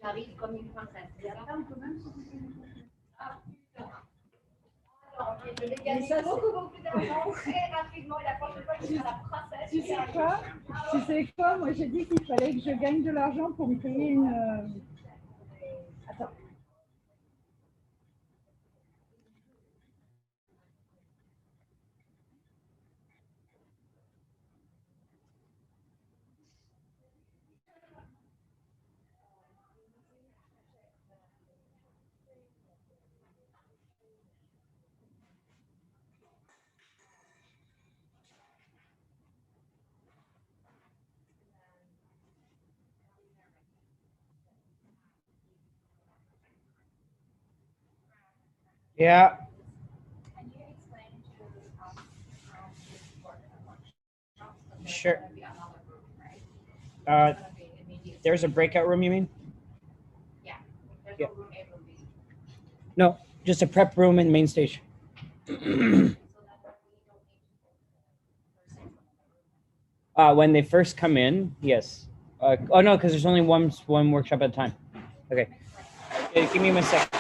J'arrive comme une princesse. Et après, on peut même s'occuper du contenu. Ah, putain. Ok, je vais gagner beaucoup d'argent très rapidement. Et la prochaine fois, je serai la princesse. Tu sais quoi? Tu sais quoi? Moi, j'ai dit qu'il fallait que je gagne de l'argent pour me payer une... Attends. Yeah. Can you explain to how this works in a workshop? Sure. There's going to be another group, right? It's going to be immediate. There's a breakout room, you mean? Yeah. There's Yeah. no room A, room B. No, just a prep room in main stage. So that we don't need to When they first come in, yes. Oh no, because there's only one workshop at a time. Okay. Give me a second.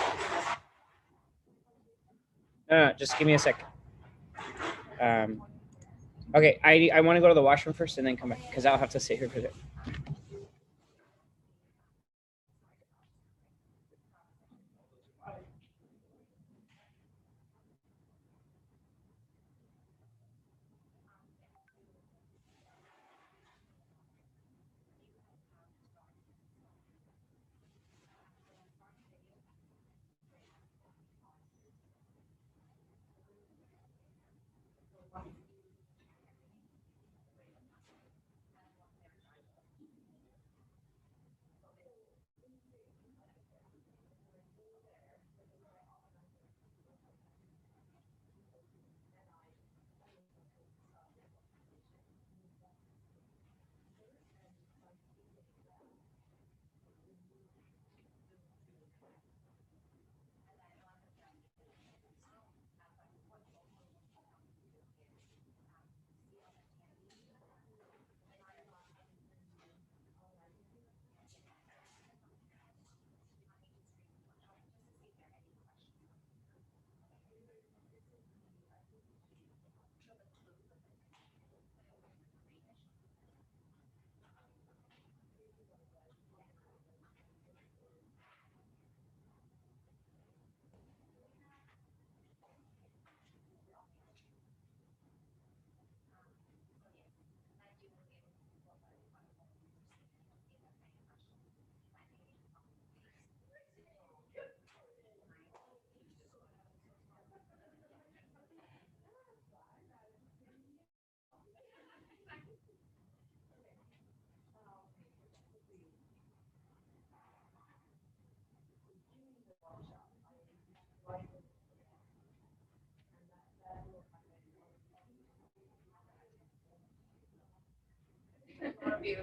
No, just give me a second. Okay, I want to go to the washroom first and then come back because I'll have to sit here for a bit. How are you?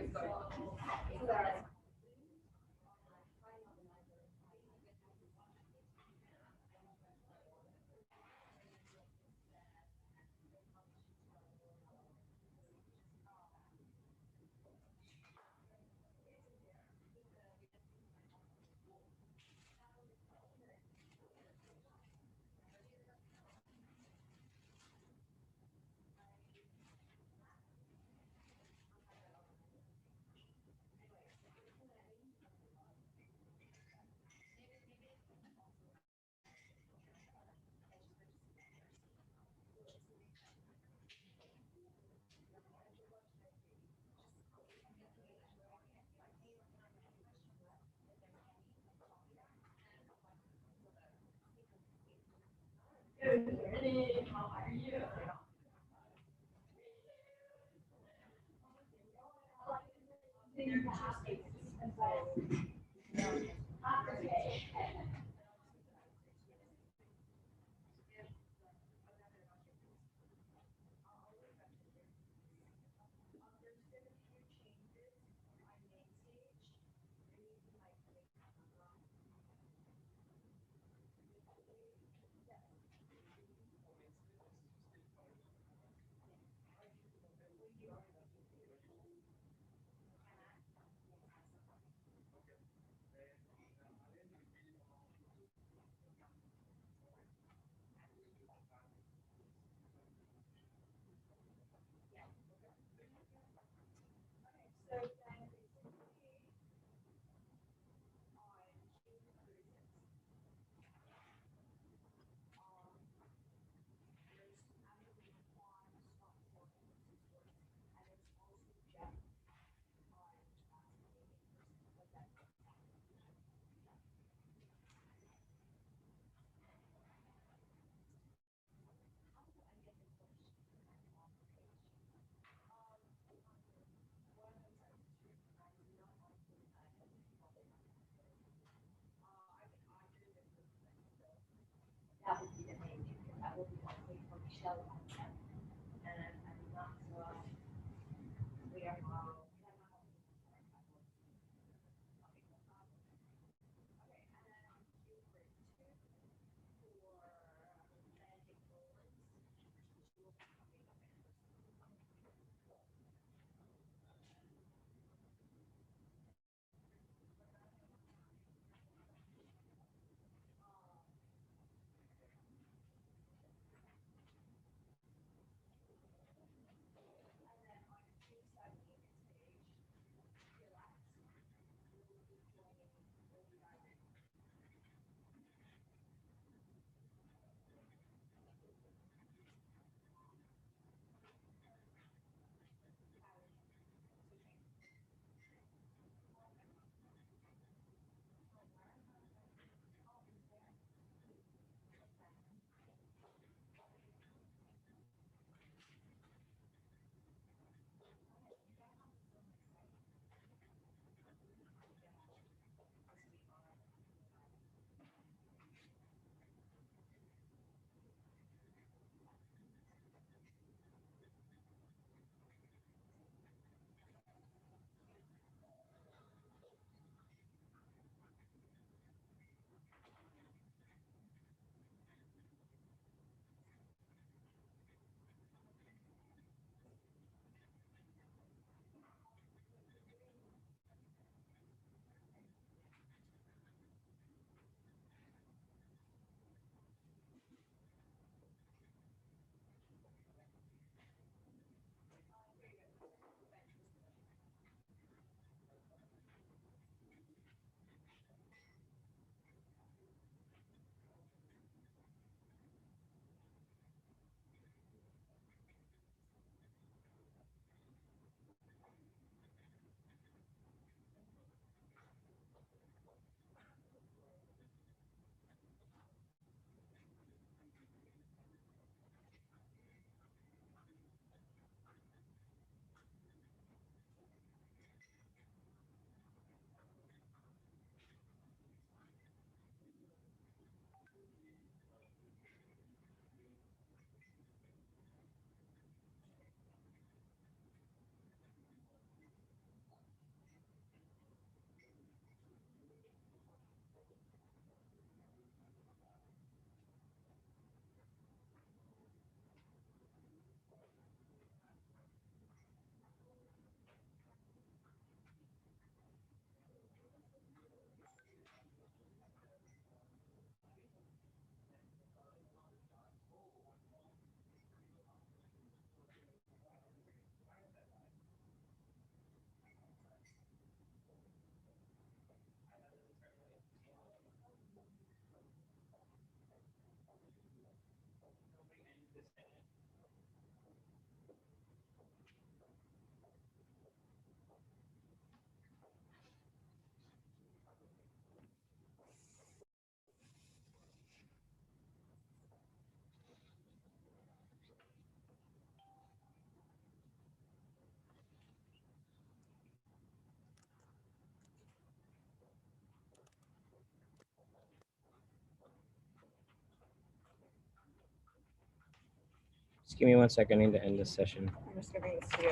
Just give me 1 second. I need to end this session. I'm just giving this to you.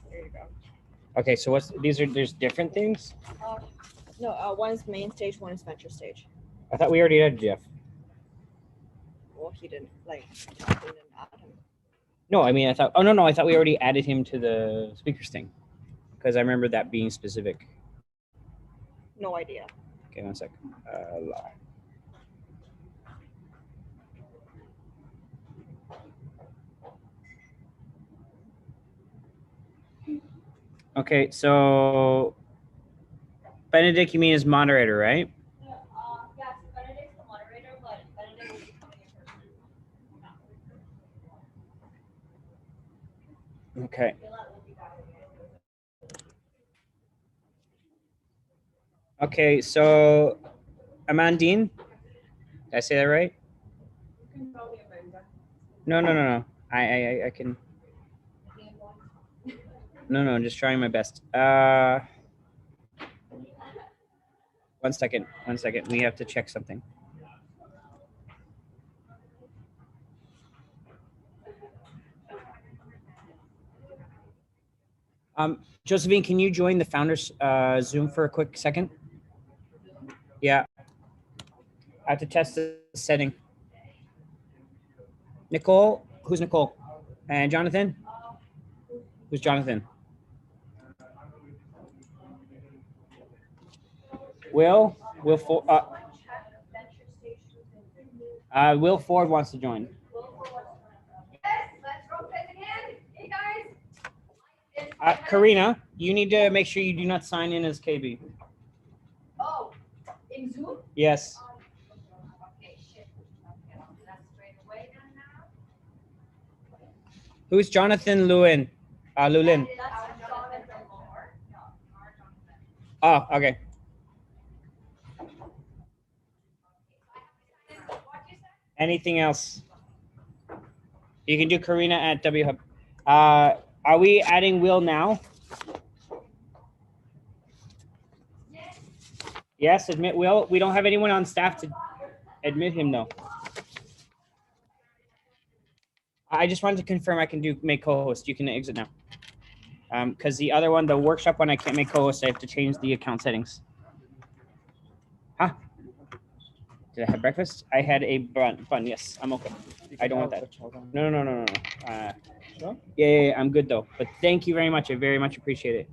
There you go. Okay, so there's different things? No, one is main stage, one is venture stage. I thought we already had Jeff. Well, he didn't add him. No, I mean, I thought we already added him to the speakers thing. Because I remember that being specific. No idea. Okay, 1 sec. Okay, so Benedict, you mean is moderator, right? Yes, Benedict's the moderator, but Benedict will be coming in person. Okay. Okay, so Amandine, did I say that right? No. I can. No, I'm just trying my best. 1 second. We have to check something. Josephine, can you join the founders Zoom for a quick second? Yeah. I have to test the setting. Nicole, who's Nicole? And Jonathan? Who's Jonathan? Will Ford wants to join. Yes, let's roll this again. Hey guys. Karina, you need to make sure you do not sign in as KB. Oh, in Zoom? Yes. Okay, shit. Okay, I'll do that straight away then now. Who's Jonathan Lewin? Lulin. That's Jonathan Moore. No, our Jonathan. Oh, okay. Anything else? You can do Karina at WHub. Are we adding Will now? Yes, admit Will. We don't have anyone on staff to admit him though. I just wanted to confirm I can make co-host. You can exit now. Because the other one, the workshop one, I can't make co-host. I have to change the account settings. Huh? Did I have breakfast? I had a bun. Yes, I'm okay. I don't want that. No. Sure? Yeah, I'm good though. But thank you very much. I very much appreciate it.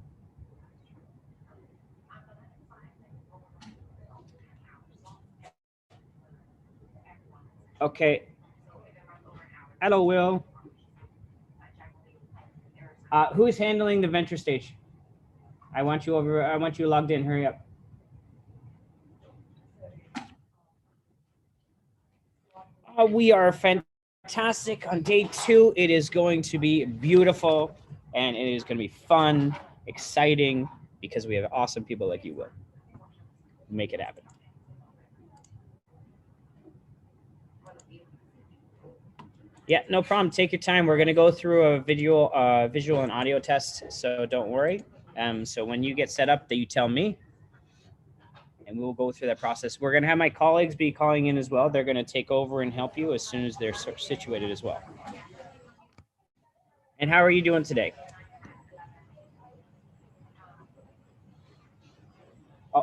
Okay. Hello, Will. Who's handling the venture stage? I want you logged in. Hurry up. We are fantastic on day 2. It is going to be beautiful, and it is going to be fun, exciting, because we have awesome people like you, Will. Make it happen. Yeah, no problem. Take your time. We're going to go through a visual and audio test, so don't worry. So when you get set up, that you tell me, and we will go through that process. We're going to have my colleagues be calling in as well. They're going to take over and help you as soon as they're situated as well. And how are you doing today?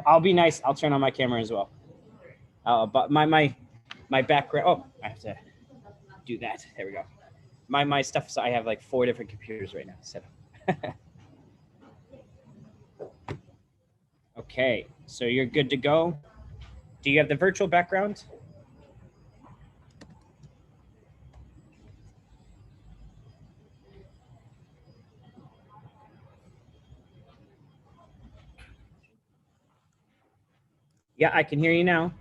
I'll be nice. I'll turn on my camera as well. But my background. Oh, I have to do that. There we go. My stuff. So I have like 4 different computers right now set up. Okay, so you're good to go. Do you have the virtual background? Yeah, I can hear you now.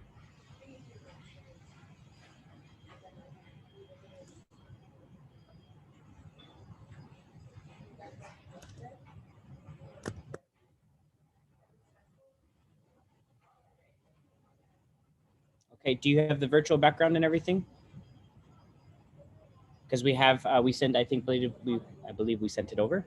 Okay, do you have the virtual background and everything? Because we have, I believe we sent it over.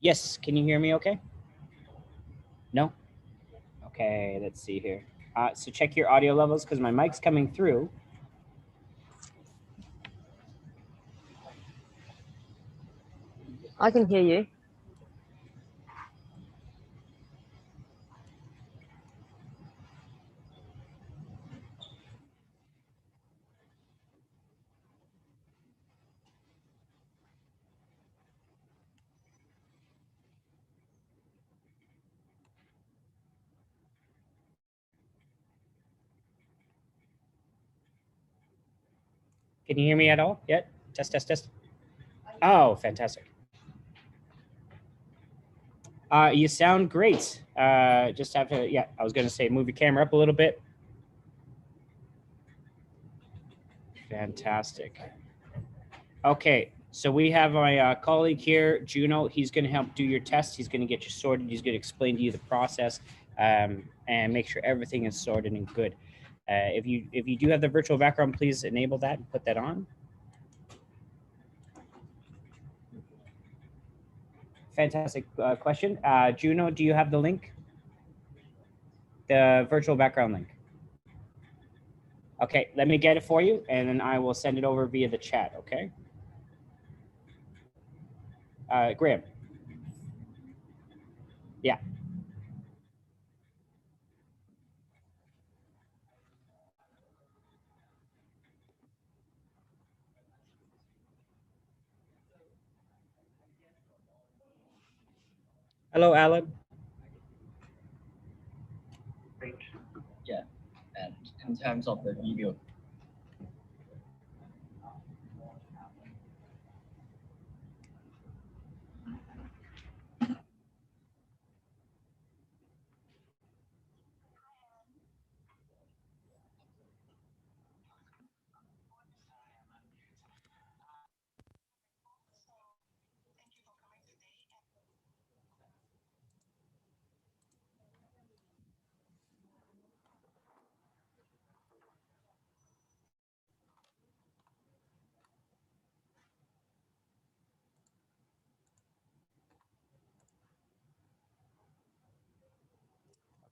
Yes, can you hear me okay? No? Okay, let's see here. So check your audio levels because my mic's coming through. I can hear you. Can you hear me at all yet? Test, test, test. Oh, fantastic. You sound great. Just have to, yeah, I was going to say move your camera up a little bit. Fantastic. Okay, so we have my colleague here, Juno. He's going to help do your test. He's going to get you sorted. He's going to explain to you the process and make sure everything is sorted and good. If you do have the virtual background, please enable that and put that on. Fantastic question. Juno, do you have the link? The virtual background link. Okay, let me get it for you, and then I will send it over via the chat, okay? Graham. Yeah. Hello, Alan. Great. Yeah, and in terms of the video,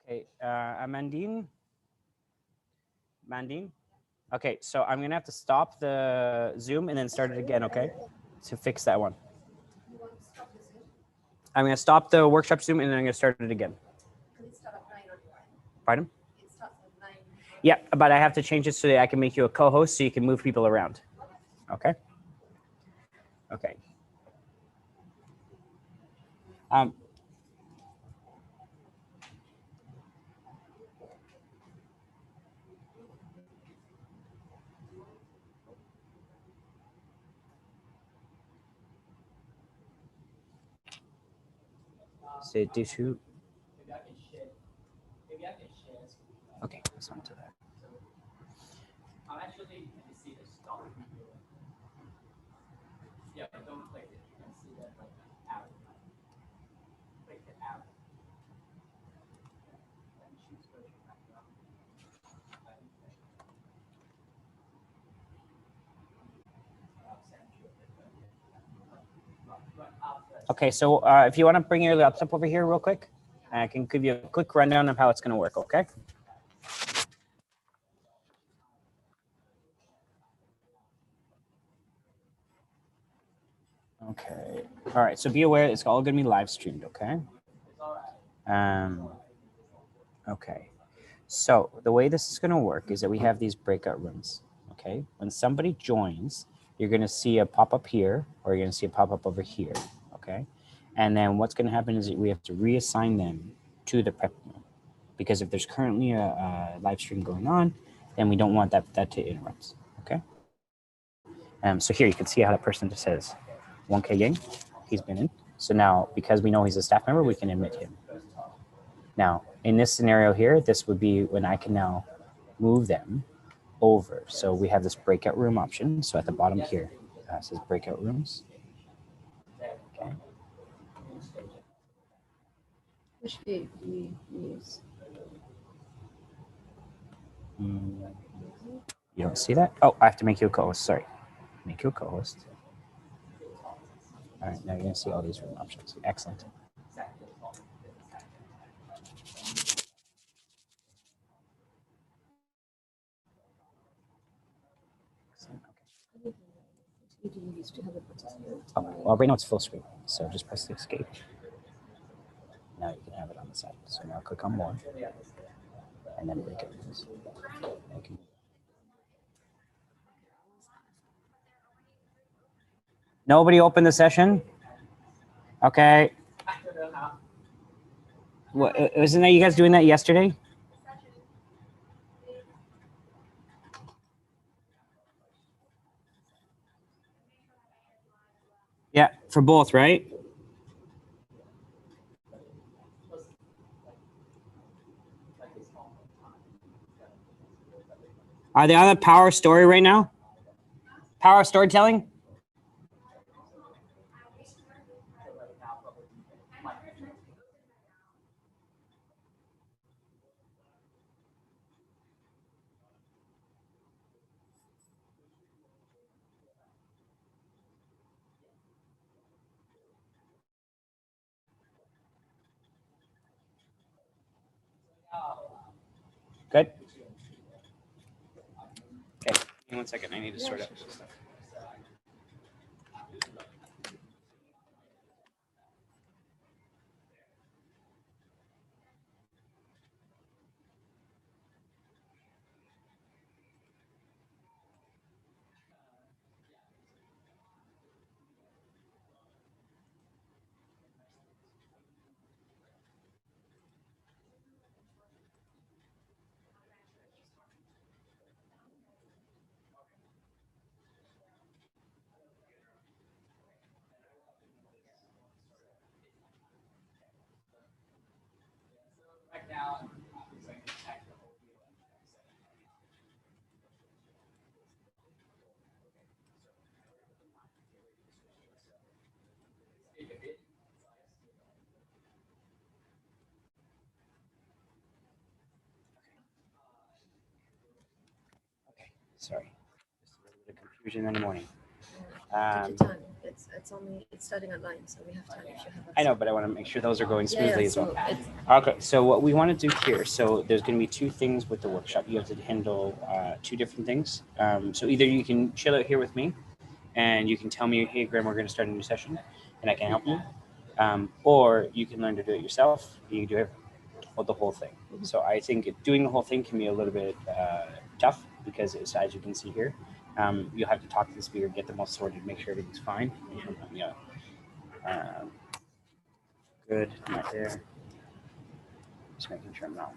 Okay, Amandine? Mandine? Okay, so I'm gonna have to stop the Zoom and then start it again, okay? To fix that one. I'm gonna stop the workshop Zoom and then I'm gonna start it again. Pardon? Yeah, but I have to change it so that I can make you a co-host so you can move people around. Okay? Okay. C'est déçu. Okay, let's on to that. I'm actually going to see the stop video. Yeah, but don't click it. You can see that like out. Click it out. And choose virtual background. Okay, so if you want to bring your laptop over here real quick, I can give you a quick rundown of how it's going to work, okay? Okay. All right, so be aware it's all going to be live streamed, okay? Okay. So the way this is going to work is that we have these breakout rooms, okay? When somebody joins, you're going to see a pop-up here, or you're going to see a pop-up over here, okay? And then what's going to happen is that we have to reassign them to the prep room, because if there's currently a live stream going on, then we don't want that to interrupt, okay? So here you can see how that person just says 1K Yang, he's been in. So now, because we know he's a staff member, we can admit him. Now, in this scenario here, this would be when I can now move them over. So we have this breakout room option. So at the bottom here, it says breakout rooms. Okay. Which view do you use? You don't see that? Oh, I have to make you a co-host. Sorry. Make you a co-host. All right, now you're going to see all these room options. Excellent. Oh, well, right now it's full screen, so just press the escape. Now you can have it on the side. So now click on more, and then break it. Nobody opened the session? Okay. What, wasn't that you guys doing that yesterday? Yeah, for both, right? Are they on the power story right now? Power storytelling? Good. Okay, give me 1 second. I need to sort out some stuff. Okay, sorry. Just a little bit of confusion in the morning. Take your time. It's starting at 9, so we have time if you have. I know, but I want to make sure those are going Yeah, smoothly as well. so Okay, so what we want to do here, so there's going to be two things with the workshop. You have to handle two different things. So either you can chill out here with me and you can tell me, hey, Graham, we're going to start a new session and I can help you. Or you can learn to do it yourself. You can do it the whole thing. So I think doing the whole thing can be a little bit tough because it's, as you can see here, you'll have to talk to the speaker, get them all sorted, make sure everything's fine. Good, not there. Just making sure I'm not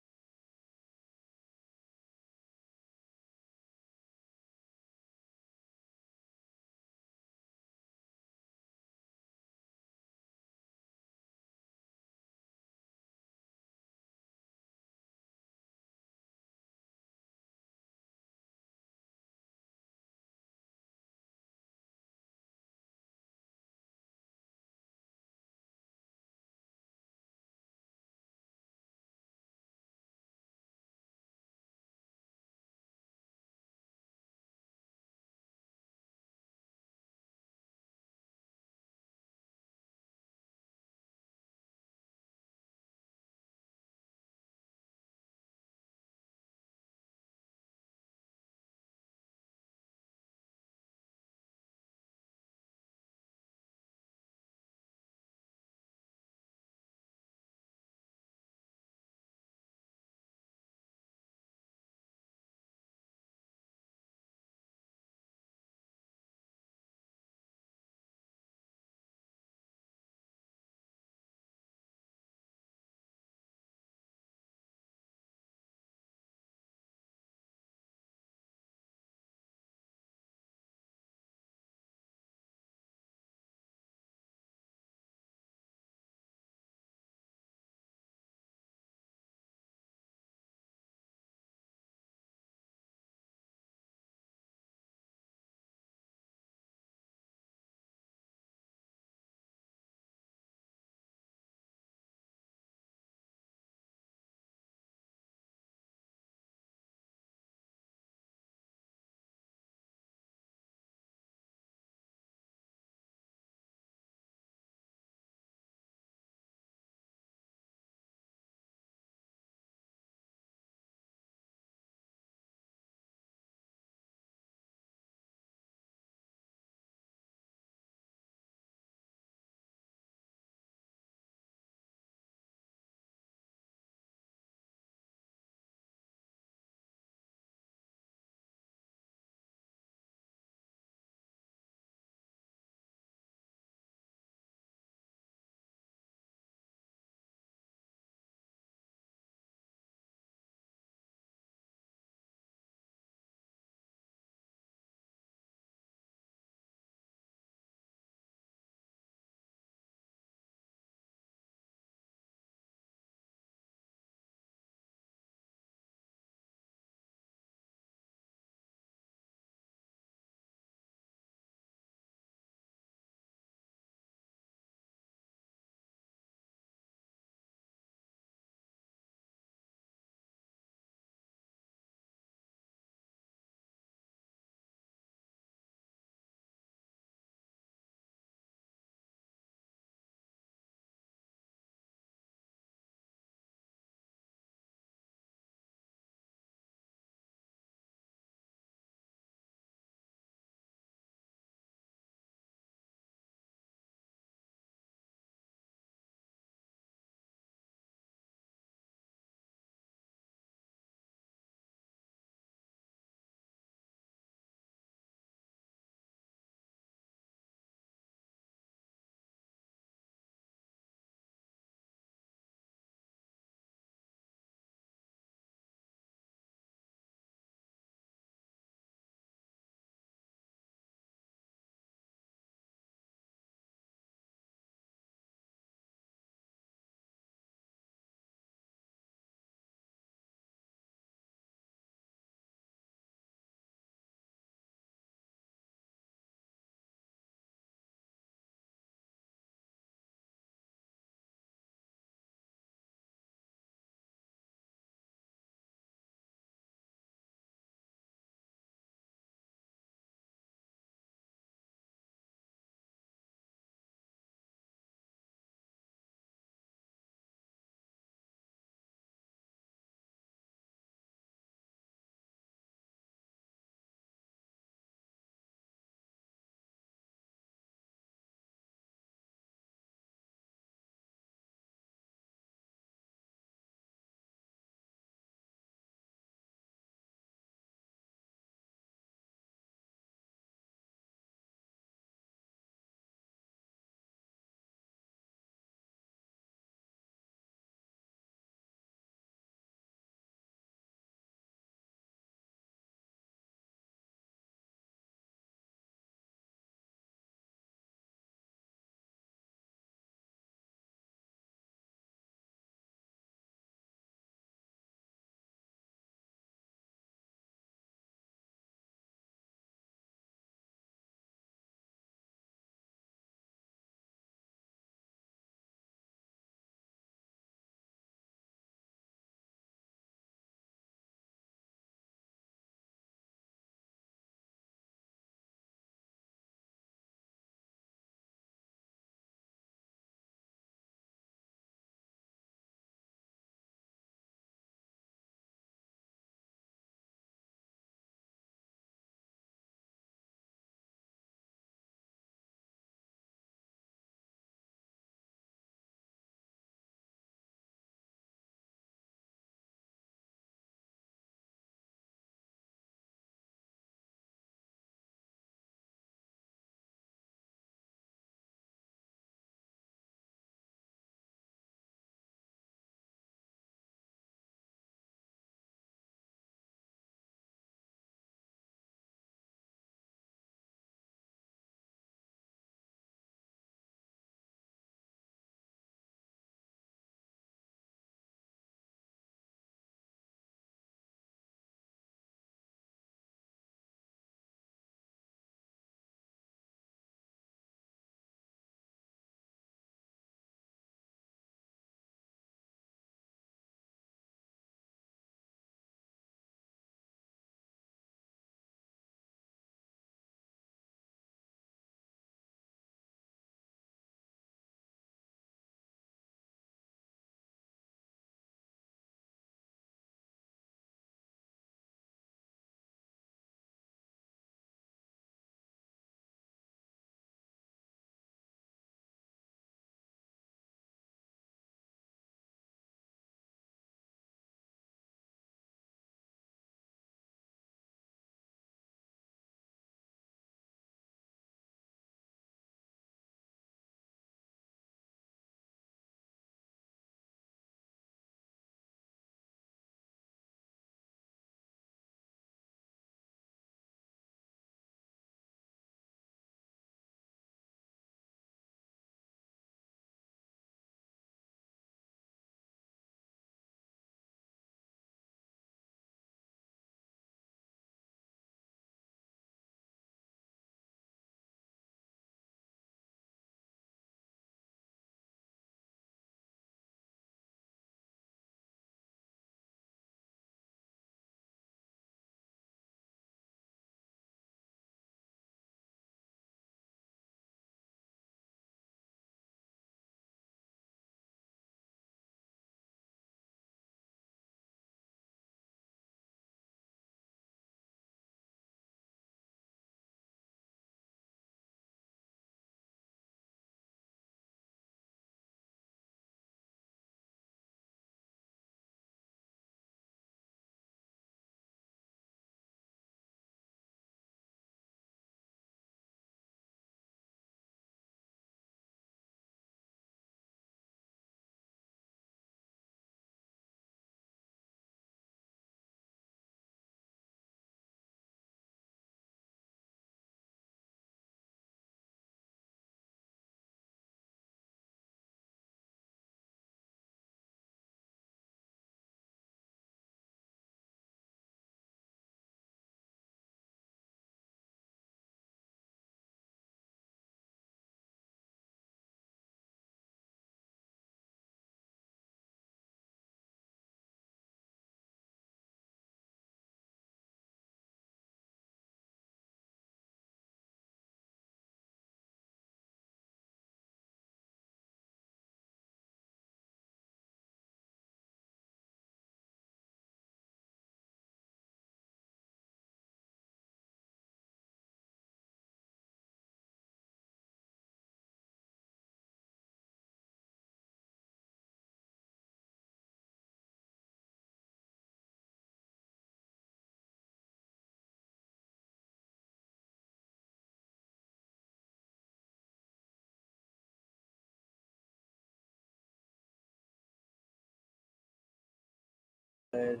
Good.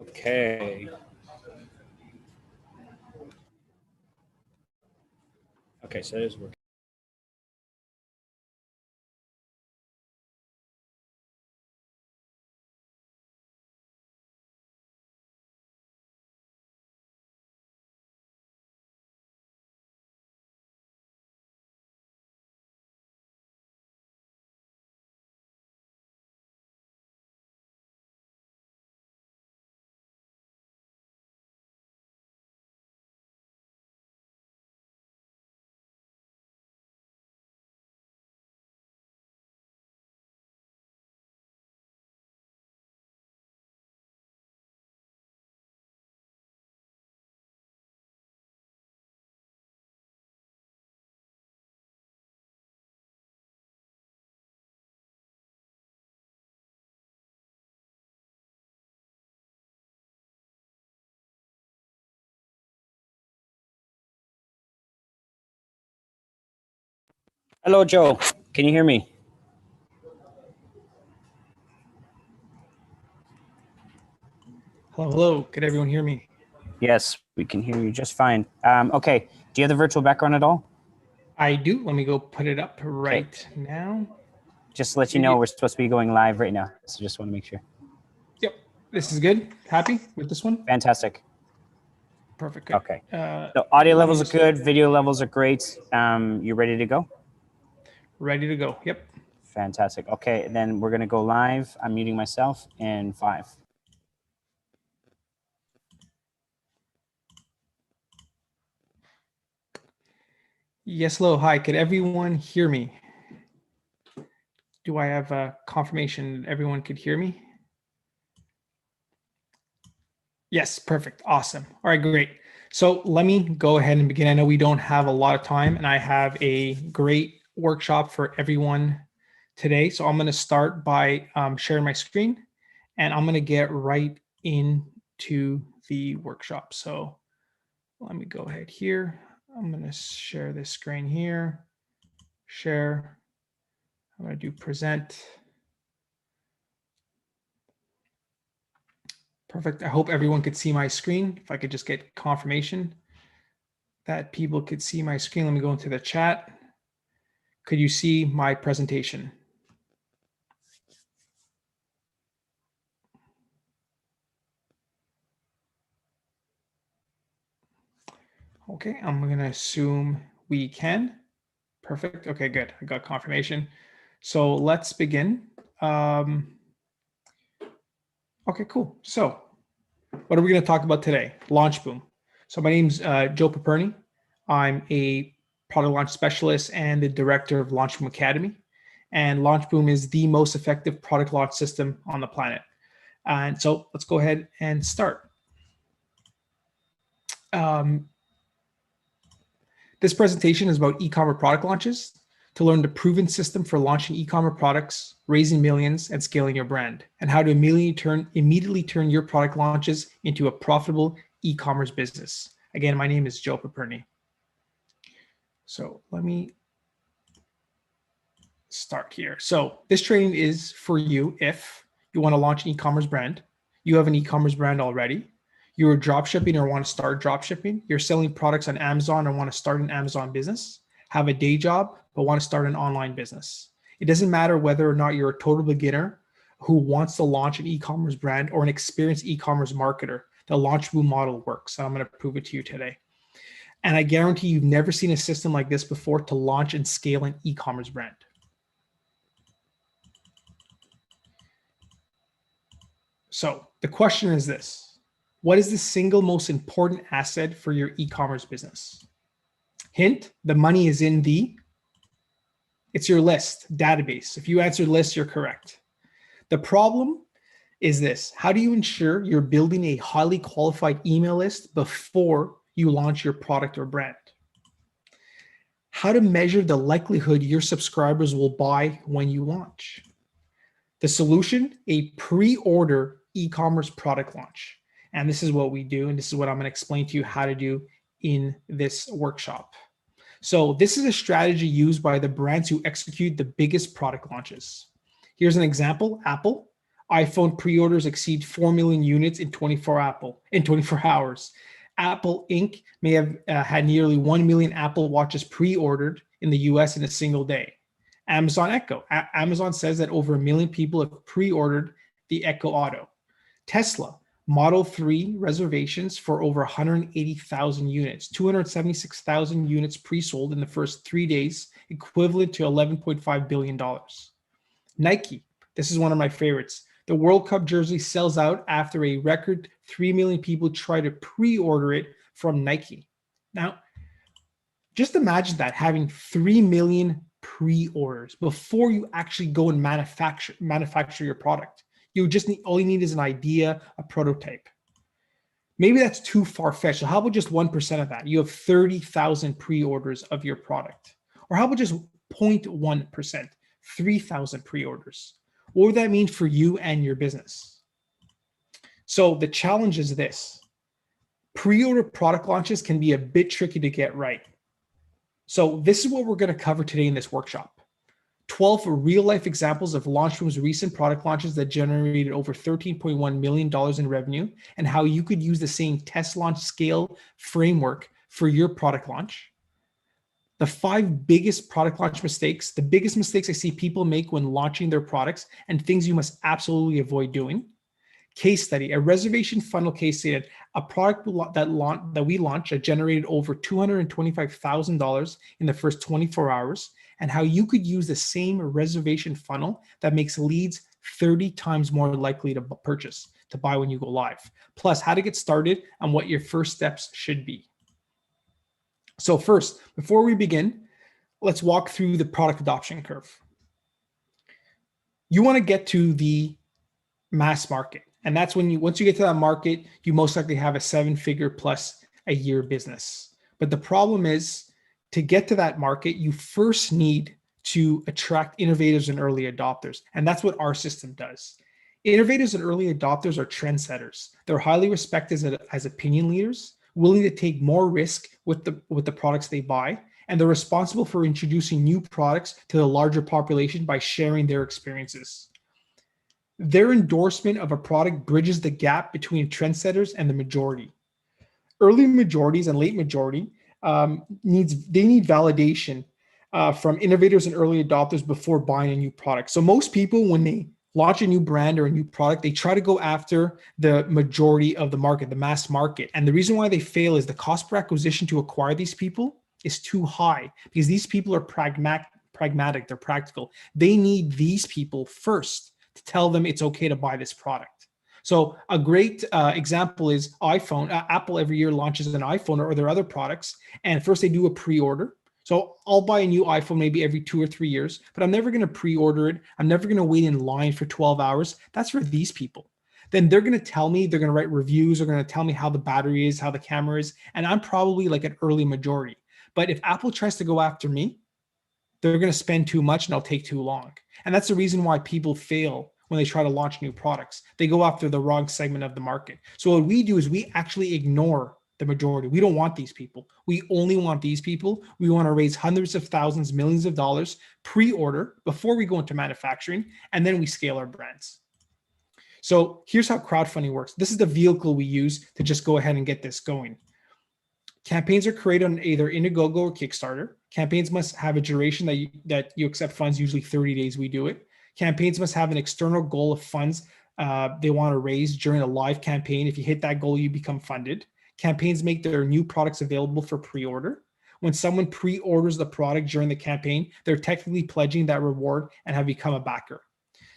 Okay. Okay, so it is working. Hello, Joe. Can you hear me? Hello, hello. Could everyone hear me? Yes, we can hear you just fine. Okay. Do you have the virtual background at all? I do. Let me go put it up right now. Just to let you know, we're supposed to be going live right now. So just want to make sure. Yep. This is good. Happy with this one? Fantastic. Perfect. Good. Okay. So audio let me levels are just- good. Video levels are great. You ready to go? Ready to go. Yep. Fantastic. Okay. Then we're going to go live. I'm muting myself in 5. Yes, hello. Hi. Could everyone hear me? Do I have a confirmation that everyone could hear me? Yes, perfect. Awesome. All right, great. So let me go ahead and begin. I know we don't have a lot of time and I have a great workshop for everyone today. So I'm going to start by sharing my screen and I'm going to get right into the workshop. So let me go ahead here. I'm going to share this screen here, share. I'm going to do present. Perfect. I hope everyone could see my screen. If I could just get confirmation that people could see my screen. Let me go into the chat. Could you see my presentation? Okay, I'm going to assume we can. Perfect. Okay, good. I got confirmation. So let's begin. Okay, cool. So what are we going to talk about today? Launch Boom. So my name's Joe Paperny. I'm a product launch specialist and the director of Launch Boom Academy. And Launch Boom is the most effective product launch system on the planet. And so let's go ahead and start. This presentation is about e-commerce product launches to learn the proven system for launching e-commerce products, raising millions, and scaling your brand, and how to immediately turn your product launches into a profitable e-commerce business. Again, my name is Joe Paperny. So let me start here. So this training is for you if you want to launch an e-commerce brand, you have an e-commerce brand already, you're drop shipping or want to start drop shipping, you're selling products on Amazon or want to start an Amazon business, have a day job, but want to start an online business. It doesn't matter whether or not you're a total beginner who wants to launch an e-commerce brand or an experienced e-commerce marketer. The Launch Boom model works. And I'm going to prove it to you today. And I guarantee you've never seen a system like this before to launch and scale an e-commerce brand. So the question is this: what is the single most important asset for your e-commerce business? Hint, the money is in it's your list, database. If you answered list, you're correct. The problem is this: how do you ensure you're building a highly qualified email list before you launch your product or brand? How to measure the likelihood your subscribers will buy when you launch? The solution: a pre-order e-commerce product launch. And this is what we do. And this is what I'm going to explain to you how to do in this workshop. So this is a strategy used by the brands who execute the biggest product launches. Here's an example: Apple. iPhone pre-orders exceed 4 million units in 24 hours. Apple Inc. may have had nearly 1 million Apple Watches pre-ordered in the US in a single day. Amazon Echo. Amazon says that over 1 million people have pre-ordered the Echo Auto. Tesla. Model 3 reservations for over 180,000 units, 276,000 units pre-sold in the first 3 days, equivalent to $11.5 billion. Nike. This is one of my favorites. The World Cup jersey sells out after a record 3 million people try to pre-order it from Nike. Now, just imagine that, having 3 million pre-orders before you actually go and manufacture your product. You just need, all you need is an idea, a prototype. Maybe that's too far-fetched. So how about just 1% of that? You have 30,000 pre-orders of your product. Or how about just 0.1%, 3,000 pre-orders? What would that mean for you and your business? So the challenge is this. Pre-order product launches can be a bit tricky to get right. So this is what we're going to cover today in this workshop. 12 real-life examples of Launchroom's recent product launches that generated over $13.1 million in revenue, and how you could use the same test launch scale framework for your product launch. The 5 biggest product launch mistakes, the biggest mistakes I see people make when launching their products, and things you must absolutely avoid doing. Case study, a reservation funnel case stated a product that we launched that generated over $225,000 in the first 24 hours, and how you could use the same reservation funnel that makes leads 30 times more likely to purchase, to buy when you go live. Plus, how to get started and what your first steps should be. So first, before we begin, let's walk through the product adoption curve. You want to get to the mass market. And that's when once you get to that market, you most likely have a 7-figure plus a year business. But the problem is, to get to that market, you first need to attract innovators and early adopters. And that's what our system does. Innovators and early adopters are trendsetters. They're highly respected as opinion leaders, willing to take more risk with the products they buy, and they're responsible for introducing new products to the larger population by sharing their experiences. Their endorsement of a product bridges the gap between trendsetters and the majority. Early majorities and late majority need validation from innovators and early adopters before buying a new product. So most people, when they launch a new brand or a new product, they try to go after the majority of the market, the mass market. And the reason why they fail is the cost per acquisition to acquire these people is too high, because these people are pragmatic, they're practical. They need these people first to tell them it's okay to buy this product. So a great example is iPhone. Apple every year launches an iPhone or their other products, and first they do a pre-order. So I'll buy a new iPhone maybe every 2 or 3 years, but I'm never going to pre-order it. I'm never going to wait in line for 12 hours. That's for these people. Then they're going to tell me, they're going to write reviews, they're going to tell me how the battery is, how the camera is, and I'm probably like an early majority. But if Apple tries to go after me, they're going to spend too much and I'll take too long. And that's the reason why people fail when they try to launch new products. They go after the wrong segment of the market. So what we do is we actually ignore the majority. We don't want these people. We only want these people. We want to raise hundreds of thousands, millions of dollars pre-order before we go into manufacturing, and then we scale our brands. So here's how crowdfunding works. This is the vehicle we use to just go ahead and get this going. Campaigns are created on either Indiegogo or Kickstarter. Campaigns must have a duration that you accept funds, usually 30 days we do it. Campaigns must have an external goal of funds they want to raise during a live campaign. If you hit that goal, you become funded. Campaigns make their new products available for pre-order. When someone pre-orders the product during the campaign, they're technically pledging that reward and have become a backer.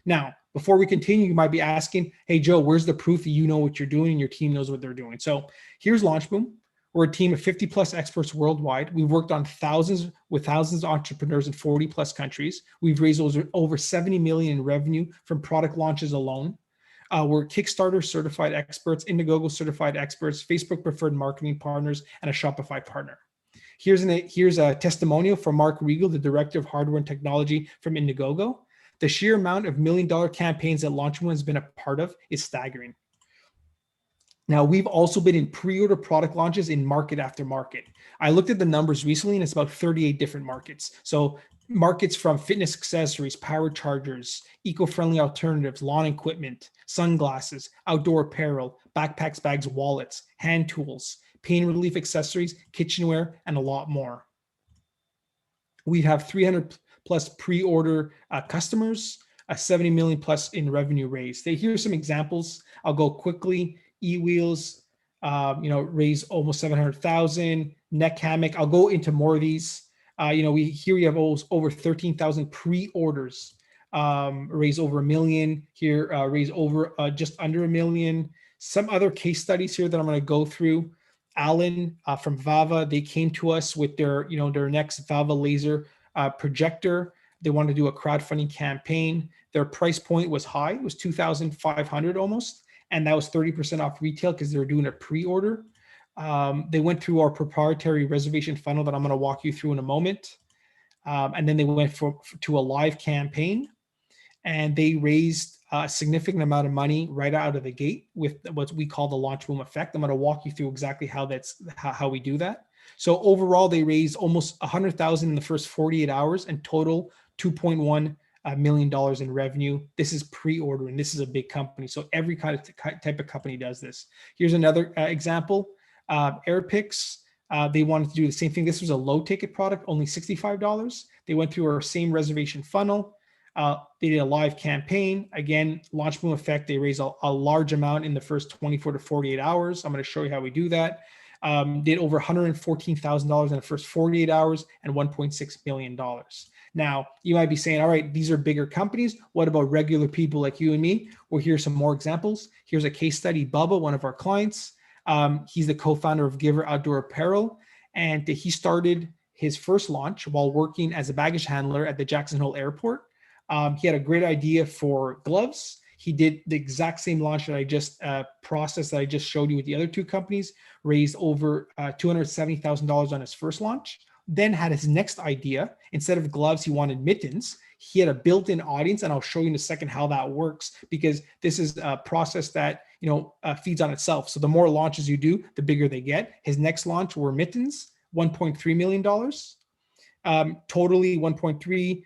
Now, before we continue, you might be asking, hey, Joe, where's the proof that you know what you're doing and your team knows what they're doing? So here's LaunchBoom. We're a team of 50 plus experts worldwide. We've worked on thousands of entrepreneurs in 40 plus countries. We've raised over 70 million in revenue from product launches alone. We're Kickstarter certified experts, Indiegogo certified experts, Facebook preferred marketing partners, and a Shopify partner. Here's a testimonial from Mark Regal, the director of hardware and technology from Indiegogo. The sheer amount of $1 million campaigns that LaunchBoom has been a part of is staggering. Now, we've also been in pre-order product launches in market after market. I looked at the numbers recently, and it's about 38 different markets. So markets from fitness accessories, power chargers, eco-friendly alternatives, lawn equipment, sunglasses, outdoor apparel, backpacks, bags, wallets, hand tools, pain relief accessories, kitchenware, and a lot more. We have 300 plus pre-order customers, 70 million plus in revenue raised. Here's some examples. I'll go quickly. eWheels, raised almost 700,000. Neck Hammock. I'll go into more of these. We have over 13,000 pre-orders. Raised over $1 million here. Raised over just under $1 million. Some other case studies here that I'm going to go through. Alan from Vava, they came to us with their next Vava laser projector. They wanted to do a crowdfunding campaign. Their price point was high. It was $2,500 almost. And that was 30% off retail because they were doing a pre-order. They went through our proprietary reservation funnel that I'm going to walk you through in a moment. And then they went to a live campaign, and they raised a significant amount of money right out of the gate with what we call the launch boom effect. I'm going to walk you through exactly how we do that. So overall, they raised almost 100,000 in the first 48 hours and total $2.1 million in revenue. This is pre-order, and this is a big company. So every kind of type of company does this. Here's another example. AirPix, they wanted to do the same thing. This was a low ticket product, only $65. They went through our same reservation funnel. They did a live campaign. Again, launch boom effect. They raised a large amount in the first 24 to 48 hours. I'm going to show you how we do that. Did over $114,000 in the first 48 hours and $1.6 million. Now, you might be saying, all right, these are bigger companies. What about regular people like you and me? Well, here's some more examples. Here's a case study. Bubba, one of our clients, he's the co-founder of Giver Outdoor Apparel, and he started his first launch while working as a baggage handler at the Jackson Hole Airport. He had a great idea for gloves. He did the exact same launch that I just processed that I just showed you with the other two companies, raised over $270,000 on his first launch, then had his next idea. Instead of gloves, he wanted mittens. He had a built-in audience, and I'll show you in a second how that works, because this is a process that feeds on itself. So the more launches you do, the bigger they get. His next launch were mittens, $1.3 million. Totally 1.3,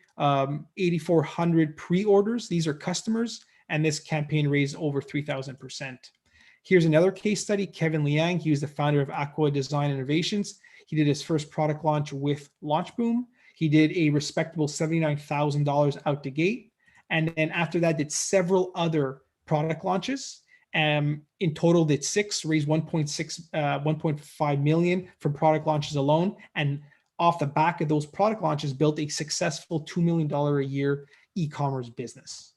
8,400 pre-orders. These are customers, and this campaign raised over 3,000%. Here's another case study. Kevin Liang, he was the founder of Aqua Design Innovations. He did his first product launch with LaunchBoom. He did a respectable $79,000 out the gate. And then after that, did several other product launches. In total, did 6, raised 1.5 million from product launches alone. And off the back of those product launches, built a successful $2 million a year e-commerce business.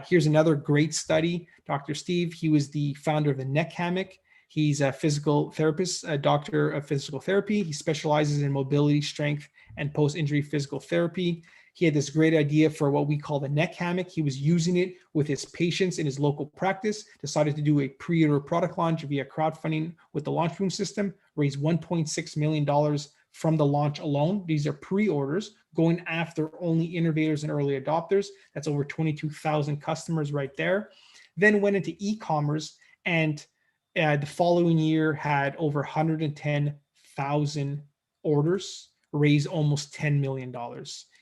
Here's another great study. Dr. Steve, he was the founder of the Neck Hammock. He's a physical therapist, a doctor of physical therapy. He specializes in mobility, strength, and post-injury physical therapy. He had this great idea for what we call the Neck Hammock. He was using it with his patients in his local practice, decided to do a pre-order product launch via crowdfunding with the LaunchBoom system, raised $1.6 million from the launch alone. These are pre-orders going after only innovators and early adopters. That's over 22,000 customers right there. Then went into e-commerce, and the following year had over 110,000 orders, raised almost $10 million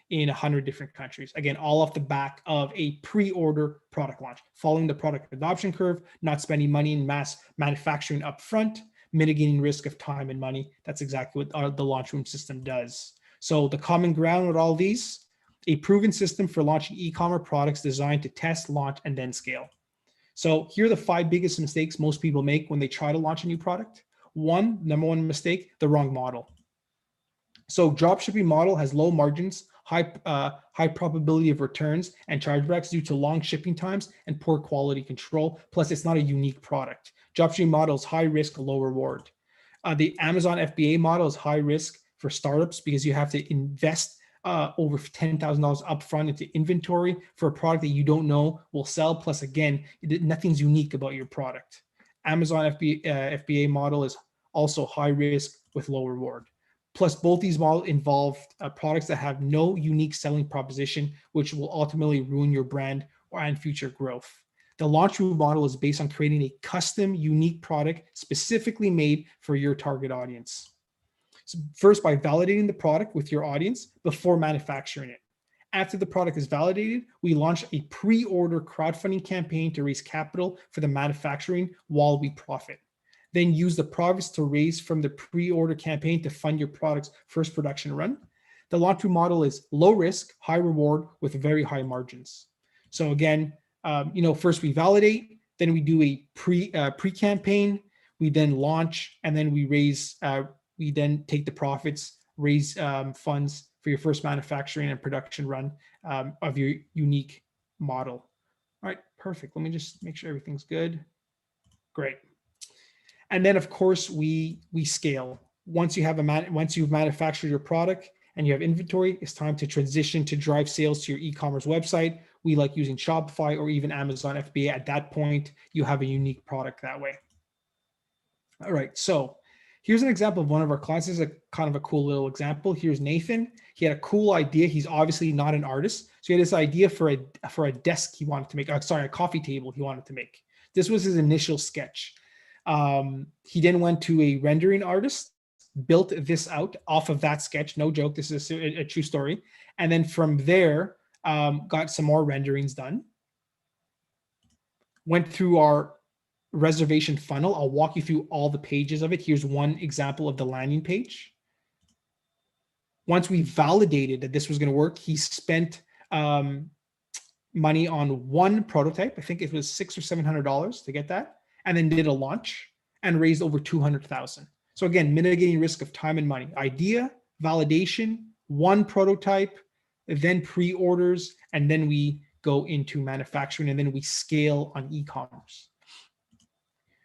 in 100 different countries. Again, all off the back of a pre-order product launch, following the product adoption curve, not spending money in mass manufacturing upfront, mitigating risk of time and money. That's exactly what the LaunchBoom system does. So the common ground with all these, a proven system for launching e-commerce products designed to test, launch, and then scale. So here are the 5 biggest mistakes most people make when they try to launch a new product. Number one mistake, the wrong model. So dropshipping model has low margins, high probability of returns and chargebacks due to long shipping times and poor quality control. Plus, it's not a unique product. Dropshipping model is high risk, low reward. The Amazon FBA model is high risk for startups because you have to invest over $10,000 upfront into inventory for a product that you don't know will sell. Plus, again, nothing's unique about your product. Amazon FBA model is also high risk with low reward. Plus, both these models involve products that have no unique selling proposition, which will ultimately ruin your brand and future growth. The launch move model is based on creating a custom, unique product specifically made for your target audience. So first, by validating the product with your audience before manufacturing it. After the product is validated, we launch a pre-order crowdfunding campaign to raise capital for the manufacturing while we profit. Then use the profits to raise from the pre-order campaign to fund your product's first production run. The launch move model is low risk, high reward with very high margins. So again, first we validate, then we do a pre-campaign, we then launch, and then we raise. We then take the profits, raise funds for your first manufacturing and production run of your unique model. All right, perfect. Let me just make sure everything's good. Great. And then of course we scale. Once you've manufactured your product and you have inventory, it's time to transition to drive sales to your e-commerce website. We like using Shopify or even Amazon FBA. At that point, you have a unique product that way. All right, so here's an example of one of our clients. This is a kind of a cool little example. Here's Nathan. He had a cool idea. He's obviously not an artist. So he had this idea for a desk he wanted to make, a coffee table he wanted to make. This was his initial sketch. He then went to a rendering artist, built this out off of that sketch. No joke, this is a true story. And then from there, got some more renderings done. Went through our reservation funnel. I'll walk you through all the pages of it. Here's one example of the landing page. Once we validated that this was going to work, he spent money on one prototype. I think it was $600 or $700 to get that, and then did a launch and raised over $200,000. So again, mitigating risk of time and money. Idea, validation, one prototype, then pre-orders, and then we go into manufacturing, and then we scale on e-commerce.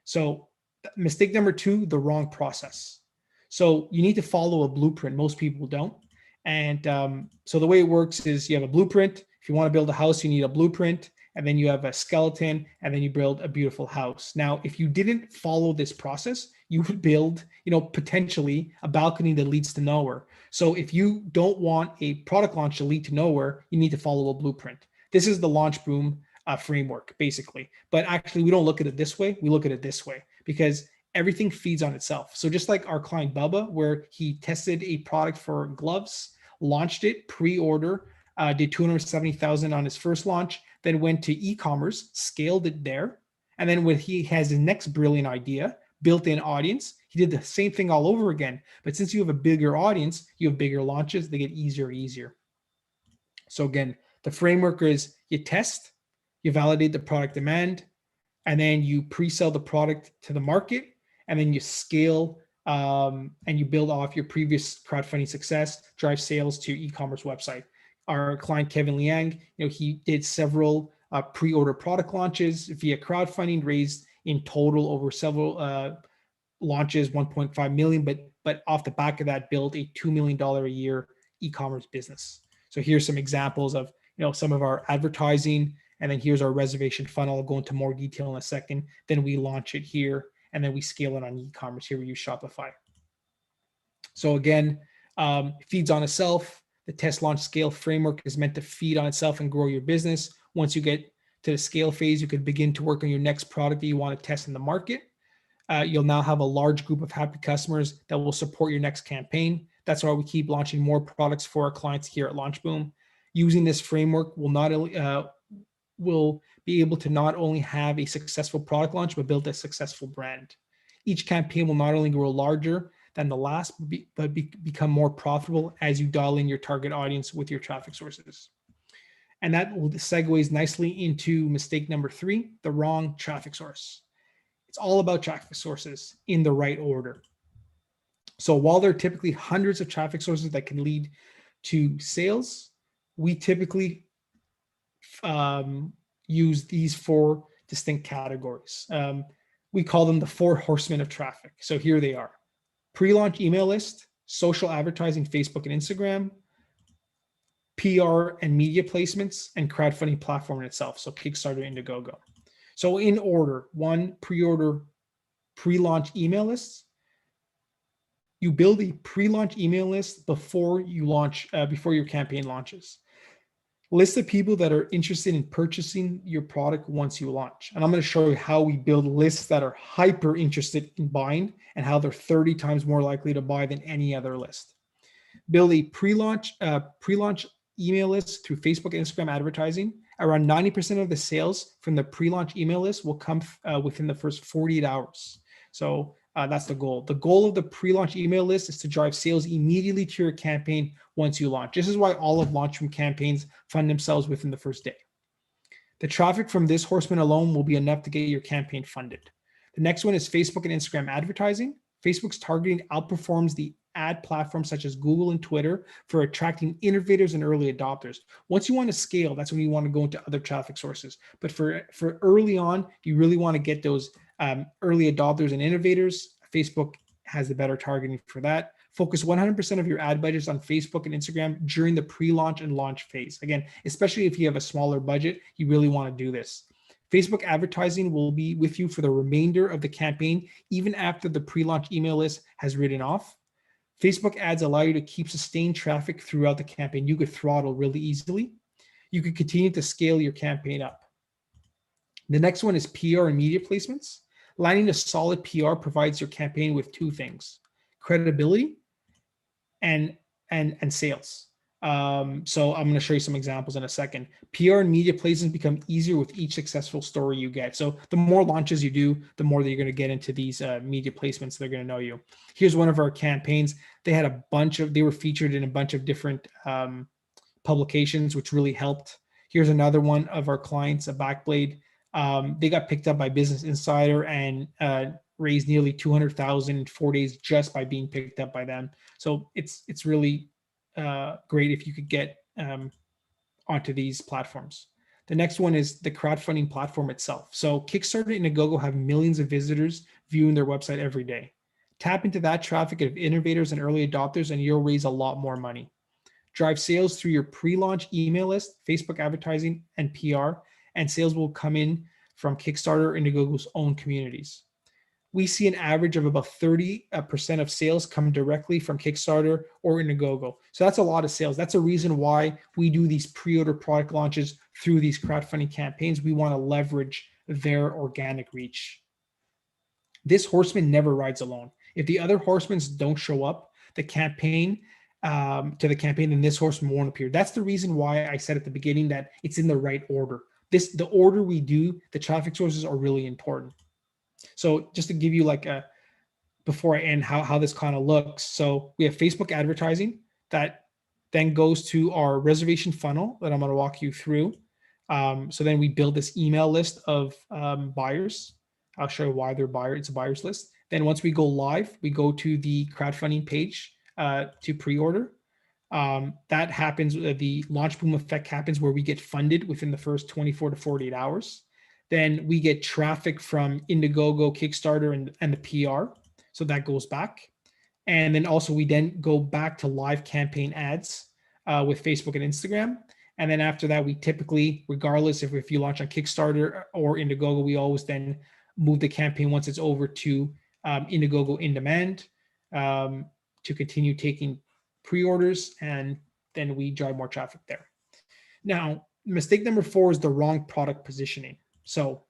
So mistake number 2, the wrong process. So you need to follow a blueprint. Most people don't. And so the way it works is you have a blueprint. If you want to build a house, you need a blueprint, and then you have a skeleton, and then you build a beautiful house. Now, if you didn't follow this process, you would build, potentially a balcony that leads to nowhere. So if you don't want a product launch to lead to nowhere, you need to follow a blueprint. This is the Launch Boom framework, basically. But actually, we don't look at it this way. We look at it this way because everything feeds on itself. So just like our client Bubba, where he tested a product for gloves, launched it, pre-order, did $270,000 on his first launch, then went to e-commerce, scaled it there. And then when he has his next brilliant idea, built-in audience, he did the same thing all over again. But since you have a bigger audience, you have bigger launches, they get easier and easier. So again, the framework is you test, you validate the product demand, and then you pre-sell the product to the market, and then you scale and you build off your previous crowdfunding success, drive sales to your e-commerce website. Our client Kevin Liang, he did several pre-order product launches via crowdfunding, raised in total over several launches, 1.5 million, but off the back of that, built a $2 million a year e-commerce business. So here's some examples of some of our advertising, and then here's our reservation funnel. I'll go into more detail in a second. Then we launch it here, and then we scale it on e-commerce. Here we use Shopify. So again, it feeds on itself. The test launch scale framework is meant to feed on itself and grow your business. Once you get to the scale phase, you can begin to work on your next product that you want to test in the market. You'll now have a large group of happy customers that will support your next campaign. That's why we keep launching more products for our clients here at LaunchBoom. Using this framework will be able to not only have a successful product launch, but build a successful brand. Each campaign will not only grow larger than the last, but become more profitable as you dial in your target audience with your traffic sources. And that segues nicely into mistake number 3, the wrong traffic source. It's all about traffic sources in the right order. So while there are typically hundreds of traffic sources that can lead to sales, we typically use these 4 distinct categories. We call them the 4 horsemen of traffic. So here they are: pre-launch email list, social advertising, Facebook and Instagram, PR and media placements, and crowdfunding platform in itself. So Kickstarter, Indiegogo. So in order: 1, pre-order, pre-launch email lists. You build a pre-launch email list before you launch, before your campaign launches. List the people that are interested in purchasing your product once you launch. And I'm going to show you how we build lists that are hyper interested in buying and how they're 30 times more likely to buy than any other list. Build a pre-launch email list through Facebook and Instagram advertising. Around 90% of the sales from the pre-launch email list will come within the first 48 hours. So that's the goal. The goal of the pre-launch email list is to drive sales immediately to your campaign once you launch. This is why all of Launchroom campaigns fund themselves within the first day. The traffic from this horseman alone will be enough to get your campaign funded. The next one is Facebook and Instagram advertising. Facebook's targeting outperforms the ad platforms such as Google and Twitter for attracting innovators and early adopters. Once you want to scale, that's when you want to go into other traffic sources. But for early on, you really want to get those early adopters and innovators. Facebook has the better targeting for that. Focus 100% of your ad budgets on Facebook and Instagram during the pre-launch and launch phase. Again, especially if you have a smaller budget, you really want to do this. Facebook advertising will be with you for the remainder of the campaign, even after the pre-launch email list has ridden off. Facebook ads allow you to keep sustained traffic throughout the campaign. You could throttle really easily. You could continue to scale your campaign up. The next one is PR and media placements. Landing a solid PR provides your campaign with two things: credibility and sales. So I'm going to show you some examples in a second. PR and media placements become easier with each successful story you get. So the more launches you do, the more that you're going to get into these media placements. They're going to know you. Here's one of our campaigns. They were featured in a bunch of different publications, which really helped. Here's another one of our clients, a Backblade. They got picked up by Business Insider and raised nearly $200,000 in 4 days just by being picked up by them. So it's really great if you could get onto these platforms. The next one is the crowdfunding platform itself. So Kickstarter and Indiegogo have millions of visitors viewing their website every day. Tap into that traffic of innovators and early adopters, and you'll raise a lot more money. Drive sales through your pre-launch email list, Facebook advertising, and PR, and sales will come in from Kickstarter and Indiegogo's own communities. We see an average of about 30% of sales come directly from Kickstarter or Indiegogo. So that's a lot of sales. That's a reason why we do these pre-order product launches through these crowdfunding campaigns. We want to leverage their organic reach. This horseman never rides alone. If the other horsemen don't show up, then this horseman won't appear. That's the reason why I said at the beginning that it's in the right order. The order we do the traffic sources are really important. So just to give you before I end how this kind of looks. So we have Facebook advertising that then goes to our reservation funnel that I'm going to walk you through. So then we build this email list of buyers. I'll show you why they're buyers. It's a buyers list. Then once we go live, we go to the crowdfunding page to pre-order. That happens, the launch boom effect happens where we get funded within the first 24 to 48 hours. Then we get traffic from Indiegogo, Kickstarter, and the PR. So that goes back. And then also we then go back to live campaign ads with Facebook and Instagram. And then after that, we typically, regardless if you launch on Kickstarter or Indiegogo, we always then move the campaign once it's over to Indiegogo in demand to continue taking pre-orders, and then we drive more traffic there. Now, mistake number 4 is the wrong product positioning. So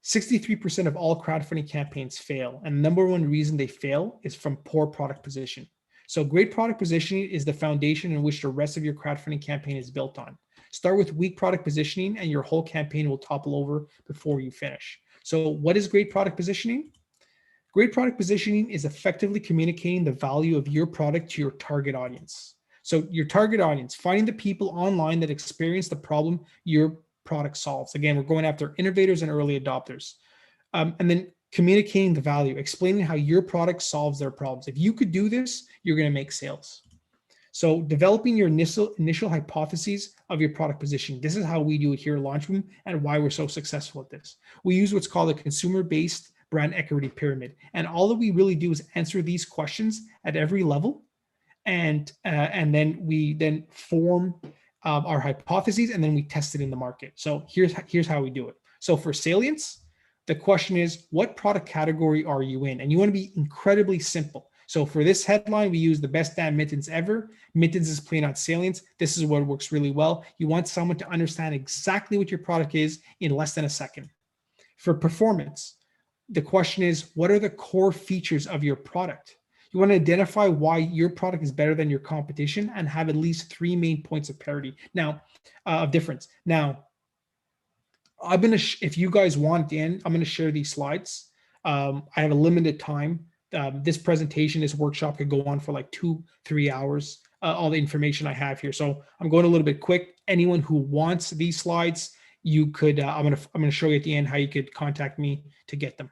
63% of all crowdfunding campaigns fail. And the number one reason they fail is from poor product position. So great product positioning is the foundation in which the rest of your crowdfunding campaign is built on. Start with weak product positioning and your whole campaign will topple over before you finish. So what is great product positioning? Great product positioning is effectively communicating the value of your product to your target audience. So your target audience, finding the people online that experience the problem your product solves. Again, we're going after innovators and early adopters. And then communicating the value, explaining how your product solves their problems. If you could do this, you're going to make sales. So developing your initial hypotheses of your product positioning. This is how we do it here at Launchroom and why we're so successful at this. We use what's called a consumer-based brand equity pyramid. And all that we really do is answer these questions at every level. And then we form our hypotheses, and then we test it in the market. So here's how we do it. So for salience, the question is, what product category are you in? And you want to be incredibly simple. So for this headline, we use the best damn mittens ever. Mittens is playing on salience. This is what works really well. You want someone to understand exactly what your product is in less than a second. For performance, the question is, what are the core features of your product? You want to identify why your product is better than your competition and have at least 3 main points of parity. Now, of difference. Now, I'm going to, if you guys want at the end, I'm going to share these slides. I have a limited time. This presentation, this workshop could go on for like 2-3 hours, all the information I have here. So I'm going a little bit quick. Anyone who wants these slides, you could, I'm going to show you at the end how you could contact me to get them.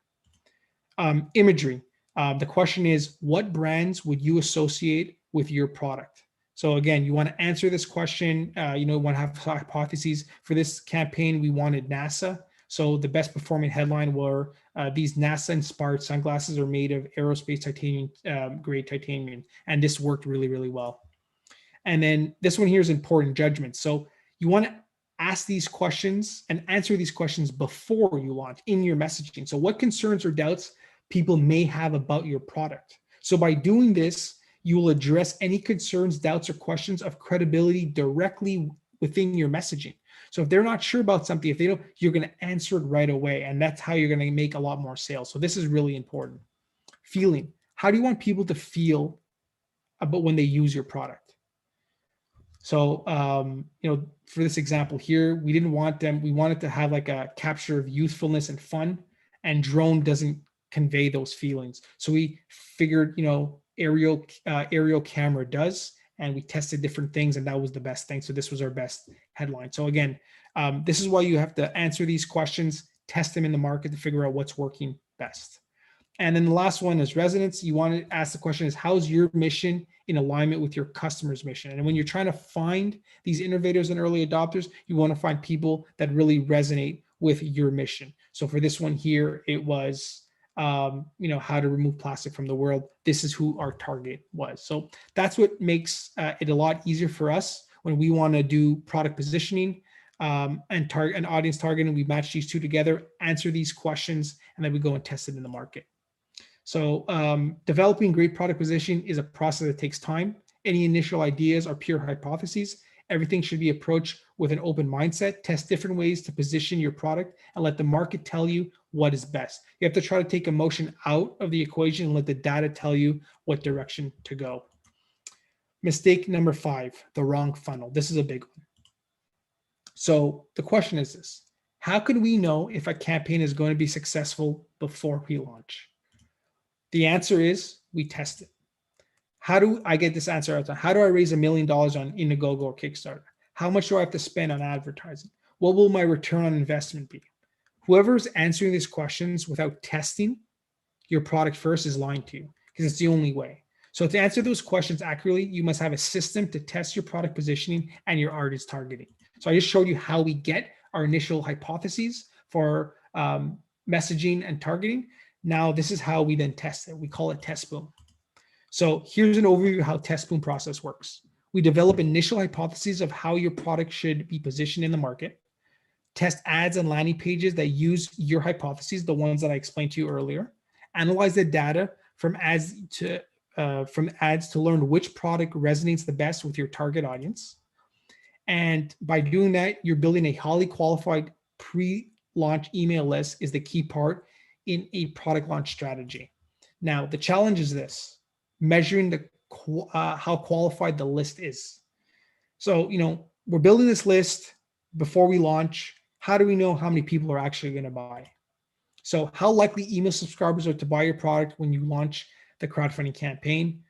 Imagery. The question is, what brands would you associate with your product? So again, you want to answer this question. You want to have hypotheses. For this campaign, we wanted NASA. So the best performing headline were these NASA-inspired sunglasses are made of aerospace titanium, grade titanium, and this worked really, really well. And then this one here is important, judgment. So you want to ask these questions and answer these questions before you launch in your messaging. So what concerns or doubts people may have about your product? So by doing this, you will address any concerns, doubts, or questions of credibility directly within your messaging. So if they're not sure about something, if they don't, you're going to answer it right away. And that's how you're going to make a lot more sales. So this is really important. Feeling. How do you want people to feel about when they use your product? So, for this example here, we didn't want them, we wanted to have like a capture of youthfulness and fun, and drone doesn't convey those feelings. So we figured, aerial camera does, and we tested different things, and that was the best thing. So this was our best headline. So again, this is why you have to answer these questions, test them in the market to figure out what's working best. And then the last one is resonance. You want to ask the question is, how's your mission in alignment with your customer's mission? And when you're trying to find these innovators and early adopters, you want to find people that really resonate with your mission. So for this one here, it was, how to remove plastic from the world. This is who our target was. So that's what makes it a lot easier for us when we want to do product positioning and audience targeting. We match these two together, answer these questions, and then we go and test it in the market. So developing great product positioning is a process that takes time. Any initial ideas are pure hypotheses. Everything should be approached with an open mindset. Test different ways to position your product and let the market tell you what is best. You have to try to take emotion out of the equation and let the data tell you what direction to go. Mistake number 5, the wrong funnel. This is a big one. So the question is this: how can we know if a campaign is going to be successful before we launch? The answer is we test it. How do I get this answer out? How do I raise $1 million on Indiegogo or Kickstarter? How much do I have to spend on advertising? What will my return on investment be? Whoever's answering these questions without testing your product first is lying to you, because it's the only way. So to answer those questions accurately, you must have a system to test your product positioning and your audience targeting. So I just showed you how we get our initial hypotheses for messaging and targeting. Now this is how we then test it. We call it test boom. So here's an overview of how test boom process works. We develop initial hypotheses of how your product should be positioned in the market, test ads and landing pages that use your hypotheses, the ones that I explained to you earlier, analyze the data from ads to learn which product resonates the best with your target audience. And by doing that, you're building a highly qualified pre-launch email list is the key part in a product launch strategy. Now, the challenge is this: measuring how qualified the list is. So, we're building this list before we launch. How do we know how many people are actually going to buy? So how likely email subscribers are to buy your product when you launch the crowdfunding campaign?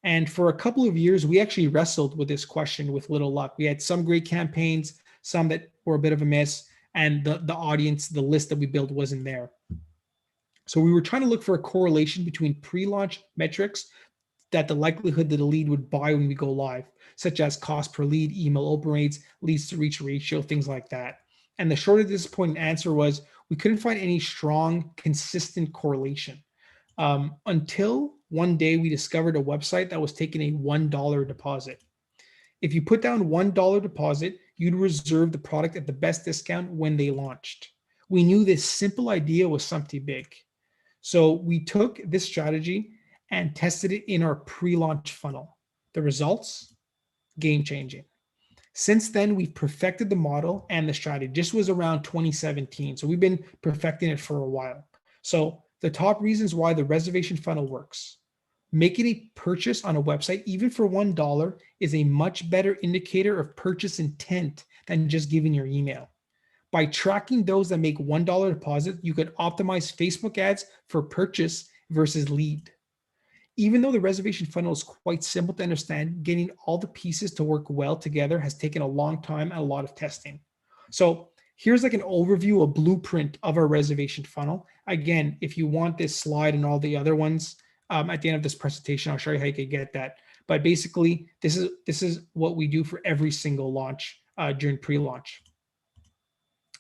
And for a couple of years, we actually wrestled with this question with little luck. We had some great campaigns, some that were a bit of a miss, and the audience, the list that we built wasn't there. So we were trying to look for a correlation between pre-launch metrics that the likelihood that a lead would buy when we go live, such as cost per lead, email open rates, leads to reach ratio, things like that. And the short of disappointing answer was we couldn't find any strong, consistent correlation until one day we discovered a website that was taking a $1 deposit. If you put down $1 deposit, you'd reserve the product at the best discount when they launched. We knew this simple idea was something big. So we took this strategy and tested it in our pre-launch funnel. The results, game-changing. Since then, we've perfected the model and the strategy. This was around 2017. So we've been perfecting it for a while. So the top reasons why the reservation funnel works. Making a purchase on a website, even for $1, is a much better indicator of purchase intent than just giving your email. By tracking those that make $1 deposit, you could optimize Facebook ads for purchase versus lead. Even though the reservation funnel is quite simple to understand, getting all the pieces to work well together has taken a long time and a lot of testing. So here's like an overview, a blueprint of our reservation funnel. Again, if you want this slide and all the other ones, at the end of this presentation, I'll show you how you can get that. But basically, this is what we do for every single launch during pre-launch.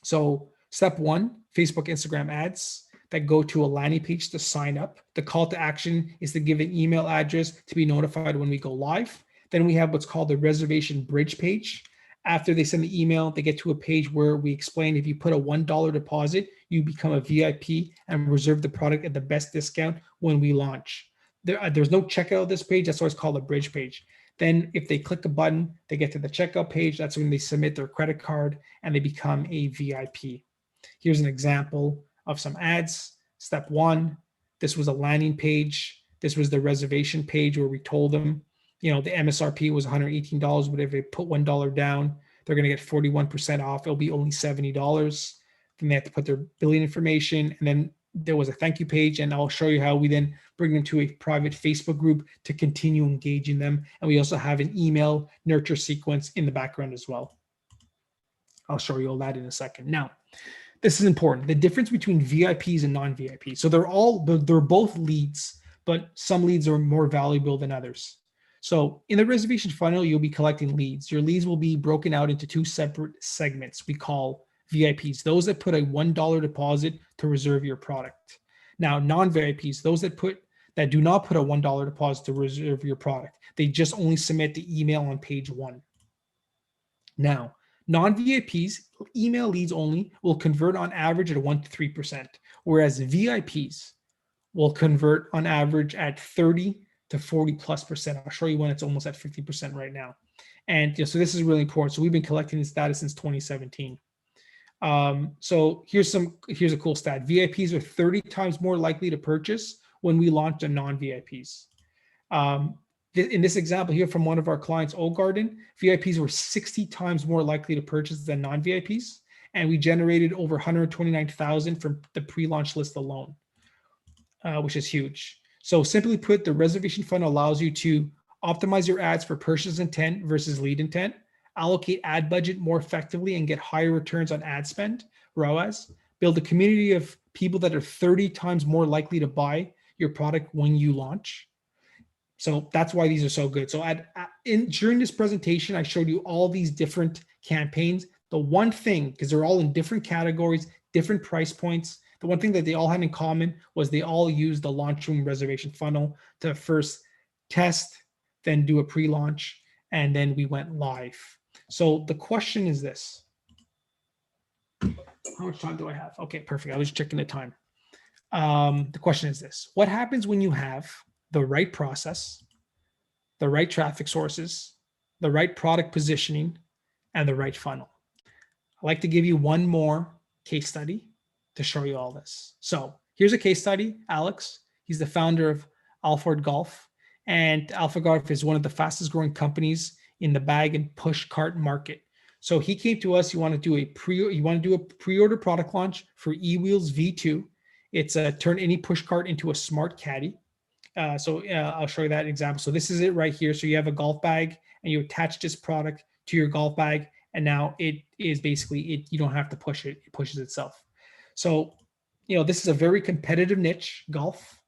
So step 1, Facebook, Instagram ads that go to a landing page to sign up. The call to action is to give an email address to be notified when we go live. Then we have what's called the reservation bridge page. After they send the email, they get to a page where we explain if you put a $1 deposit, you become a VIP and reserve the product at the best discount when we launch. There's no checkout on this page. That's why it's called a bridge page. Then if they click a button, they get to the checkout page. That's when they submit their credit card and they become a VIP. Here's an example of some ads. Step 1, this was a landing page. This was the reservation page where we told them, the MSRP was $118, but if they put $1 down, they're going to get 41% off. It'll be only $70. Then they have to put their billing information. And then there was a thank you page. And I'll show you how we then bring them to a private Facebook group to continue engaging them. And we also have an email nurture sequence in the background as well. I'll show you all that in a second. Now, this is important. The difference between VIPs and non-VIPs. So they're both leads, but some leads are more valuable than others. So in the reservation funnel, you'll be collecting leads. Your leads will be broken out into 2 separate segments we call VIPs, those that put a $1 deposit to reserve your product. Now, non-VIPs, those that do not put a $1 deposit to reserve your product. They just only submit the email on page 1. Now, non-VIPs, email leads only, will convert on average at 1 to 3%, whereas VIPs will convert on average at 30 to 40+%. I'll show you when it's almost at 50% right now. And so this is really important. So we've been collecting this data since 2017. So here's a cool stat. VIPs are 30 times more likely to purchase when we launch than non-VIPs. In this example here from one of our clients, Garden, VIPs were 60 times more likely to purchase than non-VIPs, and we generated over 129,000 from the pre-launch list alone, which is huge. So simply put, the reservation funnel allows you to optimize your ads for purchase intent versus lead intent, allocate ad budget more effectively and get higher returns on ad spend, ROAS, build a community of people that are 30 times more likely to buy your product when you launch. So that's why these are so good. So during this presentation, I showed you all these different campaigns. The one thing, because they're all in different categories, different price points, the one thing that they all had in common was they all used the launch room reservation funnel to first test, then do a pre-launch, and then we went live. So the question is this. How much time do I have? Okay, perfect. I was checking the time. The question is this. What happens when you have the right process, the right traffic sources, the right product positioning, and the right funnel? I'd like to give you one more case study to show you all this. So here's a case study. Alex, he's the founder of Alford Golf, and Alford Golf is one of the fastest growing companies in the bag and push cart market. So he came to us. You want to do a pre-order product launch for eWheels V2. It's turn any push cart into a smart caddy. So I'll show you that example. So this is it right here. So you have a golf bag and you attach this product to your golf bag, and now it is basically it. You don't have to push it; it pushes itself. So this is a very competitive niche, golf.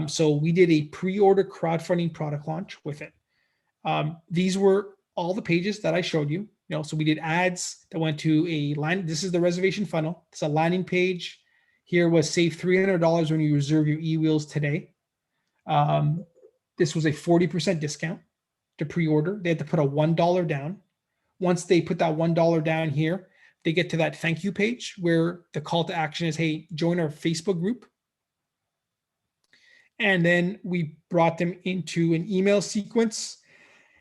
So we did a pre-order crowdfunding product launch with it. These were all the pages that I showed you. So we did ads that went to a line. This is the reservation funnel. It's a landing page. Here was save $300 when you reserve your eWheels today. This was a 40% discount to pre-order. They had to put a $1 down. Once they put that $1 down here, they get to that thank you page where the call to action is, hey, join our Facebook group. And then we brought them into an email sequence.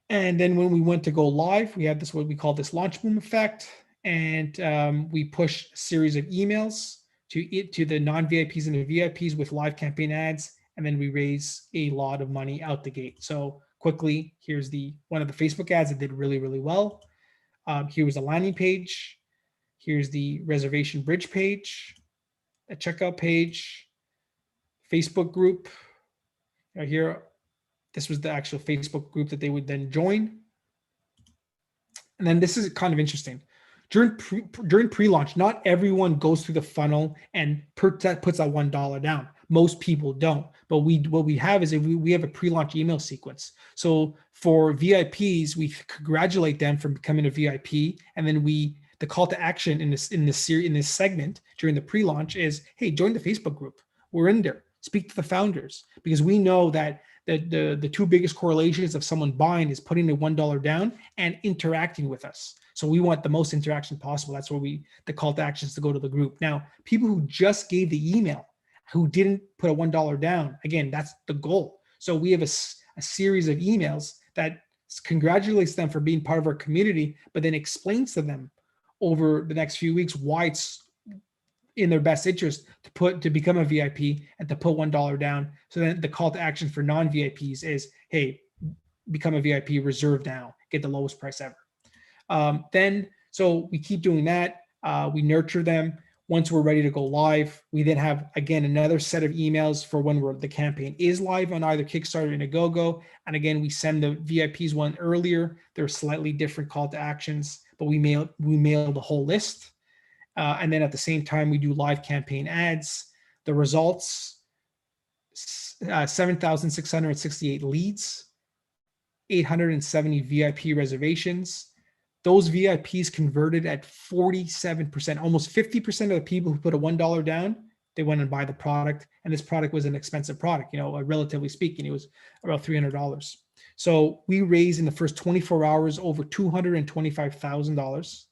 And then when we went to go live, we had this, what we call this launch boom effect. And we pushed a series of emails to the non-VIPs and the VIPs with live campaign ads. And then we raise a lot of money out the gate. So quickly, here's one of the Facebook ads that did really, really well. Here was a landing page. Here's the reservation bridge page, a checkout page, Facebook group. Here, this was the actual Facebook group that they would then join. And then this is kind of interesting. During pre-launch, not everyone goes through the funnel and puts that $1 down. Most people don't. But what we have is we have a pre-launch email sequence. So for VIPs, we congratulate them for becoming a VIP, and then the call to action in this segment during the pre-launch is, hey, join the Facebook group. We're in there. Speak to the founders, because we know that the two biggest correlations of someone buying is putting the $1 down and interacting with us. So we want the most interaction possible. That's where the call to action is to go to the group. Now, people who just gave the email, who didn't put a $1 down, again, that's the goal. So we have a series of emails that congratulates them for being part of our community, but then explains to them over the next few weeks why it's in their best interest to become a VIP and to put $1 down. So then the call to action for non-VIPs is, hey, become a VIP, reserve now, get the lowest price ever. So we keep doing that. We nurture them. Once we're ready to go live, we then have, again, another set of emails for when the campaign is live on either Kickstarter or Indiegogo. And again, we send the VIPs one earlier. They're slightly different call to actions, but we mail the whole list. And then at the same time, we do live campaign ads. The results, 7,668 leads, 870 VIP reservations. Those VIPs converted at 47%, almost 50% of the people who put a $1 down, they went and buy the product. And this product was an expensive product, relatively speaking, it was about $300. So we raised in the first 24 hours over $225,000.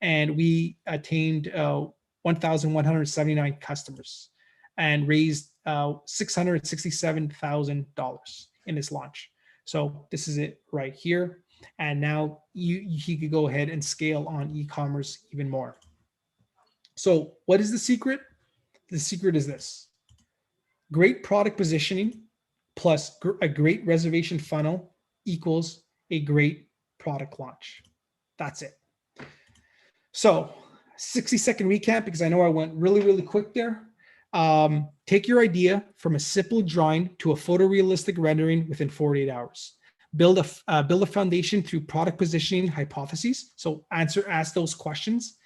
And we attained 1,179 customers and raised $667,000 in this launch. So this is it right here. And now he could go ahead and scale on e-commerce even more. So what is the secret? The secret is this: great product positioning plus a great reservation funnel equals a great product launch. That's it. So 60-second recap, because I know I went really, really quick there. Take your idea from a simple drawing to a photorealistic rendering within 48 hours. Build a foundation through product positioning hypotheses. So ask those questions.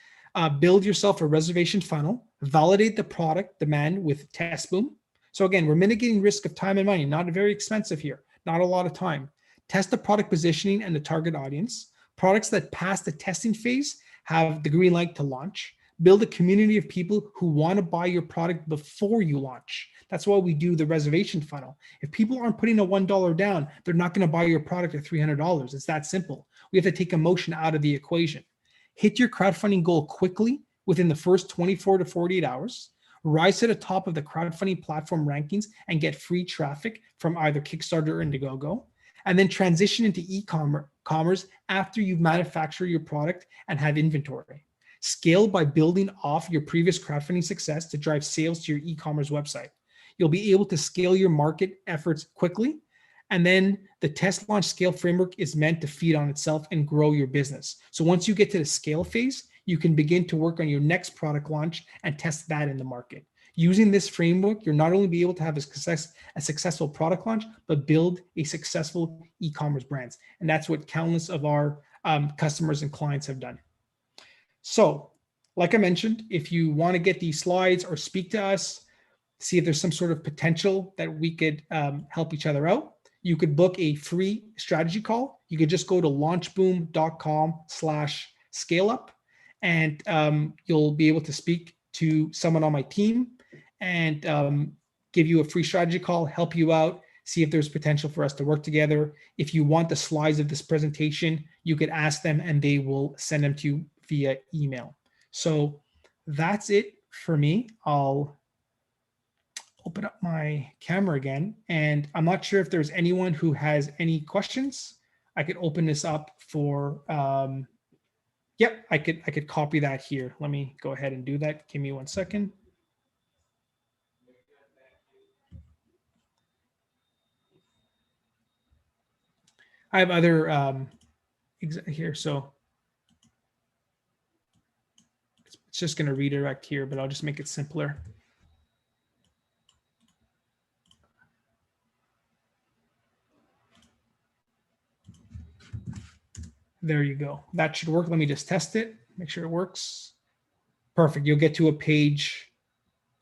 Build yourself a reservation funnel. Validate the product demand with test boom. So again, we're mitigating risk of time and money. Not very expensive here. Not a lot of time. Test the product positioning and the target audience. Products that pass the testing phase have the green light to launch. Build a community of people who want to buy your product before you launch. That's why we do the reservation funnel. If people aren't putting a $1 down, they're not going to buy your product at $300. It's that simple. We have to take emotion out of the equation. Hit your crowdfunding goal quickly within the first 24 to 48 hours. Rise to the top of the crowdfunding platform rankings and get free traffic from either Kickstarter or Indiegogo. And then transition into e-commerce after you've manufactured your product and have inventory. Scale by building off your previous crowdfunding success to drive sales to your e-commerce website. You'll be able to scale your market efforts quickly. And then the test launch scale framework is meant to feed on itself and grow your business. So once you get to the scale phase, you can begin to work on your next product launch and test that in the market. Using this framework, you'll not only be able to have a successful product launch, but build a successful e-commerce brands. And that's what countless of our customers and clients have done. So, like I mentioned, if you want to get these slides or speak to us, see if there's some sort of potential that we could help each other out, you could book a free strategy call. You could just go to launchboom.com/scaleup, and you'll be able to speak to someone on my team and give you a free strategy call, help you out, see if there's potential for us to work together. If you want the slides of this presentation, you could ask them and they will send them to you via email. So that's it for me. I'll open up my camera again, and I'm not sure if there's anyone who has any questions. I could open this up for, yep, I could copy that here. Let me go ahead and do that. Give me 1 second. I have other here, so it's just going to redirect here, but I'll just make it simpler. There you go. That should work. Let me just test it, make sure it works. Perfect. You'll get to a page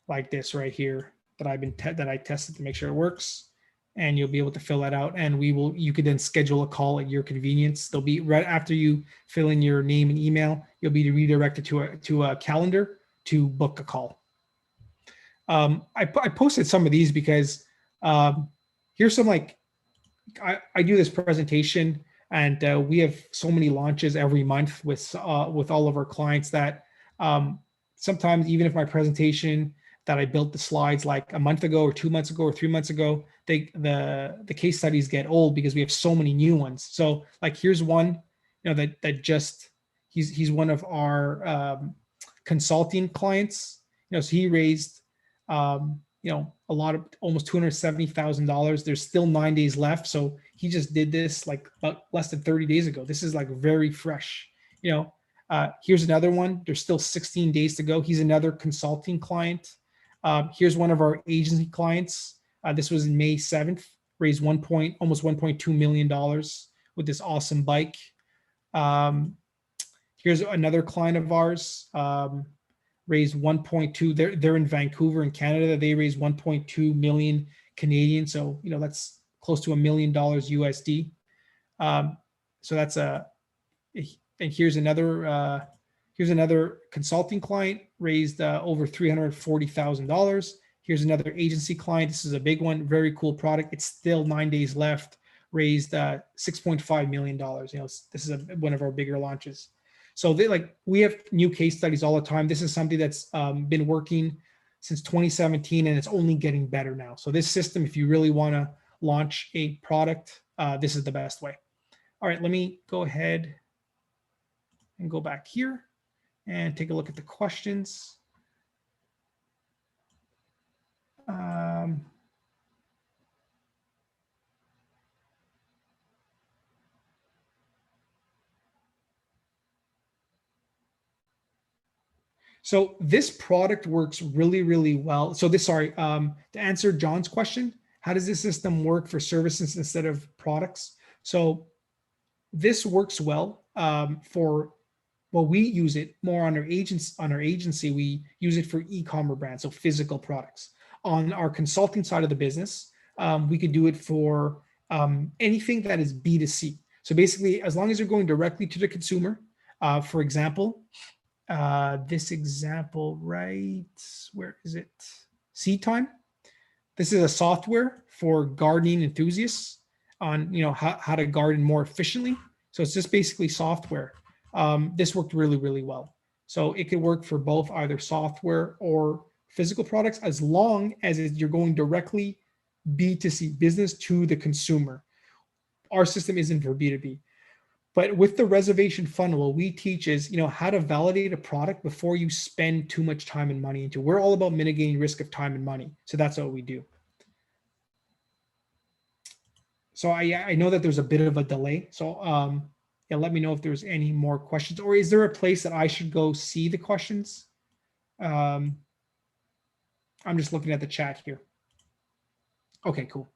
like this right here that I tested to make sure it works, and you'll be able to fill that out. And you could then schedule a call at your convenience. They'll be right after you fill in your name and email. You'll be redirected to a calendar to book a call. I posted some of these because here's some I do this presentation, and we have so many launches every month with all of our clients that sometimes even if my presentation that I built the slides like a month ago or 2 months ago or 3 months ago, the case studies get old because we have so many new ones. So like here's one, that just he's one of our consulting clients. So he raised a lot of almost $270,000. There's still 9 days left. So he just did this like about less than 30 days ago. This is like very fresh, here's another one. There's still 16 days to go. He's another consulting client. Here's one of our agency clients. This was in May 7th, raised almost $1.2 million with this awesome bike. Here's another client of ours, raised 1.2. They're in Vancouver in Canada. They raised 1.2 million Canadian. So, that's close to $1 million USD. So that's and here's another consulting client, raised over $340,000. Here's another agency client. This is a big one, very cool product. It's still 9 days left, raised $6.5 million. This is one of our bigger launches. So we have new case studies all the time. This is something that's been working since 2017, and it's only getting better now. So this system, if you really want to launch a product, this is the best way. All right, let me go ahead and go back here and take a look at the questions. So this product works really, really well. So to answer John's question, how does this system work for services instead of products? So this works well we use it more on our agency. We use it for e-commerce brands, so physical products. On our consulting side of the business, we could do it for anything that is B2C. So basically, as long as you're going directly to the consumer, for example, this example, right? Where is it? Seed Time. This is a software for gardening enthusiasts on how to garden more efficiently. So it's just basically software. This worked really, really well. So it could work for both either software or physical products, as long as you're going directly B2C, business to the consumer. Our system isn't for B2B. But with the reservation funnel, what we teach is, how to validate a product before you spend too much time and money into it. We're all about mitigating risk of time and money. So that's what we do. So I know that there's a bit of a delay. So yeah, let me know if there's any more questions, or is there a place that I should go see the questions? I'm just looking at the chat here. Okay, cool.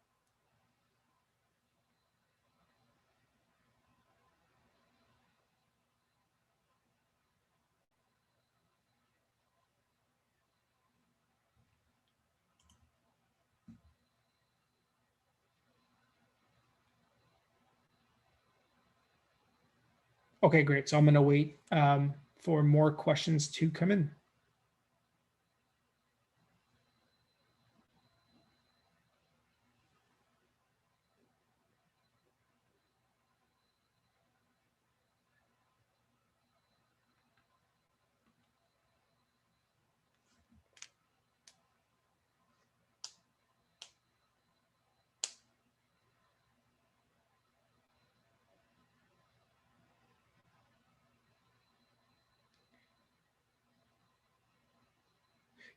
Okay, great. So I'm going to wait for more questions to come in.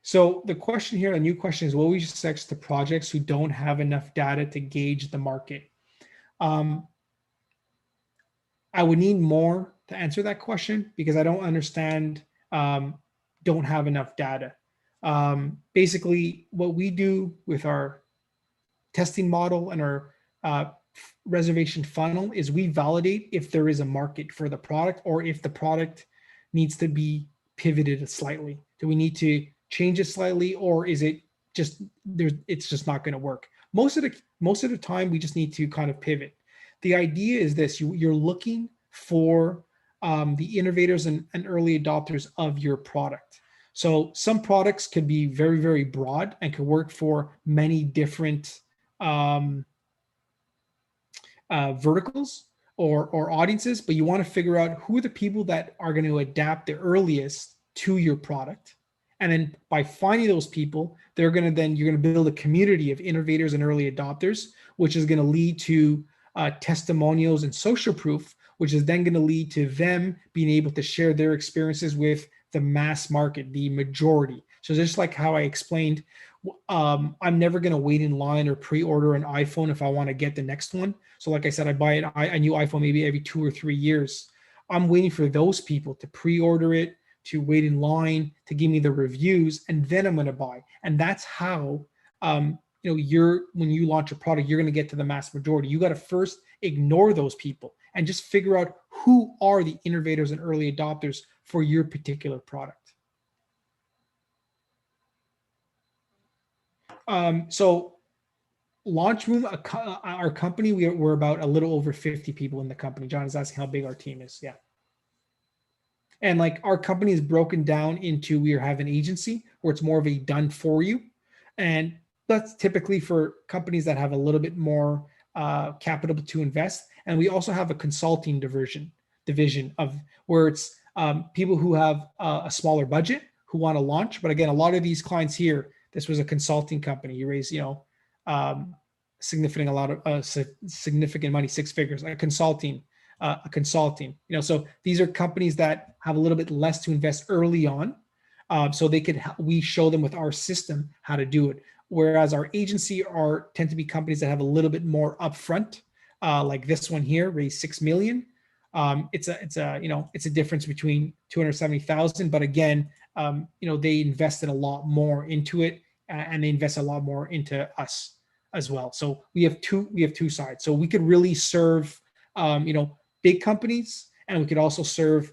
So the question here, a new question is, what would you suggest to projects who don't have enough data to gauge the market? I would need more to answer that question because I don't understand, don't have enough data. Basically, what we do with our testing model and our reservation funnel is we validate if there is a market for the product or if the product needs to be pivoted slightly. Do we need to change it slightly, or is it just there's it's just not going to work? Most of the time, we just need to kind of pivot. The idea is this: you're looking for the innovators and early adopters of your product. So some products could be very, very broad and could work for many different verticals or audiences, but you want to figure out who are the people that are going to adapt the earliest to your product. And then by finding those people, you're going to build a community of innovators and early adopters, which is going to lead to testimonials and social proof, which is then going to lead to them being able to share their experiences with the mass market, the majority. So just like how I explained, I'm never going to wait in line or pre-order an iPhone if I want to get the next one. So like I said, I buy a new iPhone maybe every 2 or 3 years. I'm waiting for those people to pre-order it, to wait in line, to give me the reviews, and then I'm going to buy. And that's how, when you launch a product, you're going to get to the mass majority. You got to first ignore those people and just figure out who are the innovators and early adopters for your particular product. So Launchroom, our company, we're about a little over 50 people in the company. John is asking how big our team is. Yeah. And like our company is broken down into, we have an agency where it's more of a done for you. And that's typically for companies that have a little bit more capital to invest. And we also have a consulting division of where it's people who have a smaller budget who want to launch. But again, a lot of these clients here, this was a consulting company. You raise, significant money, 6 figures, consulting. So these are companies that have a little bit less to invest early on. So we show them with our system how to do it. Whereas our agency tend to be companies that have a little bit more upfront, like this one here, raised 6 million. It's a difference between 270,000, but again, they invested a lot more into it, and they invest a lot more into us as well. So we have two sides. So we could really serve, big companies, and we could also serve,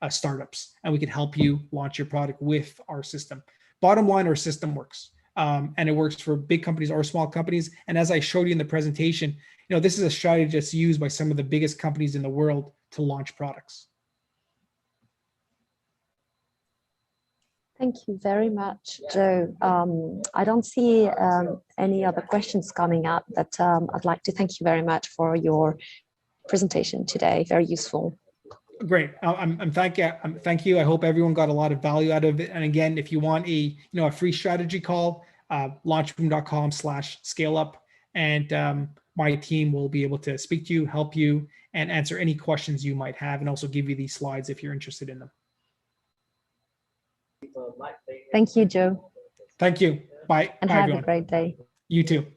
startups, and we could help you launch your product with our system. Bottom line, our system works, and it works for big companies or small companies. And as I showed you in the presentation, this is a strategy that's used by some of the biggest companies in the world to launch products. Thank you very much, Joe. I don't see any other questions coming up, but I'd like to thank you very much for your presentation today. Very useful. Great. Thank you. I hope everyone got a lot of value out of it. And again, if you want a free strategy call, launchroom.com/scaleup, and my team will be able to speak to you, help you, and answer any questions you might have, and also give you these slides if you're interested in them. Thank you, Joe. Thank you. Bye. And Bye, have everyone. a great day. You too.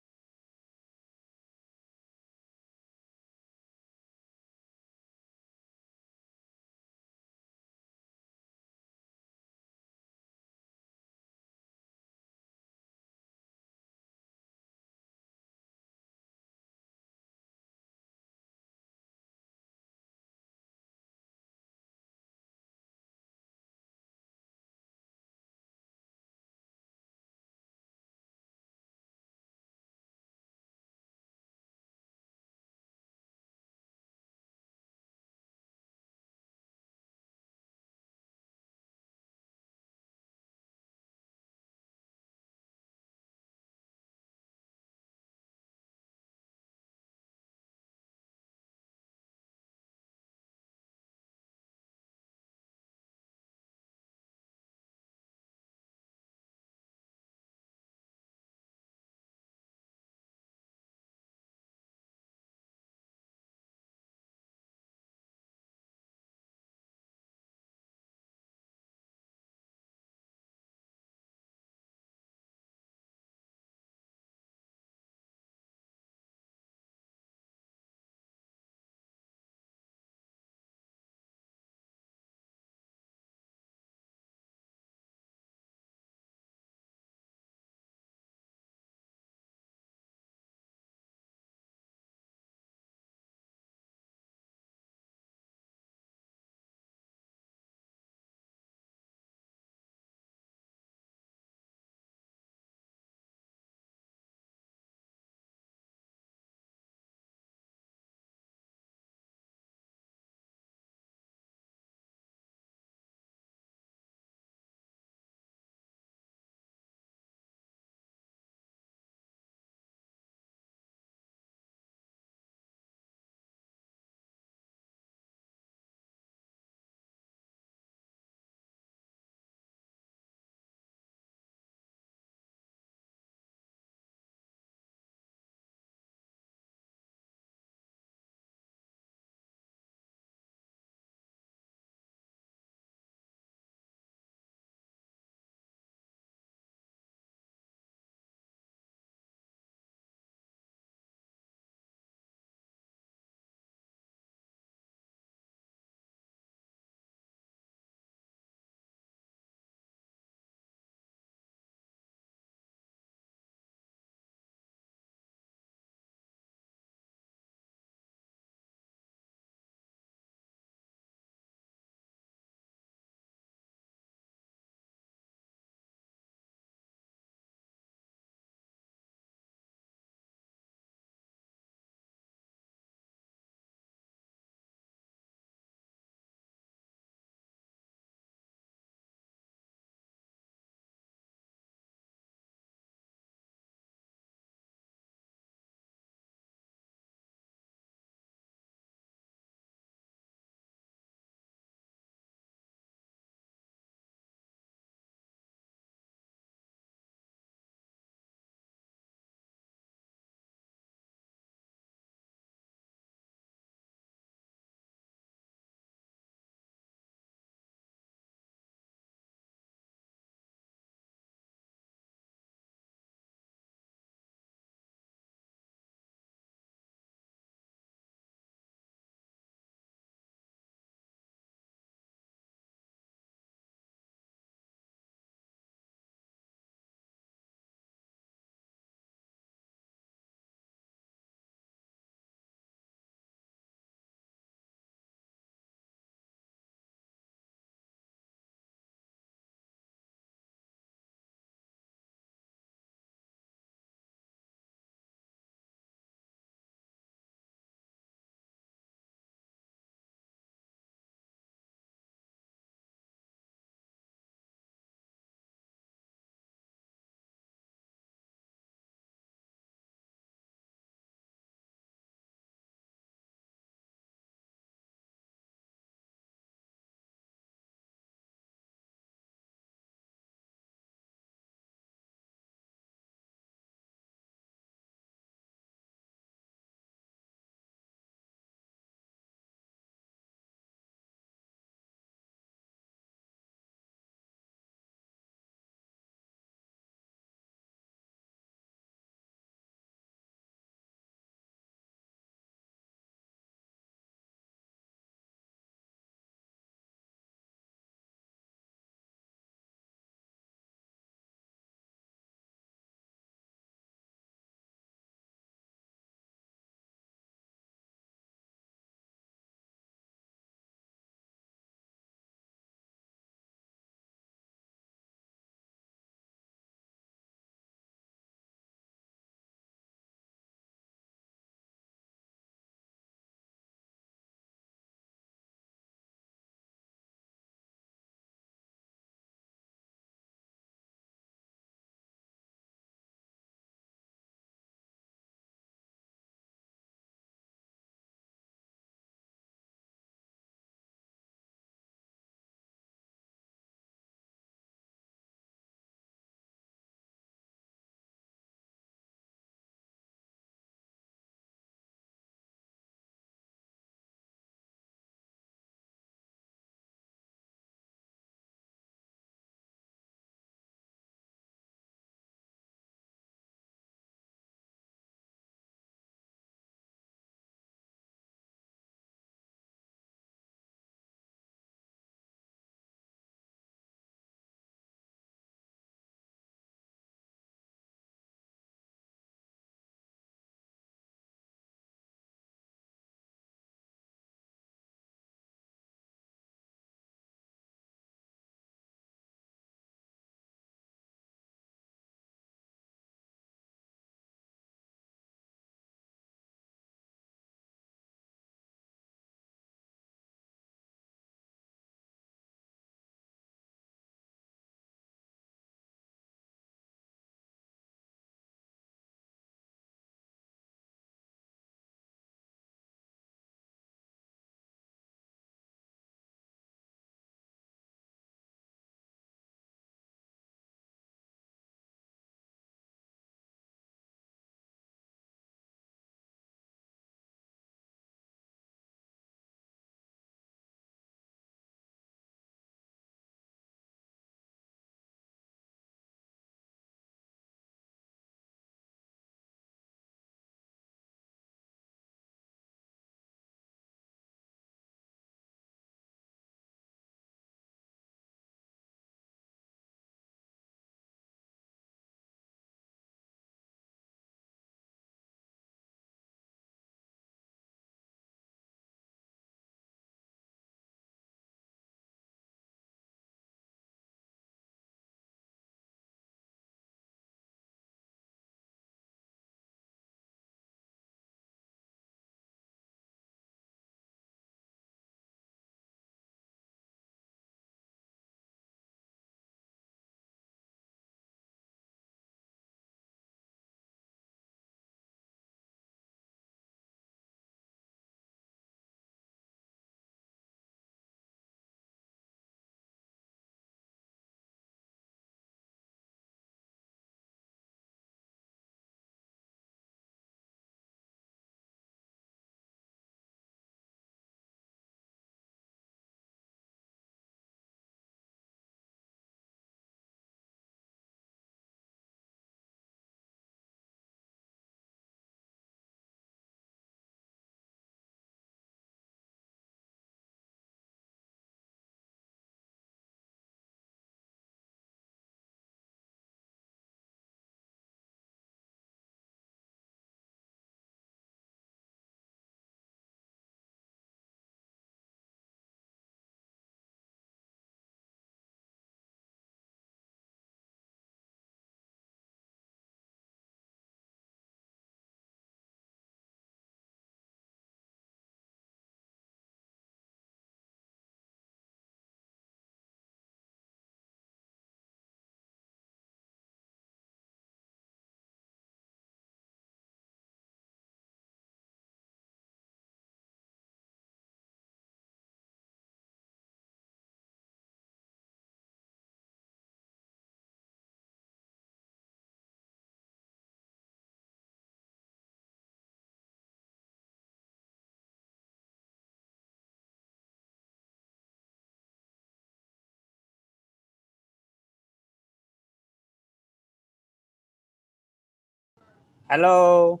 Hello.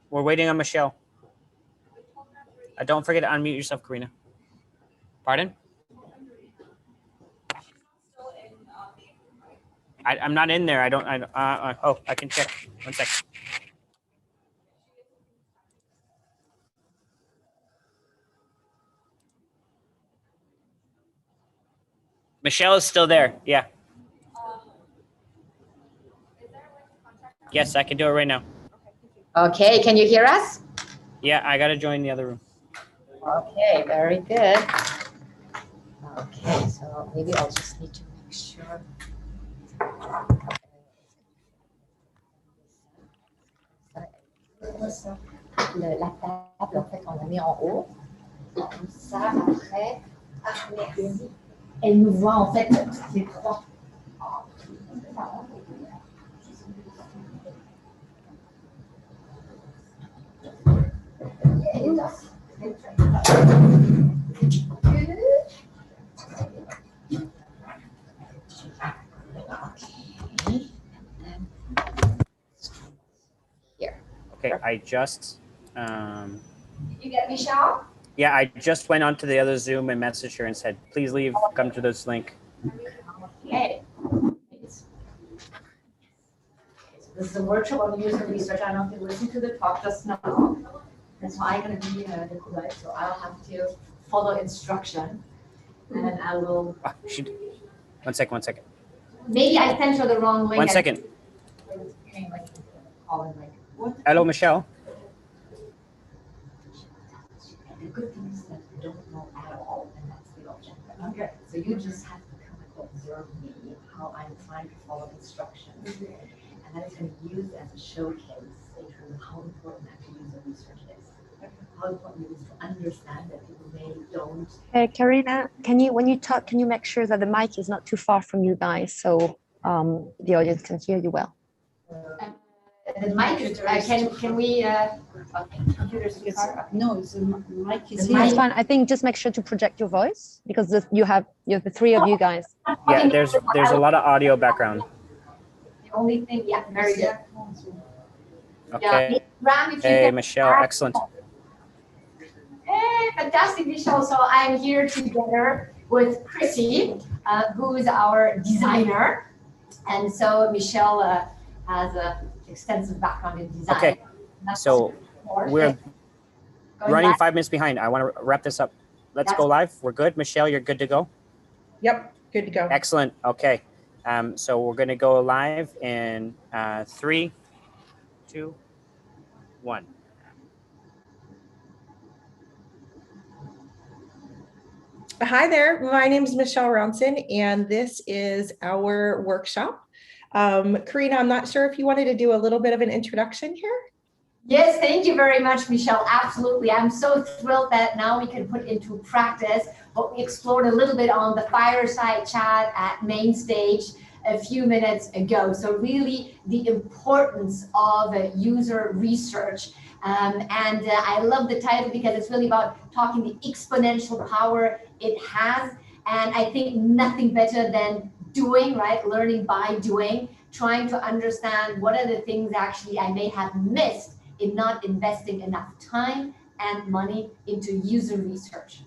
We're waiting on Michelle. Don't forget to unmute yourself, Karina. Pardon? I'm not in there. I don't. Oh, I can check. One sec. Michelle is still there. Yeah. Yes, I can do it right now. Okay, can you hear us? Yeah, I got to join the other room. Okay, very good. Okay, so maybe I'll just need to make sure. La table, en fait, on la met en haut. Et comme ça, après, merci. Elle nous voit en fait toutes les trois. Here. Okay, I just. Did you get Michelle? Yeah, I just went onto the other Zoom and messaged her and said, please leave, come to this link. Okay. This is a workshop on user research. I don't know if you listened to the talk just now. And so I'm going to be the guide, so I'll have to follow instruction. And I will. One second. Maybe I sent her the wrong link. 1 second. Hello, Michelle. The good thing is that you don't know at all, and that's the objective. Okay. So you just have to come and observe me, how I'm trying to follow instructions. And that is going to be used as a showcase in terms of how important actually user research is. How important it is to understand that people may don't. Karina, when you talk, can you make sure that the mic is not too far from you guys so the audience can hear you well? The mic is, can we, computers too far? No, the mic is That's here. fine. I think just make sure to project your voice because you have the three of you guys. Yeah, there's a lot of audio background. The only thing, yeah, very good. Okay. Ram, if you Hey, can Michelle, excellent. Hey, fantastic, Michelle. So I'm here together with Chrissy, who is our designer. And so Michelle has an extensive background in design. Okay, so we're running 5 minutes behind. I want to wrap this up. Let's go live. We're good. Michelle, you're good to go? Yep, good to go. Excellent. Okay. So we're going to go live in 3, 2, 1. Hi there, my name is Michelle Ronson, and this is our workshop. Karina, I'm not sure if you wanted to do a little bit of an introduction here. Yes, thank you very much, Michelle. Absolutely. I'm so thrilled that now we can put into practice what we explored a little bit on the fireside chat at main stage a few minutes ago. So really the importance of user research. I love the title because it's really about talking the exponential power it has. And I think nothing better than doing, right? Learning by doing, trying to understand what are the things actually I may have missed in not investing enough time and money into user research.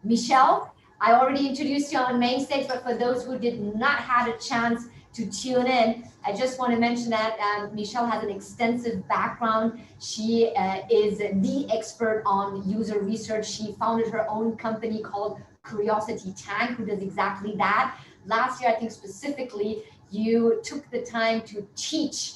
Michelle, I already introduced you on main stage, but for those who did not have a chance to tune in, I just want to mention that Michelle has an extensive background. She is the expert on user research. She founded her own company called Curiosity Tank, who does exactly that. Last year, I think specifically, you took the time to teach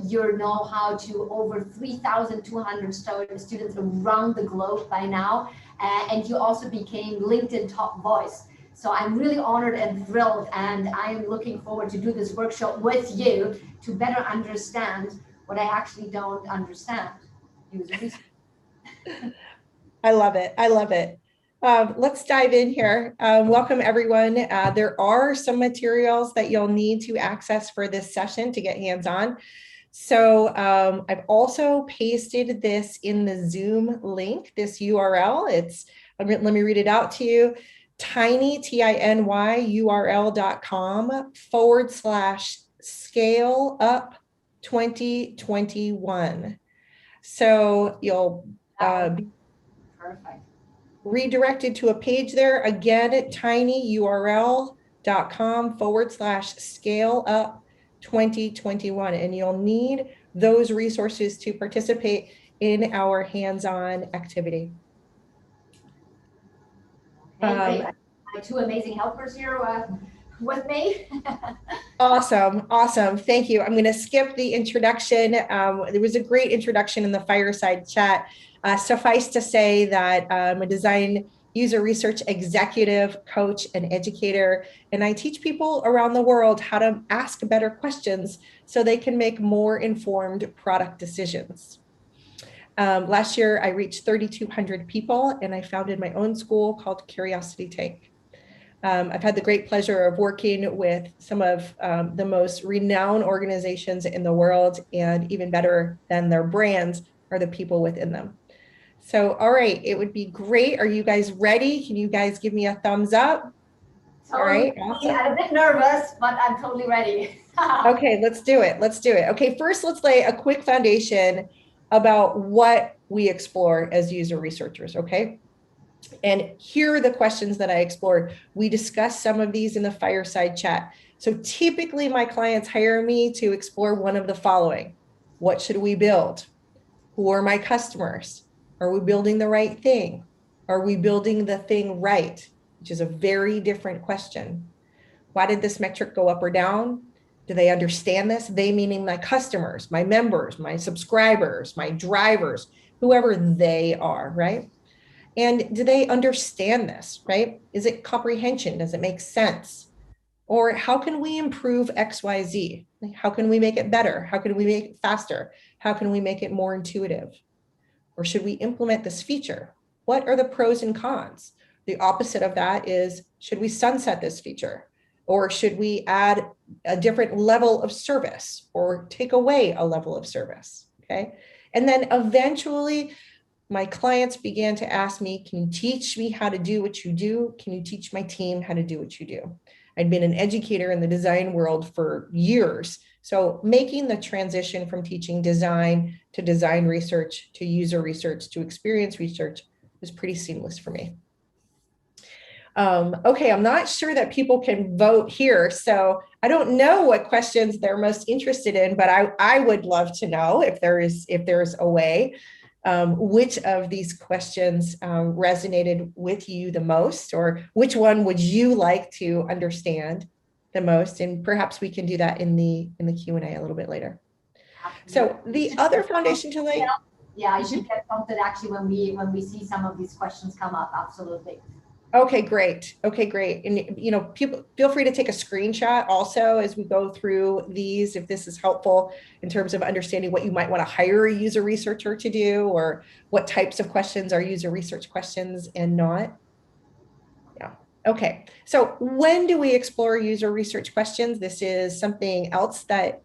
your know-how to over 3,200 students around the globe by now. And you also became LinkedIn top voice. So I'm really honored and thrilled, and I am looking forward to do this workshop with you to better understand what I actually don't understand. User research. I love it. I love it. Let's dive in here. Welcome, everyone. There are some materials that you'll need to access for this session to get hands-on. So I've also pasted this in the Zoom link, this URL. Let me read it out to you. tinyurl.com/scale up 2021. So you'll be Perfect. redirected to a page there. Again, tinyurl.com/scale up 2021. And you'll need those resources to participate in our hands-on activity. Hey, great. My two amazing helpers here with me. Awesome. Awesome. Thank you. I'm going to skip the introduction. There was a great introduction in the fireside chat. Suffice to say that I'm a design user research executive, coach, and educator, and I teach people around the world how to ask better questions so they can make more informed product decisions. Last year, I reached 3,200 people, and I founded my own school called Curiosity Tank. I've had the great pleasure of working with some of the most renowned organizations in the world, and even better than their brands are the people within them. So, all right, it would be great. Are you guys ready? Can you guys give me a thumbs up? All right, awesome. I'm a bit nervous, but I'm totally ready. Okay, let's do it. Let's do it. Okay, first, let's lay a quick foundation about what we explore as user researchers, okay? And here are the questions that I explored. We discussed some of these in the fireside chat. So typically my clients hire me to explore one of the following. What should we build? Who are my customers? Are we building the right thing? Are we building the thing right? Which is a very different question. Why did this metric go up or down? Do they understand this? They meaning my customers, my members, my subscribers, my drivers, whoever they are, right? And do they understand this, right? Is it comprehension? Does it make sense? Or how can we improve XYZ? How can we make it better? How can we make it faster? How can we make it more intuitive? Or should we implement this feature? What are the pros and cons? The opposite of that is, should we sunset this feature? Or should we add a different level of service or take away a level of service? Okay. And then eventually, my clients began to ask me, can you teach me how to do what you do? Can you teach my team how to do what you do? I'd been an educator in the design world for years. So making the transition from teaching design to design research to user research to experience research was pretty seamless for me. Okay, I'm not sure that people can vote here, so I don't know what questions they're most interested in, but I would love to know if there's a way. Which of these questions resonated with you the most, or which one would you like to understand the most? And perhaps we can do that in the Q&A a little bit later. So the other foundation to lay. Yeah, I should get prompted actually when we see some of these questions come up. Absolutely. Okay, great. Okay, great. And people feel free to take a screenshot also as we go through these, if this is helpful in terms of understanding what you might want to hire a user researcher to do, or what types of questions are user research questions and not. Yeah. Okay. So when do we explore user research questions? This is something else that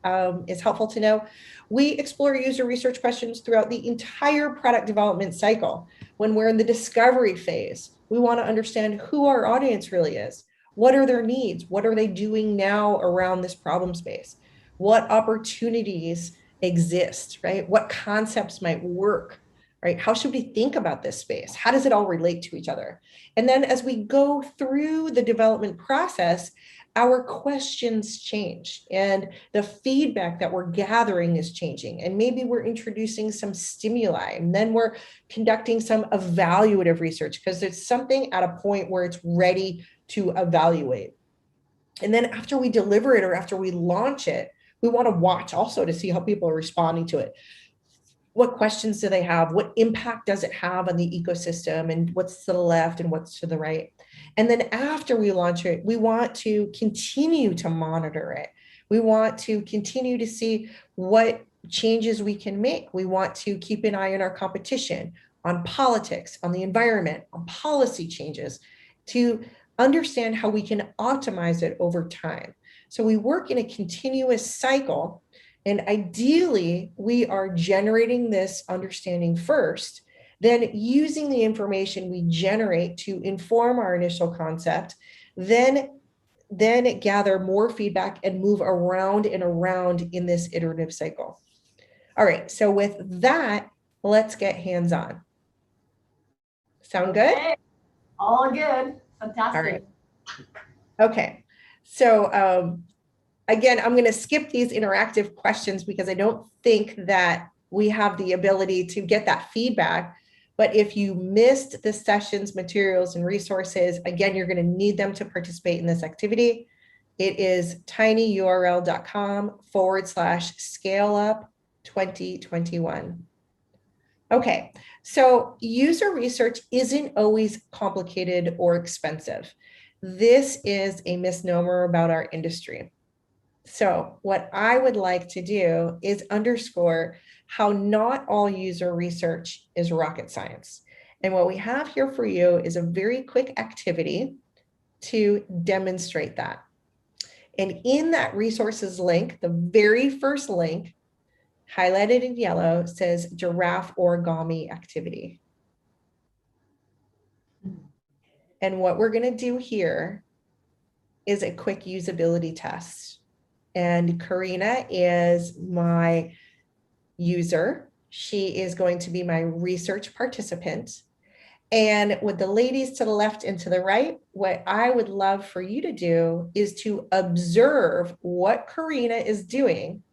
is helpful to know. We explore user research questions throughout the entire product development cycle. When we're in the discovery phase, we want to understand who our audience really is. What are their needs? What are they doing now around this problem space? What opportunities exist, right? What concepts might work, right? How should we think about this space? How does it all relate to each other? And then as we go through the development process, our questions change and the feedback that we're gathering is changing. And maybe we're introducing some stimuli, and then we're conducting some evaluative research because there's something at a point where it's ready to evaluate. And then after we deliver it or after we launch it, we want to watch also to see how people are responding to it. What questions do they have? What impact does it have on the ecosystem? And what's to the left and what's to the right? And then after we launch it, we want to continue to monitor it. We want to continue to see what changes we can make. We want to keep an eye on our competition, on politics, on the environment, on policy changes, to understand how we can optimize it over time. So we work in a continuous cycle. And ideally, we are generating this understanding first, then using the information we generate to inform our initial concept, then then gather more feedback and move around and around in this iterative cycle. All right, so with that, let's get hands-on. Sound good? Okay. All good. Fantastic. All right. Okay, so again, I'm going to skip these interactive questions because I don't think that we have the ability to get that feedback. But if you missed the session's materials and resources, again, you're going to need them to participate in this activity. It is tinyurl.com/scaleup2021. Okay, so user research isn't always complicated or expensive. This is a misnomer about our industry. So what I would like to do is underscore how not all user research is rocket science. And what we have here for you is a very quick activity to demonstrate that. And in that resources link, the very first link, highlighted in yellow, says giraffe origami activity. And what we're going to do here is a quick usability test. And Karina is my user. She is going to be my research participant. And with the ladies to the left and to the right, what I would love for you to do is to observe what Karina is doing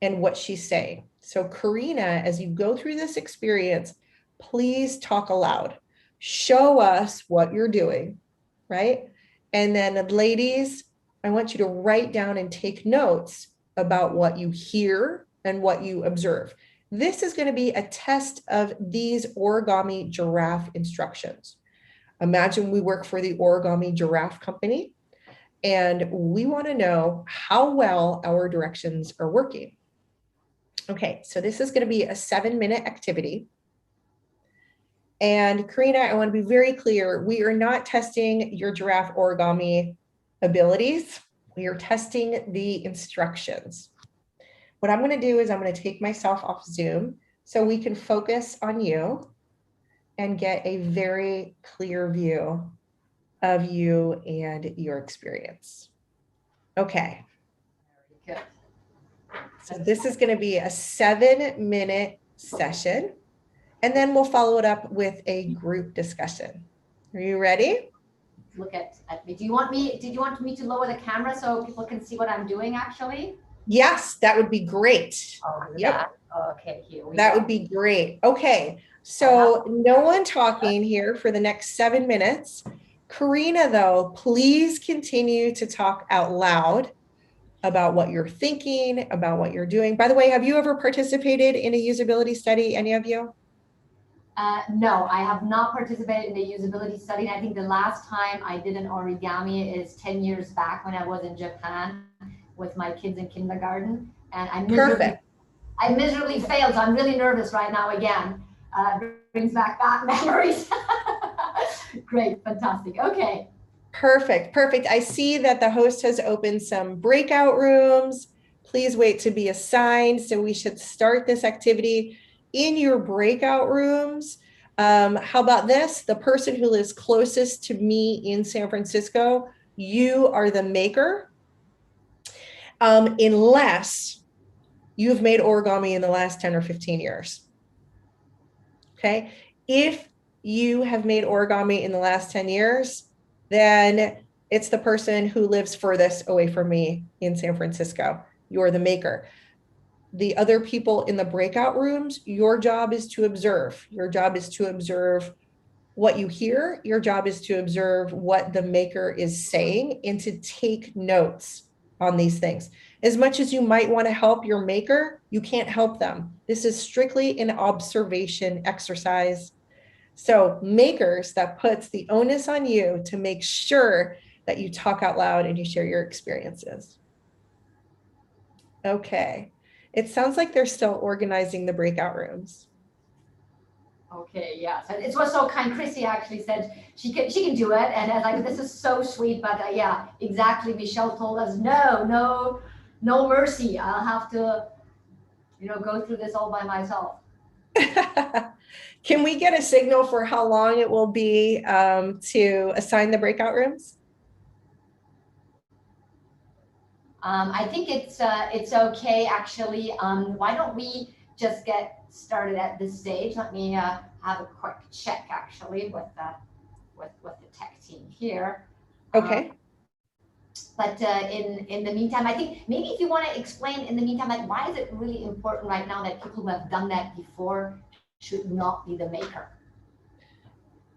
and what she's saying. So Karina, as you go through this experience, please talk aloud. Show us what you're doing, right? And then ladies, I want you to write down and take notes about what you hear and what you observe. This is going to be a test of these origami giraffe instructions. Imagine we work for the origami giraffe company, and we want to know how well our directions are working. Okay, so this is going to be a 7-minute activity. And Karina, I want to be very clear. We are not testing your giraffe origami abilities. We are testing the instructions. What I'm going to do is I'm going to take myself off Zoom so we can focus on you and get a very clear view of you and your experience. Okay. Good. So this is going to be a 7-minute session, and then we'll follow it up with a group discussion. Are you ready? Look at me. Did you want me to lower the camera so people can see what I'm doing actually? Yes, that would be great. Yep. Okay, here we go. That would be great. Okay, so no one talking here for the next 7 minutes. Karina, though, please continue to talk out loud about what you're thinking, about what you're doing. By the way, have you ever participated in a usability study, any of you? No, I have not participated in the usability study. And I think the last time I did an origami is 10 years back when I was in Japan with my kids in kindergarten. And I miserably failed. So I'm really nervous right now again. Brings back bad memories. Great, fantastic. Okay. Perfect, perfect. I see that the host has opened some breakout rooms. Please wait to be assigned. So we should start this activity in your breakout rooms. How about this? The person who lives closest to me in San Francisco, you are the maker. Unless you've made origami in the last 10 or 15 years. Okay. If you have made origami in the last 10 years, then it's the person who lives furthest away from me in San Francisco. You're the maker. The other people in the breakout rooms, your job is to observe. Your job is to observe what you hear. Your job is to observe what the maker is saying and to take notes on these things. As much as you might want to help your maker, you can't help them. This is strictly an observation exercise. So makers, that puts the onus on you to make sure that you talk out loud and you share your experiences. Okay. It sounds like they're still organizing the breakout rooms. Okay, yes. And it was so kind. Chrissy actually said she can do it. And I was like, this is so sweet. But yeah, exactly. Michelle told us, no mercy. I'll have to, go through this all by myself. Can we get a signal for how long it will be to assign the breakout rooms? I think it's okay, actually. Why don't we just get started at this stage? Let me have a quick check, actually, with the tech team here. Okay. But in the meantime, I think maybe if you want to explain in the meantime, like, why is it really important right now that people who have done that before should not be the maker?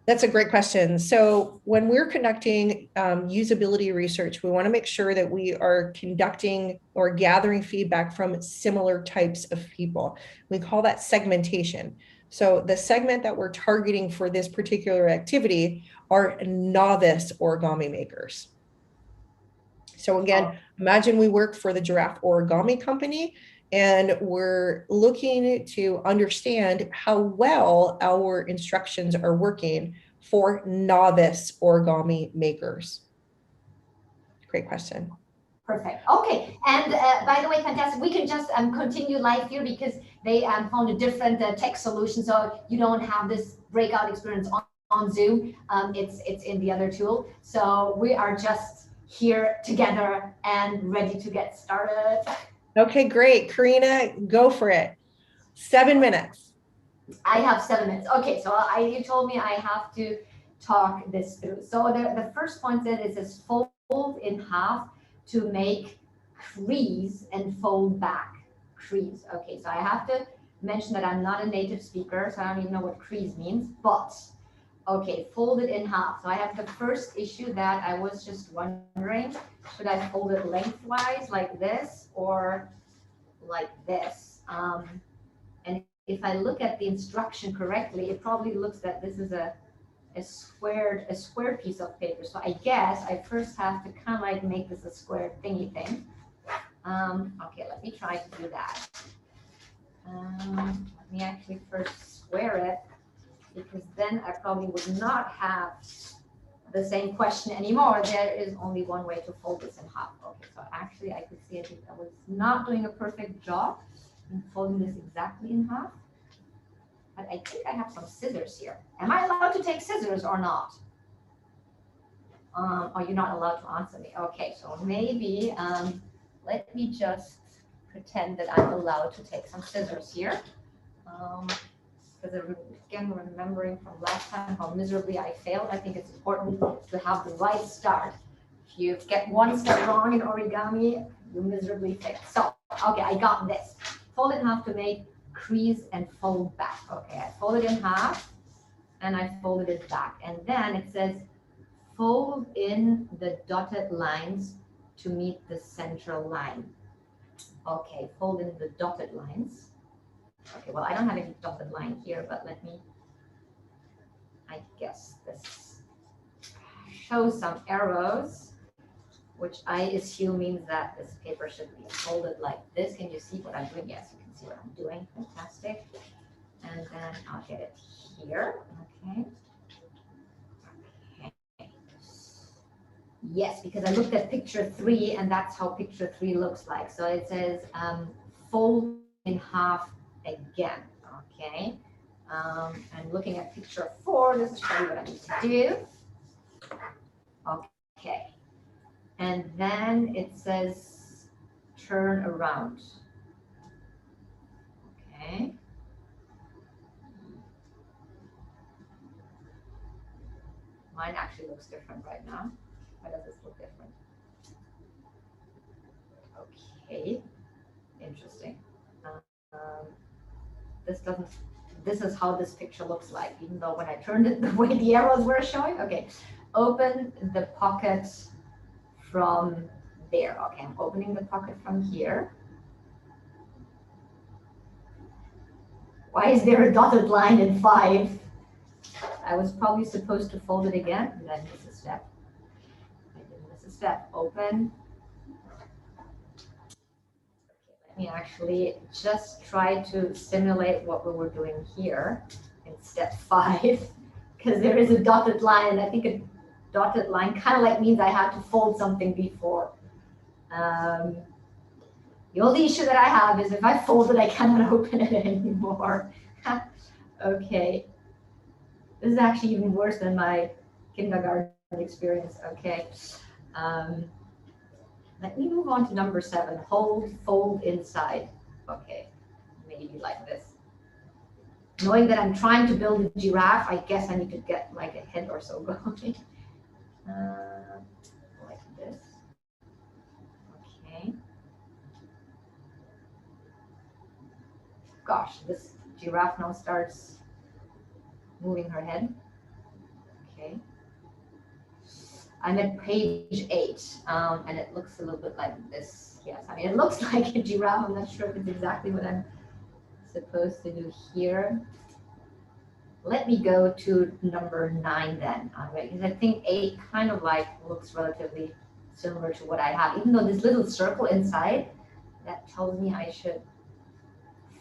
That's a great question. So when we're conducting usability research, we want to make sure that we are conducting or gathering feedback from similar types of people. We call that segmentation. So the segment that we're targeting for this particular activity are novice origami makers. So again, imagine we work for the Giraffe Origami Company, and we're looking to understand how well our instructions are working for novice origami makers. Great question. Perfect. Okay. And by the way, fantastic. We can just continue live here because they found a different tech solution. So you don't have this breakout experience on Zoom. It's in the other tool. So we are just here together and ready to get started. Okay, great. Karina, go for it. 7 minutes. I have 7 minutes. Okay, so you told me I have to talk this through. So the first point that it says fold in half to make crease and fold back. Crease. Okay, so I have to mention that I'm not a native speaker, so I don't even know what crease means, but okay, fold it in half. So I have the first issue that I was just wondering, should I fold it lengthwise like this or like this? And if I look at the instruction correctly, it probably looks that this is a squared piece of paper. So I guess I first have to kind of like make this a square thingy thing. Okay, let me try to do that. Let me actually first square it, because then I probably would not have the same question anymore. There is only one way to fold this in half. Okay, so actually I could see I was not doing a perfect job in folding this exactly in half. But I think I have some scissors here. Am I allowed to take scissors or not? Oh, you're not allowed to answer me. Okay, so maybe let me just pretend that I'm allowed to take some scissors here. Because again, remembering from last time how miserably I failed, I think it's important to have the right start. If you get one step wrong in origami, you miserably fail. So, okay, I got this. Fold in half to make crease and fold back. Okay, I fold it in half and I folded it back. And then it says fold in the dotted lines to meet the central line. Okay, fold in the dotted lines. Okay, well, I don't have any dotted line here, but let me, I guess this shows some arrows, which I assume means that this paper should be folded like this. Can you see what I'm doing? Yes, you can see what I'm doing. Fantastic. And then I'll get it here. Okay. Okay. Yes, because I looked at picture 3, and that's how picture 3 looks like. So it says fold in half again. Okay. And looking at picture 4, this is probably what I need to do. Okay. And then it says turn around. Okay. Mine actually looks different right now. Why does this look different? Okay. Interesting. This is how this picture looks like, even though when I turned it the way the arrows were showing. Okay. Open the pocket from there. Okay, I'm opening the pocket from here. Why is there a dotted line in 5? I was probably supposed to fold it again. Did I miss a step? I didn't miss a step. Open. Okay, let me actually just try to simulate what we were doing here in step 5, because there is a dotted line, and I think a dotted line kind of like means I have to fold something before. The only issue that I have is if I fold it, I cannot open it anymore. Okay. This is actually even worse than my kindergarten experience. Okay. Let me move on to number 7. Hold, fold inside. Okay, maybe like this. Knowing that I'm trying to build a giraffe, I guess I need to get like a head or so going. Like this. Okay. Gosh, this giraffe now starts moving her head. Okay. I'm at page 8, and it looks a little bit like this. Yes, I mean, it looks like a giraffe. I'm not sure if it's exactly what I'm supposed to do here. Let me go to number 9 then, because I think 8 kind of like looks relatively similar to what I have, even though this little circle inside, that tells me I should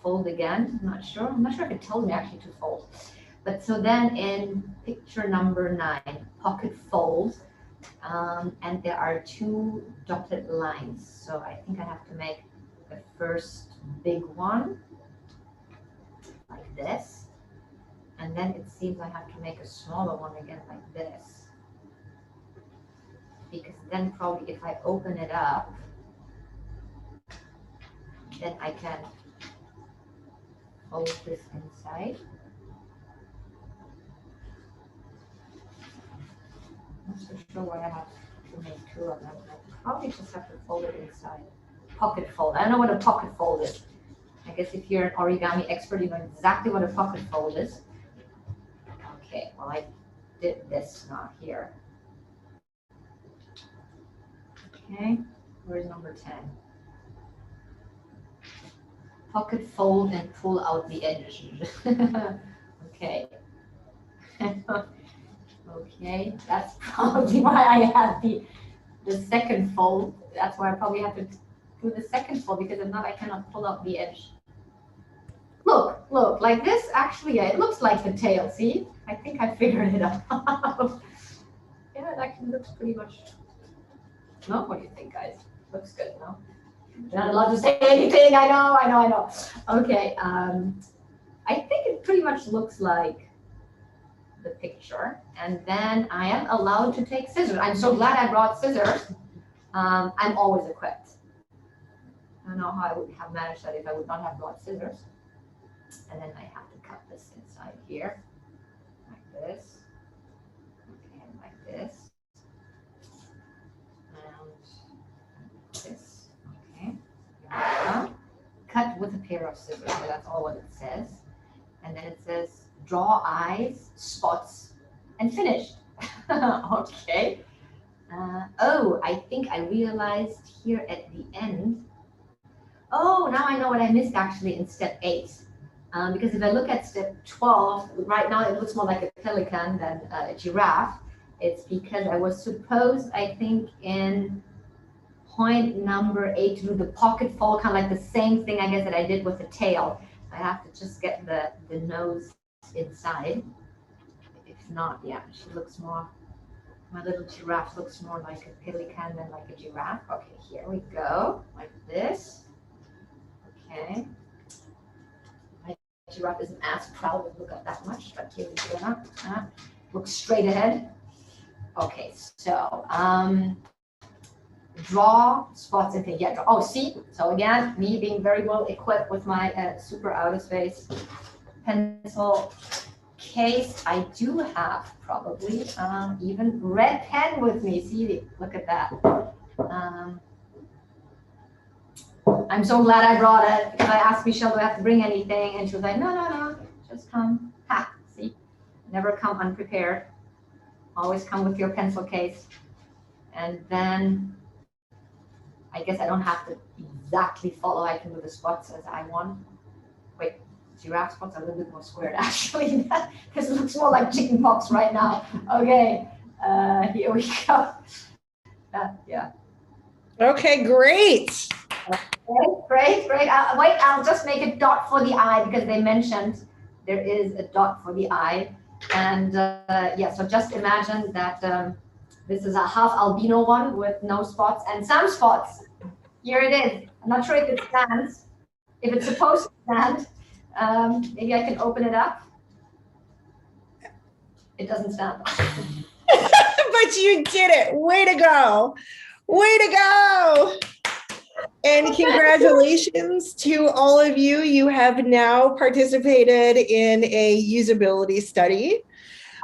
fold again. I'm not sure if it tells me actually to fold. But so then in picture number 9, pocket fold, and there are 2 dotted lines. So I think I have to make the first big one like this. And then it seems I have to make a smaller one again like this. Because then probably if I open it up, then I can fold this inside. I'm not so sure why I have to make 2 of them. I probably just have to fold it inside. Pocket fold. I don't know what a pocket fold is. I guess if you're an origami expert, you know exactly what a pocket fold is. Okay, well, I did this not here. Okay, where's number 10? Pocket fold and pull out the edge. Okay. Okay, that's probably why I had the second fold. That's why I probably have to do the second fold, because if not, I cannot pull out the edge. Look, like this, actually, yeah, it looks like the tail, see? I think I figured it out. Yeah, it actually looks pretty much. No, what do you think, guys? Looks good, no? You're not allowed to say anything, I know. Okay, I think it pretty much looks like the picture. And then I am allowed to take scissors. I'm so glad I brought scissors. I'm always equipped. I don't know how I would have managed that if I would not have brought scissors. And then I have to cut this inside here, like this, okay, and like this, and this, okay. Cut with a pair of scissors, so that's all what it says. And then it says, draw eyes, spots, and finished. Okay. Oh, I think I realized here at the end. Oh, now I know what I missed actually in step 8. Because if I look at step 12, right now it looks more like a pelican than a giraffe. It's because I was supposed, I think, in point number 8 to do the pocket fold, kind of like the same thing, I guess, that I did with the tail. I have to just get the nose inside. If not, yeah, she looks more, my little giraffe looks more like a pelican than like a giraffe. Okay, here we go, like this. Okay. Giraffe isn't as proud to look at that much, but here we go. Look straight ahead. Okay, so draw spots and things. Yeah, draw. Oh, see. So again, me being very well equipped with my super out of space pencil case. I do have probably even red pen with me. See, look at that. I'm so glad I brought it, because I asked Michelle, do I have to bring anything? And she was like, no, just come. Ha, see, never come unprepared. Always come with your pencil case. And then I guess I don't have to exactly follow. I can do the spots as I want. Wait, giraffe spots are a little bit more squared, actually. This looks more like chicken pox right now. Okay, here we go. Yeah. Okay, great. Great. Wait, I'll just make a dot for the eye, because they mentioned there is a dot for the eye. And yeah, so just imagine that this is a half albino one with no spots and some spots. Here it is. I'm not sure if it stands, if it's supposed to stand. Maybe I can open it up. It doesn't stand. But you did it. Way to go. Way to go. And congratulations to all of you. You have now participated in a usability study.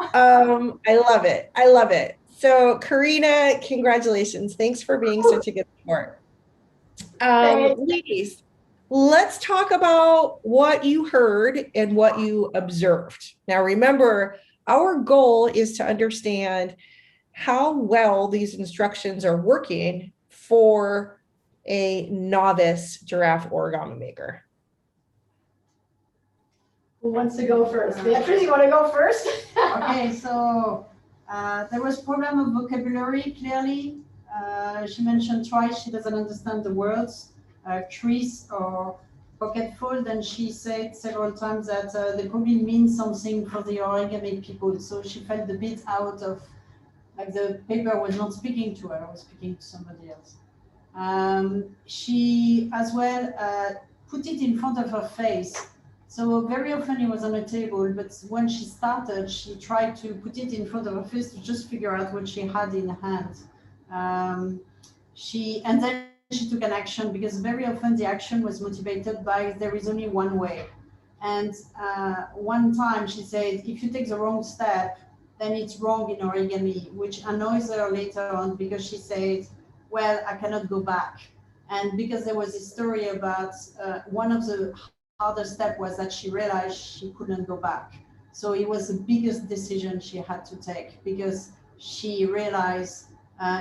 I love it. I love it. So Karina, congratulations. Thanks for being such a good sport. Ladies, let's talk about what you heard and what you observed. Now, remember, our goal is to understand how well these instructions are working for a novice giraffe origami maker. Who wants to go first? Beatrice, you want to go first? Okay, so there was problem of vocabulary, clearly. She mentioned twice she doesn't understand the words, crease or pocketful. Then she said several times that they probably mean something for the origami people. So she felt a bit out of, like the paper was not speaking to her, was speaking to somebody else. She as well put it in front of her face. So very often it was on a table, but when she started, she tried to put it in front of her face to just figure out what she had in hand. And then she took an action, because very often the action was motivated by there is only one way. And one time she said, if you take the wrong step, then it's wrong in origami, which annoys her later on, because she said, well, I cannot go back. And because there was a story about one of the hardest step was that she realized she couldn't go back. So it was the biggest decision she had to take, because she realized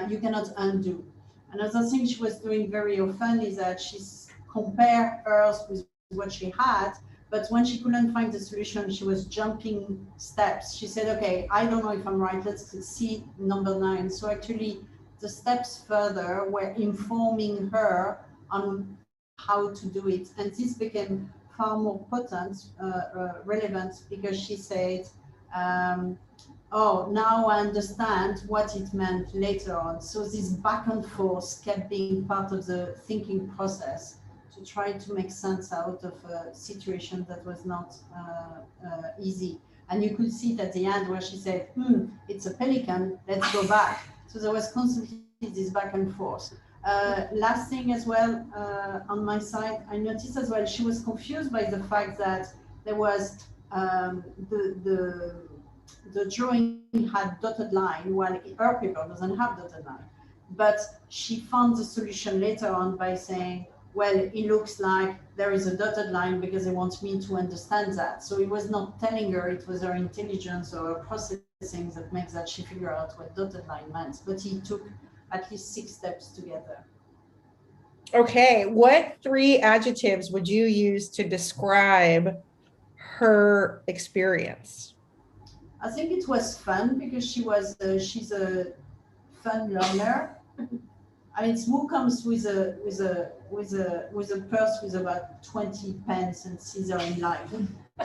you cannot undo. Another thing she was doing very often is that she compared hers with what she had, but when she couldn't find the solution, she was jumping steps. She said, okay, I don't know if I'm right, let's see number 9. So actually the steps further were informing her on how to do it. And this became far more potent, relevant, because she said, oh, now I understand what it meant later on. So this back and forth kept being part of the thinking process to try to make sense out of a situation that was not easy. And you could see it at the end where she said, it's a pelican, let's go back. So there was constantly this back and forth. Last thing as well, on my side, I noticed as well, she was confused by the fact that there was the drawing had dotted line, while her paper doesn't have dotted line. But she found the solution later on by saying, well, it looks like there is a dotted line because it wants me to understand that. So it was not telling her, it was her intelligence or her processing that makes that she figure out what dotted line meant. But he took at least 6 steps together. Okay, what 3 adjectives would you use to describe her experience? I think it was fun, because she's a fun learner. I mean, Smooth comes with a purse with about 20 pens and scissors in life.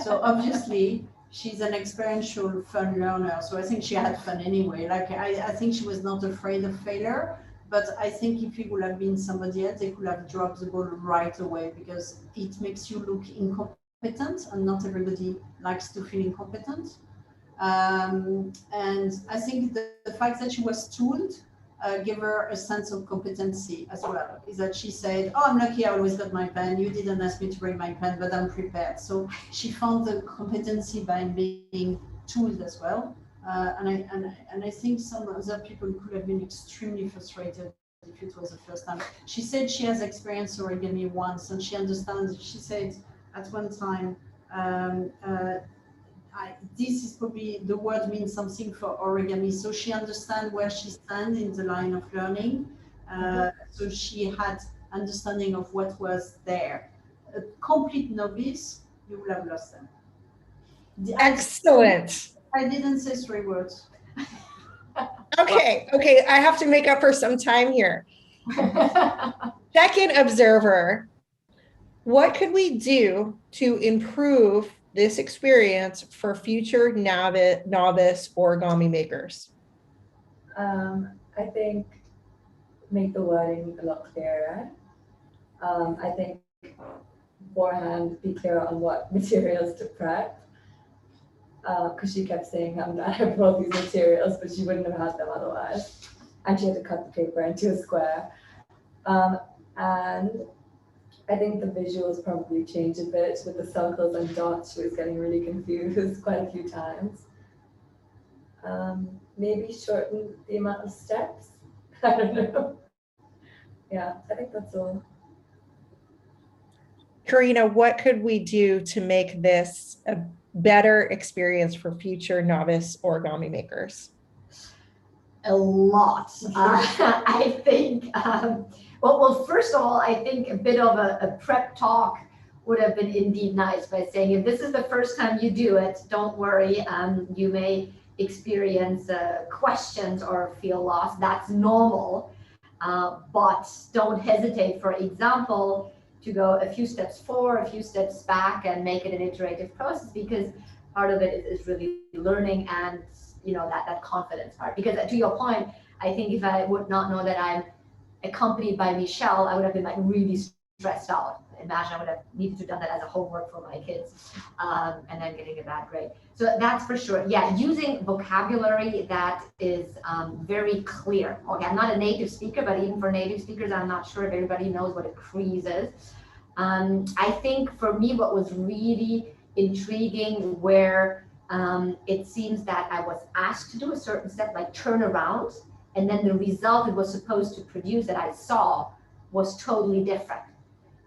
So obviously she's an experiential fun learner. So I think she had fun anyway. Like I think she was not afraid of failure, but I think if it would have been somebody else, they could have dropped the ball right away, because it makes you look incompetent, and not everybody likes to feel incompetent. And I think the fact that she was tooled gave her a sense of competency as well, is that she said, oh, I'm lucky I always got my pen. You didn't ask me to bring my pen, but I'm prepared. So she found the competency by being tooled as well. And I think some other people could have been extremely frustrated if it was the first time. She said she has experienced origami once, and she understands. She said at one time, this is probably, the word means something for origami. So she understands where she stands in the line of learning. So she had understanding of what was there. A complete novice, you will have lost them. Excellent. I didn't say 3 words. Okay, I have to make up for some time here. Second observer, what could we do to improve this experience for future novice origami makers? I think make the wording a lot clearer. I think beforehand be clear on what materials to prep. Because she kept saying, I'm glad I brought these materials, but she wouldn't have had them otherwise. and she had to cut the paper into a square. And I think the visuals probably changed a bit with the circles and dots. She was getting really confused quite a few times. Maybe shorten the amount of steps. I don't know. Yeah, I think that's all. Karina, what could we do to make this a better experience for future novice origami makers? A lot. I think, well, first of all, I think a bit of a prep talk would have been indeed nice by saying, if this is the first time you do it, don't worry, you may experience questions or feel lost. That's normal, but don't hesitate, for example, to go a few steps forward, a few steps back, and make it an iterative process, because part of it is really learning and that confidence part. Because to your point, I think if I would not know that I'm accompanied by Michelle, I would have been like really stressed out. Imagine I would have needed to done that as a homework for my kids, and then getting a bad grade. So that's for sure. Yeah, using vocabulary that is very clear. Okay, I'm not a native speaker, but even for native speakers, I'm not sure if everybody knows what a crease is. I think for me, what was really intriguing, where it seems that I was asked to do a certain step, like turn around, and then the result it was supposed to produce that I saw was totally different.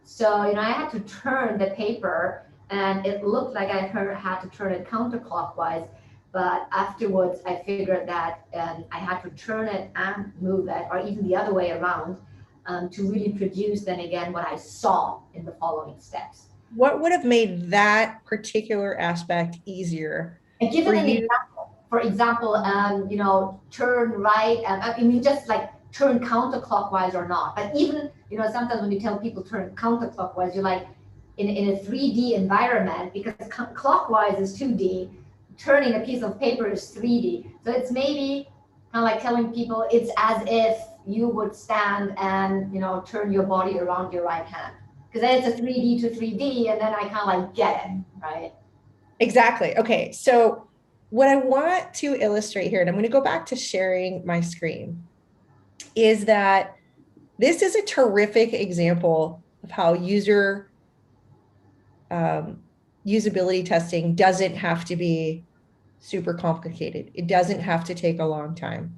So, I had to turn the paper, and it looked like I had to turn it counterclockwise, but afterwards I figured that I had to turn it and move it, or even the other way around, to really produce then again what I saw in the following steps. What would have made that particular aspect easier? And give it an example. For example, turn right. I mean, just like turn counterclockwise or not. But even, sometimes when you tell people turn counterclockwise, you're like, in a 3D environment, because clockwise is 2D, turning a piece of paper is 3D. So it's maybe kind of like telling people it's as if you would stand and, turn your body around your right hand. Because then it's a 3D to 3D, and then I kind of like get it, right? Exactly. Okay. So what I want to illustrate here, and I'm going to go back to sharing my screen, is that this is a terrific example of how usability testing doesn't have to be super complicated. It doesn't have to take a long time.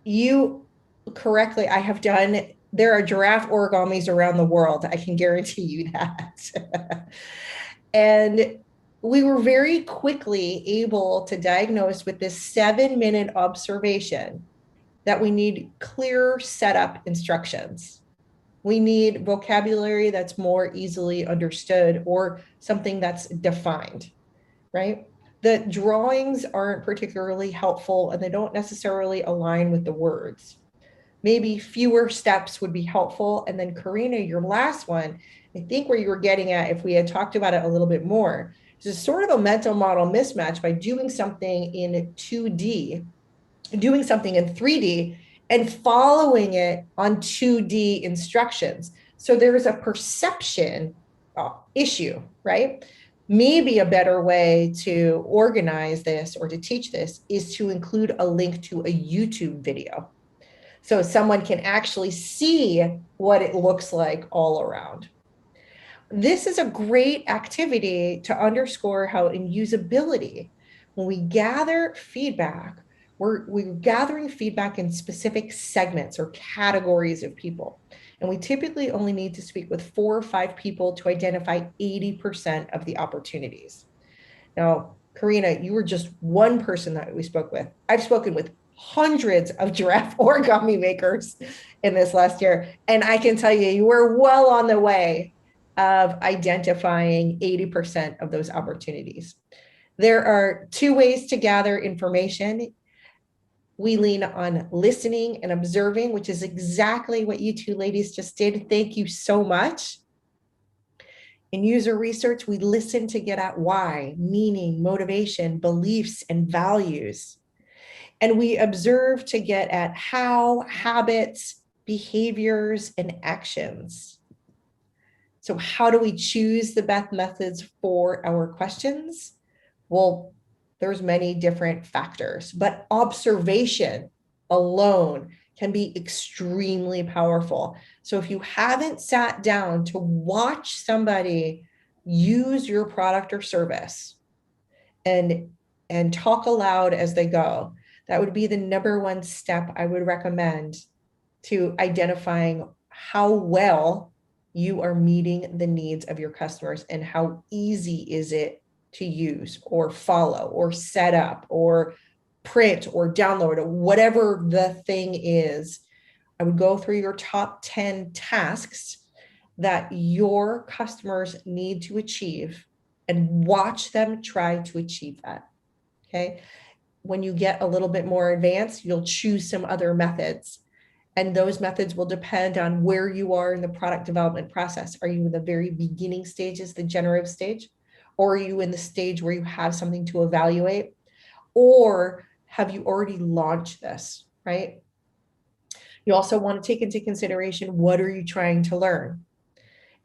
You correctly, I have done, there are giraffe origamis around the world. I can guarantee you that. And we were very quickly able to diagnose with this 7-minute observation that we need clear setup instructions. We need vocabulary that's more easily understood, or something that's defined, right? The drawings aren't particularly helpful, and they don't necessarily align with the words. Maybe fewer steps would be helpful. And then Karina, your last one, I think where you were getting at, if we had talked about it a little bit more, is sort of a mental model mismatch by doing something in 2D, doing something in 3D, and following it on 2D instructions. So there is a perception issue, right? Maybe a better way to organize this or to teach this is to include a link to a YouTube video, so someone can actually see what it looks like all around. This is a great activity to underscore how in usability, when we gather feedback, we're gathering feedback in specific segments or categories of people. And we typically only need to speak with 4 or 5 people to identify 80% of the opportunities. Now, Karina, you were just one person that we spoke with. I've spoken with hundreds of giraffe origami makers in this last year. And I can tell you, you were well on the way of identifying 80% of those opportunities. There are 2 ways to gather information. We lean on listening and observing, which is exactly what you 2 ladies just did. Thank you so much. In user research, we listen to get at why, meaning, motivation, beliefs, and values. And we observe to get at how, habits, behaviors, and actions. So how do we choose the best methods for our questions? Well, There's many different factors, but observation alone can be extremely powerful. So if you haven't sat down to watch somebody use your product or service and talk aloud as they go, that would be the number one step I would recommend to identifying how well you are meeting the needs of your customers and how easy is it to use or follow or set up or print or download or whatever the thing is. I would go through your top 10 tasks that your customers need to achieve and watch them try to achieve that. Okay. When you get a little bit more advanced, you'll choose some other methods. And those methods will depend on where you are in the product development process. Are you in the very beginning stages, the generative stage? Or are you in the stage where you have something to evaluate? Or have you already launched this, right? You also want to take into consideration, what are you trying to learn?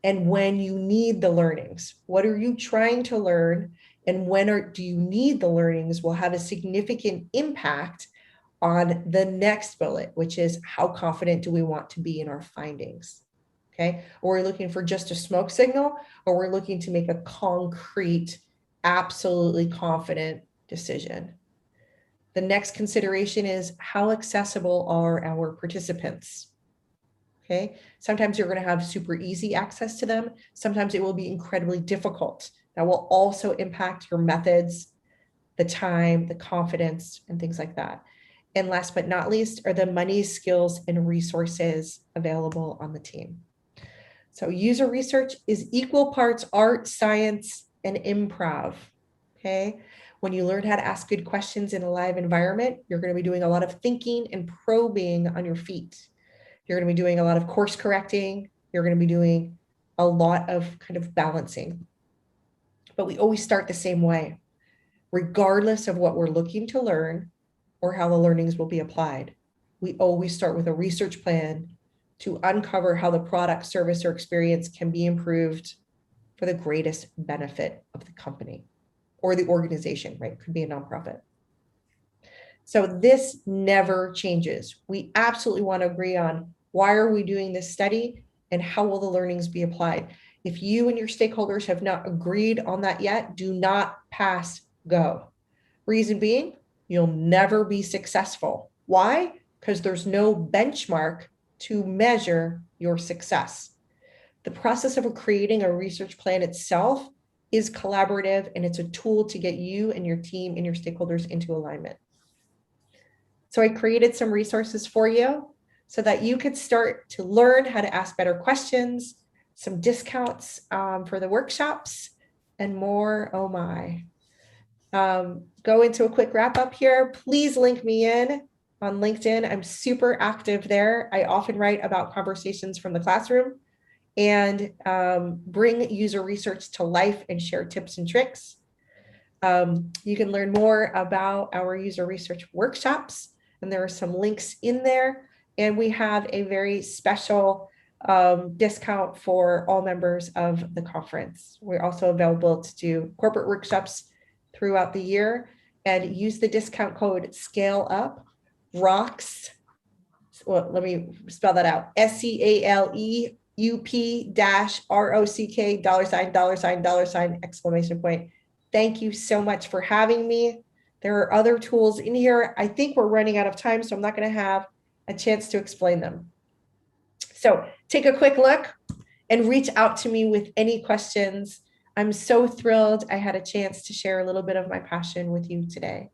And when you need the learnings, what are you trying to learn? And when do you need the learnings will have a significant impact on the next bullet, which is how confident do we want to be in our findings? Okay, or we're looking for just a smoke signal, or we're looking to make a concrete, absolutely confident decision. The next consideration is, how accessible are our participants? Okay, sometimes you're going to have super easy access to them. Sometimes it will be incredibly difficult. That will also impact your methods, the time, the confidence, and things like that. And last but not least are the money, skills, and resources available on the team. So user research is equal parts art, science, and improv. Okay. When you learn how to ask good questions in a live environment, you're going to be doing a lot of thinking and probing on your feet. You're going to be doing a lot of course correcting. You're going to be doing a lot of kind of balancing. But we always start the same way, regardless of what we're looking to learn or how the learnings will be applied. We always start with a research plan to uncover how the product, service, or experience can be improved for the greatest benefit of the company or the organization, right? It could be a nonprofit. So this never changes. We absolutely want to agree on, why are we doing this study and how will the learnings be applied? If you and your stakeholders have not agreed on that yet, do not pass go. Reason being, you'll never be successful. Why? Because there's no benchmark to measure your success. The process of creating a research plan itself is collaborative, and it's a tool to get you and your team and your stakeholders into alignment. So I created some resources for you so that you could start to learn how to ask better questions, some discounts for the workshops, and more. Oh my. Go into a quick wrap up here. Please link me in on LinkedIn. I'm super active there. I often write about conversations from the classroom and bring user research to life and share tips and tricks. You can learn more about our user research workshops, and there are some links in there. And we have a very special discount for all members of the conference. We're also available to do corporate workshops throughout the year, and use the discount code SCALEUP ROCKS. Well, let me spell that out. SCALEUP $ROCK $! Thank you so much for having me. There are other tools in here. I think we're running out of time, so I'm not going to have a chance to explain them. So take a quick look and reach out to me with any questions. I'm so thrilled I had a chance to share a little bit of my passion with you today.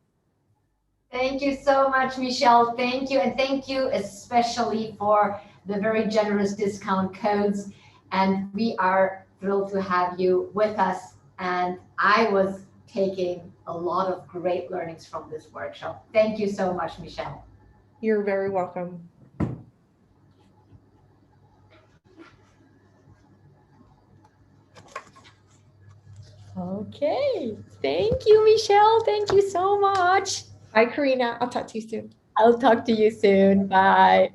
Thank you so much, Michelle. Thank you. And thank you especially for the very generous discount codes. And we are thrilled to have you with us. And I was taking a lot of great learnings from this workshop. Thank you so much, Michelle. You're very welcome. Okay. Thank you, Michelle. Thank you so much. Bye, Karina. I'll talk to you soon. I'll talk to you soon. Bye.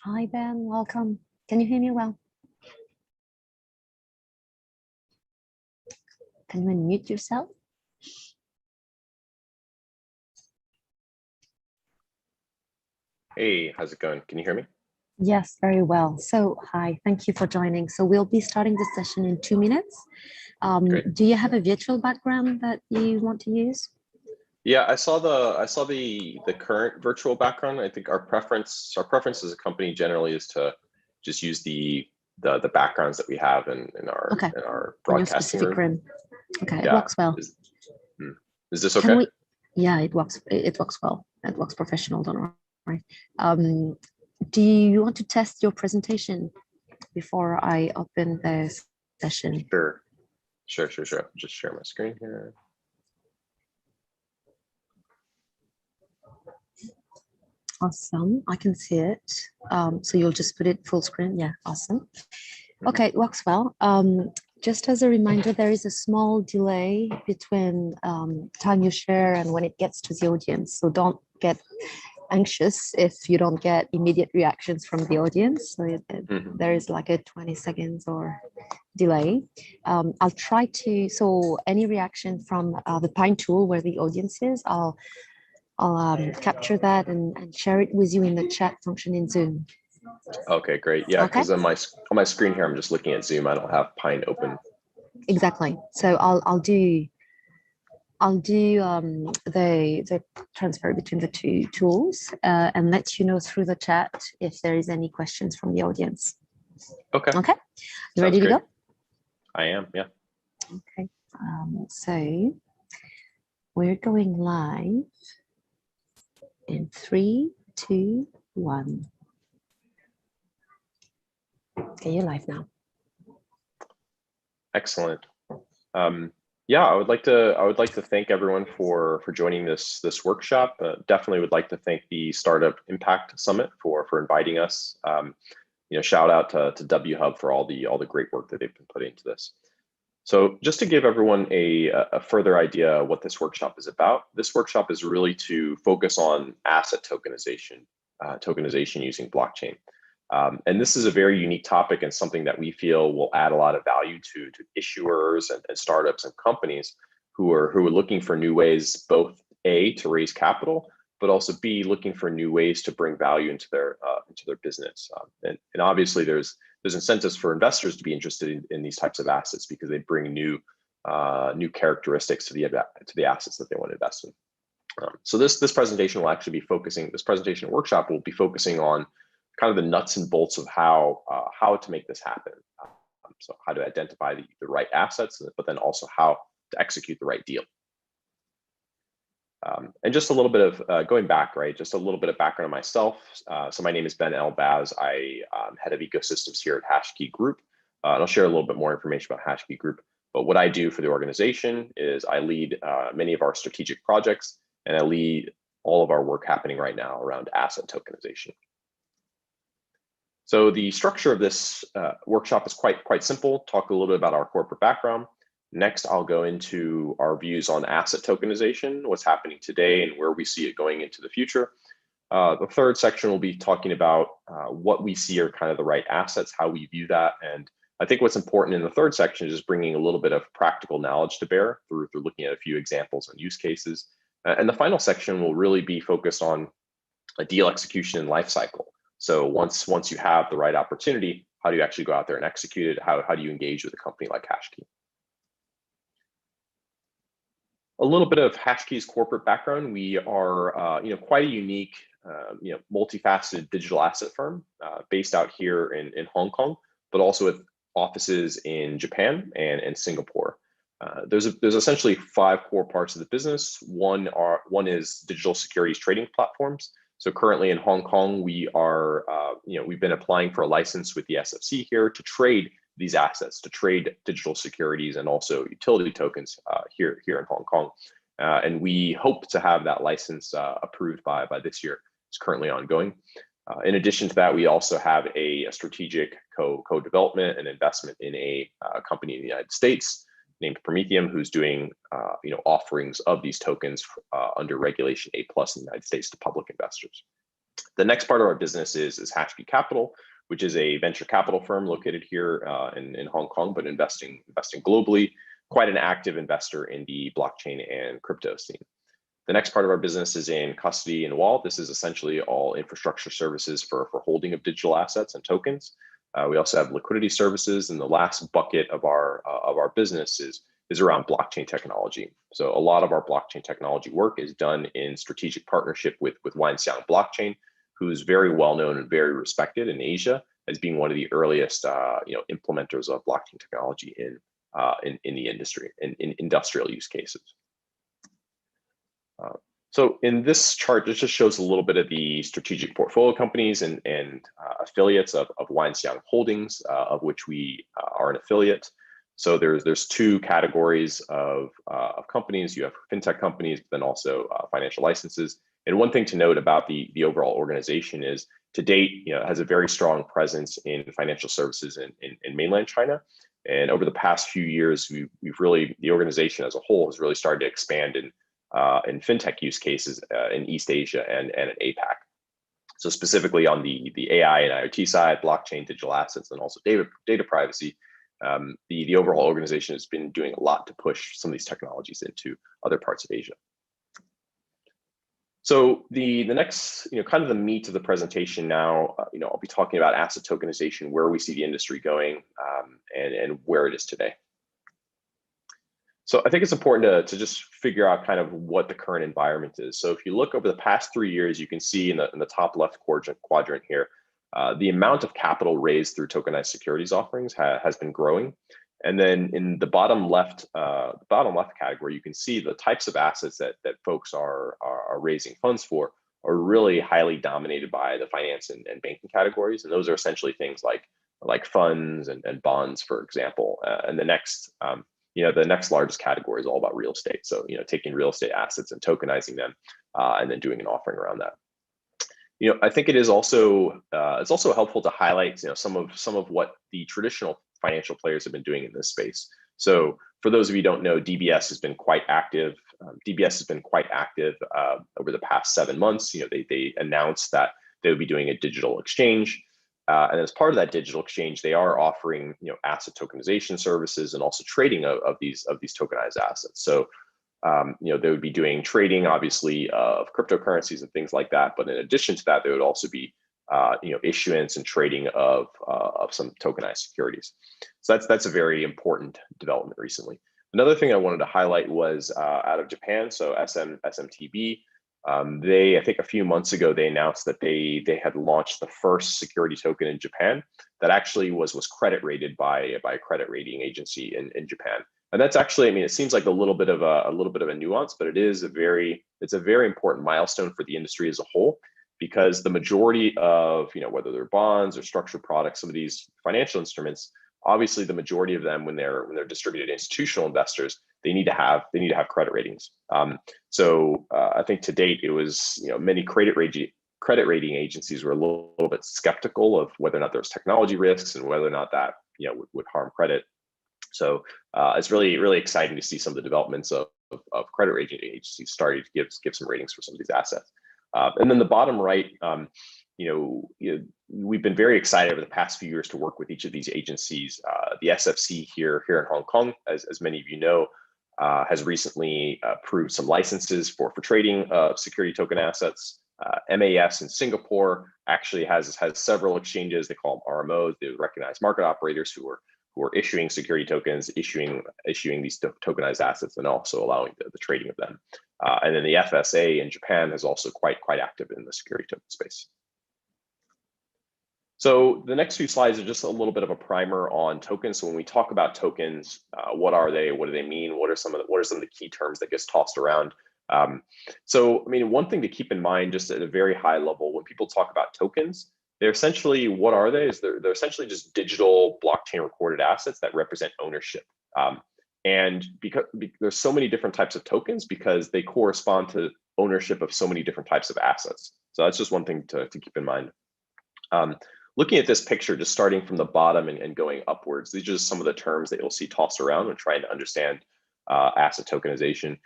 Hi, Ben. Welcome. Can you hear me well? Can you unmute yourself? Hey, how's it going? Can you hear me? Yes, very well. So, hi, thank you for joining. So we'll be starting the session in 2 minutes. Do you have a virtual background that you want to use? Yeah, I saw the current virtual background. I think our preference as a company generally is to just use the backgrounds that we have in our broadcasting room. Okay, Yeah. it works well. Is this okay? Yeah, it works. It works well. It works professional. Don't worry. Do you want to test your presentation before I open the session? Sure. Just share my screen here. Awesome. I can see it. So you'll just put it full screen. Yeah, awesome. Okay, it works well. Just as a reminder, there is a small delay between time you share and when it gets to the audience. So don't get anxious if you don't get immediate reactions from the audience. So there is like a 20 seconds or delay. I'll try to, so any reaction from the Pine tool where the audience is, I'll capture that and share it with you in the chat function in Zoom. Okay, great. Yeah, because on my screen here, I'm just looking at Zoom. I don't have Pine open. Exactly. So I'll do the transfer between the two tools and let you know through the chat if there is any questions from the audience. Okay. Okay. You ready to go? I am. Yeah. Okay. So we're going live in 3, 2, 1. Okay, you're live now. Excellent. Yeah, I would like to thank everyone for joining this workshop. Definitely would like to thank the Startup Impact Summit for inviting us. Shout out to W Hub for all the great work that they've been putting into this. So just to give everyone a further idea of what this workshop is about, this workshop is really to focus on asset tokenization, tokenization using blockchain. And this is a very unique topic and something that we feel will add a lot of value to issuers and startups and companies who are looking for new ways, both A, to raise capital, but also B, looking for new ways to bring value into their business. And obviously there's incentives for investors to be interested in these types of assets because they bring new characteristics to the assets that they want to invest in. So this presentation will actually be focusing, this presentation workshop will be focusing on kind of the nuts and bolts of how to make this happen. So how to identify the right assets, but then also how to execute the right deal. And just a little bit of going back, right? Just a little bit of background on myself. So my name is Ben Elbaz. I am head of ecosystems here at HashKey Group. And I'll share a little bit more information about HashKey Group. But what I do for the organization is I lead many of our strategic projects, and I lead all of our work happening right now around asset tokenization. So the structure of this workshop is quite simple. Talk a little bit about our corporate background. Next, I'll go into our views on asset tokenization, what's happening today and where we see it going into the future. The third section will be talking about what we see are kind of the right assets, how we view that. And I think what's important in the third section is just bringing a little bit of practical knowledge to bear through looking at a few examples and use cases. And the final section will really be focused on a deal execution and life cycle. So once you have the right opportunity, how do you actually go out there and execute it? How do you engage with a company like HashKey? A little bit of HashKey's corporate background. We are quite a unique, multifaceted digital asset firm based out here in Hong Kong, but also with offices in Japan and Singapore. There's essentially 5 core parts of the business. One is digital securities trading platforms. So currently in Hong Kong, we are, we've been applying for a license with the SFC here to trade these assets, to trade digital securities and also utility tokens here in Hong Kong. And we hope to have that license approved by this year. It's currently ongoing. In addition to that, we also have a strategic co-development and investment in a company in the United States named Prometheum, who's doing offerings of these tokens under Regulation A+ in the United States to public investors. The next part of our business is Hatchby Capital, which is a venture capital firm located here in Hong Kong, but investing globally. Quite an active investor in the blockchain and crypto scene. The next part of our business is in custody and wallet. This is essentially all infrastructure services for holding of digital assets and tokens. We also have liquidity services, and the last bucket of our business is around blockchain technology. So a lot of our blockchain technology work is done in strategic partnership with Wanxiang Blockchain, who's very well known and very respected in Asia as being one of the earliest implementers of blockchain technology in the industry, in industrial use cases. So in this chart, this just shows a little bit of the strategic portfolio companies and affiliates of Wanxiang Holdings, of which we are an affiliate. So there's two categories of companies. You have fintech companies, but then also financial licenses. And one thing to note about the overall organization is, to date, it has a very strong presence in financial services in mainland China. And over the past few years, the organization as a whole has really started to expand in fintech use cases in East Asia and in APAC. So specifically on the AI and IoT side, blockchain, digital assets, and also data privacy, the overall organization has been doing a lot to push some of these technologies into other parts of Asia. So the next, kind of the meat of the presentation now, I'll be talking about asset tokenization, where we see the industry going, and where it is today. So I think it's important to just figure out kind of what the current environment is. So if you look over the past 3 years, you can see in the top left quadrant here, the amount of capital raised through tokenized securities offerings has been growing. And then in the bottom left category, you can see the types of assets that folks are raising funds for are really highly dominated by the finance and banking categories. And those are essentially things like funds and bonds, for example. And the next largest category is all about real estate. So, taking real estate assets and tokenizing them, and then doing an offering around that. I think it is also it's also helpful to highlight some of what the traditional financial players have been doing in this space. So for those of you who don't know, DBS has been quite active. Over the past 7 months. They announced that they would be doing a digital exchange. And as part of that digital exchange, they are offering asset tokenization services and also trading of these tokenized assets. So they would be doing trading, obviously, of cryptocurrencies and things like that. But in addition to that, there would also be issuance and trading of some tokenized securities. So that's a very important development recently. Another thing I wanted to highlight was out of Japan. So SMTB. I think a few months ago, they announced that they had launched the first security token in Japan that actually was credit rated by a credit rating agency in Japan. And that's actually, it seems like a little bit of a nuance, but it's a very important milestone for the industry as a whole, because the majority of, whether they're bonds or structured products, some of these financial instruments, obviously the majority of them, when they're distributed to institutional investors, they need to have credit ratings. So I think to date, it was, many credit rating agencies were a little bit skeptical of whether or not there was technology risks and whether or not that would harm credit. So it's really, really exciting to see some of the developments of credit rating agencies starting to give some ratings for some of these assets. And then the bottom right, we've been very excited over the past few years to work with each of these agencies. The SFC here in Hong Kong, as many of you know, has recently approved some licenses for trading of security token assets. MAS in Singapore actually has several exchanges. They call them RMOs. They recognize market operators who are issuing security tokens, issuing these tokenized assets, and also allowing the trading of them. And then the FSA in Japan is also quite active in the security token space. So the next few slides are just a little bit of a primer on tokens. So when we talk about tokens, what are they? What do they mean? What are some of the key terms that gets tossed around? So one thing to keep in mind, just at a very high level, when people talk about tokens, they're essentially, what are they? They're essentially just digital blockchain recorded assets that represent ownership. And because there's so many different types of tokens, because they correspond to ownership of so many different types of assets. So that's just one thing to keep in mind. Looking at this picture, just starting from the bottom and going upwards, these are just some of the terms that you'll see tossed around when trying to understand asset tokenization.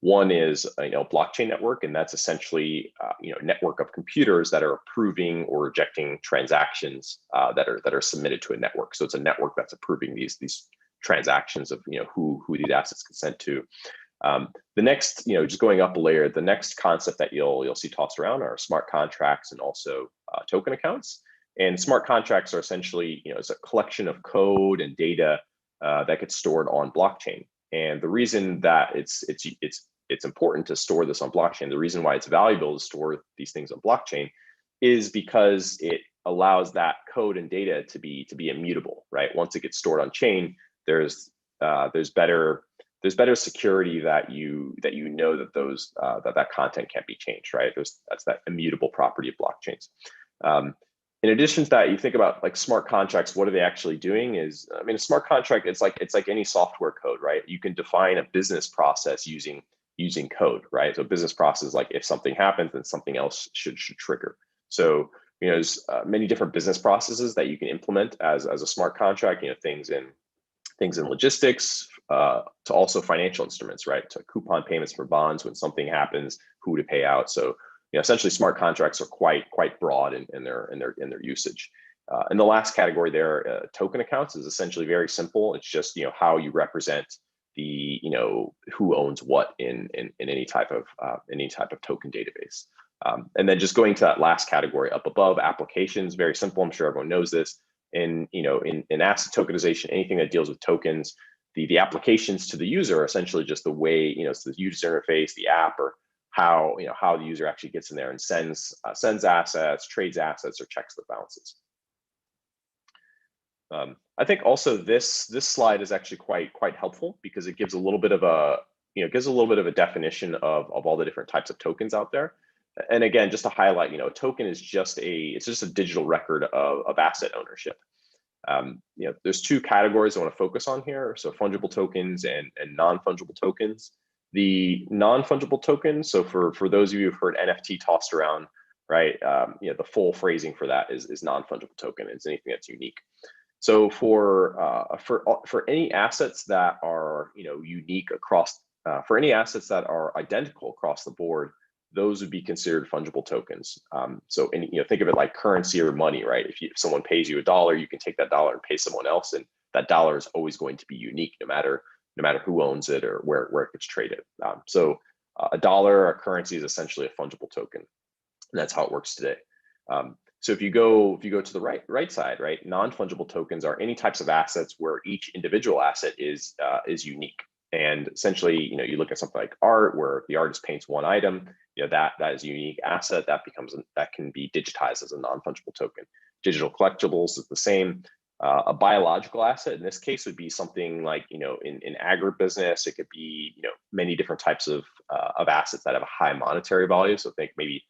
One is blockchain network, and that's essentially network of computers that are approving or rejecting transactions that are submitted to a network. So it's a network that's approving these transactions of who these assets consent to. The next, just going up a layer, the next concept that you'll see tossed around are smart contracts and also token accounts. And smart contracts are essentially it's a collection of code and data that gets stored on blockchain. And the reason that it's important to store this on blockchain, the reason why it's valuable to store these things on blockchain, is because it allows that code and data to be immutable, right? Once it gets stored on chain, there's better security that that content can't be changed, right? That's that immutable property of blockchains. In addition to that, you think about like smart contracts. What are they actually doing? Is, I mean, a smart contract, it's like any software code, right? You can define a business process using code, right? So business process, like if something happens, then something else should trigger. So there's many different business processes that you can implement as a smart contract. Things in logistics, to also financial instruments, right? To coupon payments for bonds when something happens, who to pay out. So essentially, smart contracts are quite broad in their usage. And the last category there, token accounts, is essentially very simple. It's just how you represent the who owns what in any type of token database. And then just going to that last category up above, applications, very simple. I'm sure everyone knows this. In asset tokenization, anything that deals with tokens, the applications to the user are essentially just the way it's the user interface, the app, or how the user actually gets in there and sends assets, trades assets, or checks their balances. I think also this slide is actually quite helpful because it gives a little bit of a definition of all the different types of tokens out there. And again, just to highlight, a token is just a digital record of asset ownership. There's two categories I want to focus on here. So fungible tokens and non-fungible tokens. The non-fungible tokens, so for those of you who've heard NFT tossed around, right? The full phrasing for that is non-fungible token. It's anything that's unique. So for any assets that are unique across, for any assets that are identical across the board, those would be considered fungible tokens. So think of it like currency or money, right? If someone pays you $1, you can take that dollar and pay someone else, and that dollar is always going to be unique, no matter who owns it or where it gets traded. So a dollar, a currency, is essentially a fungible token, and that's how it works today. So if you go to the right side, right, non-fungible tokens are any types of assets where each individual asset is unique. And essentially, you look at something like art, where the artist paints one item, that is a unique asset that can be digitized as a non-fungible token. Digital collectibles is the same. A biological asset in this case would be something like in agribusiness. It could be many different types of assets that have a high monetary value. So think maybe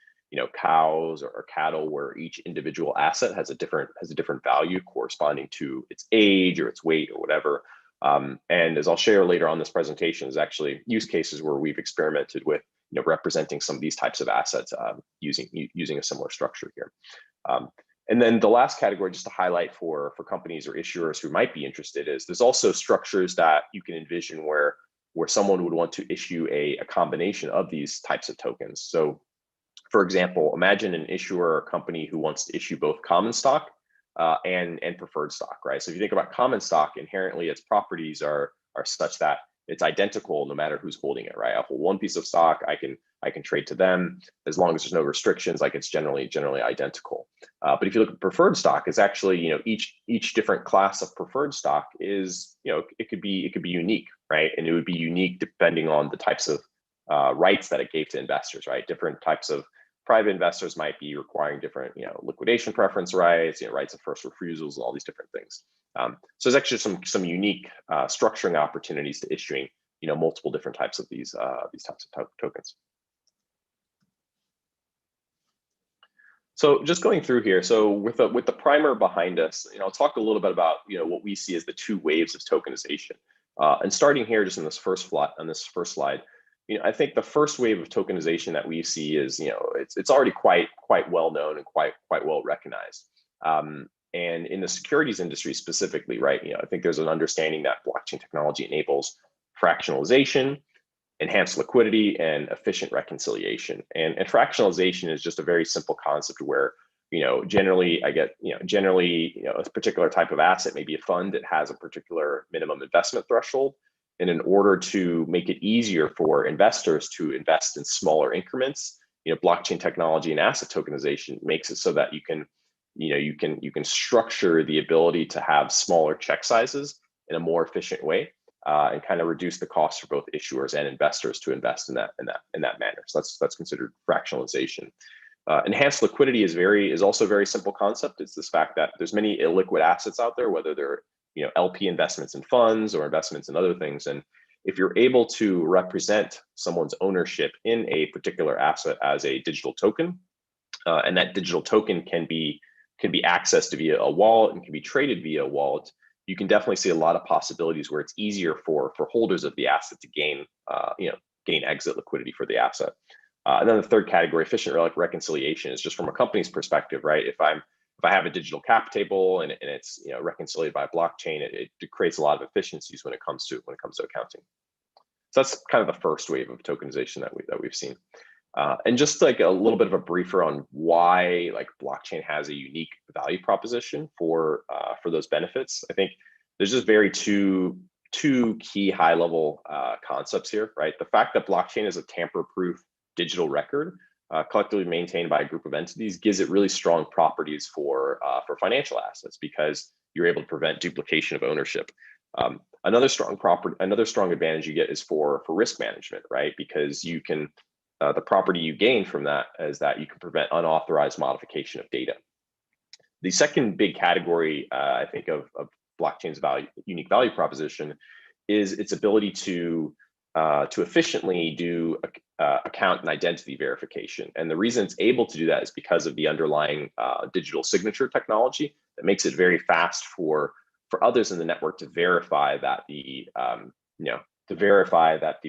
cows or cattle, where each individual asset has a different value corresponding to its age or its weight or whatever. And as I'll share later on this presentation, is actually use cases where we've experimented with representing some of these types of assets using a similar structure here. And then the last category, just to highlight for companies or issuers who might be interested, is there's also structures that you can envision where someone would want to issue a combination of these types of tokens. So for example, imagine an issuer or company who wants to issue both common stock and preferred stock, right? So if you think about common stock, inherently its properties are such that it's identical no matter who's holding it, right? I hold one piece of stock, I can trade to them as long as there's no restrictions. Like it's generally identical. But if you look at preferred stock, it's actually each different class of preferred stock is it could be unique, right? And it would be unique depending on the types of rights that it gave to investors, right? Different types of private investors might be requiring different, liquidation preference rights, rights of first refusals, and all these different things. So there's actually some unique structuring opportunities to issuing, multiple different types of these types of tokens. So just going through here, so with the primer behind us, I'll talk a little bit about what we see as the two waves of tokenization. And starting here, just in this first slide. I think the first wave of tokenization that we see is, it's already quite well known and quite well recognized. And in the securities industry specifically, right, I think there's an understanding that blockchain technology enables fractionalization, enhanced liquidity, and efficient reconciliation. And fractionalization is just a very simple concept where, generally a particular type of asset, maybe a fund that has a particular minimum investment threshold. And in order to make it easier for investors to invest in smaller increments, blockchain technology and asset tokenization makes it so that you can structure the ability to have smaller check sizes in a more efficient way, and kind of reduce the cost for both issuers and investors to invest in that manner. So that's considered fractionalization. Enhanced liquidity is also a very simple concept. It's this fact that there's many illiquid assets out there, whether they're LP investments in funds or investments in other things. And if you're able to represent someone's ownership in a particular asset as a digital token, and that digital token can be accessed via a wallet and can be traded via a wallet, you can definitely see a lot of possibilities where it's easier for holders of the asset to gain exit liquidity for the asset. And then the third category, efficient reconciliation, is just from a company's perspective, right? If I have a digital cap table and it's reconciled by blockchain, it creates a lot of efficiencies when it comes to accounting. So that's kind of the first wave of tokenization that we've seen. And just like a little bit of a briefer on why blockchain has a unique value proposition for those benefits. I think there's just two key high level concepts here, right? The fact that blockchain is a tamper-proof digital record collectively maintained by a group of entities gives it really strong properties for financial assets, because you're able to prevent duplication of ownership. Another strong advantage you get is for risk management, right? Because you can the property you gain from that is that you can prevent unauthorized modification of data. The second big category, I think, of blockchain's unique value proposition is its ability to efficiently do account and identity verification. And the reason it's able to do that is because of the underlying digital signature technology that makes it very fast for others in the network to verify that the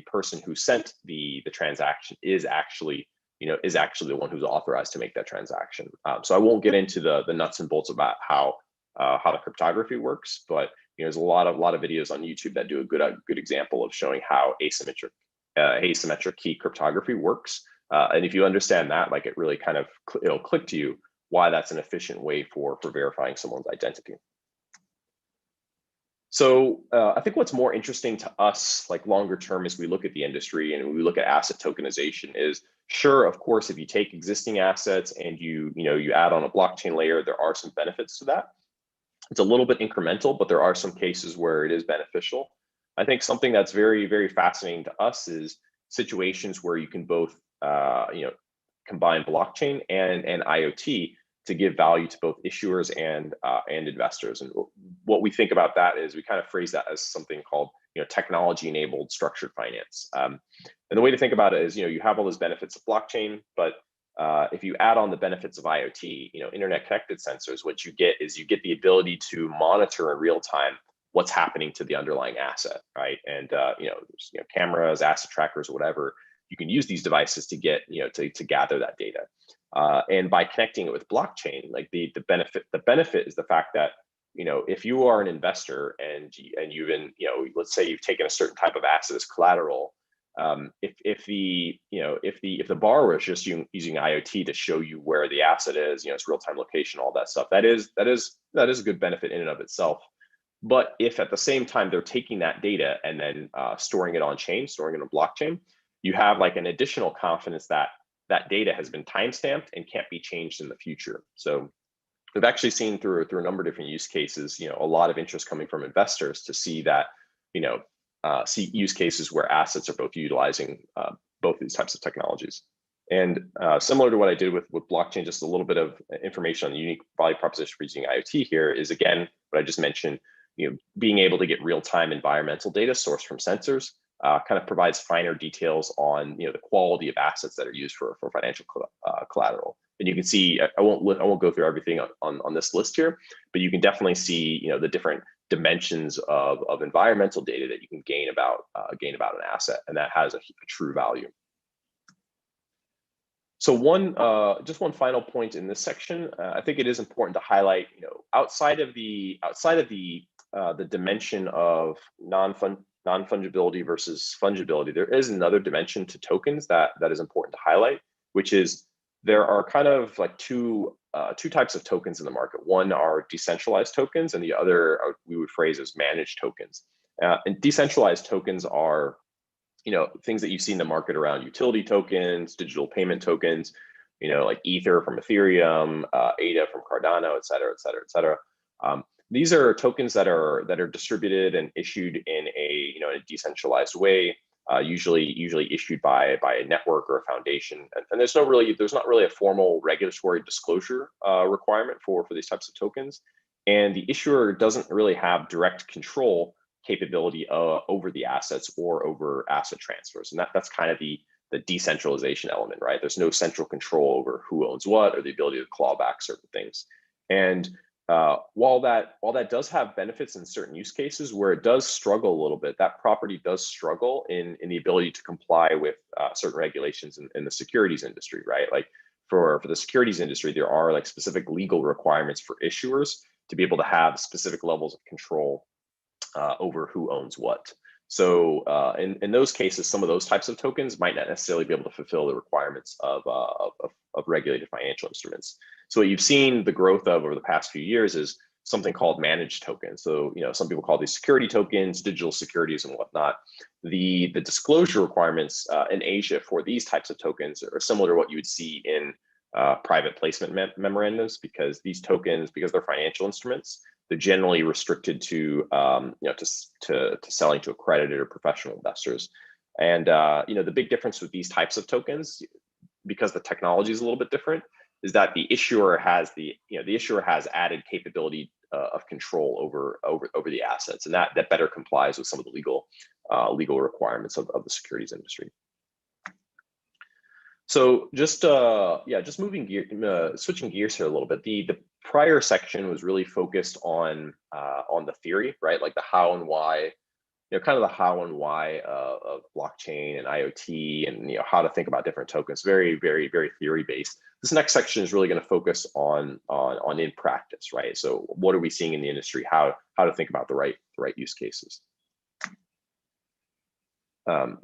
person who sent the transaction is actually the one who's authorized to make that transaction. So I won't get into the nuts and bolts about how the cryptography works, but there's a lot of videos on YouTube that do a good example of showing how asymmetric key cryptography works. And if you understand that, it really kind of it'll click to you why that's an efficient way for verifying someone's identity. So I think what's more interesting to us, longer term, as we look at the industry and we look at asset tokenization, is sure, of course, if you take existing assets and you add on a blockchain layer, there are some benefits to that. It's a little bit incremental, but there are some cases where it is beneficial. I think something that's very, very fascinating to us is situations where you can both combine blockchain and IoT to give value to both issuers and investors. And what we think about that is we kind of phrase that as something called technology-enabled structured finance. And the way to think about it is you have all those benefits of blockchain, but if you add on the benefits of IoT, internet connected sensors, what you get is you get the ability to monitor in real time what's happening to the underlying asset, right? And there's cameras, asset trackers, whatever. You can use these devices to get to gather that data. And by connecting it with blockchain, the benefit is the fact that if you are an investor and you've been let's say you've taken a certain type of asset as collateral, if the borrower is just using IoT to show you where the asset is, its real-time location, all that stuff, that is a good benefit in and of itself. But if at the same time they're taking that data and then storing it on chain, storing it on blockchain, you have an additional confidence that that data has been timestamped and can't be changed in the future. So we've actually seen through a number of different use cases, a lot of interest coming from investors to see that, see use cases where assets are both utilizing both these types of technologies. And similar to what I did with blockchain, just a little bit of information on the unique value proposition for using IoT here is, again, what I just mentioned, being able to get real-time environmental data sourced from sensors kind of provides finer details on the quality of assets that are used for financial collateral. And you can see, I won't go through everything on this list here, but you can definitely see the different dimensions of environmental data that you can gain about an asset, and that has a true value. So just one final point in this section, I think it is important to highlight, outside of the dimension of non-fungibility versus fungibility, there is another dimension to tokens that is important to highlight, which is there are kind of like two types of tokens in the market. One are decentralized tokens, and the other we would phrase as managed tokens. And decentralized tokens are, things that you see in the market around utility tokens, digital payment tokens, like Ether from Ethereum, ADA from Cardano, et cetera, et cetera, et cetera. These are tokens that are distributed and issued in a in a decentralized way, usually issued by a network or a foundation. And there's not really a formal regulatory disclosure requirement for these types of tokens. And the issuer doesn't really have direct control capability over the assets or over asset transfers. And that's kind of the decentralization element, right? There's no central control over who owns what or the ability to claw back certain things. And while that does have benefits in certain use cases, where it does struggle a little bit, that property does struggle in the ability to comply with certain regulations in the securities industry, right? Like for the securities industry, there are like specific legal requirements for issuers to be able to have specific levels of control over who owns what. So in those cases, some of those types of tokens might not necessarily be able to fulfill the requirements of regulated financial instruments. So what you've seen the growth of over the past few years is something called managed tokens. So some people call these security tokens, digital securities, and whatnot. The disclosure requirements in Asia for these types of tokens are similar to what you would see in private placement memorandums, because these tokens, because they're financial instruments, they're generally restricted to selling to accredited or professional investors. And the big difference with these types of tokens, because the technology is a little bit different, is that the issuer has added capability of control over the assets, and that better complies with some of the legal requirements of the securities industry. So just switching gears here a little bit. The prior section was really focused on the theory, right? Like the how and why, kind of the how and why of blockchain and IoT, and how to think about different tokens. Very, very, very theory based. This next section is really going to focus on in practice, right? So what are we seeing in the industry? How to think about the right use cases.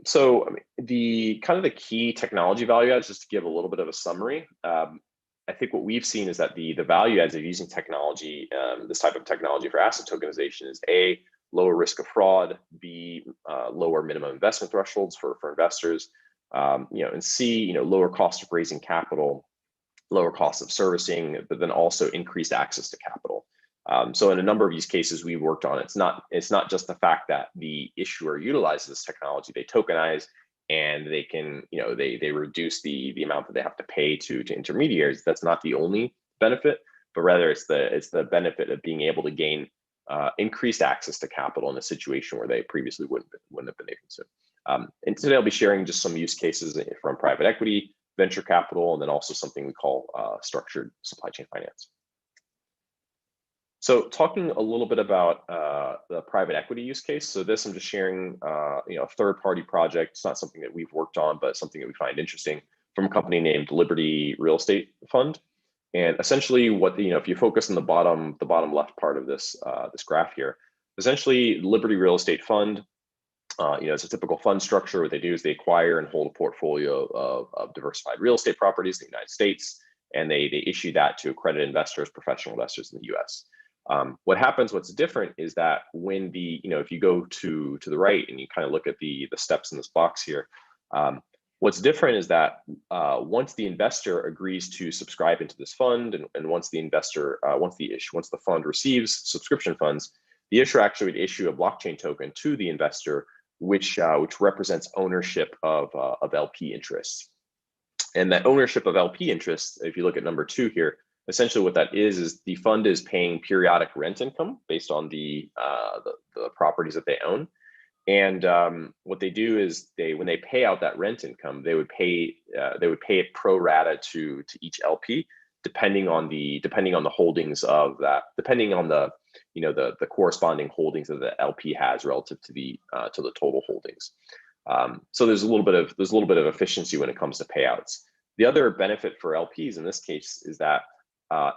So the key technology value adds, just to give a little bit of a summary. I think what we've seen is that the value adds of using technology, this type of technology for asset tokenization, is A, lower risk of fraud, B, lower minimum investment thresholds for investors, and C, lower cost of raising capital, lower cost of servicing, but then also increased access to capital. So in a number of use cases we've worked on, it's not just the fact that the issuer utilizes this technology, they tokenize and they can, they reduce the amount that they have to pay to intermediaries. That's not the only benefit, but rather it's the benefit of being able to gain increased access to capital in a situation where they previously wouldn't have been able to. And today I'll be sharing just some use cases from private equity, venture capital, and then also something we call structured supply chain finance. So talking a little bit about the private equity use case. So this, I'm just sharing a third-party project. It's not something that we've worked on, but something that we find interesting, from a company named Liberty Real Estate Fund. And essentially what if you focus on the bottom left part of this graph here, essentially Liberty Real Estate Fund, it's a typical fund structure. What they do is they acquire and hold a portfolio of diversified real estate properties in the United States, and they issue that to accredited investors, professional investors in the US. What's different is that when if you go to the right and you kind of look at the steps in this box here, what's different is that once the investor agrees to subscribe into this fund, and once the fund receives subscription funds, the issuer actually would issue a blockchain token to the investor, which represents ownership of LP interests. And that ownership of LP interests, if you look at number 2 here, essentially what that is the fund is paying periodic rent income based on the properties that they own. And what they do is when they pay out that rent income, they would pay it pro rata to each LP, depending on the holdings of that, depending on the corresponding holdings that the LP has relative to the total holdings. So there's a little bit of efficiency when it comes to payouts. The other benefit for LPs in this case is that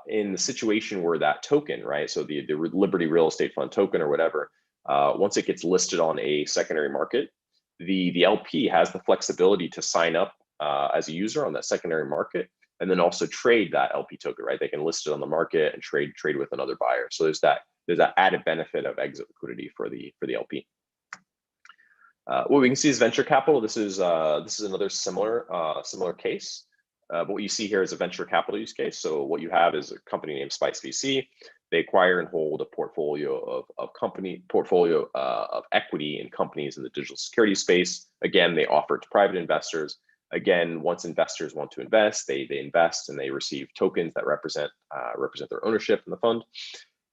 in the situation where that token, right, so the Liberty Real Estate Fund token or whatever, once it gets listed on a secondary market, the LP has the flexibility to sign up as a user on that secondary market, and then also trade that LP token, right? They can list it on the market and trade with another buyer. So there's that added benefit of exit liquidity for the LP. What we can see is venture capital. This is another similar case. But what you see here is a venture capital use case. So what you have is a company named Spice VC. They acquire and hold a portfolio of equity in companies in the digital security space. Again, they offer it to private investors. Again, once investors want to invest, they invest and they receive tokens that represent their ownership in the fund.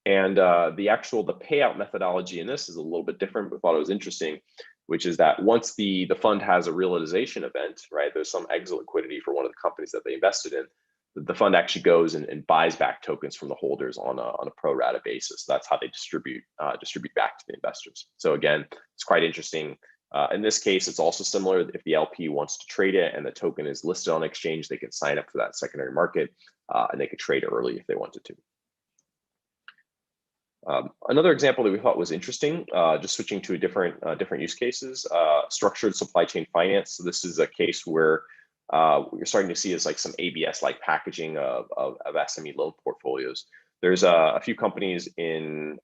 And the payout methodology in this is a little bit different, but I thought it was interesting, which is that once the fund has a realization event, right, there's some exit liquidity for one of the companies that they invested in, the fund actually goes and buys back tokens from the holders on a pro rata basis. That's how they distribute back to the investors. So again, it's quite interesting. In this case, it's also similar. If the LP wants to trade it and the token is listed on exchange, they can sign up for that secondary market and they could trade early if they wanted to. Another example that we thought was interesting, just switching to different use cases, structured supply chain finance. So this is a case where what you're starting to see is like some ABS-like packaging of SME loan portfolios. There's a few companies in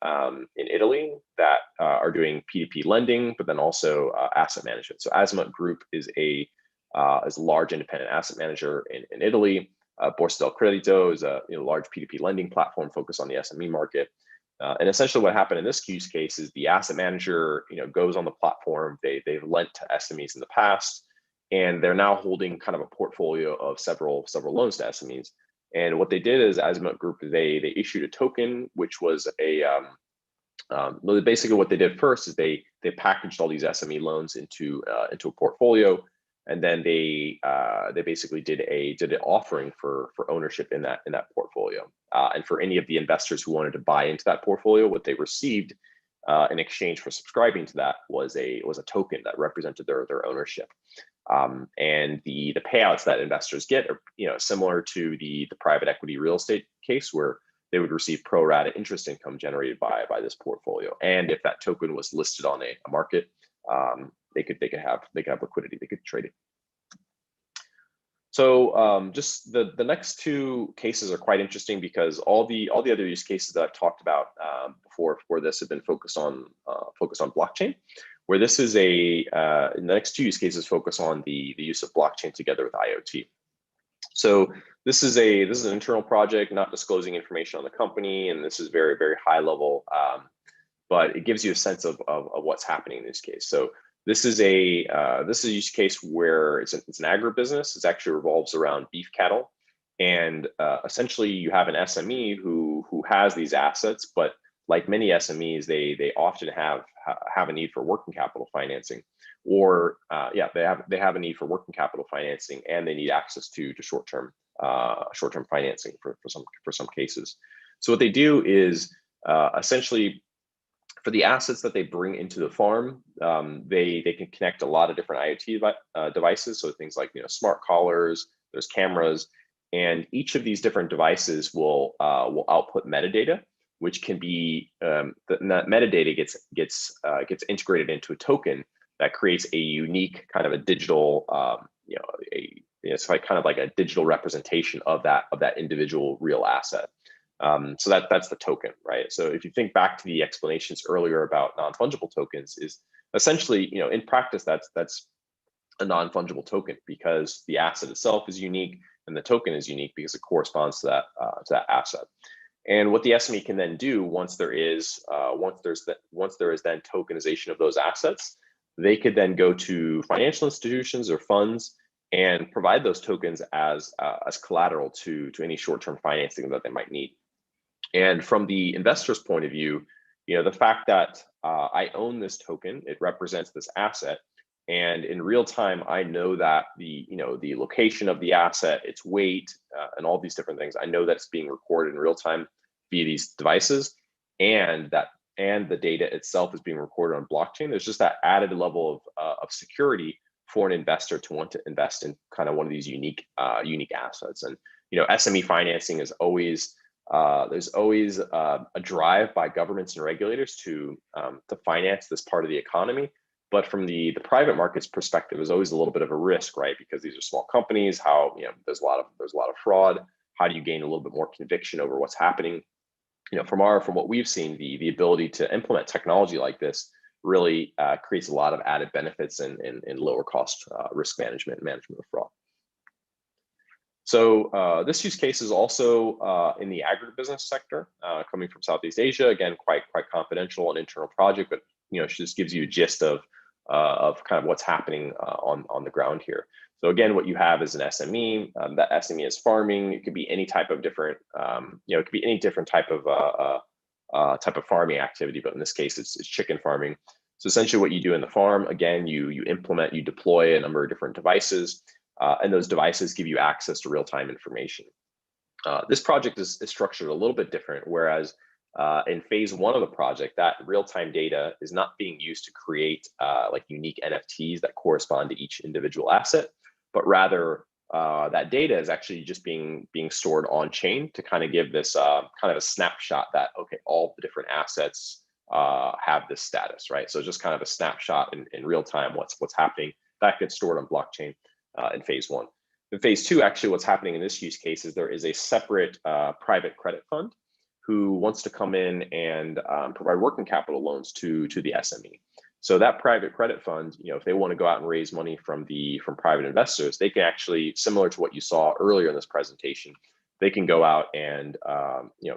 Italy that are doing P2P lending, but then also asset management. So Azimut Group is a large independent asset manager in Italy. Borsa del Credito is a large P2P lending platform focused on the SME market. And essentially what happened in this use case is the asset manager goes on the platform. They've lent to SMEs in the past, and they're now holding kind of a portfolio of several loans to SMEs. And what they did is Azimut Group, they issued a token, which was basically what they did first is they packaged all these SME loans into a portfolio, and then they basically did an offering for ownership in that portfolio. And for any of the investors who wanted to buy into that portfolio, what they received in exchange for subscribing to that was a token that represented their ownership. And the payouts that investors get are similar to the private equity real estate case, where they would receive pro rata interest income generated by this portfolio. And if that token was listed on a market, they could have liquidity, they could trade it. So just the next two cases are quite interesting because all the other use cases that I've talked about before this have been focused on blockchain, where this is the next two use cases focus on the use of blockchain together with IoT. So this is an internal project, not disclosing information on the company, and this is very, very high level, but it gives you a sense of what's happening in this case. So this is a use case where it's an agribusiness. It actually revolves around beef cattle, and essentially you have an SME who has these assets, but like many SMEs, they often have a need for working capital financing, or they have a need for working capital financing, and they need access to short-term financing for some cases. So what they do is essentially, for the assets that they bring into the farm, they can connect a lot of different IoT devices. So things like smart collars, there's cameras, and each of these different devices will output metadata, which can be that metadata gets integrated into a token that creates a unique kind of a digital it's like kind of like a digital representation of that individual real asset. So that's the token, right? So if you think back to the explanations earlier about non-fungible tokens, is essentially, in practice, that's a non-fungible token because the asset itself is unique and the token is unique because it corresponds to that asset. And what the SME can then do once there is then tokenization of those assets, they could then go to financial institutions or funds and provide those tokens as collateral to any short-term financing that they might need. And from the investor's point of view, the fact that I own this token, it represents this asset, and in real time, I know that the location of the asset, its weight, and all these different things, I know that it's being recorded in real time via these devices, and the data itself is being recorded on blockchain. There's just that added level of security for an investor to want to invest in kind of one of these unique assets. And SME financing is always there's always a drive by governments and regulators to finance this part of the economy. But from the private markets perspective, is always a little bit of a risk, right? Because these are small companies. How, there's a lot of fraud. How do you gain a little bit more conviction over what's happening? From what we've seen, the ability to implement technology like this really creates a lot of added benefits and lower cost risk management of fraud. So this use case is also in the agribusiness sector, coming from Southeast Asia. Again, quite confidential and internal project, but it just gives you a gist of kind of what's happening on the ground here. So again, what you have is an SME. That SME is farming. It could be any type of different, it could be any different type of farming activity, but in this case, it's chicken farming. So essentially, what you do in the farm, again, you deploy a number of different devices. And those devices give you access to real-time information. This project is structured a little bit different, whereas in phase 1 of the project, that real-time data is not being used to create like unique NFTs that correspond to each individual asset, but rather that data is actually just being stored on chain to kind of give this kind of a snapshot that, okay, all the different assets have this status, right? So just kind of a snapshot in real time, what's happening. That gets stored on blockchain. In phase 1. In phase 2, actually, what's happening in this use case is there is a separate private credit fund who wants to come in and provide working capital loans to the SME. So that private credit fund, if they want to go out and raise money from private investors, they can actually, similar to what you saw earlier in this presentation, they can go out and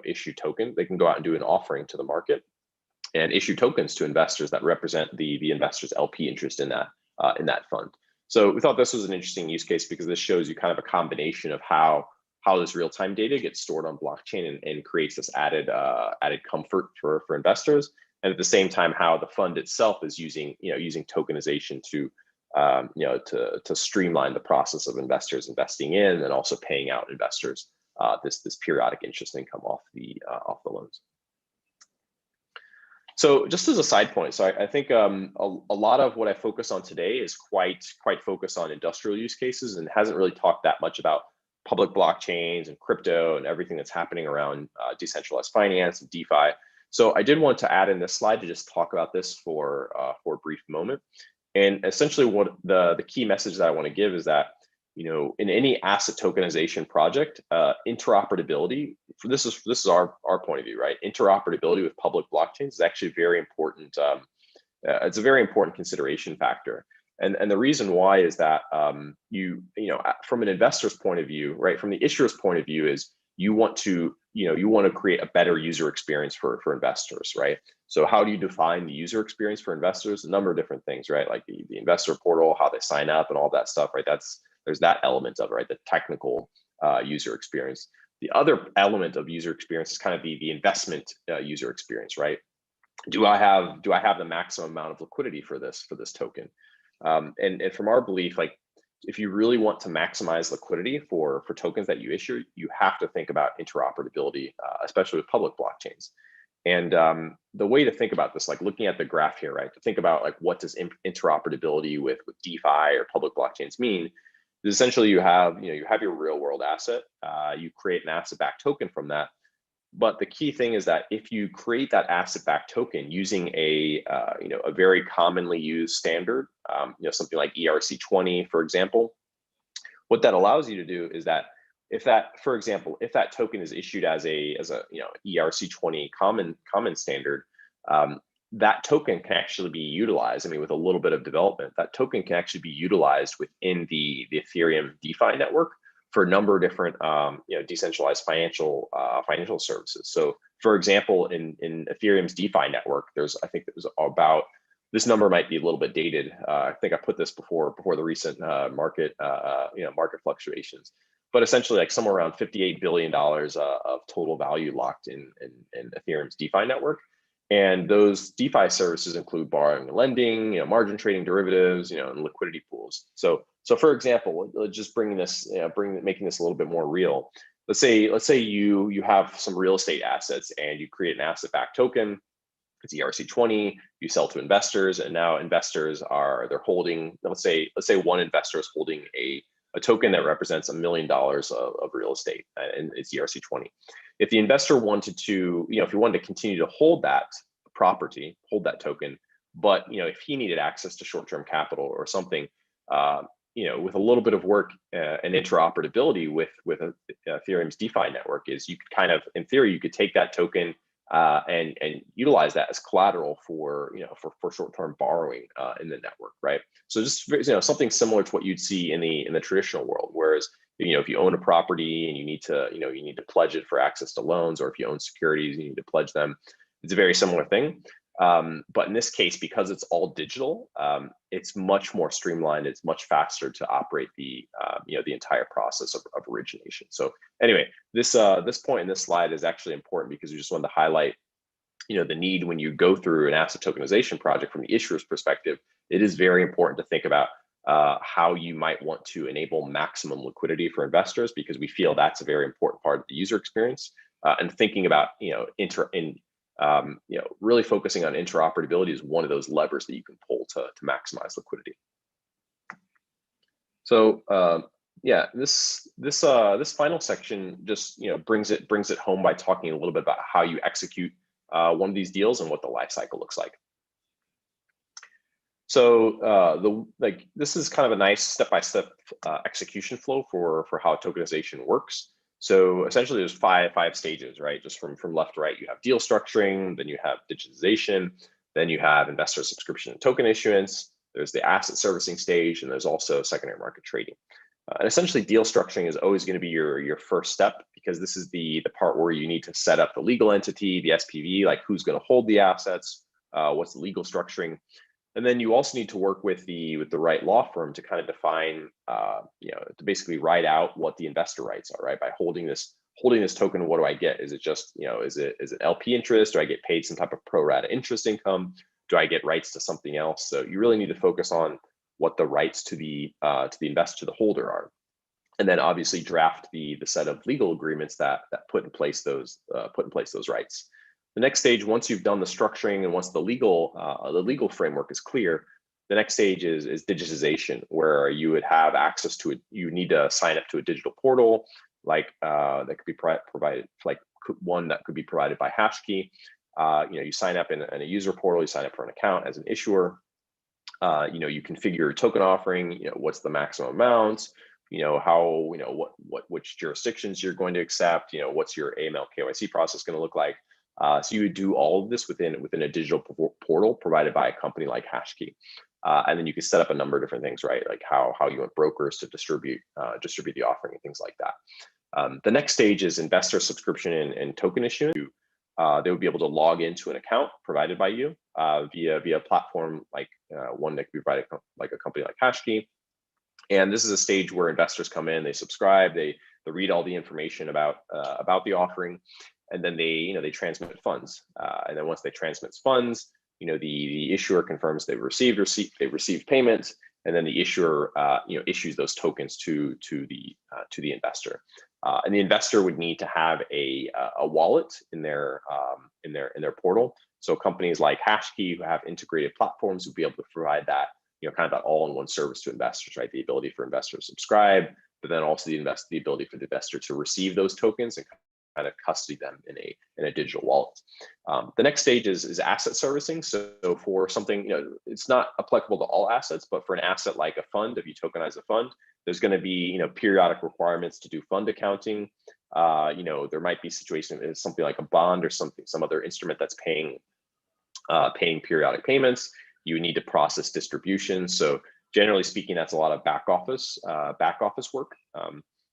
issue tokens. They can go out and do an offering to the market and issue tokens to investors that represent the investor's LP interest in that fund. So we thought this was an interesting use case because this shows you kind of a combination of how this real-time data gets stored on blockchain and creates this added comfort for investors, and at the same time how the fund itself is using tokenization to streamline the process of investors investing in and also paying out investors this periodic interest income off the loans. So just as a side point, so I think a lot of what I focus on today is quite focused on industrial use cases and hasn't really talked that much about public blockchains and crypto and everything that's happening around decentralized finance and DeFi. So I did want to add in this slide to just talk about this for a brief moment. And essentially what the key message that I want to give is that, in any asset tokenization project, interoperability, this is our point of view, right? Interoperability with public blockchains is actually very important. It's a very important consideration factor. And the reason why is that from an investor's point of view, right? From the issuer's point of view is you want to create a better user experience for investors, right? So how do you define the user experience for investors? A number of different things, right? Like the investor portal, how they sign up and all that stuff, right? There's that element of it, right? The technical user experience. The other element of user experience is kind of the investment user experience, right? Do I have the maximum amount of liquidity for this token? And from our belief, like if you really want to maximize liquidity for tokens that you issue, you have to think about interoperability, especially with public blockchains. And the way to think about this, like looking at the graph here, right? To think about like what does interoperability with DeFi or public blockchains mean? Essentially, you have your real world asset. You create an asset-backed token from that. But the key thing is that if you create that asset-backed token using a very commonly used standard, something like ERC20, for example, what that allows you to do is that if that token is issued as a ERC20 common standard, that token can actually be utilized. I mean, with a little bit of development, that token can actually be utilized within the Ethereum DeFi network for a number of different decentralized financial services. So, for example, in Ethereum's DeFi network, I think it was about, this number might be a little bit dated. I think I put this before the recent market fluctuations, but essentially like somewhere around $58 billion of total value locked in Ethereum's DeFi network. And those DeFi services include borrowing and lending, margin trading, derivatives, and liquidity pools. So for example, just making this a little bit more real. Let's say you have some real estate assets and you create an asset-backed token. It's ERC20. You sell to investors, and now investors they're holding. Let's say one investor is holding a a token that represents $1 million of real estate, and it's ERC20. If the investor wanted to, if he wanted to continue to hold that property, hold that token, but if he needed access to short-term capital or something, with a little bit of work and interoperability with Ethereum's DeFi network, is you could kind of, in theory, you could take that token and utilize that as collateral for short-term borrowing in the network, right? So just something similar to what you'd see in the traditional world. Whereas if you own a property and you need to pledge it for access to loans, or if you own securities, you need to pledge them. It's a very similar thing. But in this case, because it's all digital, it's much more streamlined. It's much faster to operate the entire process of origination. So anyway, this point in this slide is actually important because we just wanted to highlight, the need when you go through an asset tokenization project from the issuer's perspective. It is very important to think about how you might want to enable maximum liquidity for investors, because we feel that's a very important part of the user experience. And thinking about really focusing on interoperability is one of those levers that you can pull to maximize liquidity. So this final section just brings it home by talking a little bit about how you execute one of these deals and what the life cycle looks like. So this is kind of a nice step-by-step execution flow for how tokenization works. So essentially there's five stages, right? Just from left to right, you have deal structuring, then you have digitization, then you have investor subscription and token issuance, there's the asset servicing stage, and there's also secondary market trading. And essentially deal structuring is always going to be your first step, because this is the part where you need to set up the legal entity, the SPV, like who's going to hold the assets, what's the legal structuring. And then you also need to work with the right law firm to kind of define, to basically write out what the investor rights are, right? By holding this token, what do I get? Is it just, is it LP interest? Do I get paid some type of pro rata interest income? Do I get rights to something else? So you really need to focus on what the rights to the investor, to the holder are, and then obviously draft the set of legal agreements that put in place those rights. The next stage, once you've done the structuring and once the legal framework is clear, the next stage is digitization, where you would have access to it. You need to sign up to a digital portal, like that could be provided, like one that could be provided by Hashkey. You sign up in a user portal. You sign up for an account as an issuer. You configure your token offering. What's the maximum amount? Which jurisdictions you're going to accept. What's your AML KYC process going to look like? So you would do all of this within a digital portal provided by a company like Hashkey. And then you can set up a number of different things, right? Like how you want brokers to distribute the offering and things like that. The next stage is investor subscription and token issuance. They would be able to log into an account provided by you via a platform like one that could be provided like a company like Hashkey. And this is a stage where investors come in, they subscribe, they read all the information about the offering, and then they transmit funds. And then once they transmit funds, the issuer confirms they've received payment, and then the issuer issues those tokens to the investor. And the investor would need to have a wallet in their portal. So companies like Hashkey, who have integrated platforms, would be able to provide that kind of that all-in-one service to investors, right? The ability for investors to subscribe, but then also the ability for the investor to receive those tokens and kind of custody them in a digital wallet. The next stage is asset servicing. So for something, it's not applicable to all assets, but for an asset like a fund, if you tokenize a fund, there's going to be periodic requirements to do fund accounting. There might be situations, something like a bond or some other instrument that's paying periodic payments. You need to process distributions. So generally speaking, that's a lot of back office work.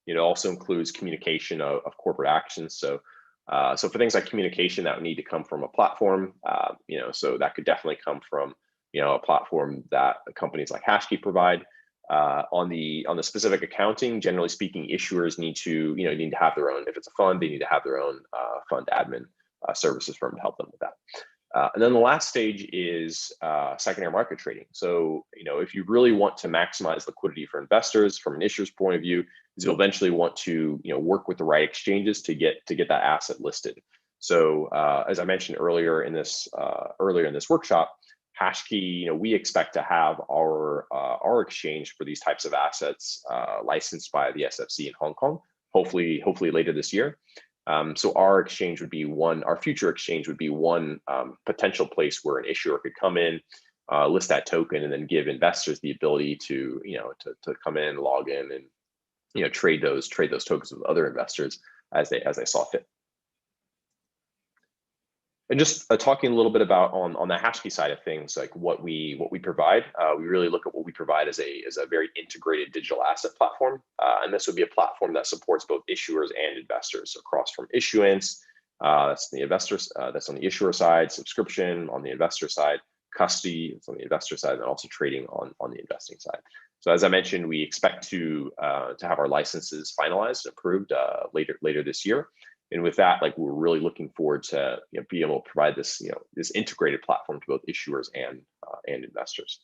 It also includes communication of corporate actions. So for things like communication, that would need to come from a platform. So that could definitely come from a platform that companies like Hashkey provide. On the specific accounting, generally speaking, issuers need to have their own. If it's a fund, they need to have their own fund admin services firm to help them with that. And then the last stage is secondary market trading. So, if you really want to maximize liquidity for investors from an issuer's point of view, is you'll eventually want to work with the right exchanges to get that asset listed. So, as I mentioned earlier in this workshop, HashKey, we expect to have our exchange for these types of assets licensed by the SFC in Hong Kong, hopefully later this year. So our exchange would be our future exchange would be one potential place where an issuer could come in, list that token, and then give investors the ability to come in, log in, and trade those tokens with other investors as they saw fit. And just talking a little bit about on the HashKey side of things, like what we provide, we really look at what we provide as a very integrated digital asset platform, and this would be a platform that supports both issuers and investors across from issuance, that's the investors, that's on the issuer side, subscription on the investor side, custody it's on the investor side, and also trading on the investing side. So as I mentioned, we expect to have our licenses finalized and approved later this year. And with that, we're really looking forward to be able to provide this this integrated platform to both issuers and investors.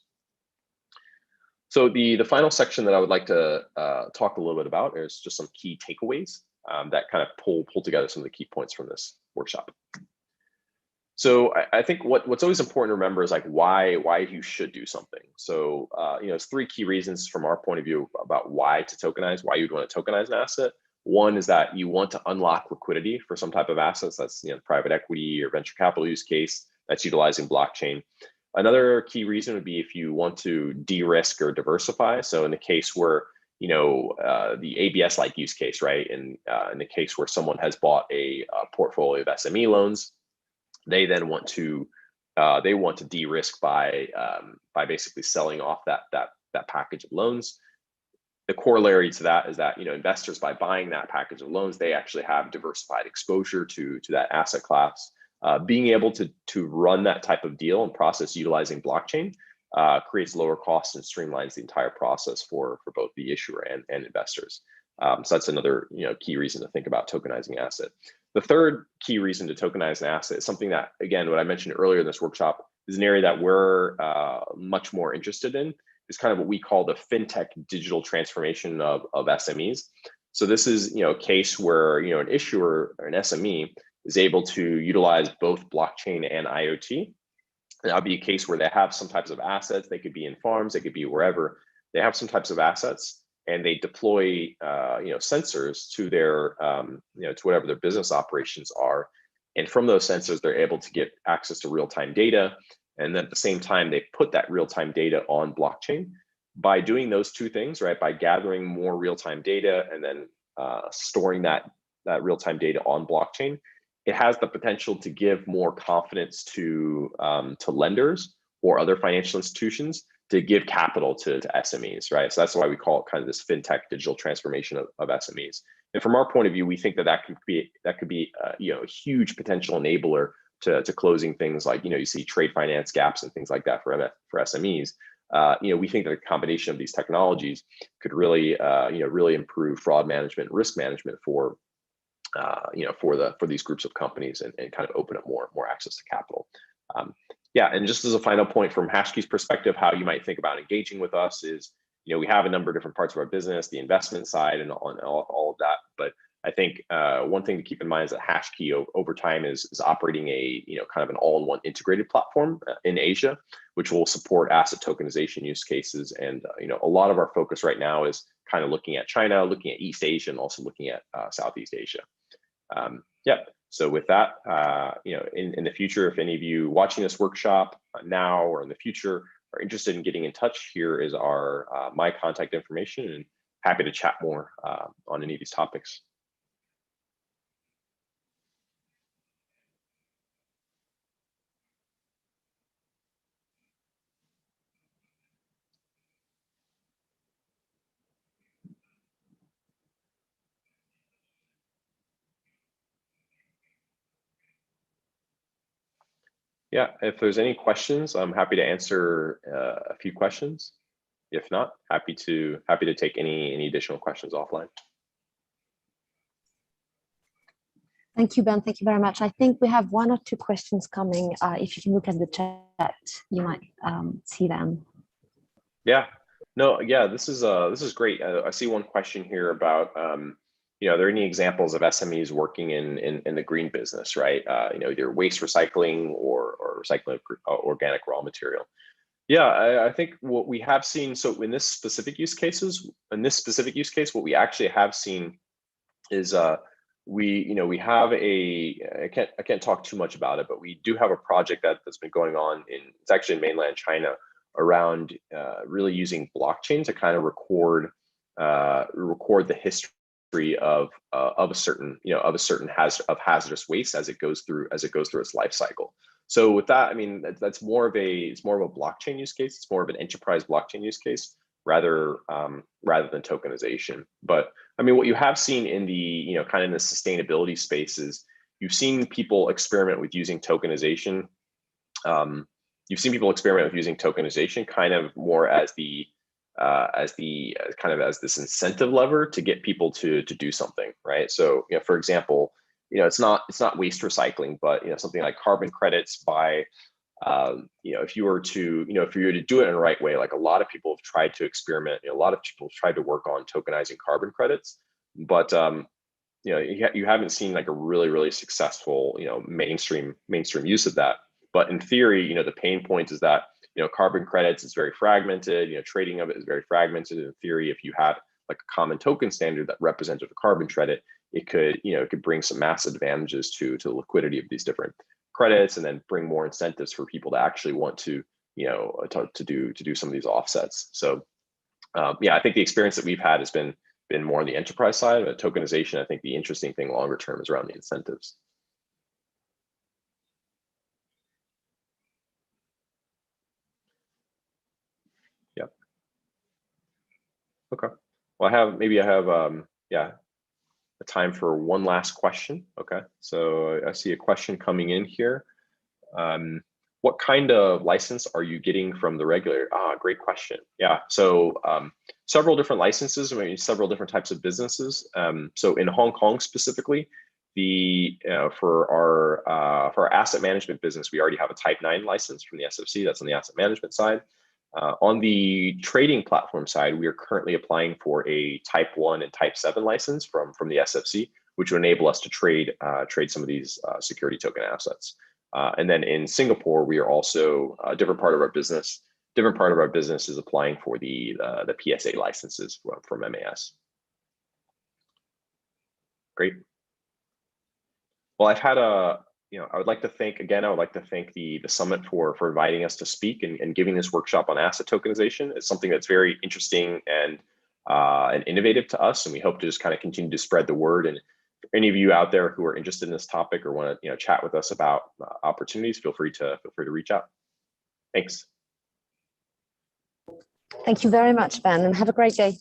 So the final section that I would like to talk a little bit about is just some key takeaways that kind of pull together some of the key points from this workshop. So I think what's always important to remember is why you should do something. So it's three key reasons from our point of view about why to tokenize, why you'd want to tokenize an asset. One is that you want to unlock liquidity for some type of assets. That's private equity or venture capital use case that's utilizing blockchain. Another key reason would be if you want to de-risk or diversify. So in the case where the ABS-like use case, right? In the case where someone has bought a portfolio of SME loans, they then want to de-risk by basically selling off that package of loans. The corollary to that is that investors, by buying that package of loans, they actually have diversified exposure to that asset class. Being able to run that type of deal and process utilizing blockchain creates lower costs and streamlines the entire process for both the issuer and investors. So that's another key reason to think about tokenizing an asset. The third key reason to tokenize an asset is something that, again, what I mentioned earlier in this workshop, is an area that we're much more interested in. Is kind of what we call the fintech digital transformation of SMEs. So this is a case where an issuer or an SME is able to utilize both blockchain and IoT. And that'll be a case where they have some types of assets. They could be in farms, they could be wherever. They have some types of assets, and they deploy sensors to their to whatever their business operations are. And from those sensors, they're able to get access to real-time data. And then at the same time, they put that real-time data on blockchain. By doing those two things, right, by gathering more real-time data and then storing that real-time data on blockchain, it has the potential to give more confidence to lenders or other financial institutions to give capital to SMEs, right? So that's why we call it kind of this fintech digital transformation of SMEs. And from our point of view, we think that could be a huge potential enabler to closing things like you see trade finance gaps and things like that for SMEs. We think that a combination of these technologies could really really improve fraud management, risk management for these groups of companies and kind of open up more access to capital. And just as a final point from HashKey's perspective, how you might think about engaging with us is we have a number of different parts of our business, the investment side and on all of that, but I think one thing to keep in mind is that HashKey over time is operating a kind of an all-in-one integrated platform in Asia, which will support asset tokenization use cases. And a lot of our focus right now is kind of looking at China, looking at East Asia, and also looking at Southeast Asia. So with that, in the future, if any of you watching this workshop now or in the future are interested in getting in touch, here is my contact information, and happy to chat more on any of these topics. Yeah, if there's any questions, I'm happy to answer a few questions. If not, happy to take any additional questions offline. Thank you, Ben. Thank you very much. I think we have one or two questions coming. If you can look at the chat, you might see them. Yeah. No. Yeah. This is great. I see one question here about are there any examples of SMEs working in the green business, right? Either waste recycling or recycling of organic raw material. Yeah, I think what we have seen, so in this specific use case, what we actually have seen is we have I can't talk too much about it, but we do have a project that's been going on it's actually in mainland China around really using blockchain to kind of record the history of a certain hazardous waste as it goes through its life cycle. So with that, I mean, it's more of a blockchain use case. It's more of an enterprise blockchain use case rather than tokenization. But I mean, what you have seen in the kind of in the sustainability space is you've seen people experiment with using tokenization. Kind of more as this incentive lever to get people to do something, right? So for example, it's not waste recycling, but something like carbon credits by if you were to do it in the right way, like a lot of people have tried to experiment, a lot of people have tried to work on tokenizing carbon credits, but you haven't seen like a really successful mainstream use of that. But in theory, the pain point is that carbon credits is very fragmented, trading of it is very fragmented. In theory, if you had like a common token standard that represented a carbon credit, it could bring some massive advantages to the liquidity of these different credits, and then bring more incentives for people to actually want to do some of these offsets. So I think the experience that we've had has been more on the enterprise side. But tokenization, I think the interesting thing longer term is around the incentives. Yep. Okay. Well, I have a time for one last question. Okay. So I see a question coming in here. What kind of license are you getting from the regulator? Great question. Yeah, so several different licenses, several different types of businesses. So in Hong Kong specifically, for our asset management business, we already have a Type 9 license from the SFC. That's on the asset management side. On the trading platform side, we are currently applying for a Type 1 and Type 7 license from the SFC, which would enable us to trade some of these security token assets. And then in Singapore, we are also a different part of our business. Different part of our business is applying for the PSA licenses from MAS. Great. Well, I would like to thank the summit for inviting us to speak and giving this workshop on asset tokenization. It's something that's very interesting and innovative to us, and we hope to just kind of continue to spread the word. And for any of you out there who are interested in this topic or want to chat with us about opportunities, feel free to reach out. Thanks. Thank you very much, Ben, and have a great day.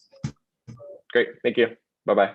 Great. Thank you. Bye-bye.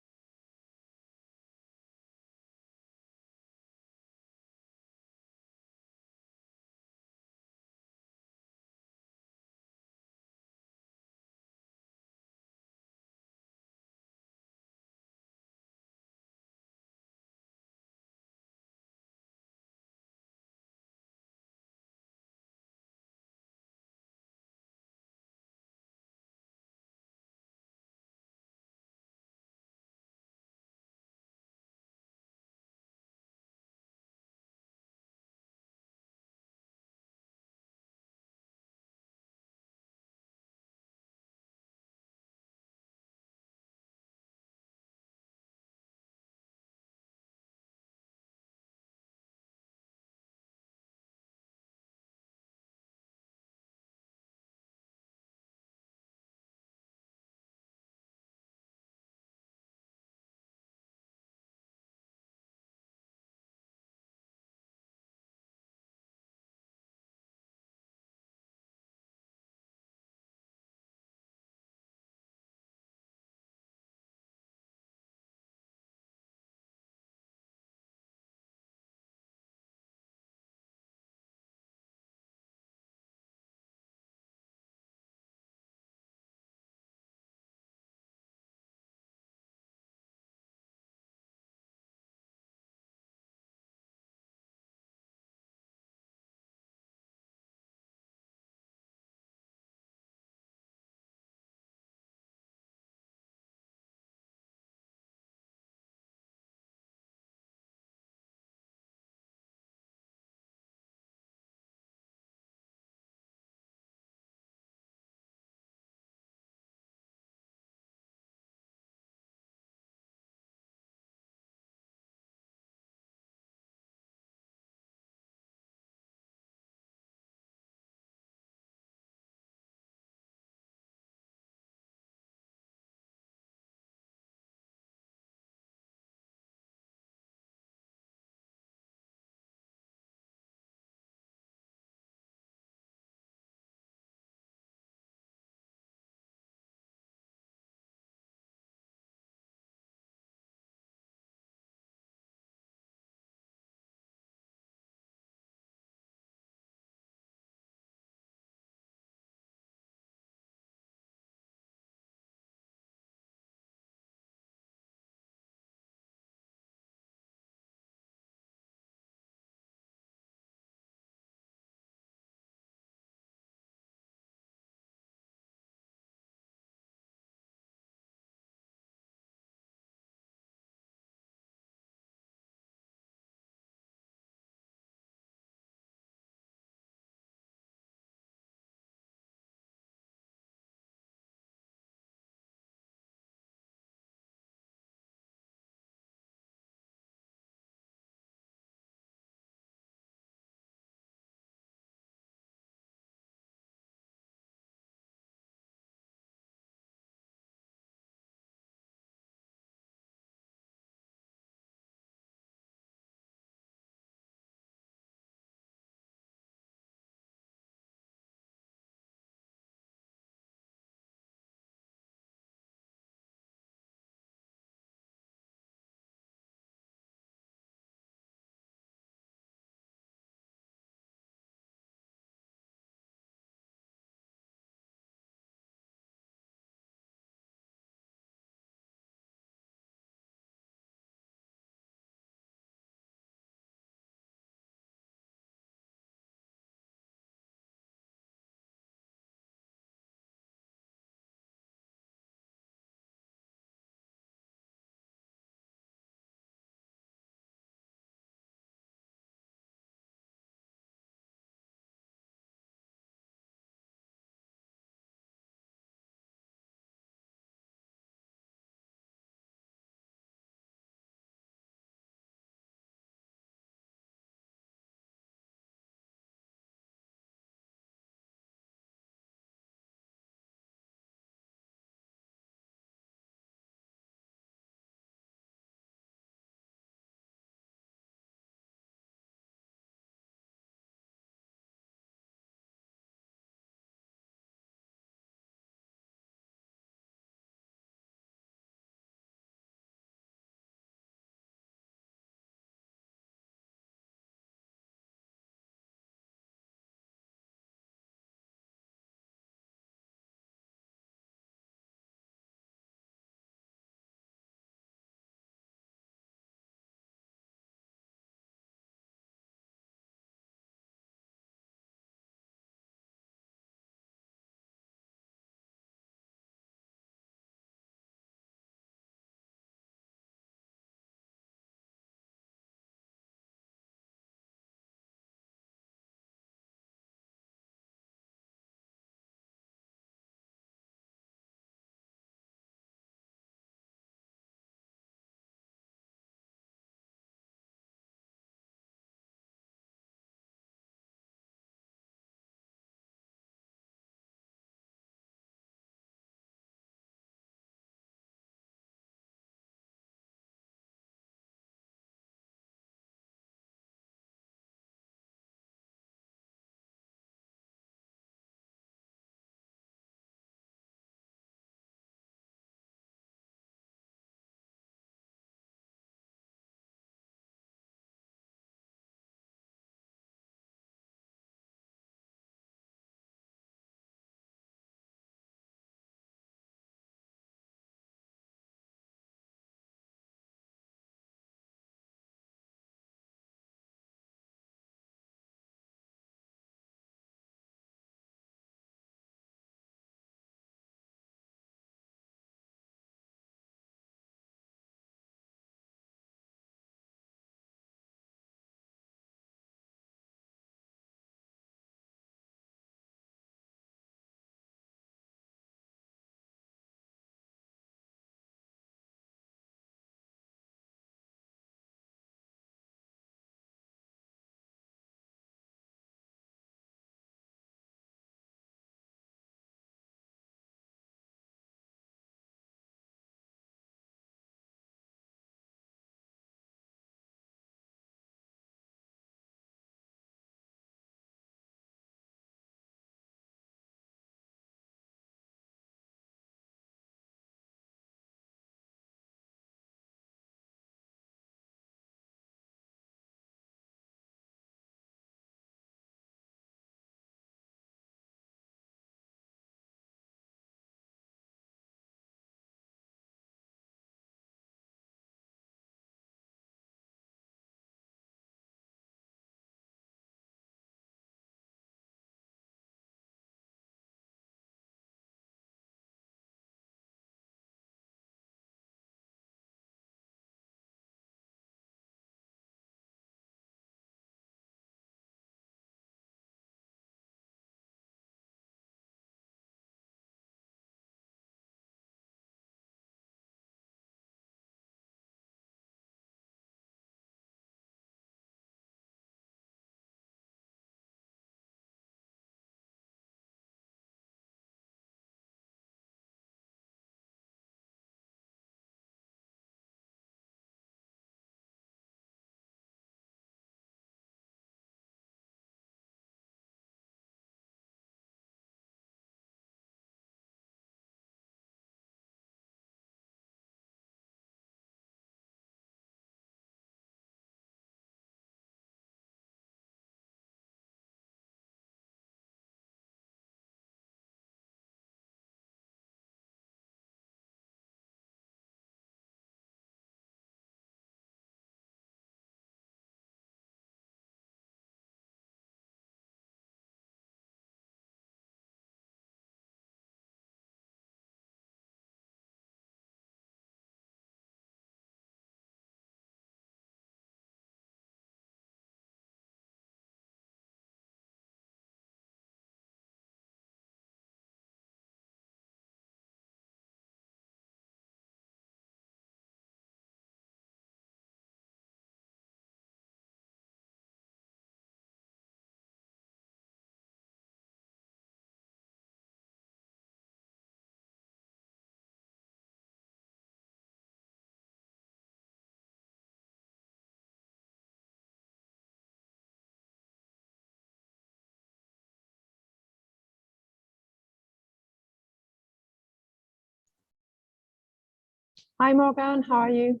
Hi, Morgan. How are you?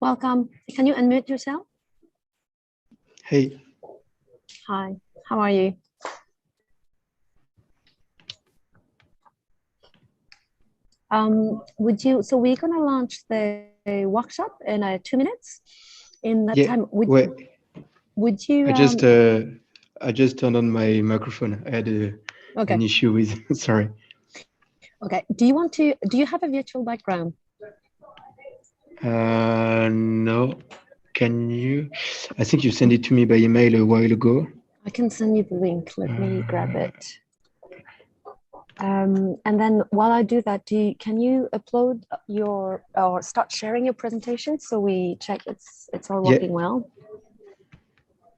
Welcome. Can you unmute yourself? Hey. Hi. How are you? So we're gonna launch the workshop in 2 minutes. In that time, would you? I just turned on my microphone. I had an issue with. Sorry. Okay. Do you have a virtual background? No. Can you? I think you sent it to me by email a while ago. I can send you the link. Let me grab it. And then while I do that, can you upload your or start sharing your presentation so we check it's all working well?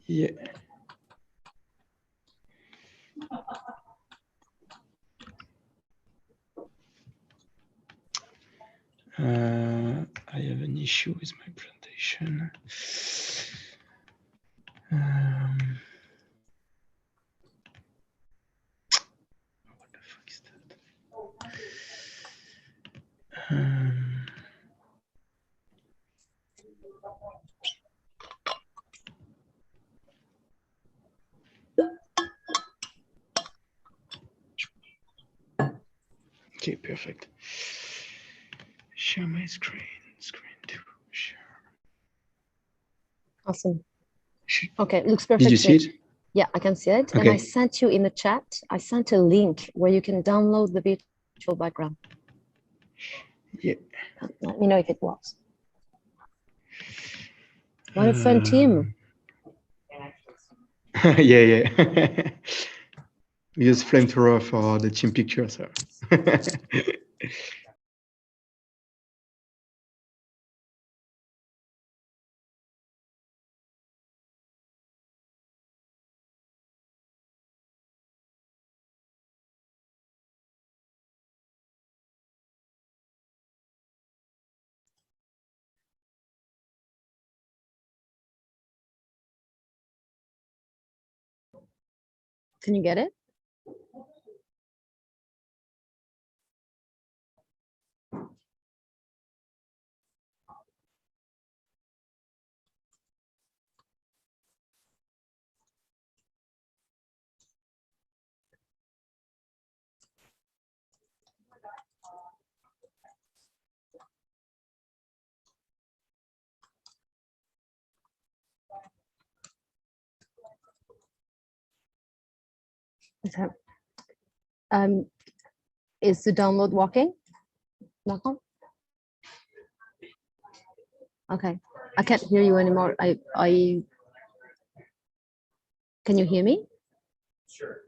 Yeah. I have an issue with my presentation. What the fuck is that? Okay, perfect. Share my screen. Screen 2. Share. Awesome. Okay, looks perfect. Did you see it? Yeah, I can see it. Okay. And I sent you in the chat, I sent a link where you can download the virtual background. Yeah. Let me know if it works. What a fun team. Yeah. We use flamethrower for the team picture, so. Can you get it? Okay. Is the download working? Okay. I can't hear you anymore. Can you hear me? Sure.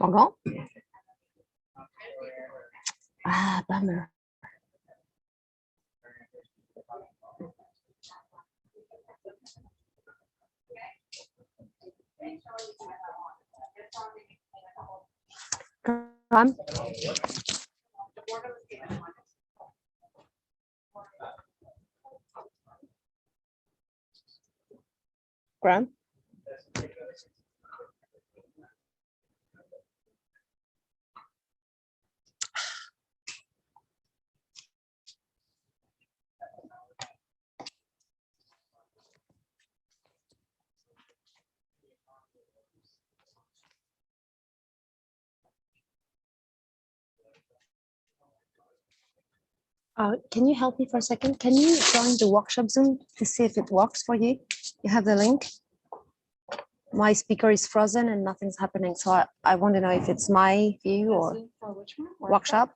Morgan? Ah, bummer. Come. Graham? Can you help me for a second? Can you join the workshop Zoom to see if it works for you? You have the link? My speaker is frozen and nothing's happening. So I want to know if it's my view or workshop.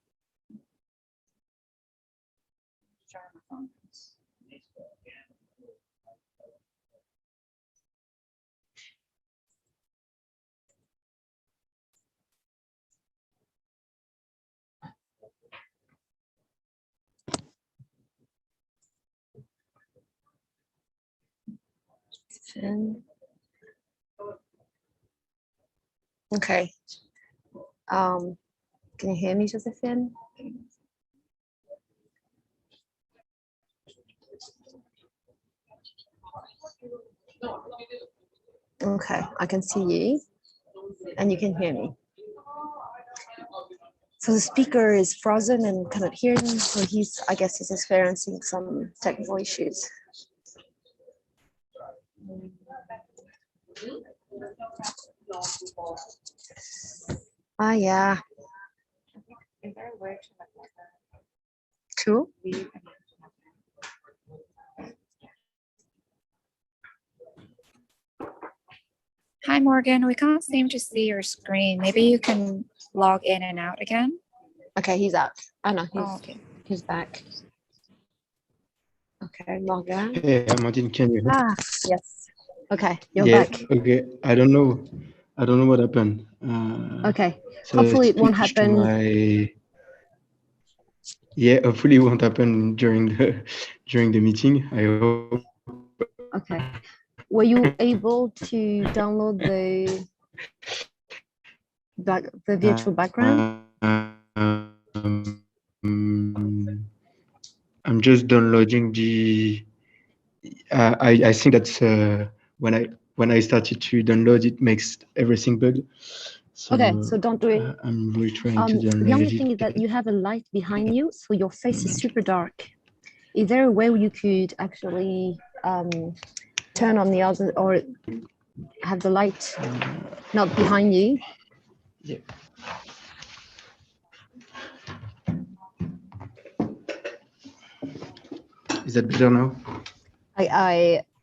Josephine. Okay. Can you hear me, Josephine? Okay, I can see you and you can hear me. So the speaker is frozen and cannot hear me. So I guess he's experiencing some technical issues. Ah, yeah. Two? Hi, Morgan. We can't seem to see your screen. Maybe you can log in and out again. Okay, he's out. Oh, no, he's back. Okay, Morgan. Hey, Amandine, can you hear? Ah, yes. Okay, you're Yeah, back. okay. I don't know what happened. Okay, So I hopefully it won't switched to happen. Yeah, hopefully it won't happen during the meeting. I hope. Okay. Were you able to download the virtual background? I'm just downloading the. I think that's when I started to download, it makes everything bug. So, okay, so don't do it. I'm really trying to download the only it. thing is that you have a light behind you, so your face is super dark. Is there a way where you could actually turn on the other or have the light not behind you? Yeah. Is that better now?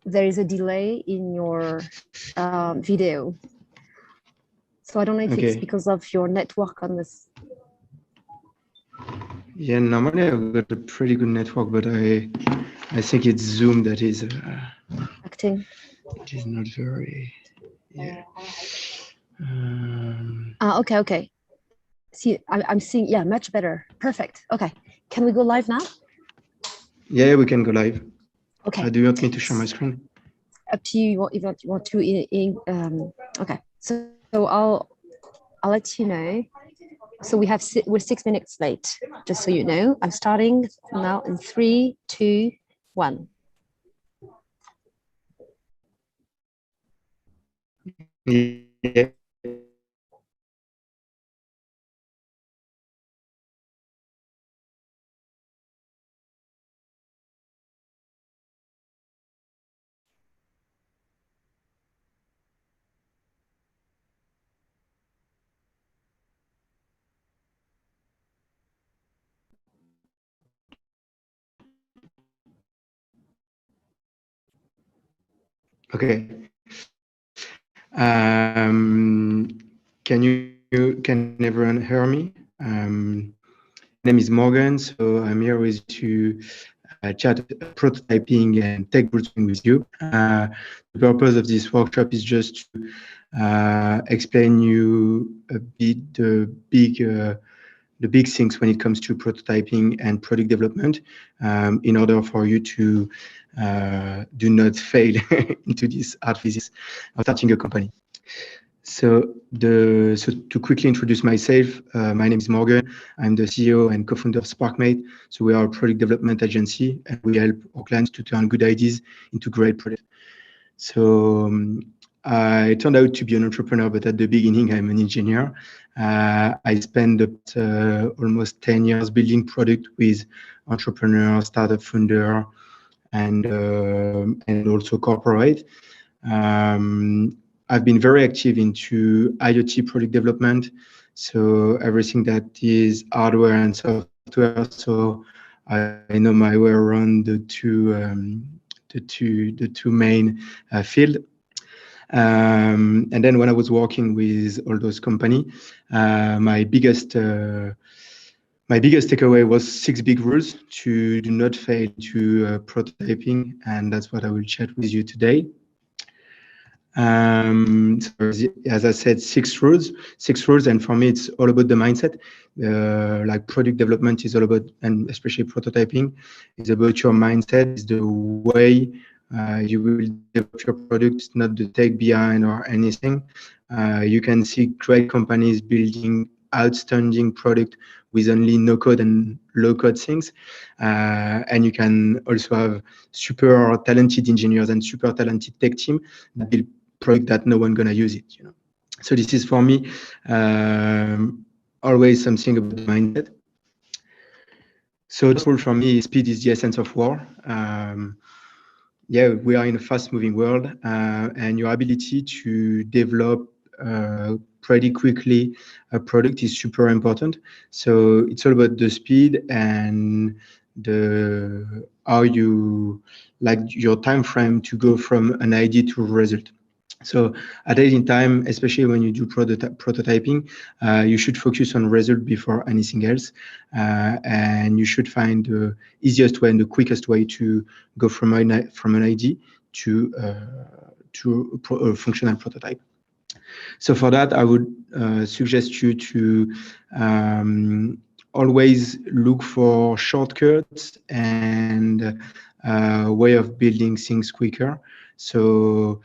There is a delay in your video. So I don't know if it's because of your network on this. Yeah, normally I've got a pretty good network, but I think it's Zoom that is acting. It is not very. Yeah. Okay. See, I'm seeing. Yeah, much better. Perfect. Okay, can we go live now? Yeah, we can go live. Okay. Do you want me to share my screen? Up to you. If you want to. Okay. So I'll let you know. So we're 6 minutes late. Just so you know, I'm starting now in 3, 2, 1. Yeah. Okay. Can everyone hear me? My name is Morgan, so I'm here with you to chat prototyping and tech bootstrapping with you. The purpose of this workshop is just to explain you a bit the big things when it comes to prototyping and product development, in order for you to do not fail into this hard physics of starting a company. So to quickly introduce myself, my name is Morgan. I'm the CEO and co-founder of SparkMate. So we are a product development agency, and we help our clients to turn good ideas into great products. So I turned out to be an entrepreneur, but at the beginning, I'm an engineer. I spent almost 10 years building product with entrepreneurs, startup founder, and also corporate. I've been very active into IoT product development, so everything that is hardware and software. So I know my way around the two main field. And then when I was working with all those companies, my biggest takeaway was 6 big rules to do not fail to prototyping, and that's what I will chat with you today. So as I said, 6 rules, and for me, it's all about the mindset. Like product development is all about, and especially prototyping, is about your mindset, is the way You will develop your product, not the tech behind or anything. You can see great companies building outstanding product with only no code and low code things. And you can also have super talented engineers and super talented tech team that build product that no one gonna use it, you know. So this is for me always something about the mindset. So the rule for me is speed is the essence of war. Yeah, we are in a fast-moving world, and your ability to develop pretty quickly a product is super important. So it's all about the speed and the how you like your time frame to go from an idea to a result. So at any time, especially when you do prototyping, you should focus on result before anything else, and you should find the easiest way and the quickest way to go from an idea to a functional prototype. So for that, I would suggest you to always look for shortcuts and way of building things quicker. So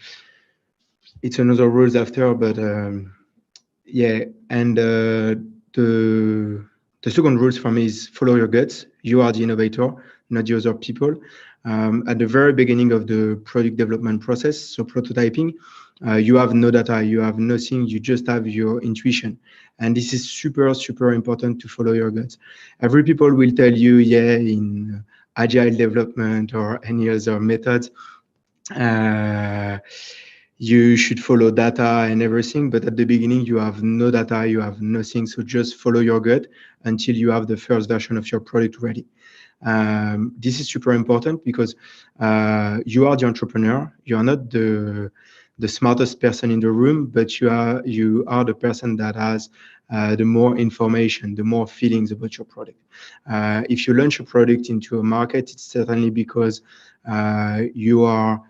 it's another rules after, but yeah. And the second rules for me is follow your guts. You are the innovator, not the other people. At the very beginning of the product development process, so prototyping, you have no data, you have nothing, you just have your intuition. And this is super, super important to follow your guts. Every people will tell you, yeah, in agile development or any other methods, you should follow data and everything, but at the beginning you have no data, you have nothing, so just follow your gut until you have the first version of your product ready. This is super important because you are the entrepreneur, you are not the smartest person in the room, but you are the person that has the more information, the more feelings about your product. If you launch a product into a market, it's certainly because you are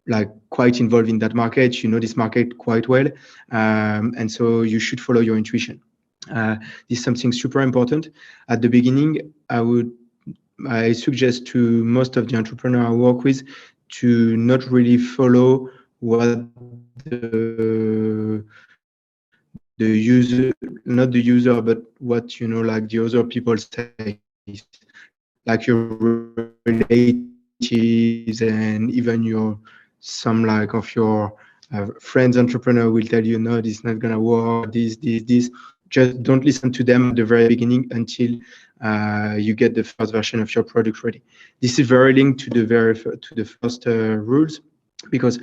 like quite involved in that market, you know this market quite well, and so you should follow your intuition. This is something super important. At the beginning, I suggest to most of the entrepreneurs I work with to not really follow what the user, not the user, but what, you know, like the other people say, like your relatives and even some like of your friends entrepreneur will tell you, no, this is not gonna work, this. Just don't listen to them at the very beginning until you get the first version of your product ready. This is very linked to the first rules, because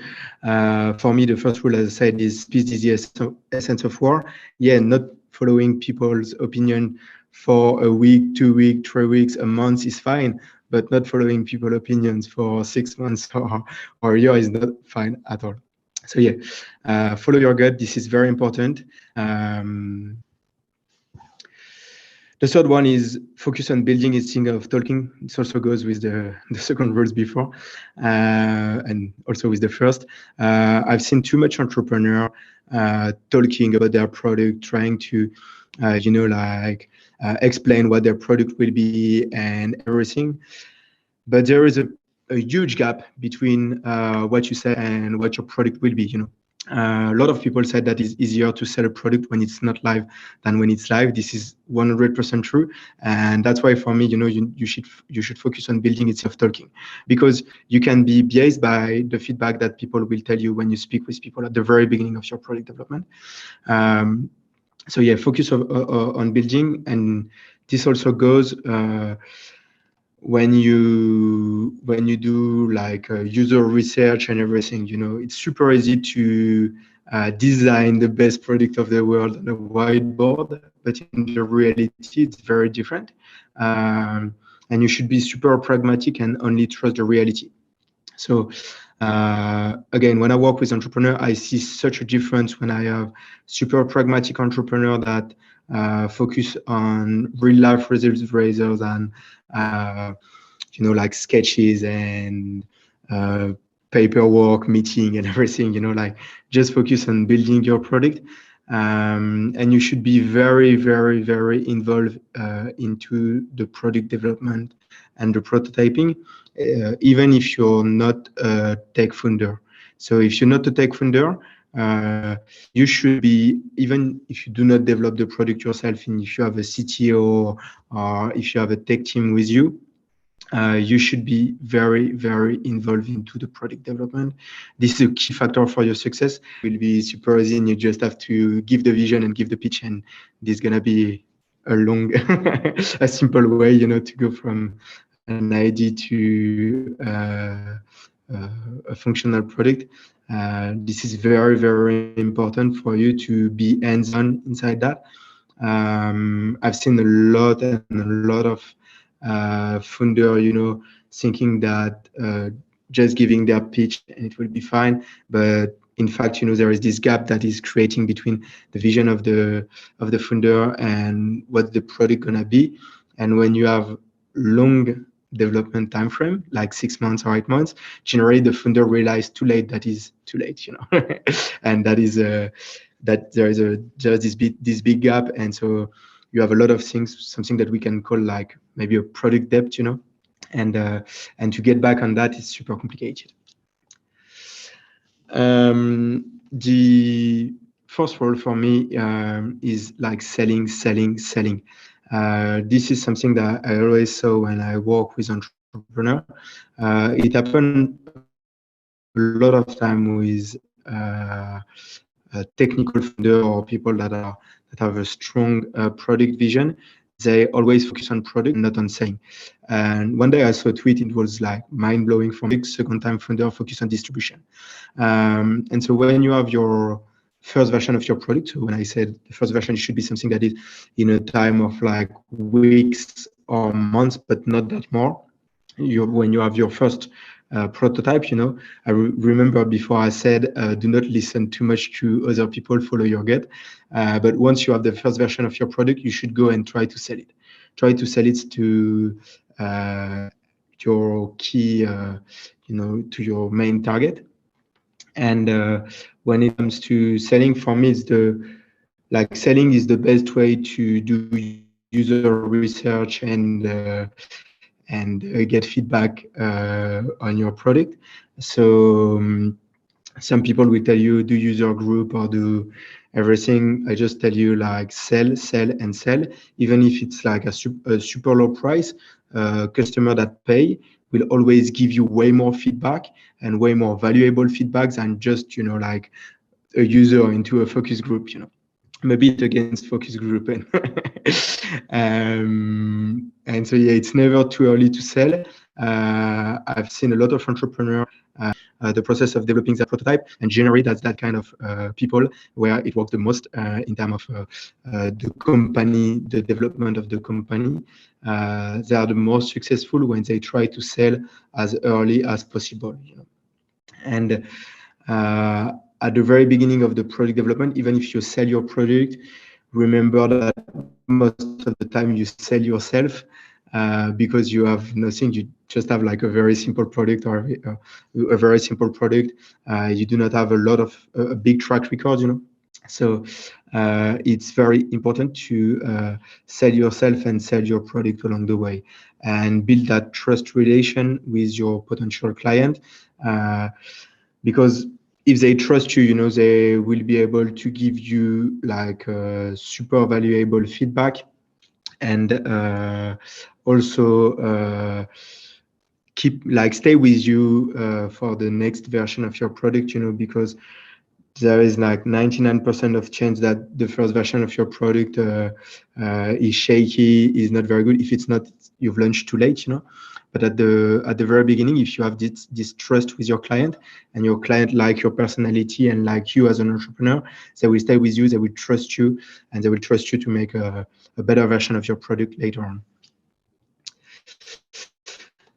for me, the first rule, as I said, is speed is the essence of war. Yeah, not following people's opinion for a week, 2 weeks, 3 weeks, a month is fine, but not following people's opinions for 6 months or a year is not fine at all. So yeah, follow your gut. This is very important. The third one is focus on building instead of talking. This also goes with the second rules before, and also with the first. I've seen too much entrepreneur talking about their product, trying to, you know, like explain what their product will be and everything. But there is a huge gap between what you say and what your product will be, you know. A lot of people said that it's easier to sell a product when it's not live than when it's live. This is 100% true, and that's why for me, you know, you should focus on building instead of talking, because you can be biased by the feedback that people will tell you when you speak with people at the very beginning of your product development. So yeah, focus on building, and this also goes when you do like user research and everything. You know, it's super easy to design the best product of the world on a whiteboard, but in the reality, it's very different. And you should be super pragmatic and only trust the reality. So again, when I work with entrepreneurs, I see such a difference when I have super pragmatic entrepreneur that focus on real life results rather than you know, like sketches and paperwork, meeting and everything, you know, like just focus on building your product. and you should be very, very, very involved into the product development and the prototyping, even if you're not a tech founder. So if you're not a tech founder, you should be, even if you do not develop the product yourself, and if you have a CTO or if you have a tech team with you, you should be very, very involved into the product development. This is a key factor for your success. It will be super easy, and you just have to give the vision and give the pitch, and this is gonna be a long, a simple way, you know, to go from an idea to a functional product. This is very, very important for you to be hands-on inside that. I've seen a lot of founder, you know, thinking that just giving their pitch and it will be fine, but in fact, you know, there is this gap that is creating between the vision of the founder and what the product gonna be. And when you have long development time frame, like 6 months or 8 months, generally the founder realizes too late that is too late, you know, and that is that there is just this big gap, and so you have a lot of things, something that we can call like maybe a product debt, you know, and to get back on that is super complicated. The first role for me is like selling. This is something that I always saw when I work with entrepreneurs. It happened a lot of time with a technical founder or people that have a strong product vision. They always focus on product, not on selling. And one day I saw a tweet, it was like mind-blowing for me. Second time founder focus on distribution. And so when you have your first version of your product, so when I said the first version, it should be something that is in a time of like weeks or months, but not that more. When you have your first prototype, you know, I remember before I said, do not listen too much to other people, follow your gut. But once you have the first version of your product, you should go and try to sell it. Try to sell it to your key, you know, to your main target. And when it comes to selling, for me, it's selling is the best way to do user research and get feedback on your product. So some people will tell you do user group or do everything. I just tell you like sell, and sell. Even if it's like a super low price, customer that pay will always give you way more feedback and way more valuable feedback than just, you know, like a user into a focus group, you know. I'm a bit against focus group, and and so yeah, it's never too early to sell. I've seen a lot of entrepreneurs, the process of developing their prototype, and generally that's that kind of people where it works the most in terms of the company, the development of the company. They are the most successful when they try to sell as early as possible, you know. And at the very beginning of the product development, even if you sell your product, remember that most of the time you sell yourself because you have nothing. You just have like a very simple product or a very simple product. You do not have a lot of a big track record, you know. So it's very important to sell yourself and sell your product along the way and build that trust relation with your potential client. Because if they trust you, you know, they will be able to give you like super valuable feedback, and also stay with you for the next version of your product, you know, because there is like 99% of chance that the first version of your product is shaky, is not very good. If it's not, you've launched too late, you know. But at the very beginning, if you have this trust with your client, and your client like your personality and like you as an entrepreneur, they will stay with you, they will trust you, and they will trust you to make a better version of your product later on.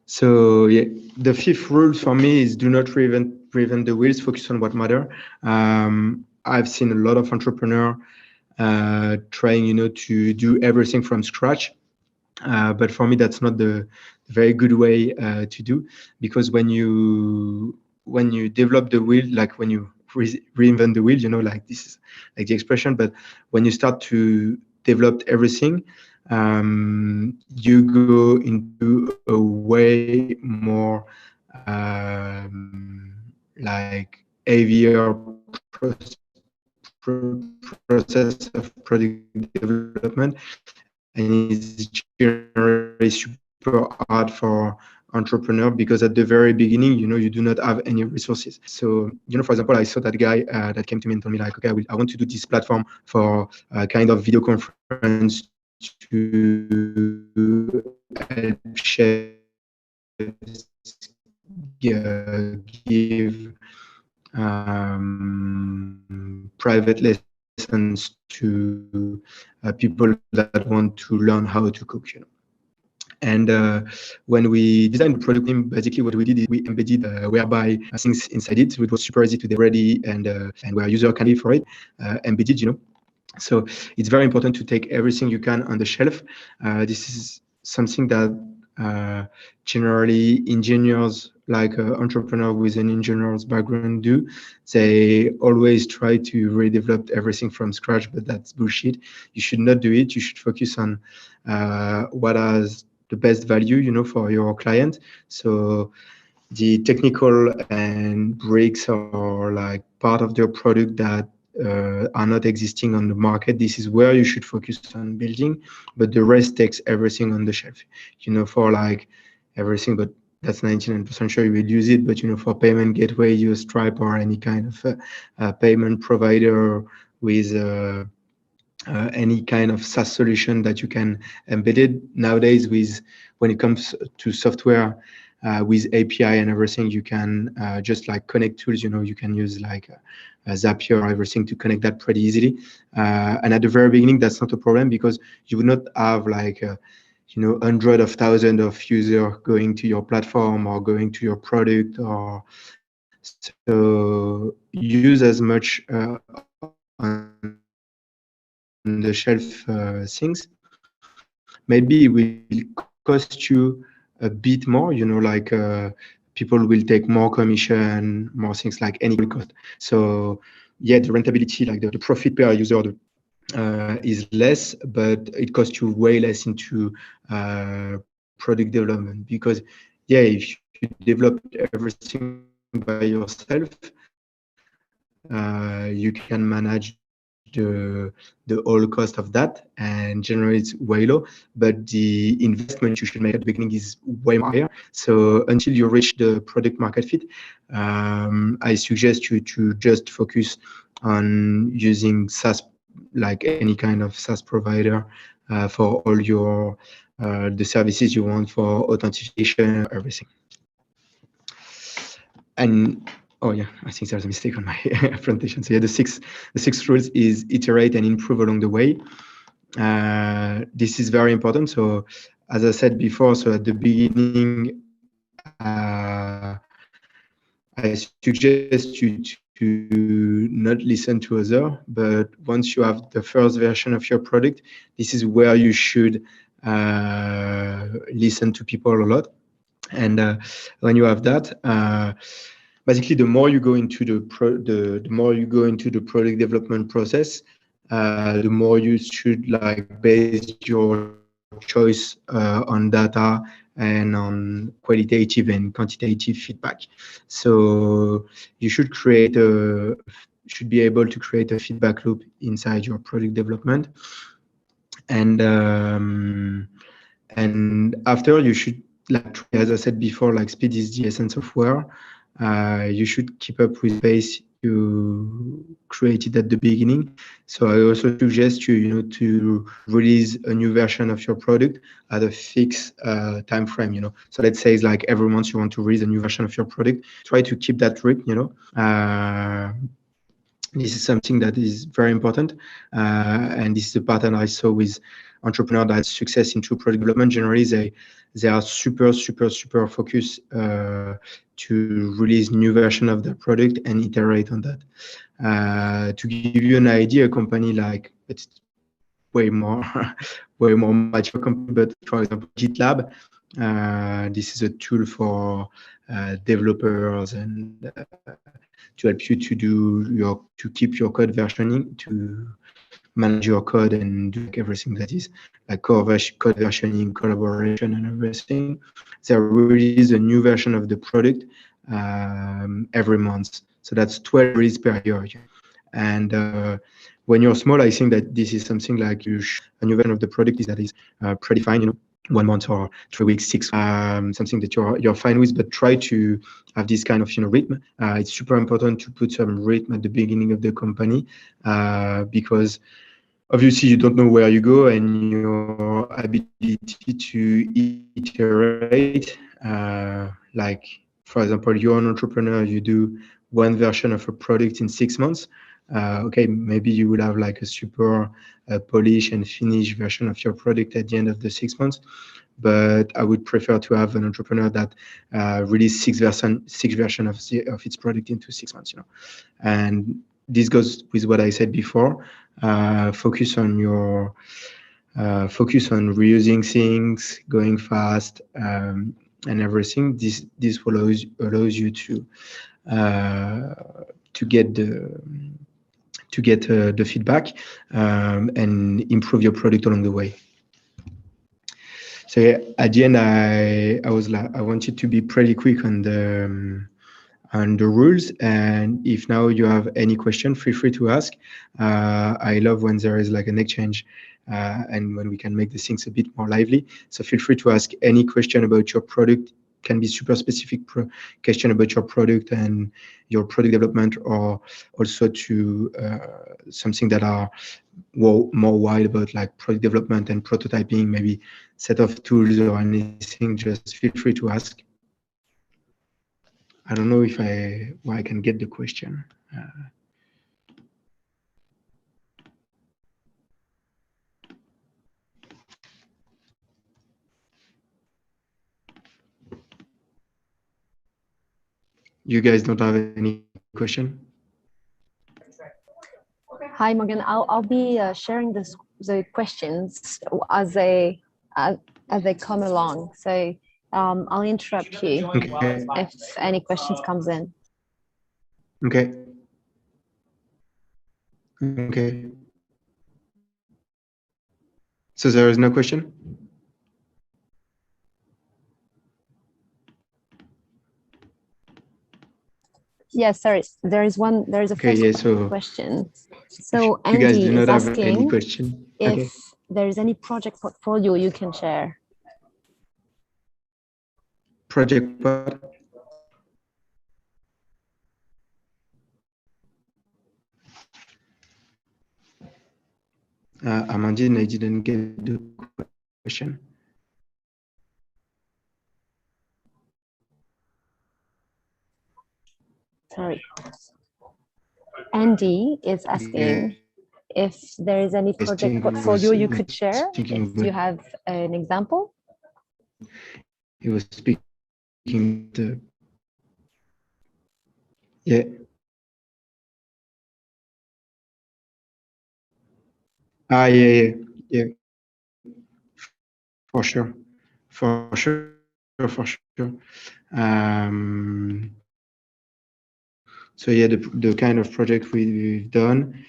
So yeah, the fifth rule for me is do not reinvent the wheels, focus on what matters. I've seen a lot of entrepreneurs trying, you know, to do everything from scratch. But for me, that's not the very good way to do, because when you develop the wheel, like when you reinvent the wheel, you know, like this is like the expression. But when you start to develop everything, you go into a way more like heavier process of product development, and it's generally super hard for entrepreneur because at the very beginning, you know, you do not have any resources. So, you know, for example, I saw that guy that came to me and told me like, okay, I want to do this platform for a kind of video conference to help chefs give private lessons to people that want to learn how to cook, you know. And when we designed the product team, basically what we did is we embedded whereby things inside it, so it was super easy to get ready and where user can live for it, embedded, you know. So it's very important to take everything you can on the shelf. This is something that generally engineers, like entrepreneur with an engineer's background, do. They always try to redevelop everything from scratch, but that's bullshit. You should not do it. You should focus on what has the best value, you know, for your client. So the technical and breaks are like part of their product that are not existing on the market. This is where you should focus on building, but the rest takes everything on the shelf, you know, for like everything, but that's 99% sure you will use it. But, you know, for payment gateway, use Stripe or any kind of payment provider with any kind of SaaS solution that you can embed it. Nowadays, with when it comes to software, with API and everything, you can just like connect tools, you know, you can use like Zapier or everything to connect that pretty easily. And at the very beginning, that's not a problem because you would not have like, you know, hundreds of thousands of users going to your platform or going to your product. Or so use as much on the shelf things. Maybe it will cost you a bit more, you know, like people will take more commission, more things like any cost. So yeah, the rentability, like the profit per user is less, but it costs you way less into product development because yeah, if you develop everything by yourself, you can manage the whole cost of that, and generally it's way low, but the investment you should make at the beginning is way more higher. So until you reach the product market fit, I suggest you to just focus on using SaaS, like any kind of SaaS provider for all your the services you want for authentication, everything. And oh yeah, I think there's a mistake on my presentation. So yeah, the six rules is iterate and improve along the way. This is very important. So as I said before, so at the beginning, I suggest you to not listen to others, but once you have the first version of your product, this is where you should listen to people a lot. And when you have that, basically, the more you go into the more you go into the product development process, the more you should like base your choice on data and on qualitative and quantitative feedback. So you should be able to create a feedback loop inside your product development, and after you should, like as I said before, like speed is the essence of war. You should keep up with pace you created at the beginning. So I also suggest you, you know, to release a new version of your product at a fixed time frame. You know, so let's say it's like every month you want to release a new version of your product. Try to keep that rate. You know. This is something that is very important, and this is the pattern I saw with entrepreneurs that had success into product development. Generally, they are super focused to release new version of their product and iterate on that. To give you an idea, a company like, it's way more way more mature company, but for example, GitLab, this is a tool for developers and to help you to keep your code versioning, to manage your code and do everything that is like code versioning, collaboration, and everything. They release a new version of the product every month. So that's 12 releases per year. And when you're small, I think that this is something like a new version of the product that is predefined, 1 month or 3 weeks, 6, something that you're fine with, but try to have this kind of rhythm. It's super important to put some rhythm at the beginning of the company because obviously you don't know where you go, and your ability to iterate, like for example, you're an entrepreneur, you do one version of a product in 6 months. Okay, maybe you will have like a super polished and finished version of your product at the end of the 6 months. But I would prefer to have an entrepreneur that release six version of its product into 6 months. And this goes with what I said before. Focus on reusing things, going fast, and everything. This allows you to get the feedback and improve your product along the way. So yeah, at the end, I wanted to be pretty quick on the rules. And if now you have any question, feel free to ask. I love when there is like an exchange and when we can make the things a bit more lively. So feel free to ask any question about your product. Can be super specific question about your product and your product development, or also to something that are more wide about like product development and prototyping, maybe set of tools or anything. Just feel free to ask. I don't know if I can get the question. You guys don't have any question? Hi, Morgan. I'll be sharing the questions as they come along. So I'll interrupt you if any questions comes in. Okay. Okay. So there is no question? Yes, sorry. There is a first question. So Andy is asking if there is any project portfolio you can share. Project what? Amandine, I didn't get the question. Sorry. Andy is asking if there is any project portfolio you could share, if you have an example. He was speaking to, yeah. Yeah. For sure. So yeah, the kind of project we've done,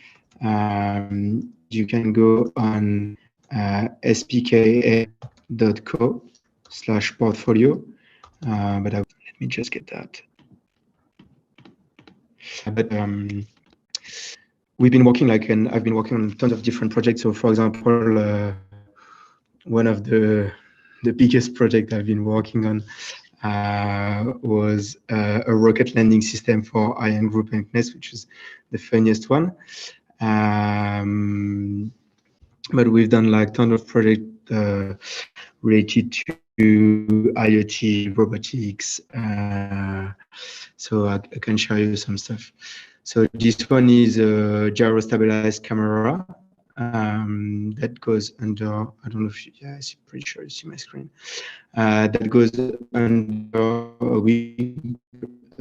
you can go on spka.co/portfolio. But let me just get that. But we've been working I've been working on tons of different projects. So for example, one of the biggest project I've been working on was a rocket landing system for Iron Group and CNES, which is the funniest one. But we've done like tons of projects related to IoT, robotics. So I can show you some stuff. So this one is a gyro stabilized camera that goes under, I don't know if you, yeah, I'm pretty sure you see my screen. That goes under a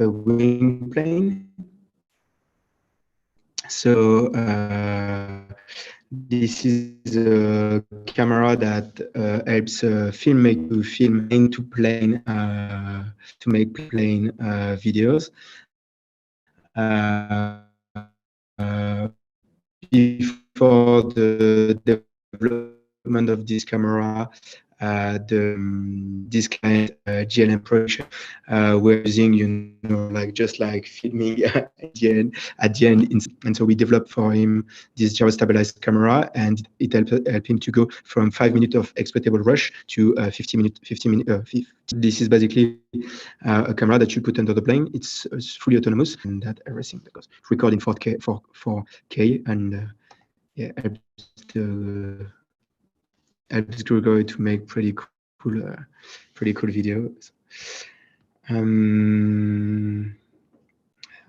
wing plane. So this is a camera that helps filmmakers to film into plane to make plane videos. Before the development of this camera, this client GLM production we're using, like just like filming at the end. And so we developed for him this Java stabilized camera, and it helped him to go from 5 minutes of exploitable rush to 50 minutes. This is basically a camera that you put under the plane. It's fully autonomous, and that everything that goes recording 4K and yeah, helps Gregory to make pretty cool videos.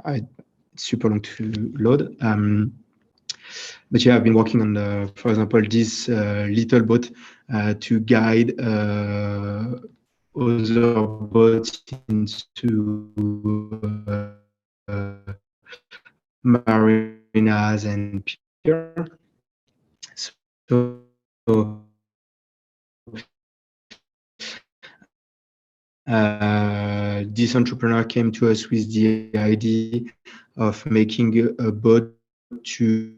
It's super long to load. But yeah, I've been working on for example, this little boat to guide other boats into marinas and pier. So this entrepreneur came to us with the idea of making a boat to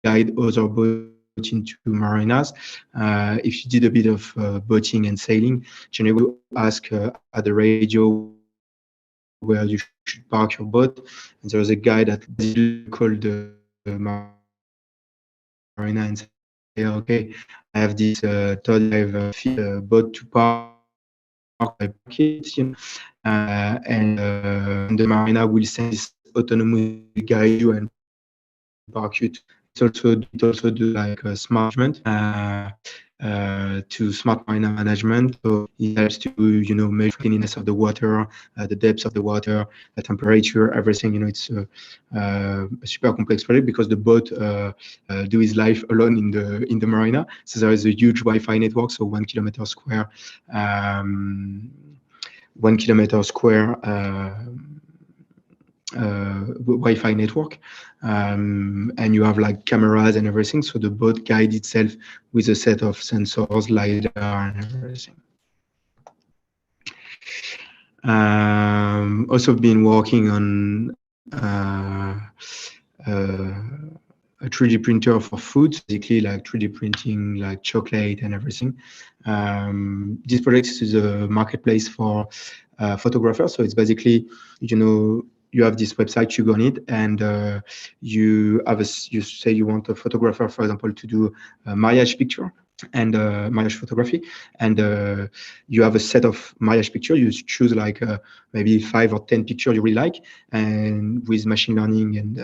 guide other boats into marinas. If you did a bit of boating and sailing, generally we ask at the radio where you should park your boat, and there was a guy that called the marina and said, okay, I have this 35 feet boat to park. And the marina will send this autonomous guide you and park you. It also do like a smart management to smart marina management. So it helps to measure cleanliness of the water, the depth of the water, the temperature, everything. It's a super complex project because the boat do his life alone in the marina. So there is a huge Wi-Fi network, so 1 kilometer square. 1 kilometer square Wi-Fi network, and you have like cameras and everything, so the boat guides itself with a set of sensors, lidar, and everything. Also been working on a 3D printer for food, basically like 3D printing like chocolate and everything. This project is a marketplace for photographers. So it's basically, you have this website, you go on it, and you say you want a photographer, for example, to do a marriage picture and marriage photography, and you have a set of marriage pictures. You choose like maybe 5 or 10 pictures you really like, and with machine learning and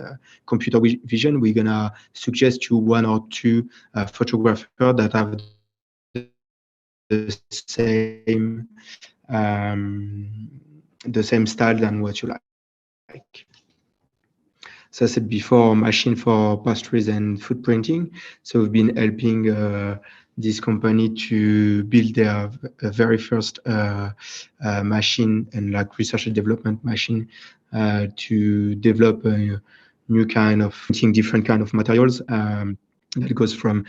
computer vision, we're gonna suggest you 1 or 2 photographers that have the same style than what you like. So I said before, machine for pastries and food printing. So we've been helping this company to build their very first machine and like research and development machine to develop a new kind of printing different kind of materials that goes from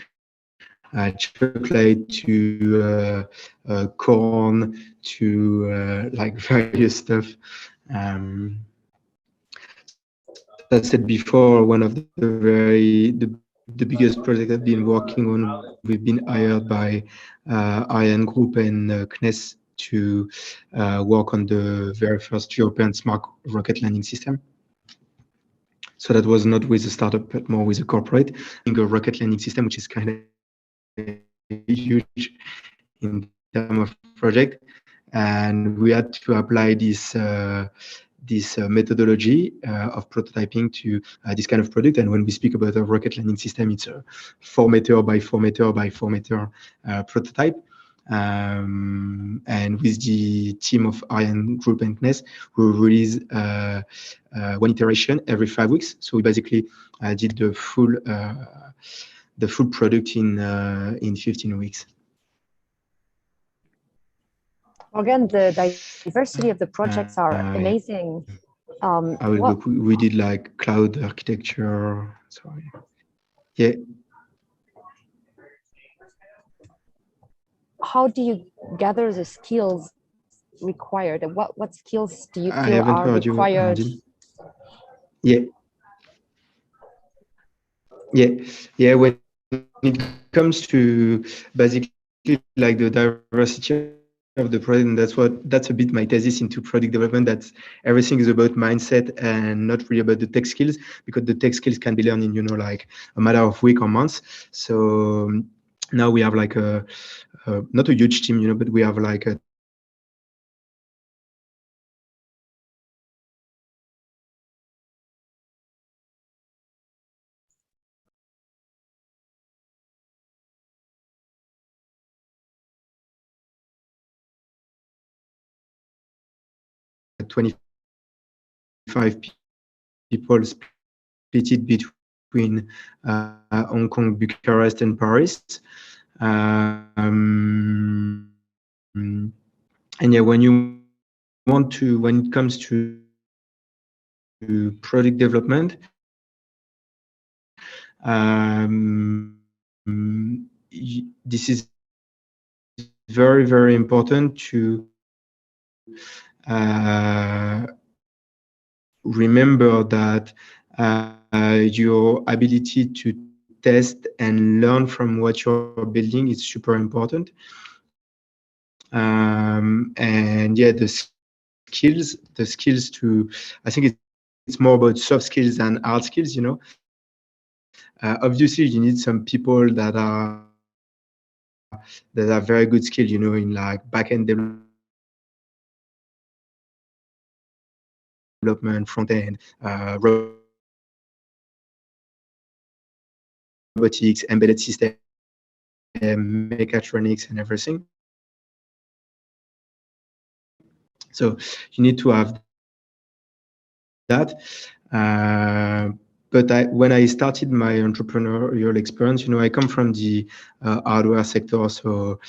chocolate to corn to like various stuff. As I said before, one of the biggest project I've been working on, we've been hired by Ariane Group and CNES to work on the very first European smart rocket landing system. So that was not with a startup, but more with a corporate, a rocket landing system, which is kind of huge in terms of project. And we had to apply this methodology of prototyping to this kind of product. And when we speak about a rocket landing system, it's a 4 meter by 4 meter by 4 meter prototype. And with the team of Ariane Group and CNES, we release 1 iteration every 5 weeks. So we basically did the full product in 15 weeks. Again, the diversity of the projects are amazing. We did like cloud architecture. Sorry. Yeah. How do you gather the skills required? What skills do you feel are required? Yeah. Yeah. When it comes to basically like the diversity of the product, and that's a bit my thesis into product development. That everything is about mindset and not really about the tech skills, because the tech skills can be learned in like a matter of week or months. So now we have like not a huge team, but we have like a 25 people split it between Hong Kong, Bucharest, and Paris. And yeah, when it comes to product development, this is very, very important to remember that your ability to test and learn from what you're building is super important. And yeah, the skills to, I think it's more about soft skills than hard skills, Obviously, you need some people that are very good skilled, in like back-end development, front-end, robotics, embedded system, mechatronics, and everything. So you need to have that. But when I started my entrepreneurial experience, I come from the hardware sector, so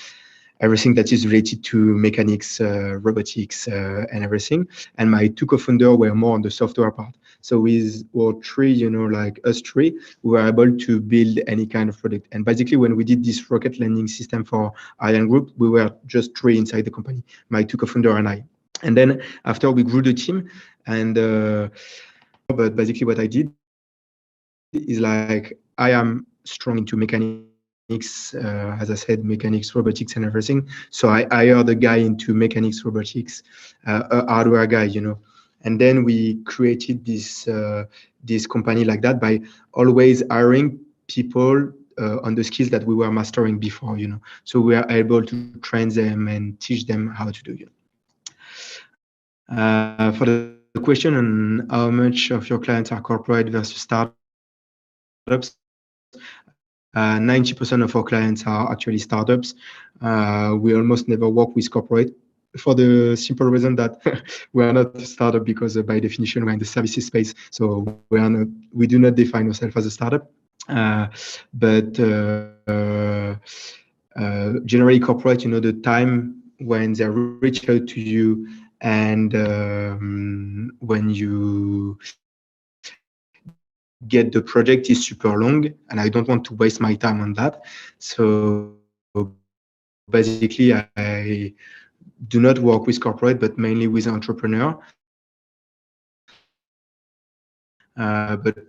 everything that is related to mechanics, robotics, and everything. And my two co-founders were more on the software part. So with our three, like us three, we were able to build any kind of product. And basically, when we did this rocket landing system for Ariane Group, we were just three inside the company, my two co-founders and I. And then after we grew the team, and but basically what I did is like I am strong into mechanics, as I said, mechanics, robotics, and everything. So I hired a guy into mechanics, robotics, a hardware guy, And then we created this company like that by always hiring people on the skills that we were mastering before, So we are able to train them and teach them how to do, For the question on how much of your clients are corporate versus startups, 90% of our clients are actually startups. We almost never work with corporate for the simple reason that we are not a startup because by definition we're in the services space. So we do not define ourselves as a startup. But generally corporate, the time when they reach out to you and when you get the project is super long, and I don't want to waste my time on that. So basically, I do not work with corporate, but mainly with entrepreneur. But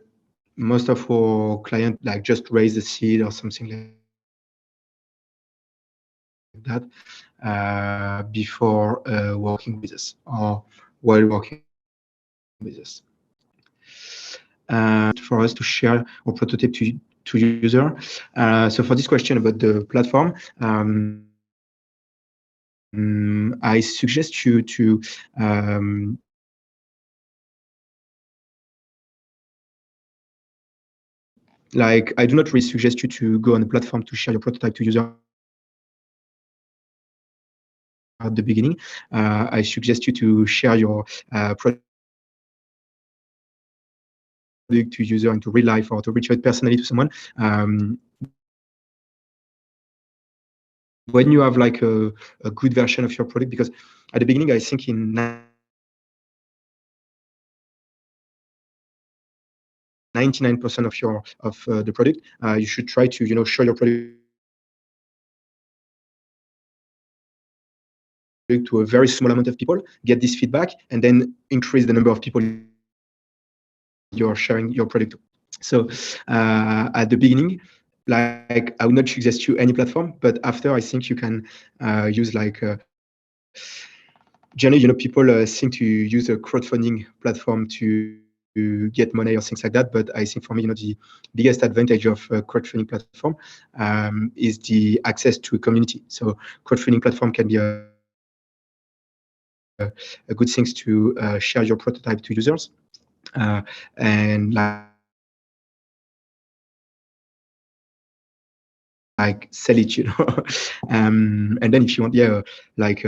most of our clients like just raise a seed or something like that before working with us or while working with us. For us to share our prototype to user. So for this question about the platform, I suggest you to like I do not really suggest you to go on the platform to share your prototype to user at the beginning. I suggest you to share your product to user into real life or to reach out personally to someone. When you have like a good version of your product, because at the beginning, I think in 99% of the product, you should try to show your product to a very small amount of people, get this feedback, and then increase the number of people you're sharing your product. So at the beginning, like I would not suggest you any platform, but after I think you can use like generally, people seem to use a crowdfunding platform to get money or things like that. But I think for me, the biggest advantage of a crowdfunding platform is the access to a community. So crowdfunding platform can be a good thing to share your prototype to users and like sell it, and then if you want, like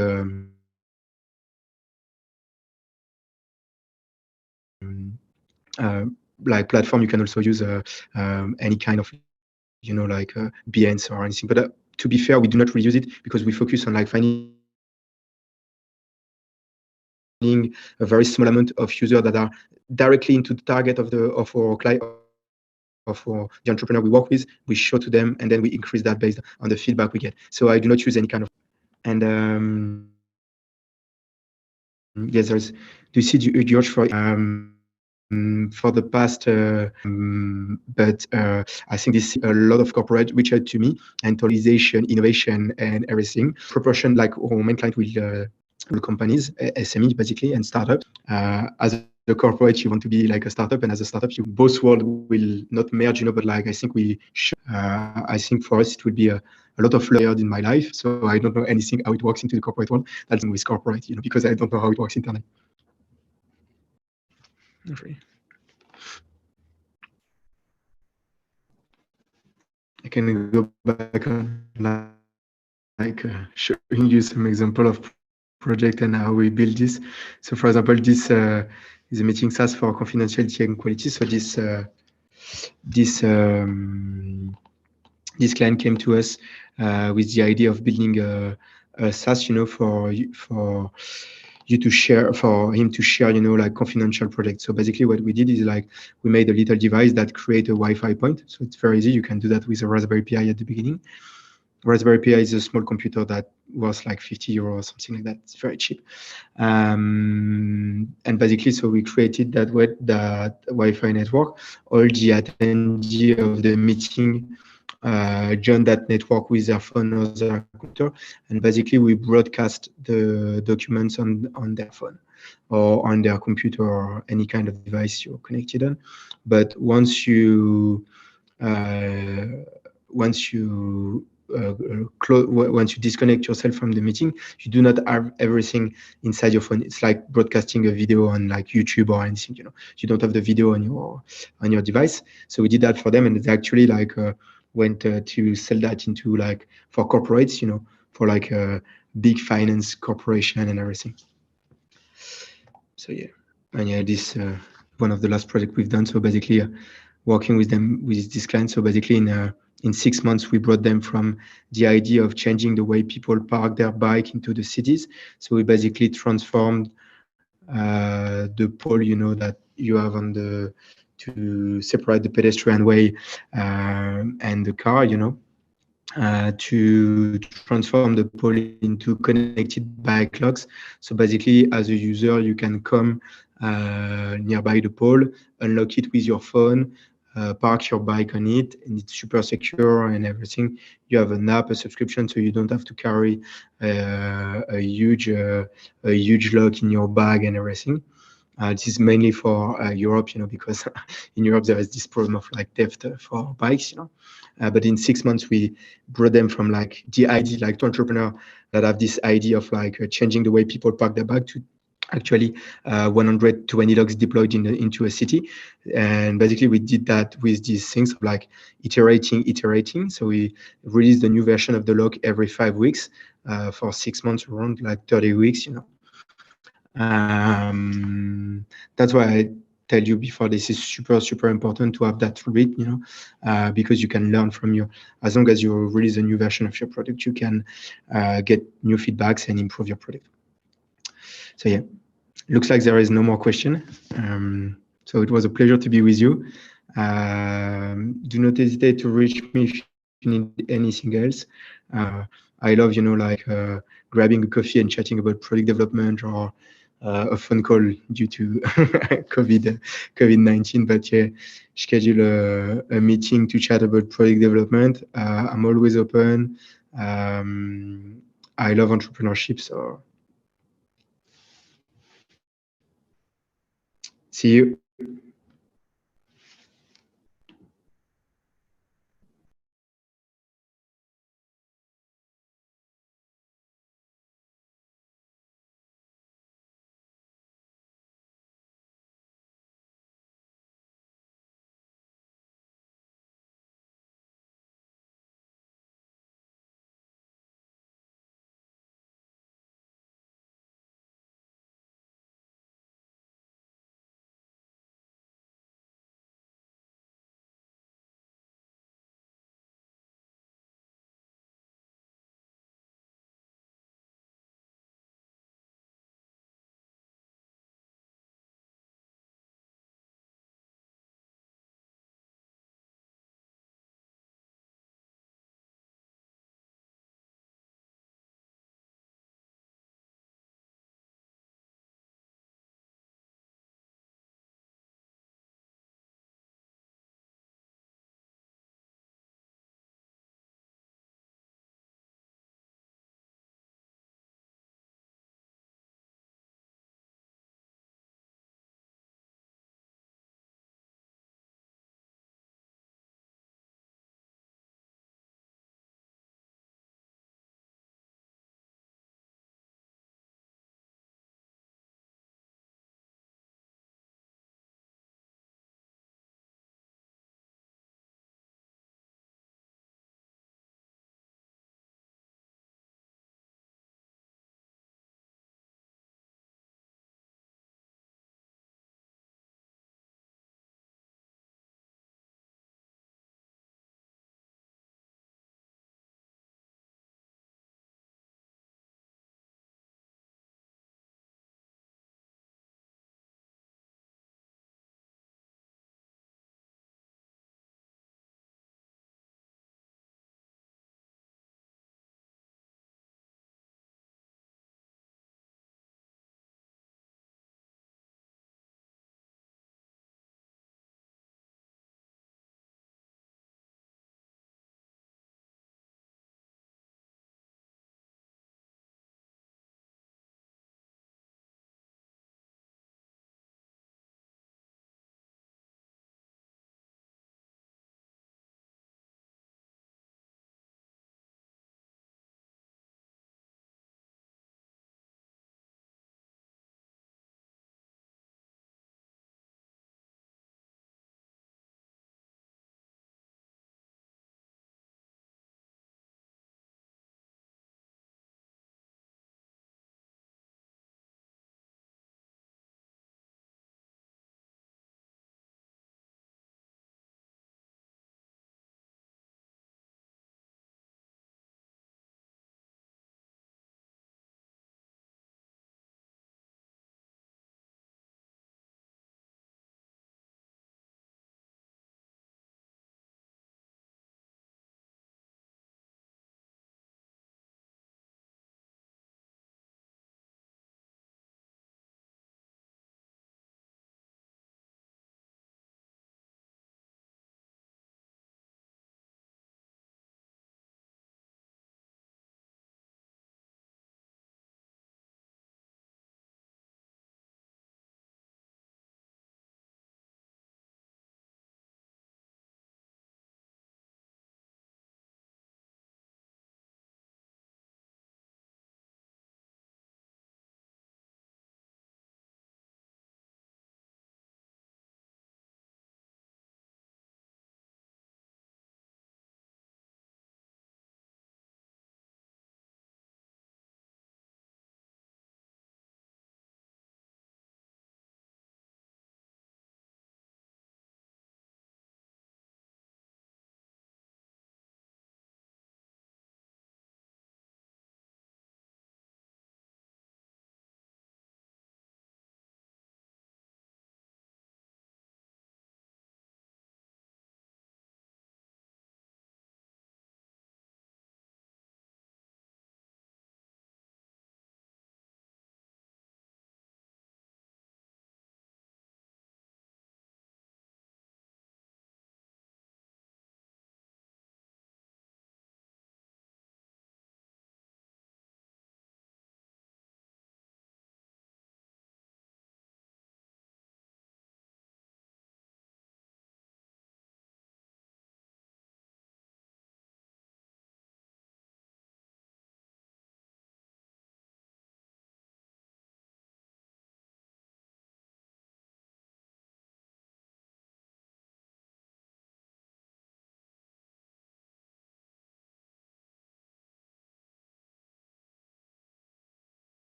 like platform, you can also use any kind of like Behance or anything. But to be fair, we do not reuse it because we focus on like finding a very small amount of users that are directly into the target of our client, of the entrepreneur we work with. We show to them, and then we increase that based on the feedback we get. So I do not use any kind of. And yes, do you see George for the past, but I think this a lot of corporate reach out to me and totalization, innovation, and everything. Proportion like our main client will companies, SME basically, and startups. As a corporate, you want to be like a startup, and as a startup, both worlds will not merge, but like I think we should. I think for us it will be a lot of layered in my life, so I don't know anything how it works into the corporate world. That's with corporate, because I don't know how it works internally. Okay. I can go back on like showing you some example of project and how we build this. So for example, this is a meeting SaaS for confidentiality and quality. So this client came to us with the idea of building a SaaS, for you to share, for him to share, like confidential projects. So basically what we did is like, we made a little device that create a Wi-Fi point. So it's very easy. You can do that with a Raspberry Pi at the beginning. Raspberry Pi is a small computer that was like 50 euros or something like that. It's very cheap. And basically, so we created that Wi-Fi network. All the attendees of the meeting join that network with their phone or their computer. And basically, we broadcast the documents on their phone or on their computer or any kind of device you're connected on. But once you once you disconnect yourself from the meeting, you do not have everything inside your phone. It's like broadcasting a video on like YouTube or anything. You don't have the video on your device. So we did that for them, and it actually like went to sell that into like for corporates, for like a big finance corporation and everything. So yeah, and yeah, this one of the last project we've done. So basically, working with them with this client. So basically, in 6 months, we brought them from the idea of changing the way people park their bike into the cities. So we basically transformed the pole, that you have to separate the pedestrian way and the car, to transform the pole into connected bike locks. So basically, as a user, you can come nearby the pole, unlock it with your phone, park your bike on it, and it's super secure and everything. You have an app, a subscription, so you don't have to carry a huge lock in your bag and everything. This is mainly for Europe, because in Europe there is this problem of like theft for bikes, but in 6 months we brought them from like the idea, like to entrepreneur that have this idea of like changing the way people park their bike to actually 120 locks deployed into a city. And basically we did that with these things of like iterating. So we released a new version of the lock every 5 weeks for 6 months, around like 30 weeks, That's why I tell you before, this is super important to have that read, because you can learn from as long as you release a new version of your product, you can get new feedbacks and improve your product. So yeah, looks like there is no more question. So it was a pleasure to be with you. Do not hesitate to reach me if you need anything else. I love, like grabbing a coffee and chatting about product development or a phone call due to COVID-19. But yeah, schedule a meeting to chat about product development. I'm always open. I love entrepreneurship, so see you.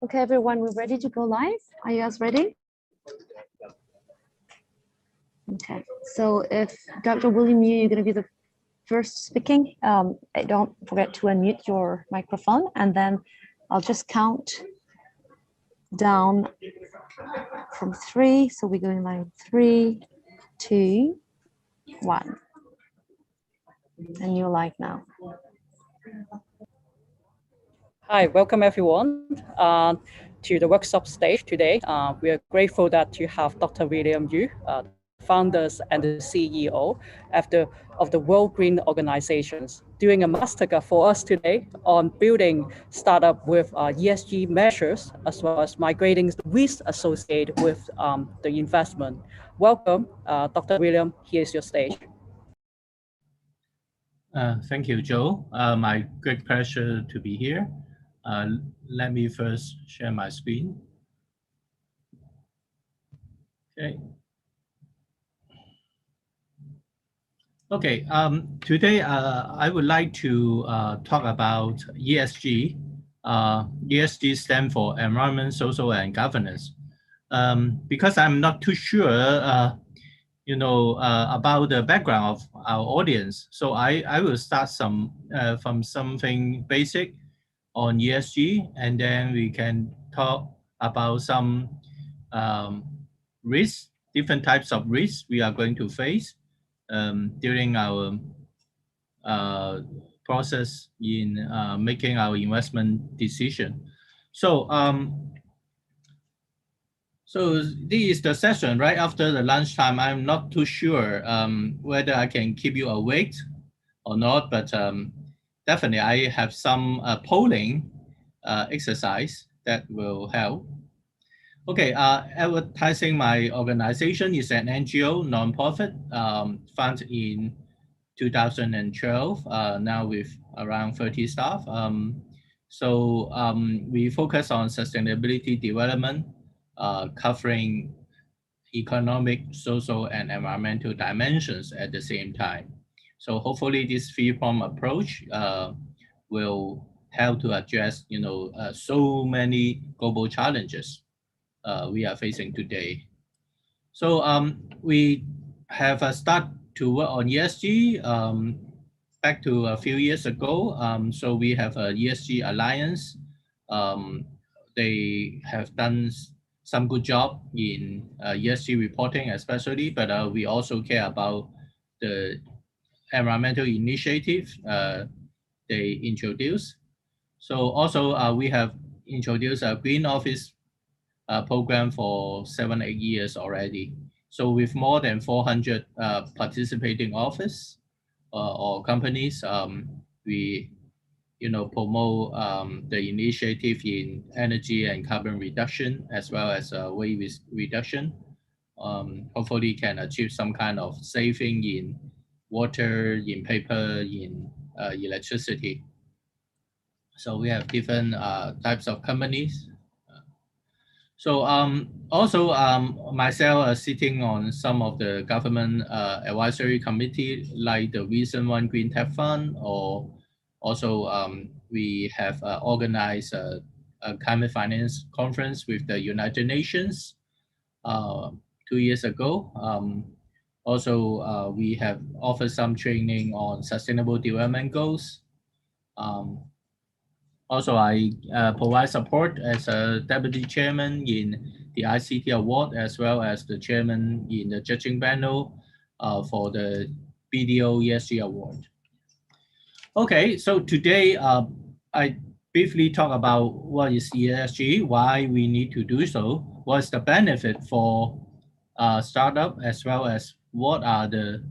Okay, everyone, we're ready to go live. Are you guys ready? Okay, so if Dr. William Yu, you're going to be the first speaking, don't forget to unmute your microphone, and then I'll just count down from 3. So we're going live 3, 2, 1. And you're live now. Hi, welcome everyone to the workshop stage today. We are grateful that you have Dr. William Yu, founders and the CEO of the World Green Organizations, doing a masterclass for us today on building startup with ESG measures, as well as migrating the risk associated with the investment. Welcome, Dr. William, here's your stage. Thank you, Joe. My great pleasure to be here. Let me first share my screen. Okay. Okay. Today, I would like to talk about ESG. ESG stands for Environment, Social, and Governance. Because I'm not too sure, about the background of our audience, so I will start from something basic on ESG, and then we can talk about some risks, different types of risks we are going to face during our process in making our investment decision. So this is the session right after the lunchtime. I'm not too sure whether I can keep you awake or not, but definitely I have some polling exercise that will help. Okay, advertising my organization is an NGO, nonprofit, founded in 2012, now with around 30 staff. We focus on sustainability development, covering economic, social, and environmental dimensions at the same time. So hopefully this three-pronged approach will help to address, so many global challenges we are facing today. So we have started to work on ESG back to a few years ago. So we have a ESG alliance. They have done some good job in ESG reporting especially, but we also care about the environmental initiative they introduced. So also we have introduced a green office program for 7-8 years already. So with more than 400 participating office or companies, we promote the initiative in energy and carbon reduction, as well as waste reduction. Hopefully can achieve some kind of saving in water, in paper, in electricity. So we have different types of companies. So also myself sitting on some of the government advisory committee, like the recent one, Green Tech Fund, or also we have organized a climate finance conference with the United Nations 2 years ago. Also, we have offered some training on sustainable development goals. Also, I provide support as a deputy chairman in the ICT award, as well as the chairman in the judging panel for the BDO ESG award. Okay, so today I briefly talk about what is ESG, why we need to do so, what's the benefit for startup, as well as what are the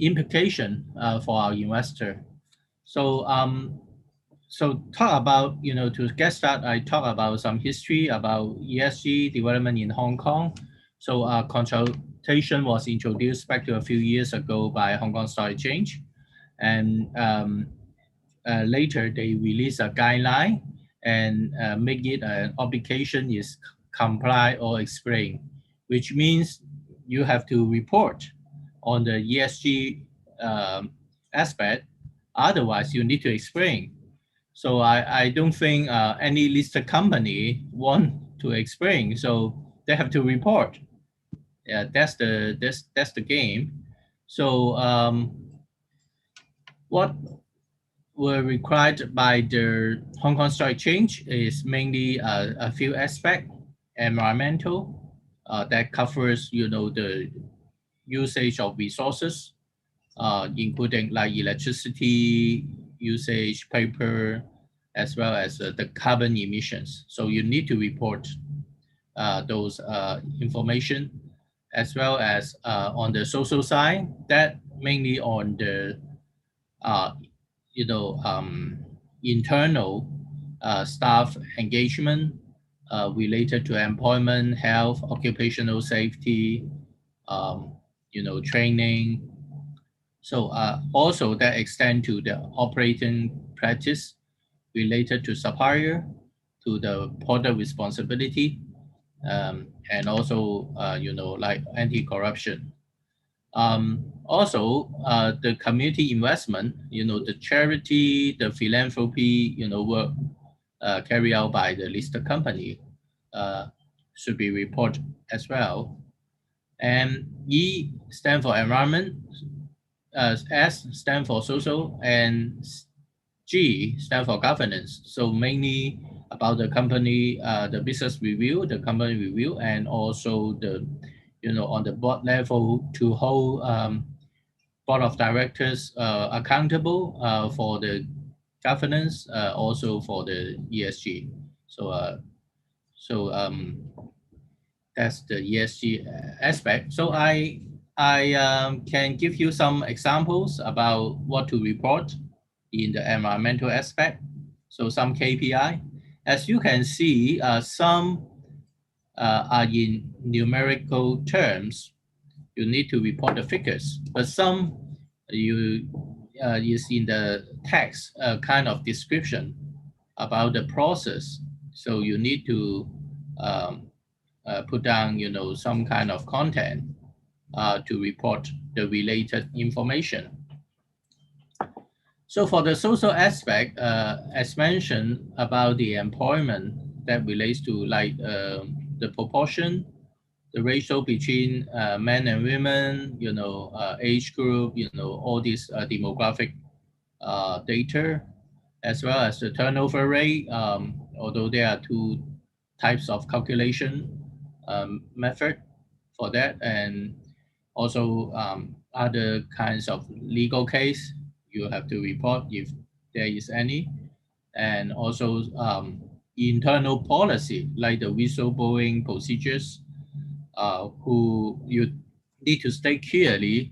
implications for our investor. So talk about, to get started, I talk about some history about ESG development in Hong Kong. So consultation was introduced back to a few years ago by Hong Kong Stock Exchange. And later they released a guideline and make it an obligation is comply or explain, which means you have to report on the ESG aspect. Otherwise, you need to explain. So I don't think any listed company want to explain. So they have to report. Yeah, that's the game. So what were required by the Hong Kong Stock Exchange is mainly a few aspects. Environmental, that covers the usage of resources, including like electricity usage, paper, as well as the carbon emissions. So you need to report those information, as well as on the social side, that mainly on the uh, internal staff engagement related to employment, health, occupational safety, training. So also that extend to the operating practice related to supplier, to the product responsibility, and also like anti-corruption. Also, the community investment, the charity, the philanthropy, work carried out by the listed company should be reported as well. And E stand for environment, S stand for social, and G stand for governance. So mainly about the company, the business review, the company review, and also the, on the board level to hold board of directors accountable for the governance, also for the ESG. So that's the ESG aspect. So I can give you some examples about what to report in the environmental aspect. So some KPI. As you can see, some are in numerical terms. You need to report the figures, but some you is in the text kind of description about the process. So you need to put down, some kind of content to report the related information. So for the social aspect, as mentioned about the employment that relates to like the proportion, the ratio between men and women, age group, all these demographic data, as well as the turnover rate, although there are two types of calculation method for that, and also other kinds of legal case you have to report if there is any, and also internal policy like the whistleblowing procedures, who you need to state clearly,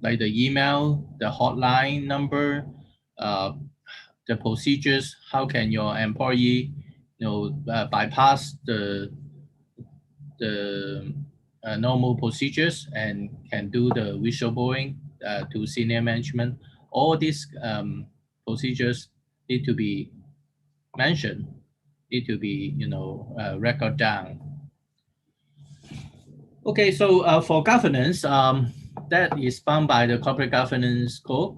like the email, the hotline number, the procedures. How can your employee, bypass the normal procedures and can do the whistleblowing to senior management? All these procedures need to be mentioned, need to be record down. Okay, so for governance, that is bound by the corporate governance code,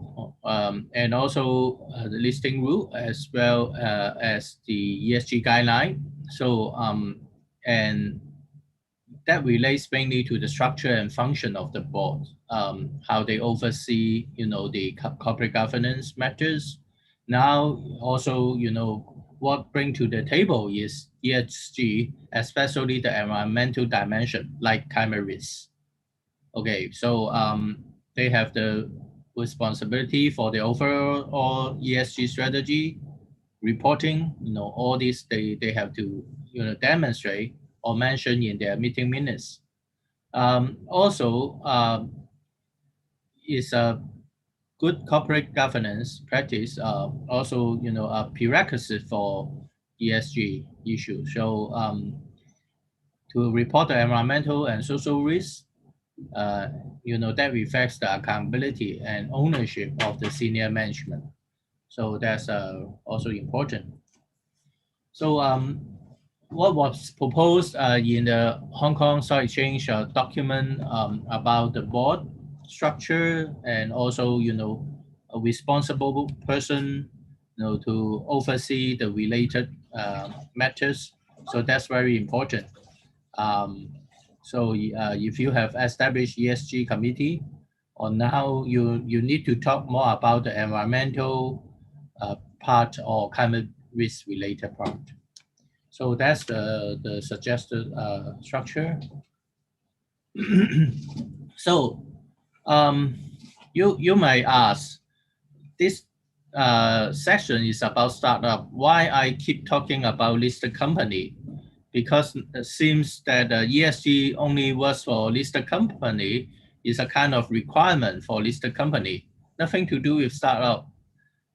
and also the listing rule, as well as the ESG guideline. So and that relates mainly to the structure and function of the board, how they oversee, the corporate governance matters. Now, also, what bring to the table is ESG, especially the environmental dimension, like climate risk. Okay, so they have the responsibility for the overall ESG strategy, reporting, all these they have to, demonstrate or mention in their meeting minutes. Also, is a good corporate governance practice, also, a prerequisite for ESG issue. So to report the environmental and social risks, that reflects the accountability and ownership of the senior management. So that's also important. So what was proposed in the Hong Kong Stock Exchange document about the board structure, and also, a responsible person to oversee the related matters. So that's very important. So if you have established ESG committee, or now you need to talk more about the environmental part or climate risk related part. So that's the suggested structure. So you might ask, this section is about startup. Why I keep talking about listed company? Because it seems that ESG only works for listed company is a kind of requirement for listed company. Nothing to do with startup.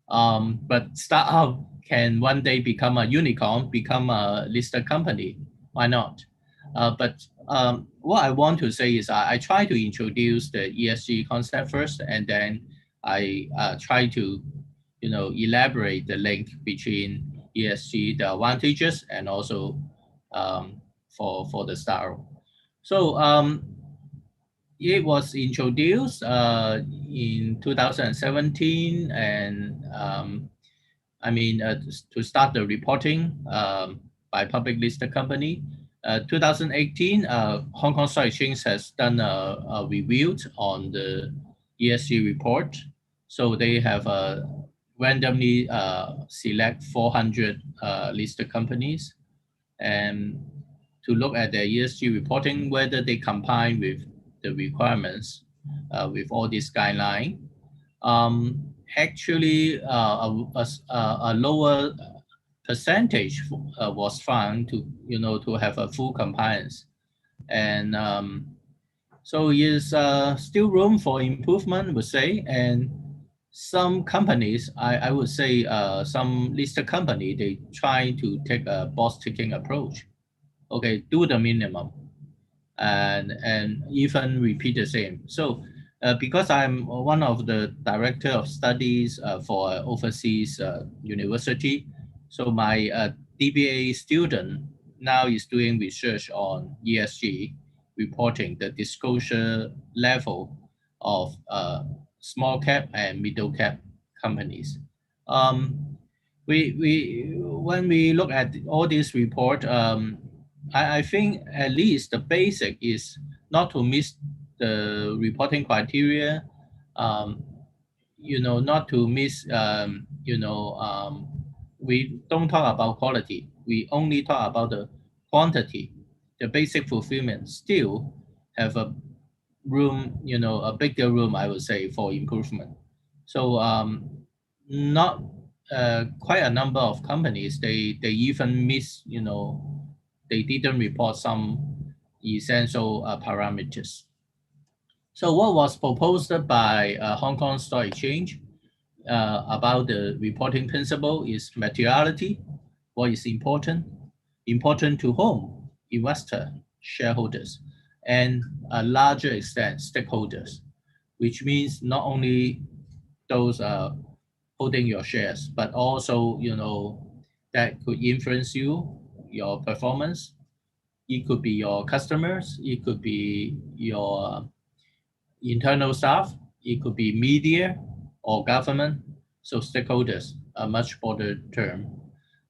But startup can one day become a unicorn, become a listed company. Why not? But what I want to say is I try to introduce the ESG concept first, and then I try to elaborate the link between ESG, the advantages, and also for the startup. So it was introduced in 2017, and to start the reporting by public listed company. 2018, Hong Kong Stock Exchange has done a review on the ESG report. So they have randomly select 400 listed companies and to look at their ESG reporting, whether they comply with the requirements with all these guidelines. Actually, a lower percentage was found to have a full compliance, and so is still room for improvement, would say. And some companies, I would say, some listed company, they try to take a box-ticking approach. Okay, do the minimum, and even repeat the same. So because I'm one of the director of studies for overseas university, so my DBA student now is doing research on ESG reporting, the disclosure level of small cap and middle cap companies. When we look at all these report, I think at least the basic is not to miss the reporting criteria, not to miss, we don't talk about quality. We only talk about the quantity. The basic fulfillment still have a room, a bigger room, I would say, for improvement. So not quite a number of companies, they even miss, they didn't report some essential parameters. So what was proposed by Hong Kong Stock Exchange about the reporting principle is materiality. What is important? Important to whom? Investor, shareholders, and a larger extent, stakeholders, which means not only those holding your shares, but also, that could influence your performance. It could be your customers, it could be your internal staff, it could be media or government. So stakeholders, a much broader term.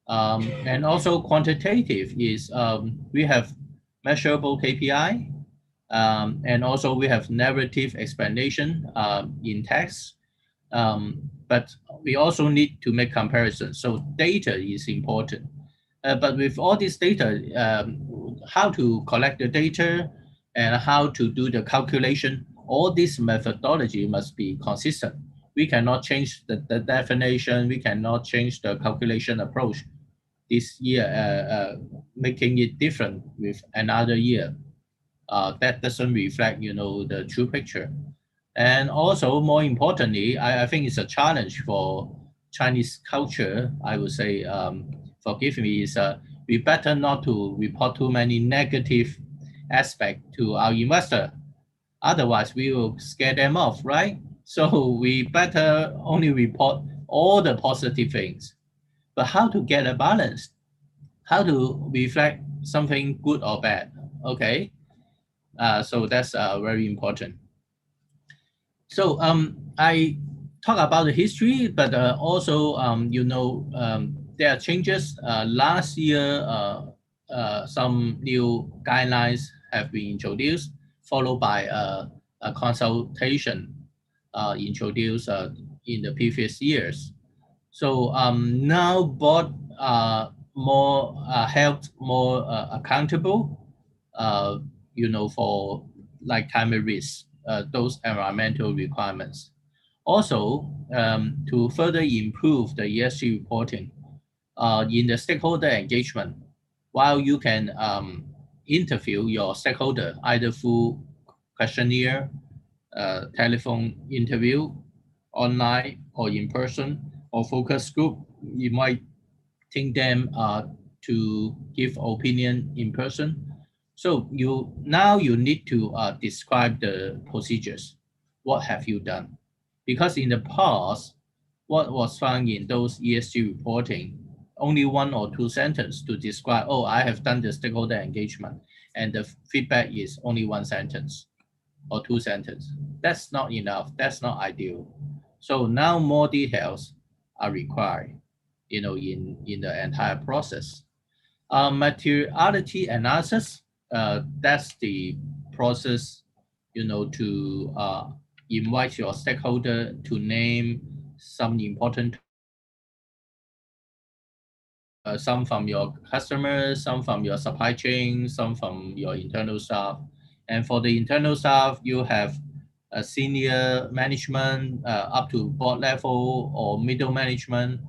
And also quantitative is we have measurable KPI, and also we have narrative explanation in text. But we also need to make comparisons. So data is important. But with all this data, how to collect the data and how to do the calculation, all this methodology must be consistent. We cannot change the definition. We cannot change the calculation approach this year, making it different with another year. That doesn't reflect, the true picture. And also, more importantly, I think it's a challenge for Chinese culture. I would say, forgive me, is we better not to report too many negative aspects to our investor. Otherwise, we will scare them off, right? So we better only report all the positive things. But how to get a balance? How to reflect something good or bad? Okay, so that's very important. So I talk about the history, but also, there are changes. Last year, some new guidelines have been introduced, followed by a consultation introduced in the previous years. So now board are more held more accountable, for like climate risk, those environmental requirements. Also, to further improve the ESG reporting in the stakeholder engagement, while you can interview your stakeholder either through questionnaire, telephone interview, online or in person, or focus group, you might think them to give opinion in person. So you need to describe the procedures. What have you done? Because in the past, what was found in those ESG reporting, only 1 or 2 sentences to describe, oh, I have done the stakeholder engagement, and the feedback is only 1 sentence or 2 sentences. That's not enough. That's not ideal. So now more details are required, in the entire process. Materiality analysis, that's the process, to invite your stakeholder to name some important, some from your customers, some from your supply chain, some from your internal staff. And for the internal staff, you have a senior management up to board level, or middle management,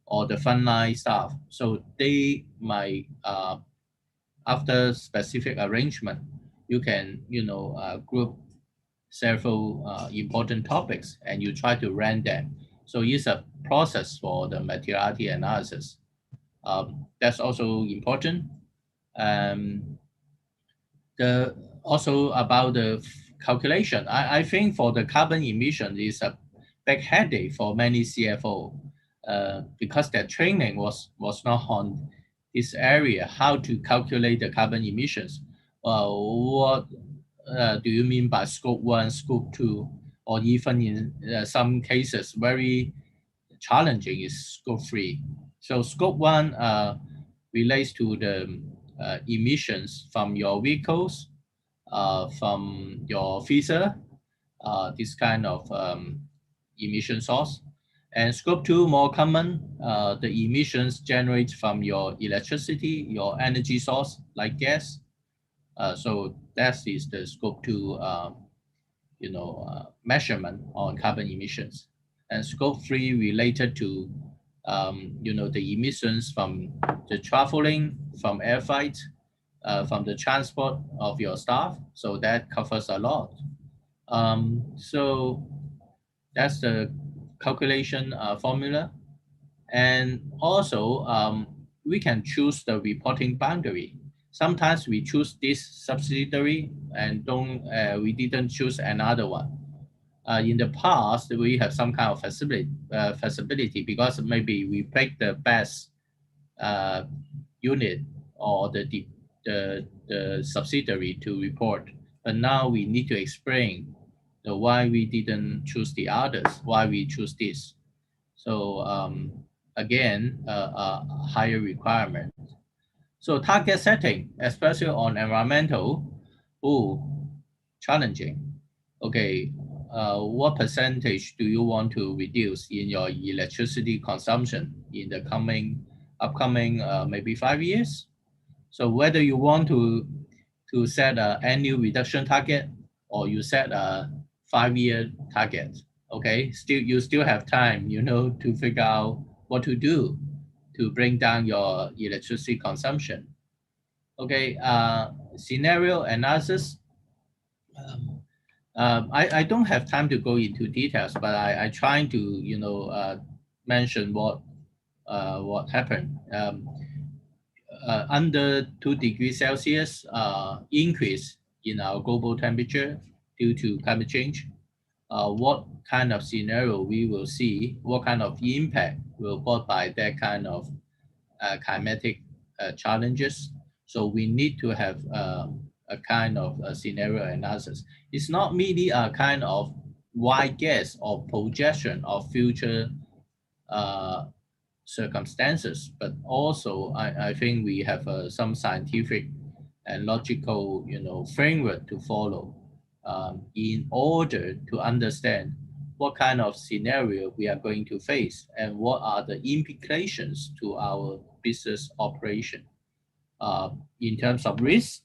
or the frontline staff. So they might, after specific arrangement, you can, group several important topics and you try to rank them. So it's a process for the materiality analysis. That's also important. Also about the calculation, I think for the carbon emission is a big headache for many CFO, because their training was not on this area, how to calculate the carbon emissions. What do you mean by scope 1, scope 2, or even in some cases very challenging is scope 3. So scope 1 relates to the emissions from your vehicles, from your freezer, this kind of emission source. And scope 2, more common, the emissions generated from your electricity, your energy source like gas. So that is the scope 2 measurement on carbon emissions. And scope 3 related to the emissions from the traveling, from air flight, from the transport of your staff. So that covers a lot. So that's the calculation formula. And also, we can choose the reporting boundary. Sometimes we choose this subsidiary and we didn't choose another one. In the past, we have some kind of feasibility because maybe we pick the best unit or the subsidiary to report. But now we need to explain why we didn't choose the others, why we choose this. So again, a higher requirement. So target setting, especially on environmental, challenging. Okay, what percentage do you want to reduce in your electricity consumption in the upcoming maybe 5 years? So whether you want to set an annual reduction target or you set a 5-year target, okay, you still have time, to figure out what to do to bring down your electricity consumption. Okay, scenario analysis. I don't have time to go into details, but I try to mention what happened. Under 2 degrees Celsius increase in our global temperature due to climate change, what kind of scenario we will see, what kind of impact will brought by that kind of climatic challenges. So we need to have a kind of a scenario analysis. It's not merely a kind of wide guess or projection of future circumstances, but also I think we have some scientific and logical, framework to follow in order to understand what kind of scenario we are going to face and what are the implications to our business operation in terms of risk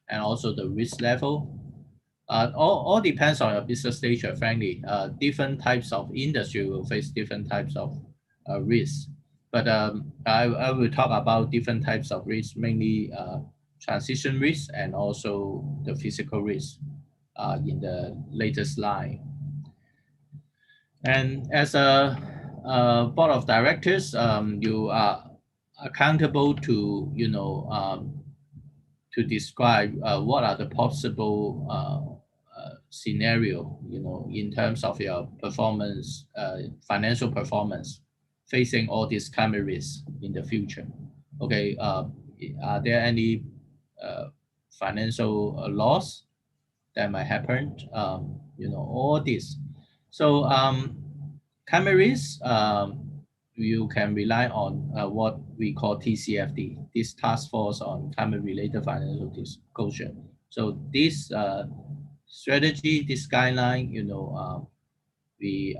and also the risk level. All depends on your business nature, frankly. Different types of industry will face different types of risks. But I will talk about different types of risks, mainly transition risk and also the physical risk in the latest slide. And as a board of directors, you are accountable to, to describe what are the possible scenario, in terms of your performance, financial performance, facing all these climate risks in the future. Okay, are there any financial loss that might happen? All this. So climate risk, you can rely on what we call TCFD, this Task Force on Climate-Related Financial Disclosure. So this strategy, this guideline, we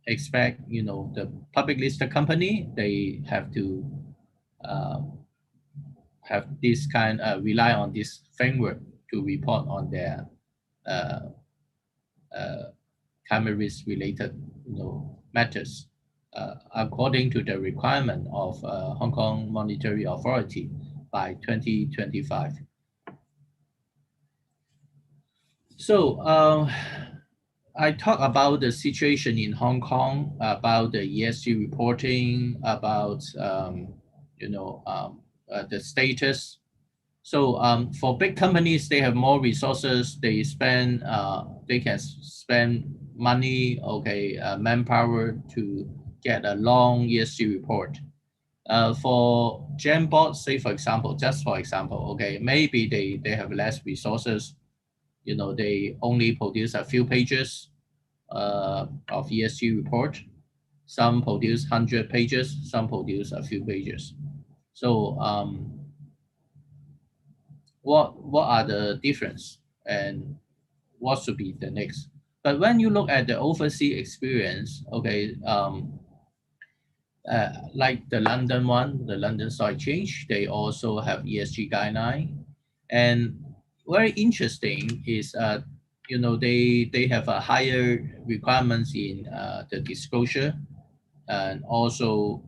expect, the public listed company, they have to have this kind rely on this framework to report on their climate risk related, matters according to the requirement of Hong Kong Monetary Authority by 2025. So I talk about the situation in Hong Kong, about the ESG reporting, about the status. So for big companies, they have more resources. They can spend money, manpower to get a long ESG report. For Gem boards, say for example, maybe they have less resources. They only produce a few pages of ESG report. Some produce 100 pages, some produce a few pages. So what are the difference and what should be the next? But when you look at the overseas experience, like the London one, the London Stock Exchange, they also have ESG guideline. And very interesting is, they have a higher requirements in the disclosure, and also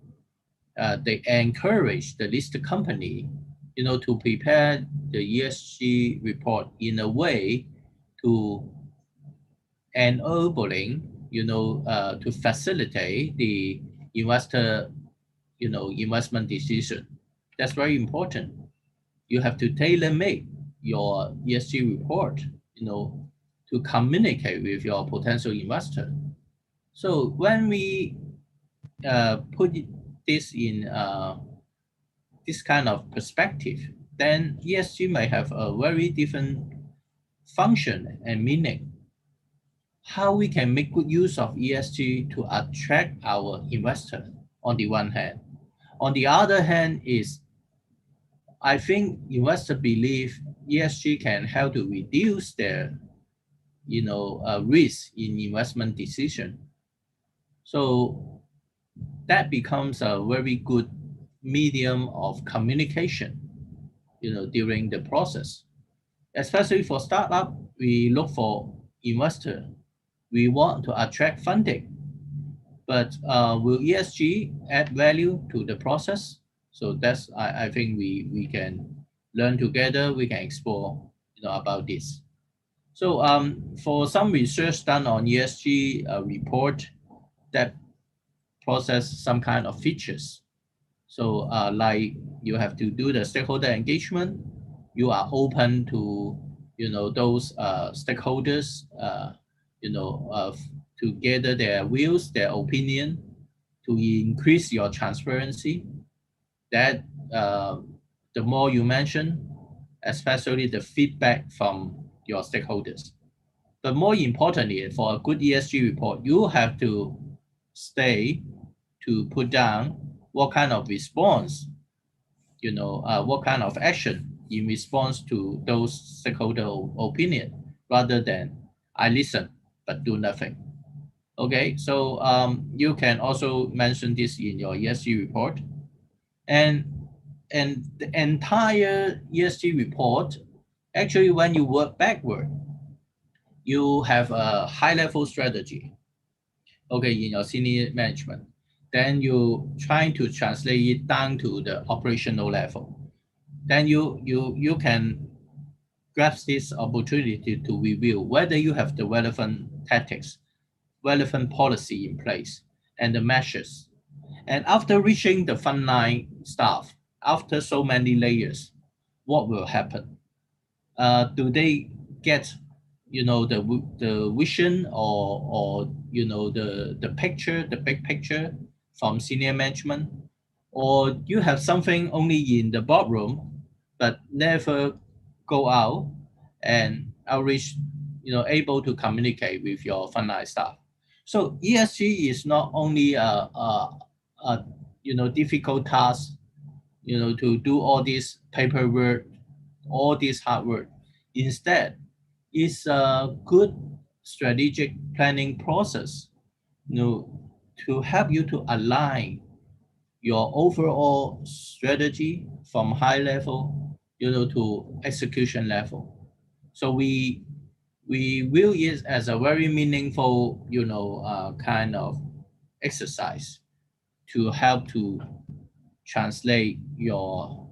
they encourage the listed company, to prepare the ESG report in a way to enabling, to facilitate the investor, investment decision. That's very important. You have to tailor-make your ESG report, to communicate with your potential investor. So when we put this in this kind of perspective, then ESG may have a very different function and meaning. How we can make good use of ESG to attract our investor on the one hand. On the other hand is, I think investors believe ESG can help to reduce their, risk in investment decision. So that becomes a very good medium of communication, during the process. Especially for startup, we look for investor. We want to attract funding, but will ESG add value to the process? So that's, I think we can learn together, we can explore, about this. So for some research done on ESG report that process some kind of features. So like you have to do the stakeholder engagement. You are open to, those stakeholders, to gather their views, their opinion, to increase your transparency. That the more you mention, especially the feedback from your stakeholders. But more importantly, for a good ESG report, you have to stay to put down what kind of response, what kind of action in response to those stakeholder opinion, rather than I listen but do nothing. Okay, so you can also mention this in your ESG report, and the entire ESG report, actually, when you work backward, you have a high-level strategy, okay, in your senior management. Then you try to translate it down to the operational level. Then you can grasp this opportunity to review whether you have the relevant tactics, relevant policy in place, and the measures. And after reaching the frontline staff, after so many layers, what will happen? Do they get, the vision or the picture, the big picture from senior management, or you have something only in the boardroom, but never go out and outreach, able to communicate with your frontline staff. So ESG is not only a difficult task, to do all this paperwork, all this hard work. Instead, it's a good strategic planning process, to help you to align your overall strategy from high level, to execution level. So we view it as a very meaningful, kind of exercise to help to translate your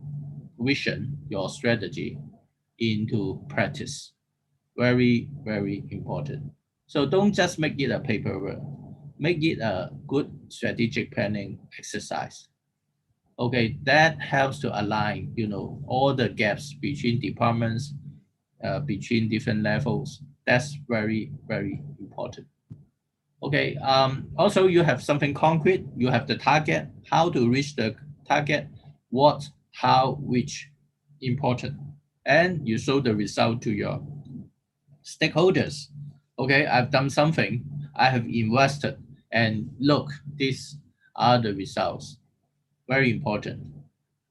vision, your strategy into practice. Very, very important. So don't just make it a paperwork, make it a good strategic planning exercise. Okay, that helps to align, all the gaps between departments, between different levels. That's very, very important. Okay, also you have something concrete, you have the target, how to reach the target, what, how, which, important. And you show the result to your stakeholders. Okay, I've done something, I have invested, and look, these are the results. Very important.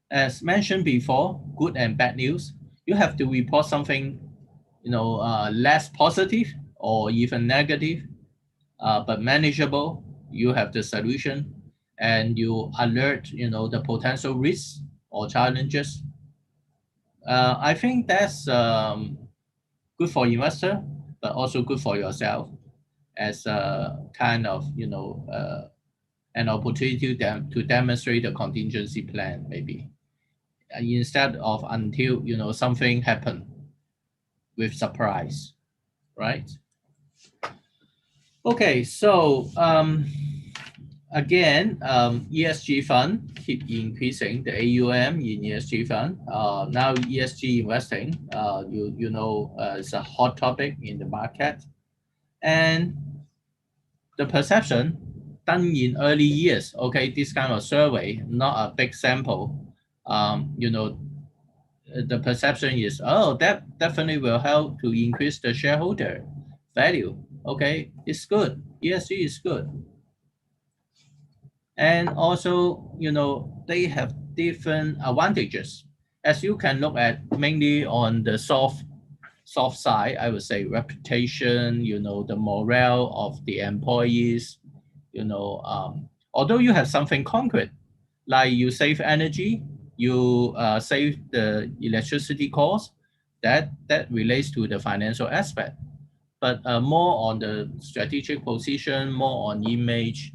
As mentioned before, good and bad news, you have to report something, less positive or even negative, but manageable. You have the solution, and you alert, the potential risks or challenges. I think that's good for investor, but also good for yourself as a kind of, an opportunity to demonstrate the contingency plan, maybe, instead of until, something happen with surprise, right? Okay, so again, ESG fund keep increasing the AUM in ESG fund. Now ESG investing, is a hot topic in the market, and the perception done in early years. Okay, this kind of survey, not a big sample. The perception is, oh, that definitely will help to increase the shareholder value. Okay, it's good. ESG is good. And also, they have different advantages. As you can look at mainly on the soft side, I would say reputation, the morale of the employees, although you have something concrete, like you save energy, you save the electricity cost, that relates to the financial aspect. But more on the strategic position, more on image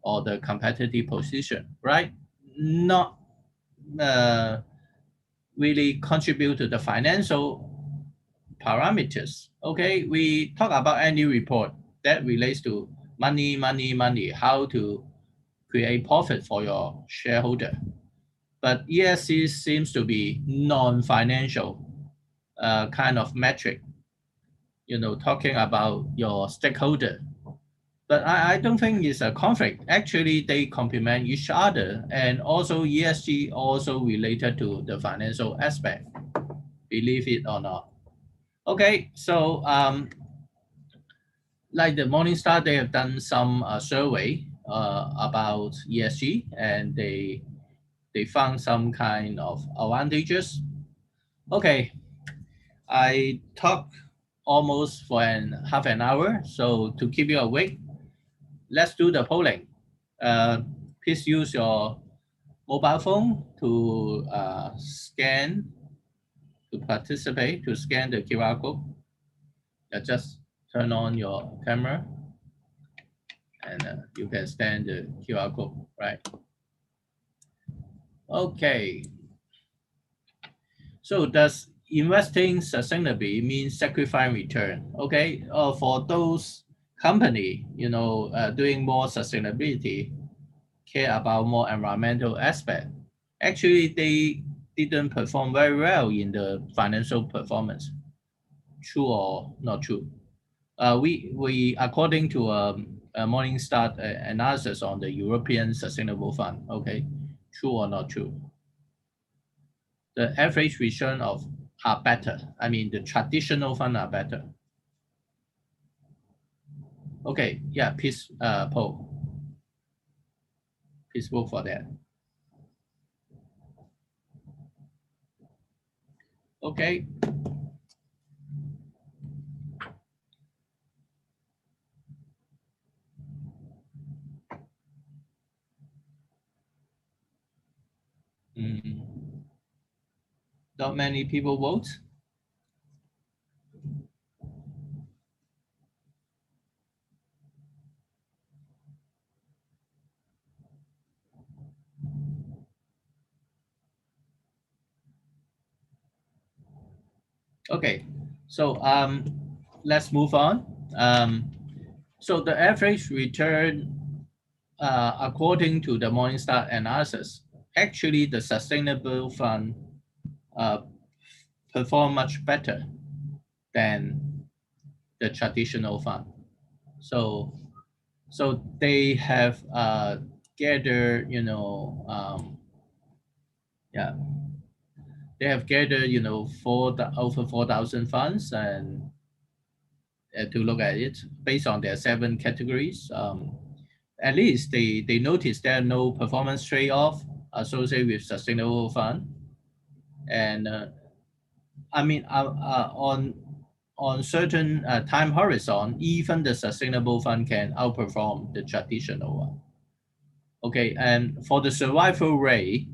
or the competitive position, right? Not really contribute to the financial parameters. Okay, we talk about any report that relates to money, how to create profit for your shareholder. But ESG seems to be non-financial kind of metric, talking about your stakeholder. But I don't think it's a conflict. Actually, they complement each other, and also ESG also related to the financial aspect, believe it or not. Okay, so like the Morningstar, they have done some survey about ESG, and they found some kind of advantages. Okay, I talked almost for half an hour, so to keep you awake, let's do the polling. Please use your mobile phone to scan, to participate, to scan the QR code. Just turn on your camera and you can scan the QR code, right? Okay. So does investing sustainably mean sacrificing return? Okay, for those company, doing more sustainability, care about more environmental aspect, actually they didn't perform very well in the financial performance. True or not true? We according to a Morningstar analysis on the European Sustainable Fund, okay, true or not true? The average return are better. I mean, the traditional fund are better. Okay, yeah, please poll. Please vote for that. Okay. Not many people vote. Okay, so let's move on. So the average return, according to the Morningstar analysis, actually the sustainable fund perform much better than the traditional fund. So they have gathered, they have gathered, over 4,000 funds, and to look at it based on their 7 categories. At least they noticed there are no performance trade-off associated with sustainable fund. And I mean, on certain time horizon, even the sustainable fund can outperform the traditional one. Okay, and for the survival rate,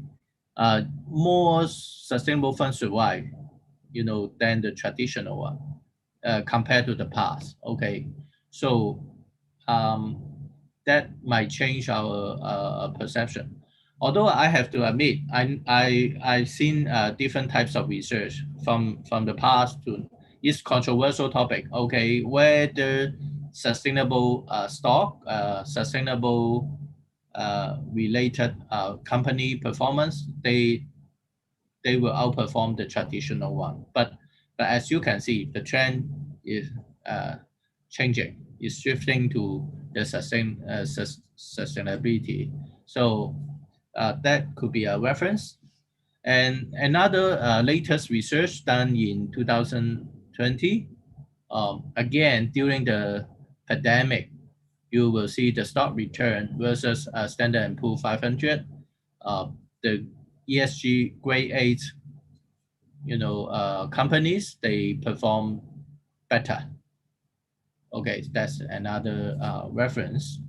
more sustainable funds survive, than the traditional one compared to the past. Okay, so that might change our perception. Although I have to admit, I've seen different types of research from the past to it's controversial topic. Okay, whether sustainable stock, sustainable related company performance, they will outperform the traditional one. But as you can see, the trend is changing. It's shifting to the sustainability. So that could be a reference. And another latest research done in 2020, again, during the pandemic, you will see the stock return versus Standard & Poor's 500. The ESG grade 8, companies, they perform better. Okay, that's another reference.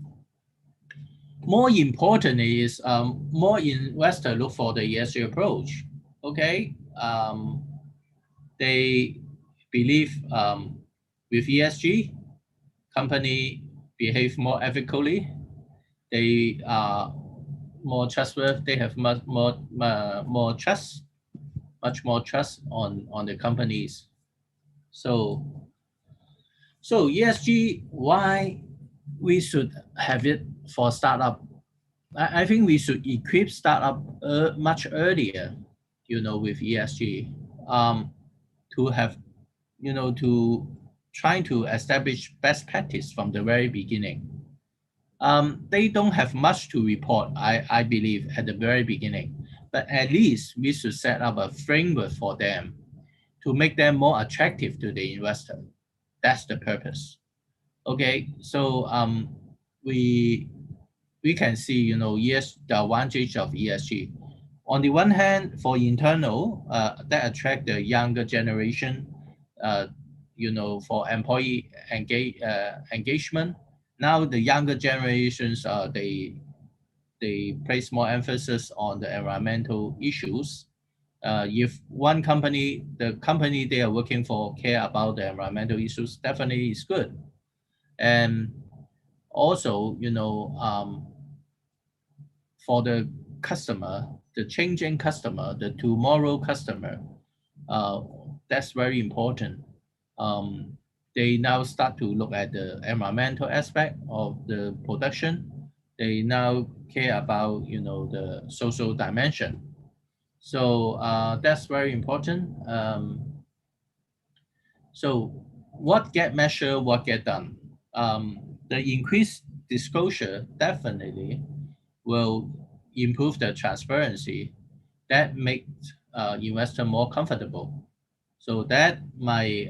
More importantly is more investors look for the ESG approach. Okay, they believe with ESG, company behave more ethically. They are more trustworthy. They have much more trust, much more trust on the companies. So ESG, why we should have it for startup? I think we should equip startup much earlier, with ESG, to have, to try to establish best practice from the very beginning. They don't have much to report, I believe, at the very beginning, but at least we should set up a framework for them to make them more attractive to the investor. That's the purpose. Okay, so we can see, you know, yes, the advantage of ESG. On the one hand, for internal, that attract the younger generation, you know, for employee engagement. Now the younger generations, they place more emphasis on the environmental issues. If one company, the company they are working for, care about the environmental issues, definitely is good. And also, you know, for the customer, the changing customer, the tomorrow customer, that's very important. They now start to look at the environmental aspect of the production. They now care about, you know, the social dimension. So that's very important. So what get measured, what get done? The increased disclosure definitely will improve the transparency. That makes investor more comfortable. So that might,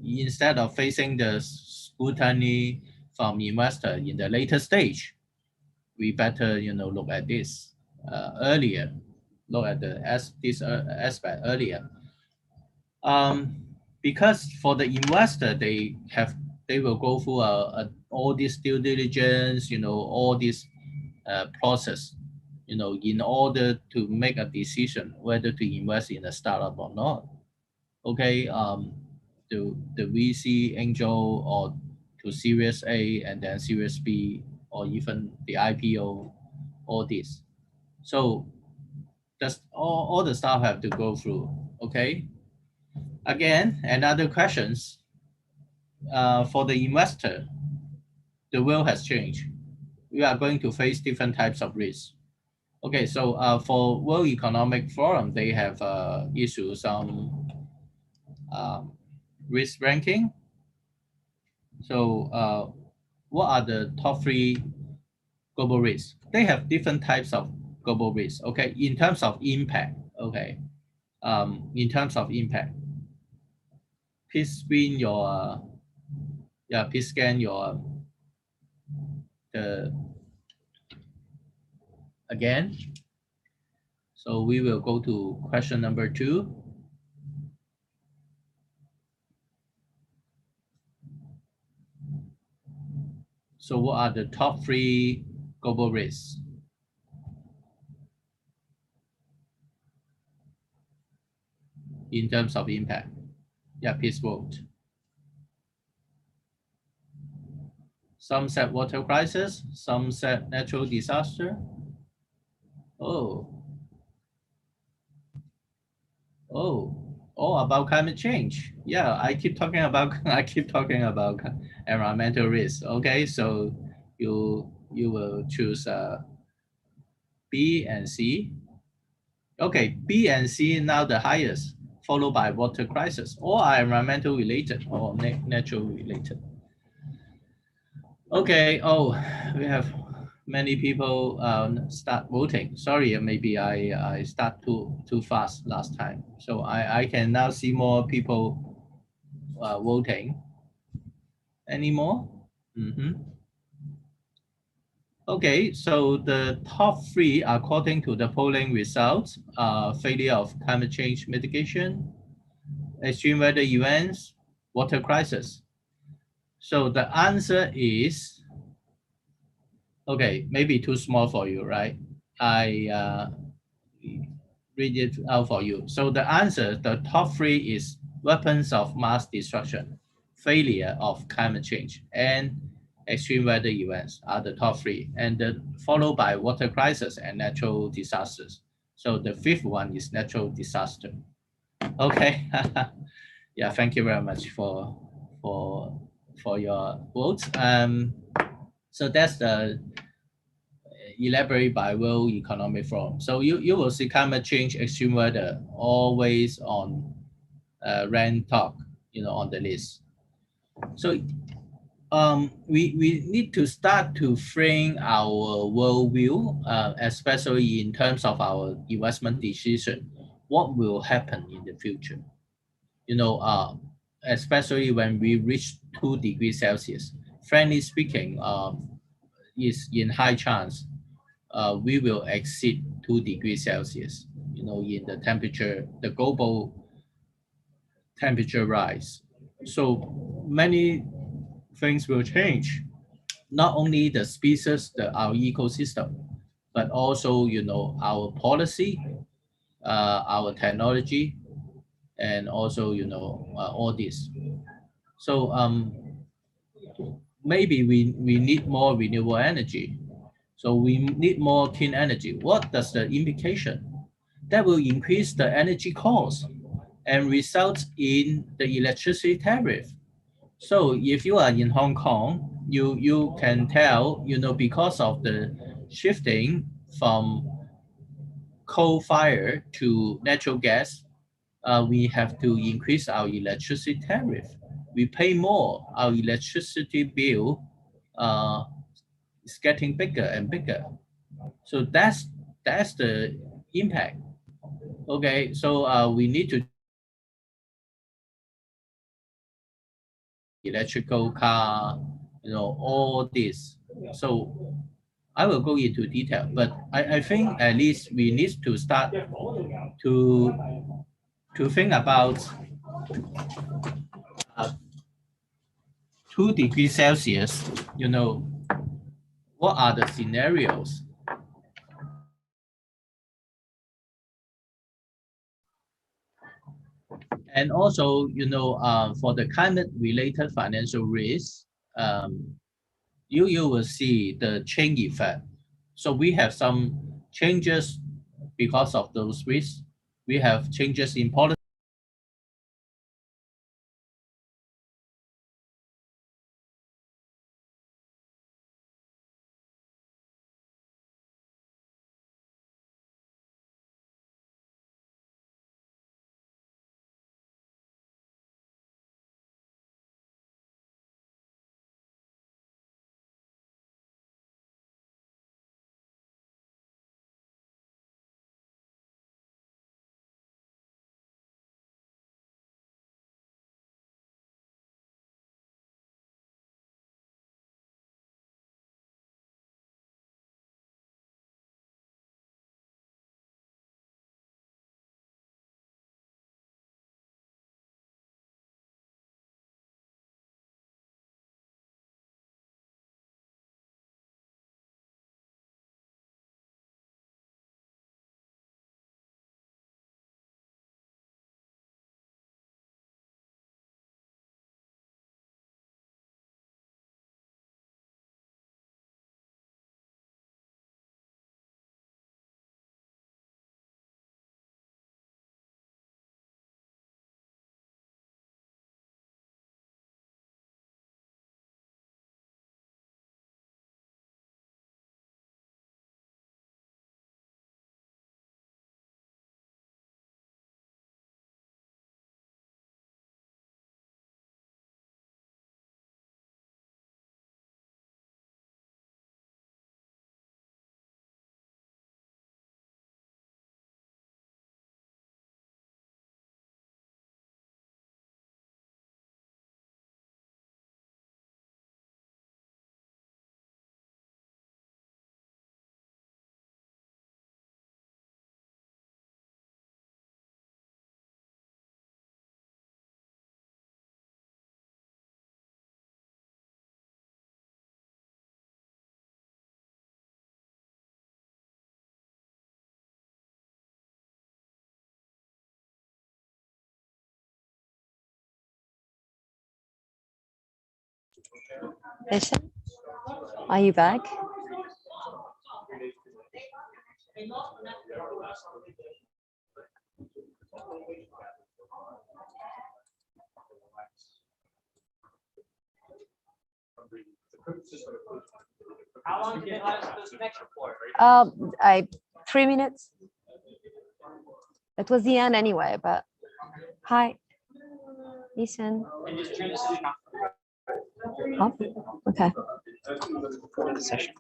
instead of facing the scrutiny from investor in the later stage, we better, you know, look at this earlier, look at this aspect earlier. Because for the investor, they will go through all this due diligence, you know, all this process, you know, in order to make a decision whether to invest in a startup or not. Okay, the VC angel or to Series A and then Series B or even the IPO, all this. So that's all the stuff have to go through. Okay. Again, another questions for the investor, the world has changed. We are going to face different types of risks. Okay, so for World Economic Forum, they have issued some risk ranking. So what are the top 3 global risks? They have different types of global risks. Okay, in terms of impact. Okay, in terms of impact, please screen your please scan your again. So we will go to question number 2. So what are the top 3 global risks? In terms of impact? Yeah, please vote. Some said water crisis, some said natural disaster. Oh, about climate change. Yeah, I keep talking about environmental risk. Okay, so you will choose B and C. Okay, B and C now the highest, followed by water crisis. All are environmental related or natural related. Okay, we have many people start voting. Sorry, maybe I start too fast last time. So I can now see more people voting. Any more? Okay, so the top 3 according to the polling results are failure of climate change mitigation, extreme weather events, water crisis. So the answer is, okay, maybe too small for you, right? I read it out for you. So the answer, the top 3 is weapons of mass destruction, failure of climate change, and extreme weather events are the top 3, and then followed by water crisis and natural disasters. So the 5th one is natural disaster. Okay. Yeah, thank you very much for your votes. So that's the elaborated by World Economic Forum. So you will see climate change, extreme weather always on rand talk, you know, on the list. So we need to start to frame our worldview, especially in terms of our investment decision. What will happen in the future? You know, especially when we reach 2 degrees Celsius. Frankly speaking, is in high chance we will exceed 2 degrees Celsius, in the temperature, the global temperature rise. So many things will change, not only the species, our ecosystem, but also, our policy, our technology, and also, all this. So maybe we need more renewable energy. So we need more clean energy. What does the implication? That will increase the energy cost and result in the electricity tariff. So if you are in Hong Kong, you can tell, because of the shifting from coal fire to natural gas, we have to increase our electricity tariff. We pay more. Our electricity bill is getting bigger and bigger. So that's the impact. Okay, so we need to electrical car, all this. So I will go into detail, but I think at least we need to start to think about 2 degrees Celsius, what are the scenarios? And also, for the climate-related financial risks, you will see the chain effect. So we have some changes because of those risks. We have changes in policy. Eshan, are you back? How long did you have this connection for? 3 minutes. It was the end anyway, but hi, Ethan. Oh, okay. Session.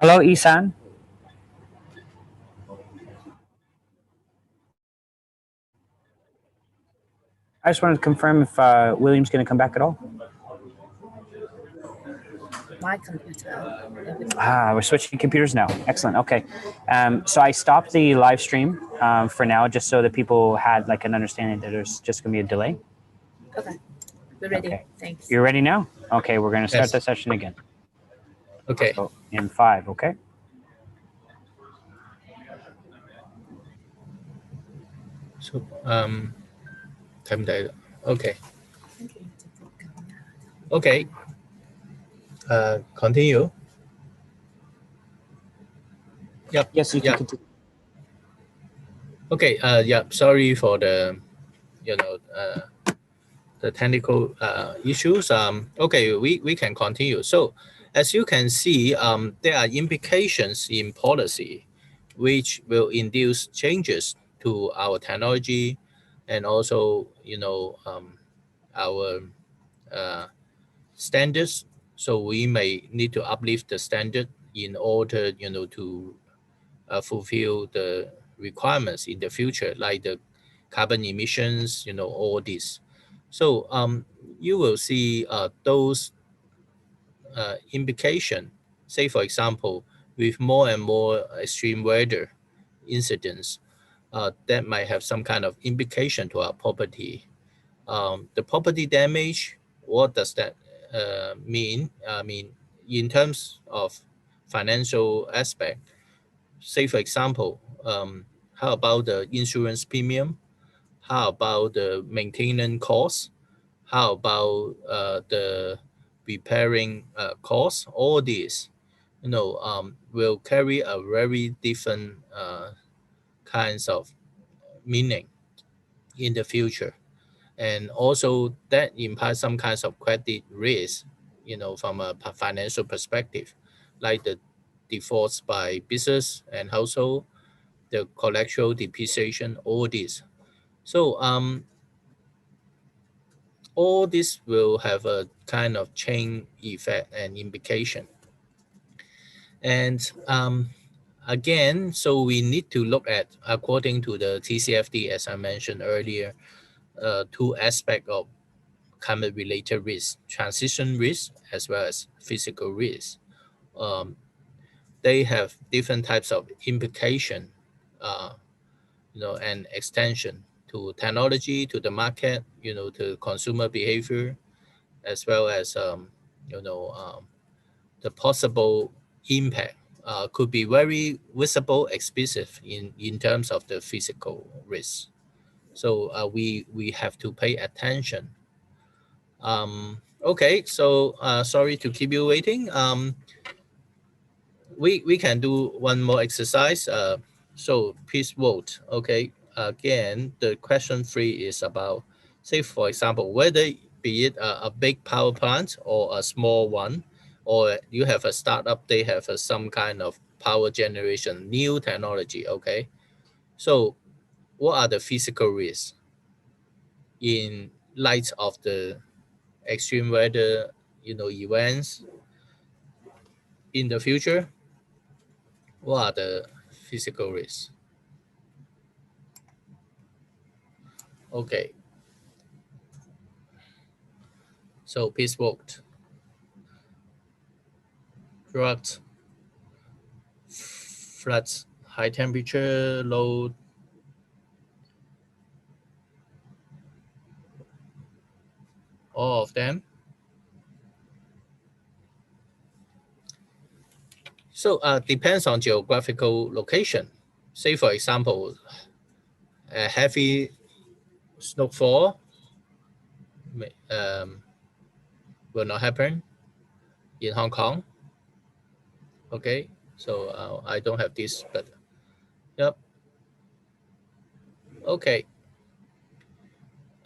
Hello, Isan. I just wanted to confirm if William's going to come back at all. My computer. We're switching computers now. Excellent. Okay. So I stopped the live stream for now, just so that people had like an understanding that there's just going to be a delay. Okay. We're ready. Okay. Thanks. You're ready now? Okay. We're going to start Yes. the session again. Okay. So in 5, okay? So time data. Okay. Okay. Continue. Yep. Yes, you can Yeah. continue. Okay. Yeah. Sorry for the, the technical issues. Okay, we can continue. So, as you can see, there are implications in policy, which will induce changes to our technology, and also, our standards. So we may need to uplift the standard in order, to fulfill the requirements in the future, like the carbon emissions, all this. So you will see those implication. Say, for example, with more and more extreme weather incidents, that might have some kind of implication to our property. The property damage, what does that mean? I mean, in terms of financial aspect, say, for example, how about the insurance premium? How about the maintenance costs? How about the repairing costs? All these, will carry a very different kinds of meaning in the future. And also that implies some kinds of credit risk, from a financial perspective, like the defaults by business and household, the collateral depreciation, all this. So all this will have a kind of chain effect and implication. And again, so we need to look at, according to the TCFD, as I mentioned earlier, two aspects of climate-related risk: transition risk as well as physical risk. They have different types of implication, and extension to technology, to the market, to consumer behavior, as well as the possible impact could be very visible, explicit in terms of the physical risk. So we have to pay attention. Okay, so sorry to keep you waiting. We can do one more exercise. So please vote. Okay, again, the question 3 is about, say, for example, whether be it a big power plant or a small one, or you have a startup, they have some kind of power generation, new technology. Okay, so what are the physical risks in light of the extreme weather, events in the future? What are the physical risks? Okay. So please vote. Drought, floods, high temperature, low, all of them. So depends on geographical location. Say, for example, a heavy snowfall will not happen in Hong Kong. Okay, so I don't have this, but yep. Okay,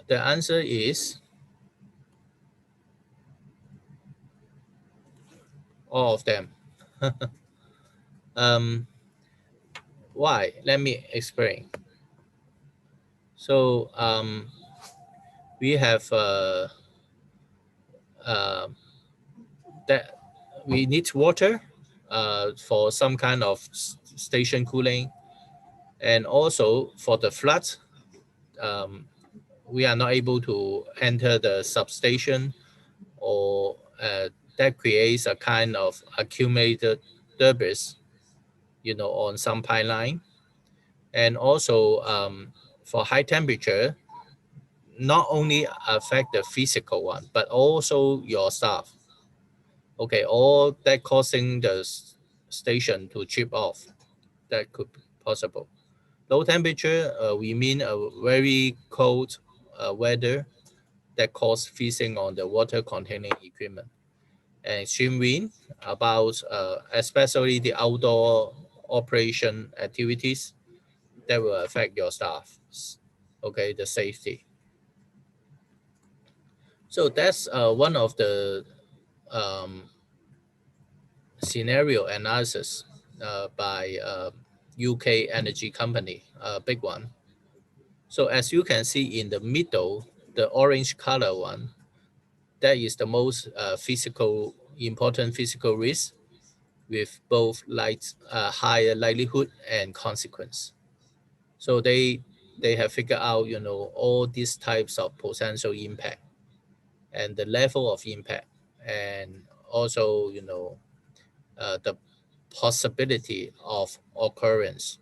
the answer is all of them. Why? Let me explain. So we have that we need water. for some kind of station cooling. And also for the flood, we are not able to enter the substation, or that creates a kind of accumulated debris, on some pipeline. And also for high temperature, not only affect the physical one, but also your staff. Okay, all that causing the station to chip off. That could be possible. Low temperature, we mean a very cold weather that cause freezing on the water containing equipment. And extreme wind, about especially the outdoor operation activities, that will affect your staff. Okay, the safety. So that's one of the scenario analysis by UK energy company, a big one. So as you can see in the middle, the orange color one, that is the most important physical risk, with both higher likelihood and consequence. So they have figured out, all these types of potential impact and the level of impact, and also, the possibility of occurrence.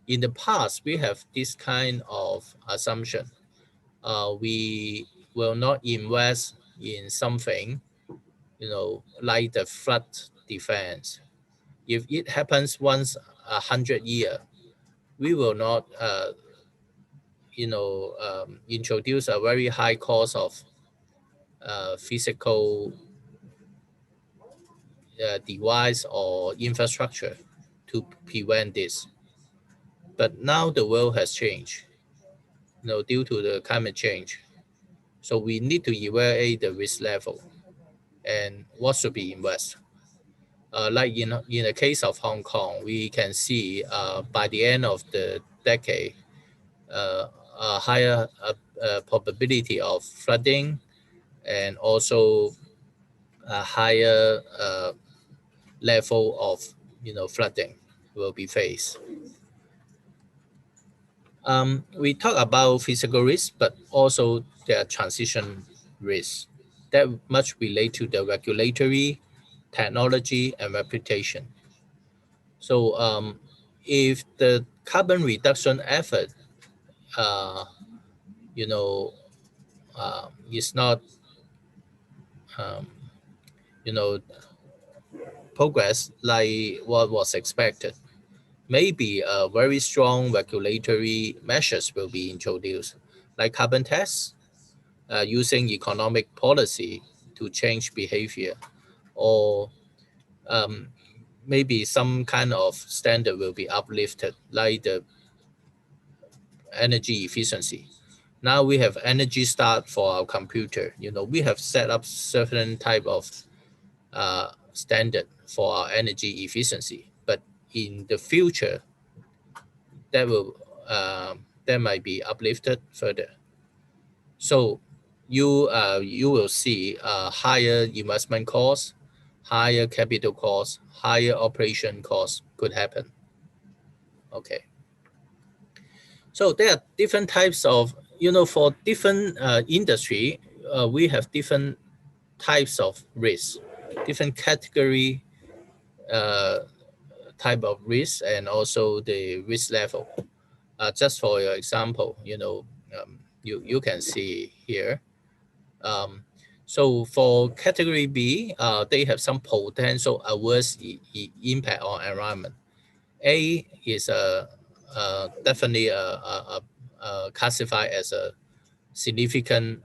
In the past, we have this kind of assumption. We will not invest in something, like the flood defense. If it happens once 100 years, we will not, introduce a very high cost of physical device or infrastructure to prevent this. But now the world has changed, due to the climate change. So we need to evaluate the risk level and what should be invested. Like in the case of Hong Kong, we can see by the end of the decade, a higher probability of flooding, and also a higher level of flooding will be faced. We talk about physical risk, but also there are transition risks that much relate to the regulatory, technology, and reputation. So if the carbon reduction effort, is not, progress like what was expected, maybe very strong regulatory measures will be introduced, like carbon tax, using economic policy to change behavior, or maybe some kind of standard will be uplifted, like the energy efficiency. Now we have Energy Start for our computer. We have set up certain type of standard for our energy efficiency, but in the future, that might be uplifted further. So you will see higher investment costs, higher capital costs, higher operation costs could happen. Okay. So there are different types of, for different industry, we have different types of risk, different category type of risk, and also the risk level. Just for your example, you can see here. So for category B, they have some potential adverse impact on environment. A is definitely classified as a significant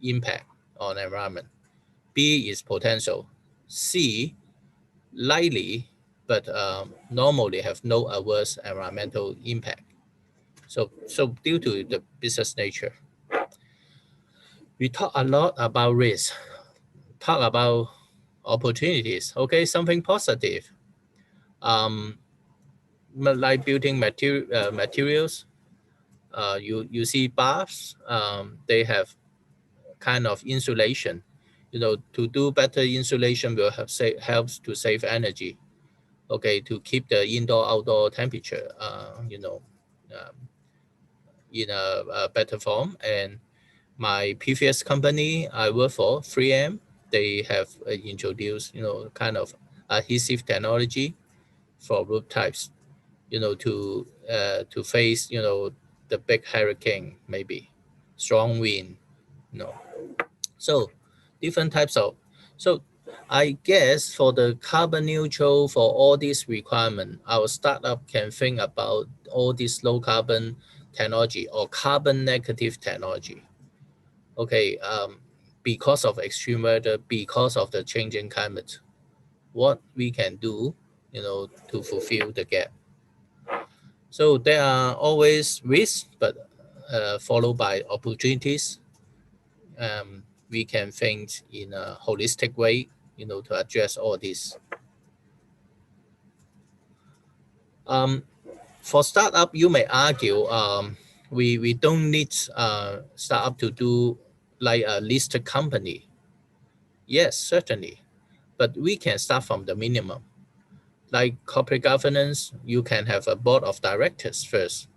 impact on environment. B is potential. C, likely, but normally have no adverse environmental impact. So due to the business nature, we talk a lot about risk, talk about opportunities. Okay, something positive. Like building materials, you see baths, they have kind of insulation, to do better insulation will helps to save energy. Okay, to keep the indoor-outdoor temperature, in a better form. And my previous company I work for, 3M, they have introduced, kind of adhesive technology for roof types, to face, the big hurricane, maybe strong wind, So different types of, so I guess for the carbon neutral for all these requirements, our startup can think about all this low carbon technology or carbon negative technology. Okay, because of extreme weather, because of the changing climate, what we can do, to fulfill the gap. So there are always risks, but followed by opportunities. We can think in a holistic way, to address all this. For startup, you may argue we don't need startup to do like a listed company. Yes, certainly, but we can start from the minimum. Like corporate governance, you can have a board of directors first.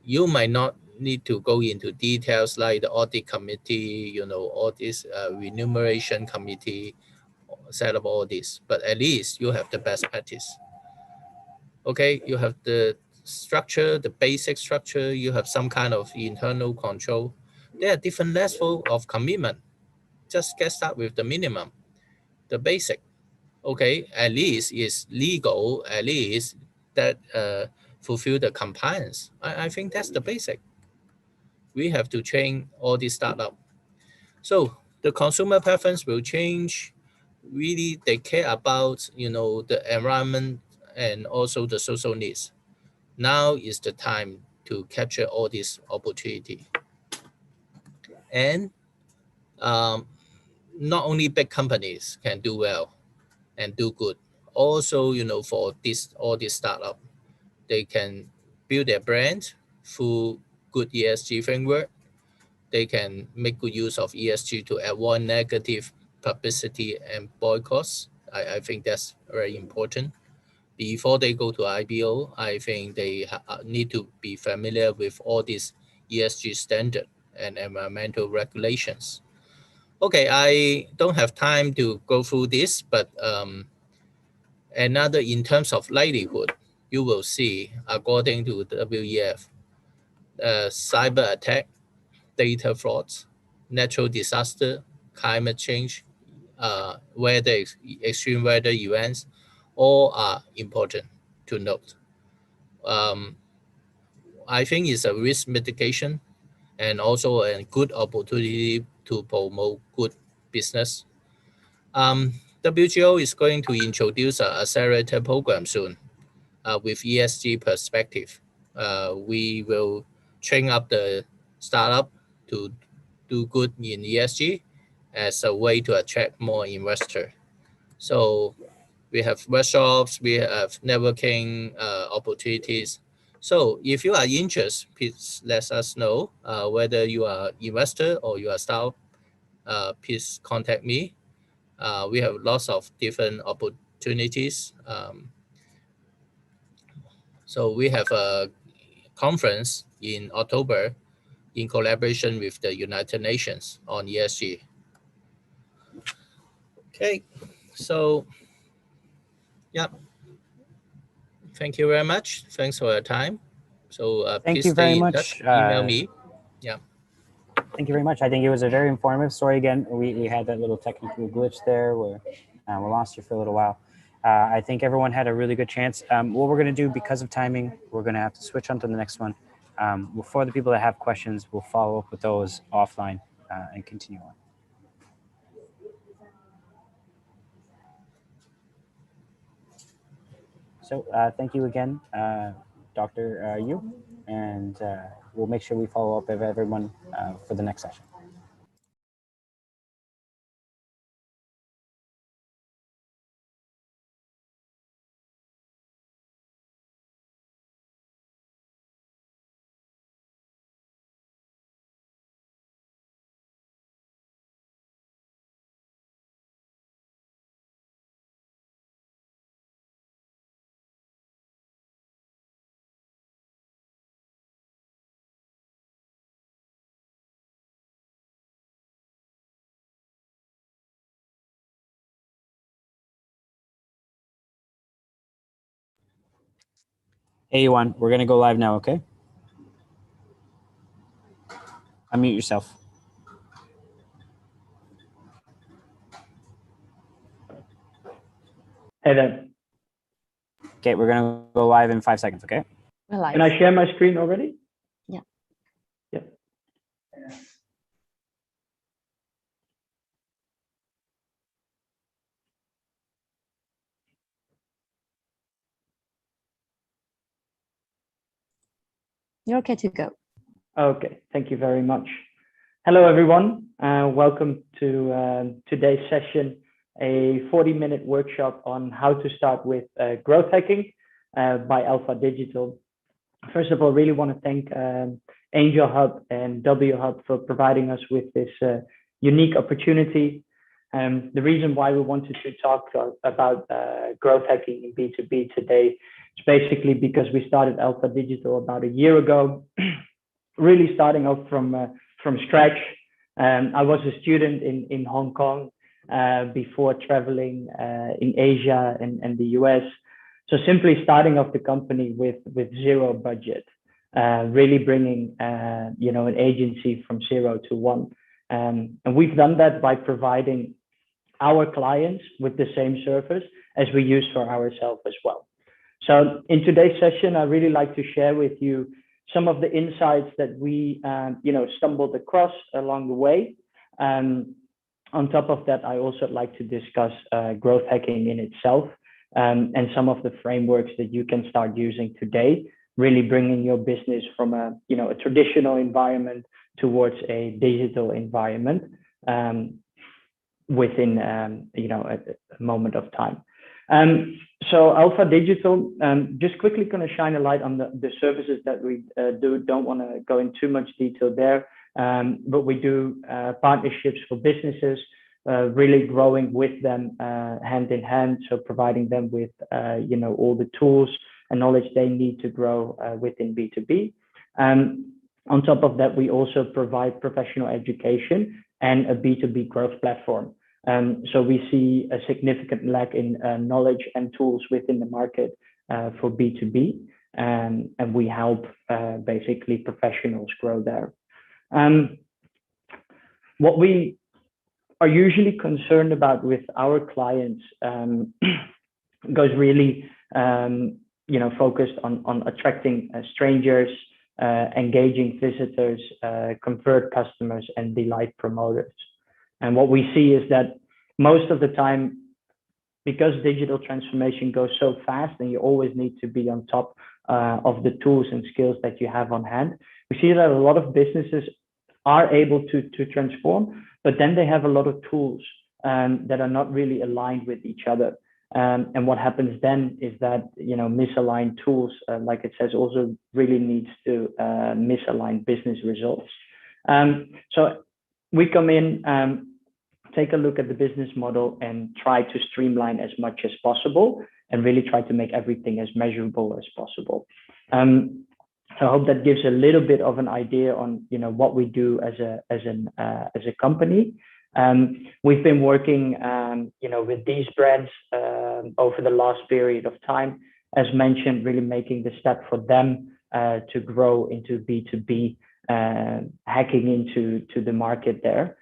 You might not need to go into details like the audit committee, all this remuneration committee, set up all this, but at least you have the best practice. Okay, you have the structure, the basic structure, you have some kind of internal control. There are different levels of commitment. Just get started with the minimum, the basic. Okay, at least it's legal, at least that fulfill the compliance. I think that's the basic. We have to train all these startup. So the consumer preference will change. Really, they care about, the environment and also the social needs. Now is the time to capture all this opportunity. And not only big companies can do well and do good. Also, for all this startup, they can build their brand through good ESG framework. They can make good use of ESG to avoid negative publicity and boycotts. I think that's very important. Before they go to IPO, I think they need to be familiar with all these ESG standard and environmental regulations. Okay, I don't have time to go through this, but another in terms of likelihood, you will see, according to WEF, cyber attack, data frauds, natural disaster, climate change, weather, extreme weather events, all are important to note. I think it's a risk mitigation and also a good opportunity to promote good business. WGO is going to introduce an accelerator program soon with ESG perspective. We will train up the startup to do good in ESG as a way to attract more investors. So we have workshops, we have networking opportunities. So if you are interested, please let us know whether you are investor or you are startup. Please contact me. We have lots of different opportunities. So we have a conference in October in collaboration with the United Nations on ESG. Okay, so yeah. Thank you very much. Thanks for your time. So Thank please you very stay in much. touch. Email me. Yeah. Thank you very much. I think it was a very informative story. Again, we had that little technical glitch there where we lost you for a little while. I think everyone had a really good chance. What we're going to do because of timing, we're going to have to switch on to the next one. For the people that have questions, we'll follow up with those offline and continue on. So thank you again, Dr. Yu, and we'll make sure we follow up with everyone for the next session. Hey, Yuan, we're going to go live now, okay? Unmute yourself. Hey there. Okay, we're going to go live in 5 seconds, okay? We're live. Can I share my screen already? Yeah. Yeah. You're okay to go. Okay, thank you very much. Hello, everyone. Welcome to today's session, a 40-minute workshop on how to start with growth hacking by Alpha Digital. First of all, really want to thank Angel Hub and W Hub for providing us with this unique opportunity. The reason why we wanted to talk about growth hacking in B2B today is basically because we started Alpha Digital about a year ago, really starting off from scratch. I was a student in Hong Kong before traveling in Asia and the US. So simply starting off the company with zero budget, really bringing an agency from 0 to 1. And we've done that by providing our clients with the same service as we use for ourselves as well. So in today's session, I really like to share with you some of the insights that we stumbled across along the way. On top of that, I also like to discuss growth hacking in itself. And some of the frameworks that you can start using today, really bringing your business from a traditional environment towards a digital environment within a moment of time. So Alpha Digital, just quickly going to shine a light on the services that we do. Don't want to go into too much detail there, but we do partnerships for businesses. Really growing with them hand in hand, so providing them with all the tools and knowledge they need to grow within B2B. On top of that, we also provide professional education and a B2B growth platform. So we see a significant lack in knowledge and tools within the market for B2B, and we help basically professionals grow there. What we are usually concerned about with our clients goes really, focused on attracting strangers, engaging visitors, convert customers, and delight promoters. And what we see is that most of the time, because digital transformation goes so fast and you always need to be on top of the tools and skills that you have on hand, we see that a lot of businesses are able to transform, but then they have a lot of tools that are not really aligned with each other. And what happens then is that, misaligned tools, like it says, also really needs to misalign business results. So we come in, take a look at the business model and try to streamline as much as possible and really try to make everything as measurable as possible. So I hope that gives a little bit of an idea on what we do as a company. We've been working with these brands over the last period of time, as mentioned, really making the step for them to grow into B2B, hacking into the market there.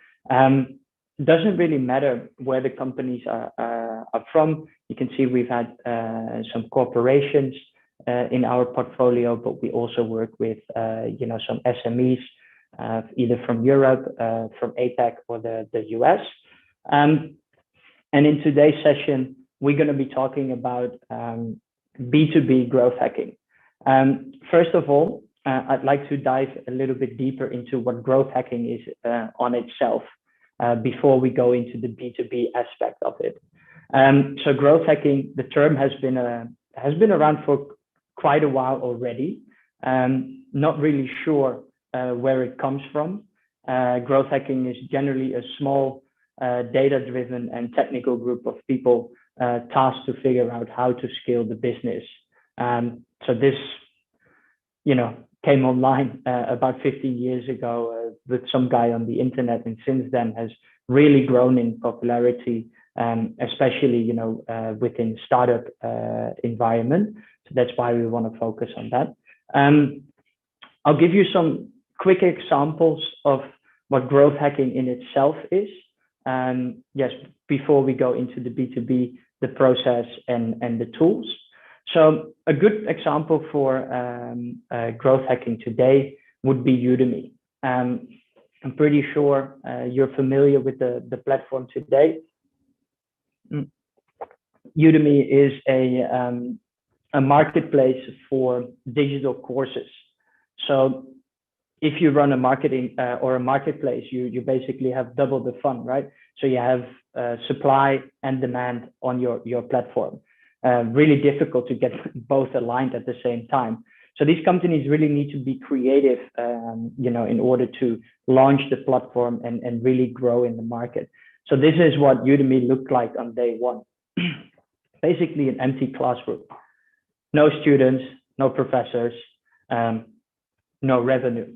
Doesn't really matter where the companies are from. You can see we've had some corporations in our portfolio, but we also work with some SMEs, either from Europe, from APAC, or the US. And in today's session, we're going to be talking about B2B growth hacking. First of all, I'd like to dive a little bit deeper into what growth hacking is on itself before we go into the B2B aspect of it. So growth hacking, the term has been around for quite a while already. Not really sure where it comes from. Growth hacking is generally a small data-driven and technical group of people tasked to figure out how to scale the business. So this, came online about 15 years ago with some guy on the internet, and since then has really grown in popularity especially within startup environment. So that's why we want to focus on that. I'll give you some quick examples of what growth hacking in itself is. Yes, before we go into the B2B, the process and the tools. So a good example for growth hacking today would be Udemy. I'm pretty sure you're familiar with the platform today. Udemy is a marketplace for digital courses. So if you run a marketing or a marketplace, you basically have double the fun, right? So you have supply and demand on your platform. Really difficult to get both aligned at the same time. So these companies really need to be creative, in order to launch the platform and really grow in the market. So this is what Udemy looked like on day one. Basically an empty classroom. No students, no professors, no revenue.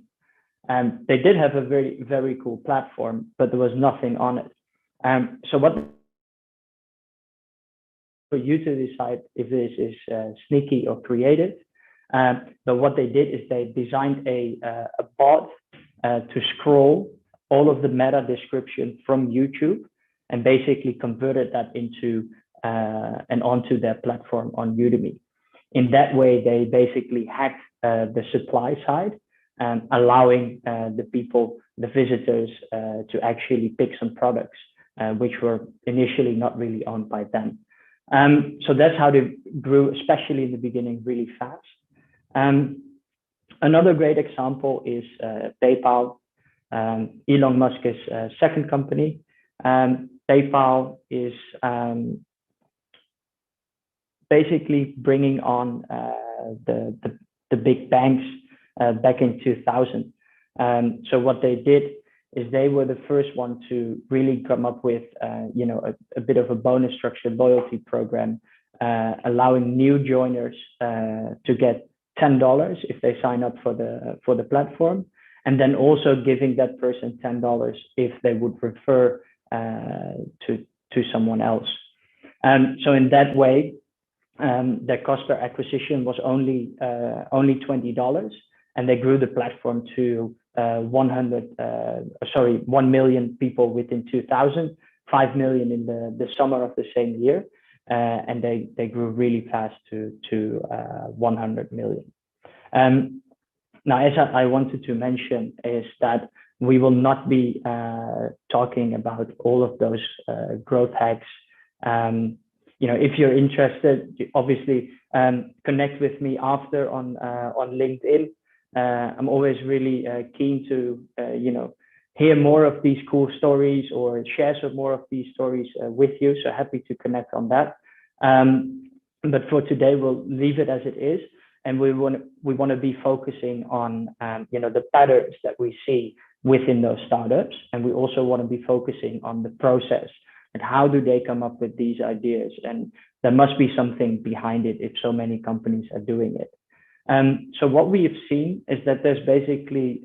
And they did have a very, very cool platform, but there was nothing on it. So what for you to decide if this is sneaky or creative. But what they did is they designed a bot to scroll all of the meta description from YouTube and basically converted that into and onto their platform on Udemy. In that way, they basically hacked the supply side, allowing the people, the visitors, to actually pick some products which were initially not really owned by them. So that's how they grew, especially in the beginning, really fast. Another great example is PayPal, Elon Musk's second company. PayPal is basically bringing on the big banks back in 2000. So what they did is they were the first one to really come up with a bit of a bonus structured loyalty program, allowing new joiners to get $10 if they sign up for the platform, and then also giving that person $10 if they would refer to someone else. So in that way, their cost per acquisition was only $20, and they grew the platform to 1 million people within 2000, 5 million in the summer of the same year, and they grew really fast to 100 million. Now, as I wanted to mention is that we will not be talking about all of those growth hacks. If you're interested, obviously connect with me after on LinkedIn. I'm always really keen to hear more of these cool stories or share some more of these stories with you. So happy to connect on that. But for today, we'll leave it as it is, and we want to be focusing on the patterns that we see within those startups, and we also want to be focusing on the process and how do they come up with these ideas, and there must be something behind it if so many companies are doing it. So what we have seen is that there's basically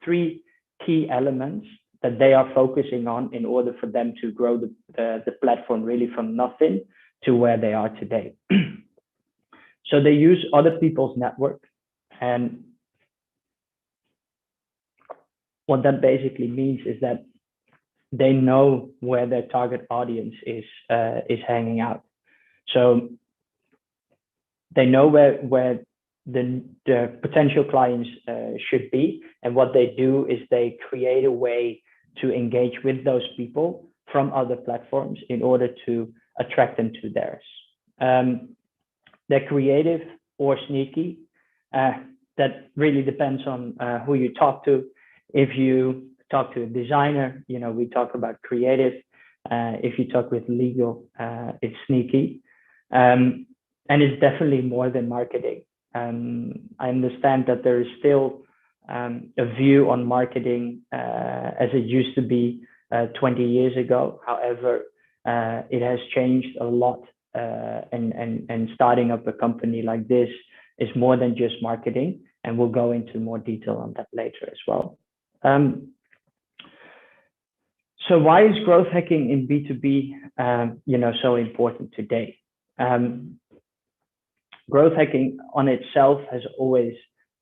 3 key elements that they are focusing on in order for them to grow the platform really from nothing to where they are today. So they use other people's network, and what that basically means is that they know where their target audience is hanging out. So they know where the potential clients should be, and what they do is they create a way to engage with those people from other platforms in order to attract them to theirs. They're creative or sneaky. That really depends on who you talk to. If you talk to a designer, we talk about creative. If you talk with legal, it's sneaky. And it's definitely more than marketing. I understand that there is still a view on marketing as it used to be 20 years ago. However, it has changed a lot, and starting up a company like this is more than just marketing, and we'll go into more detail on that later as well. So why is growth hacking in B2B, so important today? Growth hacking on itself has always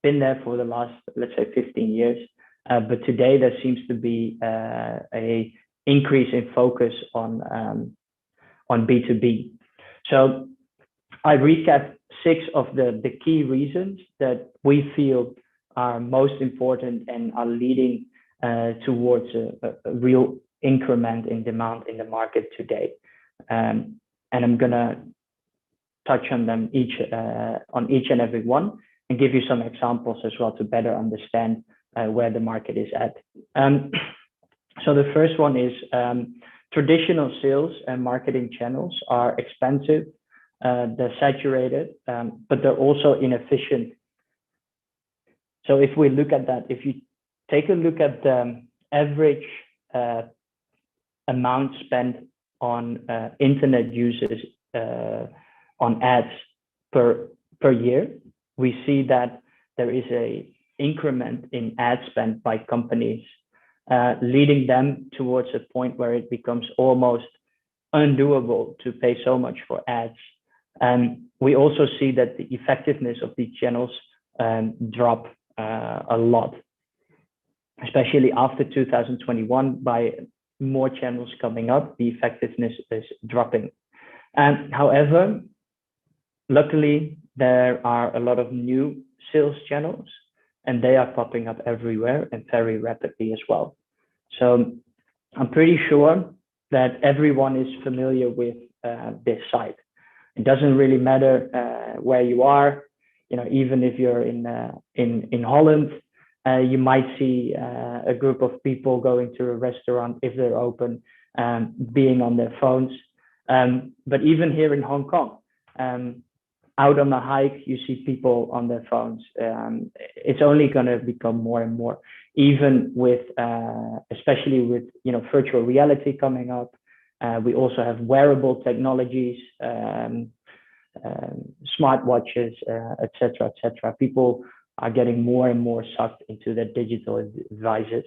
been there for the last, let's say, 15 years. But today there seems to be a increase in focus on B2B. So I recap 6 of the key reasons that we feel are most important and are leading towards a real increment in demand in the market today. And I'm gonna touch on them each and every one, and give you some examples as well to better understand where the market is at. So the first one is traditional sales and marketing channels are expensive, they're saturated, but they're also inefficient. So if we look at that, if you take a look at the average amount spent on internet users on ads per year, we see that there is a increment in ad spend by companies, leading them towards a point where it becomes almost undoable to pay so much for ads. And we also see that the effectiveness of these channels drop a lot, especially after 2021, by more channels coming up, the effectiveness is dropping. However, luckily, there are a lot of new sales channels, and they are popping up everywhere and very rapidly as well. So I'm pretty sure that everyone is familiar with this site. It doesn't really matter where you are. Even if you're in Holland, you might see a group of people going to a restaurant if they're open, being on their phones. But even here in Hong Kong, out on a hike, you see people on their phones. It's only going to become more and more, even with, especially with virtual reality coming up. We also have wearable technologies, smartwatches, etc., etc. People are getting more and more sucked into their digital devices.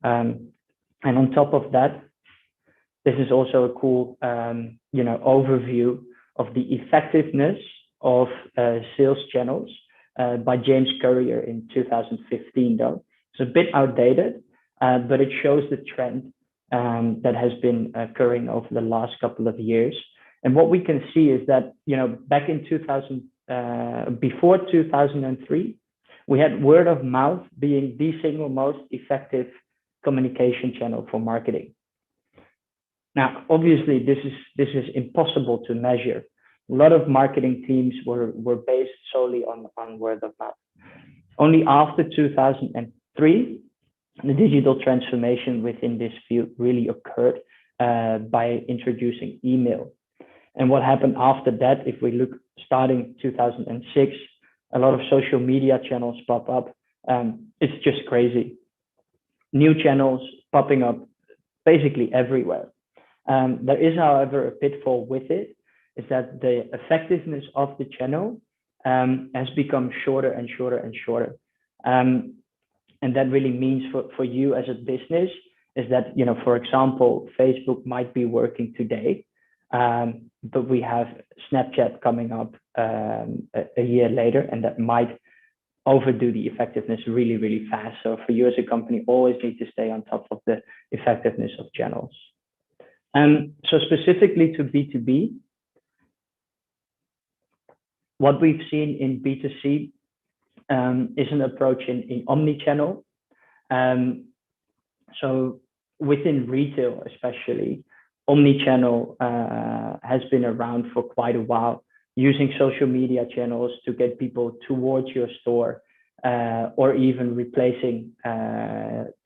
And on top of that, this is also a cool, overview of the effectiveness of sales channels by James Currier in 2015. Though it's a bit outdated, but it shows the trend that has been occurring over the last couple of years. And what we can see is that back in before 2003, we had word of mouth being the single most effective communication channel for marketing. Now, obviously, this is impossible to measure. A lot of marketing teams were based solely on word of mouth. Only after 2003, the digital transformation within this field really occurred by introducing email. And what happened after that, if we look starting 2006, a lot of social media channels pop up. It's just crazy. New channels popping up basically everywhere. There is, however, a pitfall with it, is that the effectiveness of the channel has become shorter and shorter and shorter. And that really means for you as a business is that, for example, Facebook might be working today, but we have Snapchat coming up a year later, and that might overdo the effectiveness really, really fast. So for you as a company, always need to stay on top of the effectiveness of channels. So specifically to B2B, what we've seen in B2C is an approach in omni-channel. So within retail especially, omni-channel has been around for quite a while, using social media channels to get people towards your store, or even replacing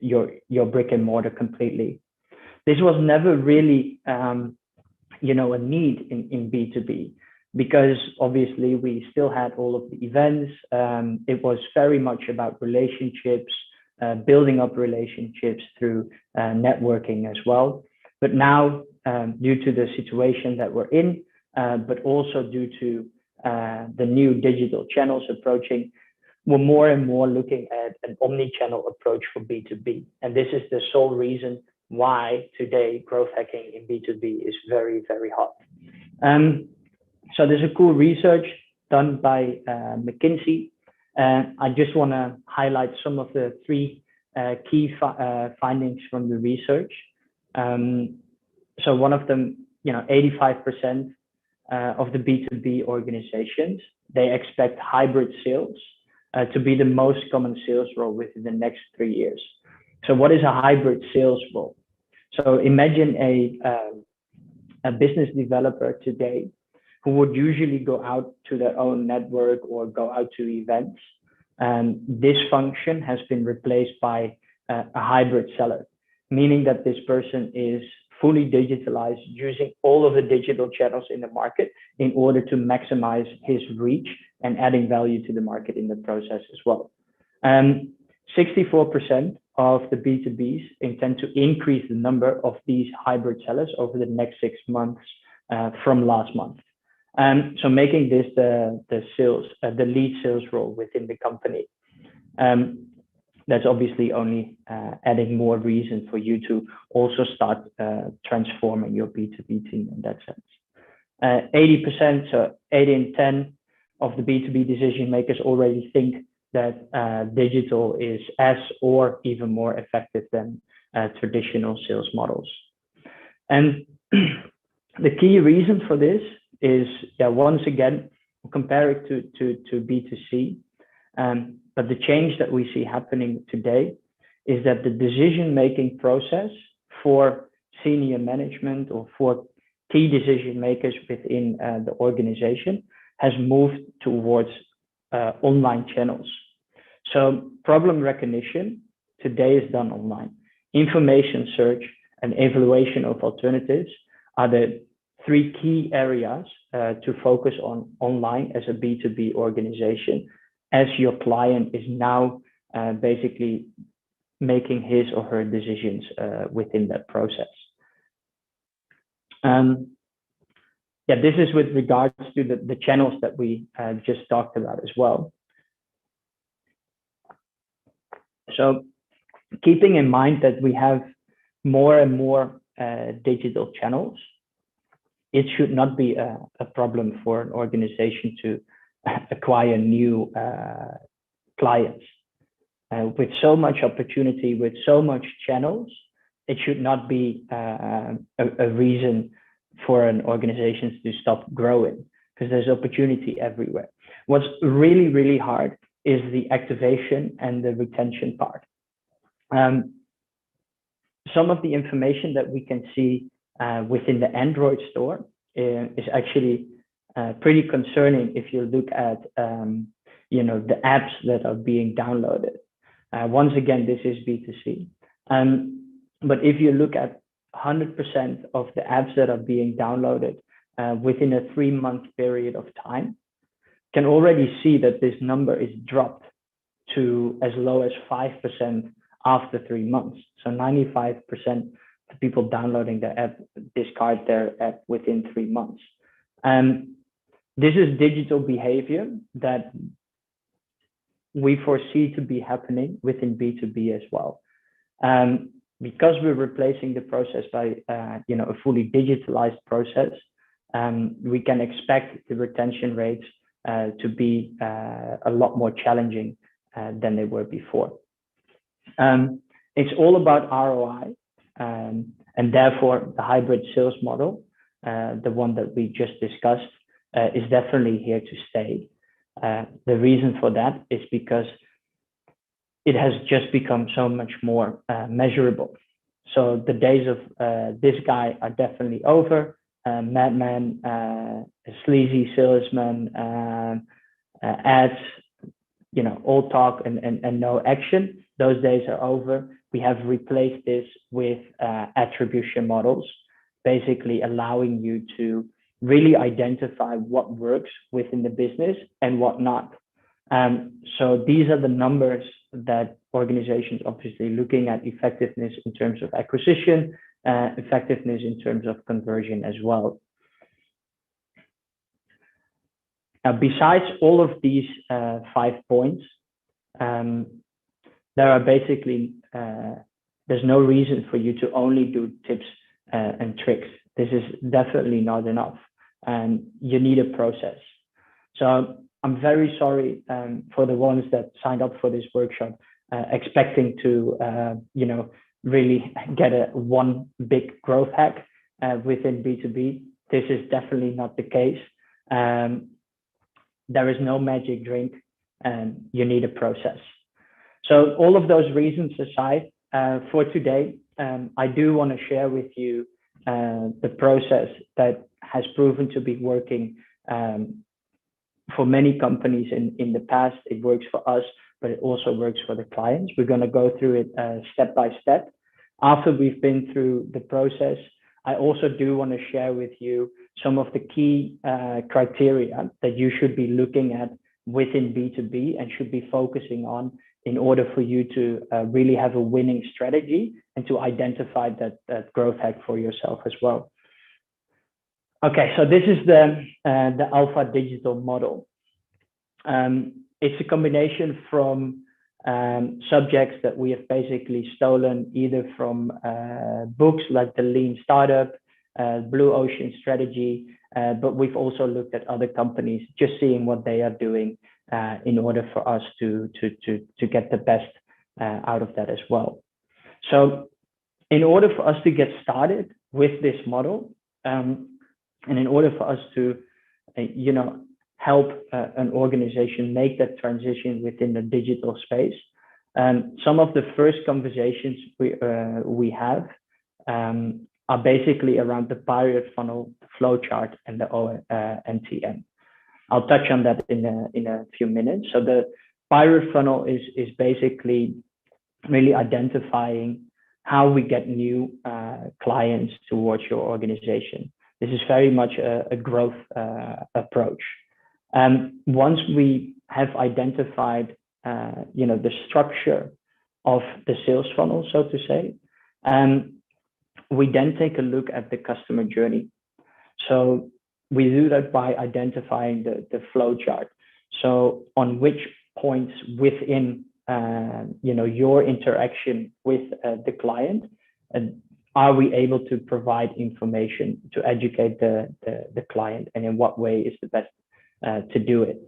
your brick and mortar completely. This was never really a need in B2B, because obviously we still had all of the events. It was very much about relationships, building up relationships through networking as well. But now, due to the situation that we're in, but also due to the new digital channels approaching, we're more and more looking at an omni-channel approach for B2B. And this is the sole reason why today growth hacking in B2B is very, very hot. So there's a cool research done by McKinsey. I just want to highlight some of the three key findings from the research. So one of them, 85% of the B2B organizations, they expect hybrid sales to be the most common sales role within the next 3 years. So what is a hybrid sales role? So imagine a business developer today who would usually go out to their own network or go out to events. This function has been replaced by a hybrid seller, meaning that this person is fully digitalized, using all of the digital channels in the market in order to maximize his reach and adding value to the market in the process as well. 64% of the B2Bs intend to increase the number of these hybrid sellers over the next 6 months from last month. So making this the lead sales role within the company. That's obviously only adding more reason for you to also start transforming your B2B team in that sense. 80%, so 8 in 10 of the B2B decision makers already think that digital is as or even more effective than traditional sales models. And the key reason for this is, once again, compare it to B2C. But the change that we see happening today is that the decision-making process for senior management or for key decision makers within the organization has moved towards online channels. So problem recognition today is done online. Information search and evaluation of alternatives are the 3 key areas to focus on online as a B2B organization, as your client is now basically making his or her decisions within that process. This is with regards to the channels that we just talked about as well. So keeping in mind that we have more and more digital channels, it should not be a problem for an organization to acquire new clients. With so much opportunity, with so much channels, it should not be a reason for an organization to stop growing, because there's opportunity everywhere. What's really, really hard is the activation and the retention part. Some of the information that we can see within the Android store is actually pretty concerning if you look at the apps that are being downloaded. Once again, this is B2C. But if you look at 100% of the apps that are being downloaded within a 3-month period of time, can already see that this number is dropped to as low as 5% after 3 months. So 95% of people downloading the app discard their app within 3 months. This is digital behavior that we foresee to be happening within B2B as well. Because we're replacing the process by a fully digitalized process, we can expect the retention rates to be a lot more challenging than they were before. It's all about ROI, and therefore the hybrid sales model, the one that we just discussed, is definitely here to stay. The reason for that is because it has just become so much more measurable. So the days of this guy are definitely over. Madman, sleazy salesman, ads, all talk and no action. Those days are over. We have replaced this with attribution models, basically allowing you to really identify what works within the business and what not. So these are the numbers that organizations obviously looking at effectiveness in terms of acquisition, effectiveness in terms of conversion as well. Now, besides all of these 5 points, there are basically there's no reason for you to only do tips and tricks. This is definitely not enough, and you need a process. So I'm very sorry for the ones that signed up for this workshop, expecting to, really get one big growth hack within B2B. This is definitely not the case. There is no magic drink, and you need a process. So all of those reasons aside, for today, I do want to share with you the process that has proven to be working for many companies in the past. It works for us, but it also works for the clients. We're going to go through it step by step. After we've been through the process, I also do want to share with you some of the key criteria that you should be looking at within B2B and should be focusing on in order for you to really have a winning strategy and to identify that growth hack for yourself as well. Okay, so this is the Alpha Digital model. It's a combination from subjects that we have basically stolen either from books like the Lean Startup, Blue Ocean Strategy, but we've also looked at other companies, just seeing what they are doing in order for us to get the best out of that as well. So in order for us to get started with this model, and in order for us to, help an organization make that transition within the digital space, some of the first conversations we have are basically around the pirate funnel, the flowchart, and the NTM. I'll touch on that in a few minutes. So the pirate funnel is basically really identifying how we get new clients towards your organization. This is very much a growth approach. Once we have identified, the structure of the sales funnel, so to say, we then take a look at the customer journey. So we do that by identifying the flow chart. So on which points within, your interaction with the client, are we able to provide information to educate the client, and in what way is the best to do it?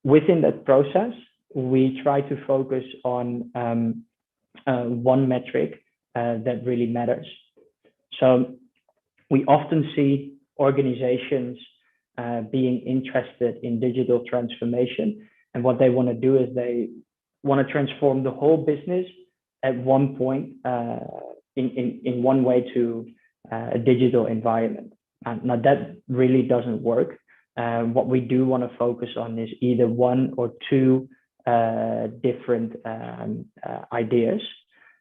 Within that process, we try to focus on one metric that really matters. So we often see organizations being interested in digital transformation, and what they want to do is they want to transform the whole business at one point in one way to a digital environment. Now that really doesn't work. What we do want to focus on is either one or two different ideas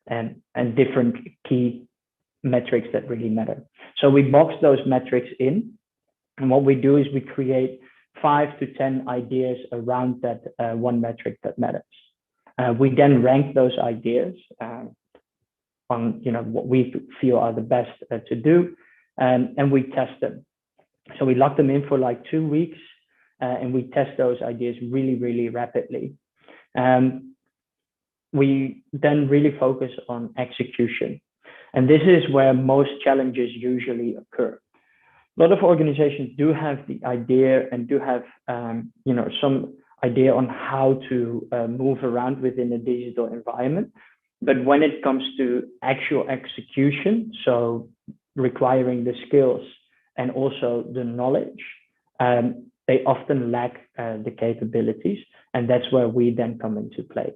and different key metrics that really matter. So we box those metrics in, and what we do is we create 5 to 10 ideas around that one metric that matters. We then rank those ideas on what we feel are the best to do, and we test them. So we lock them in for like 2 weeks, and we test those ideas really, really rapidly. We then really focus on execution, and this is where most challenges usually occur. A lot of organizations do have the idea and do have some idea on how to move around within a digital environment, but when it comes to actual execution, so requiring the skills and also the knowledge, they often lack the capabilities, and that's where we then come into play.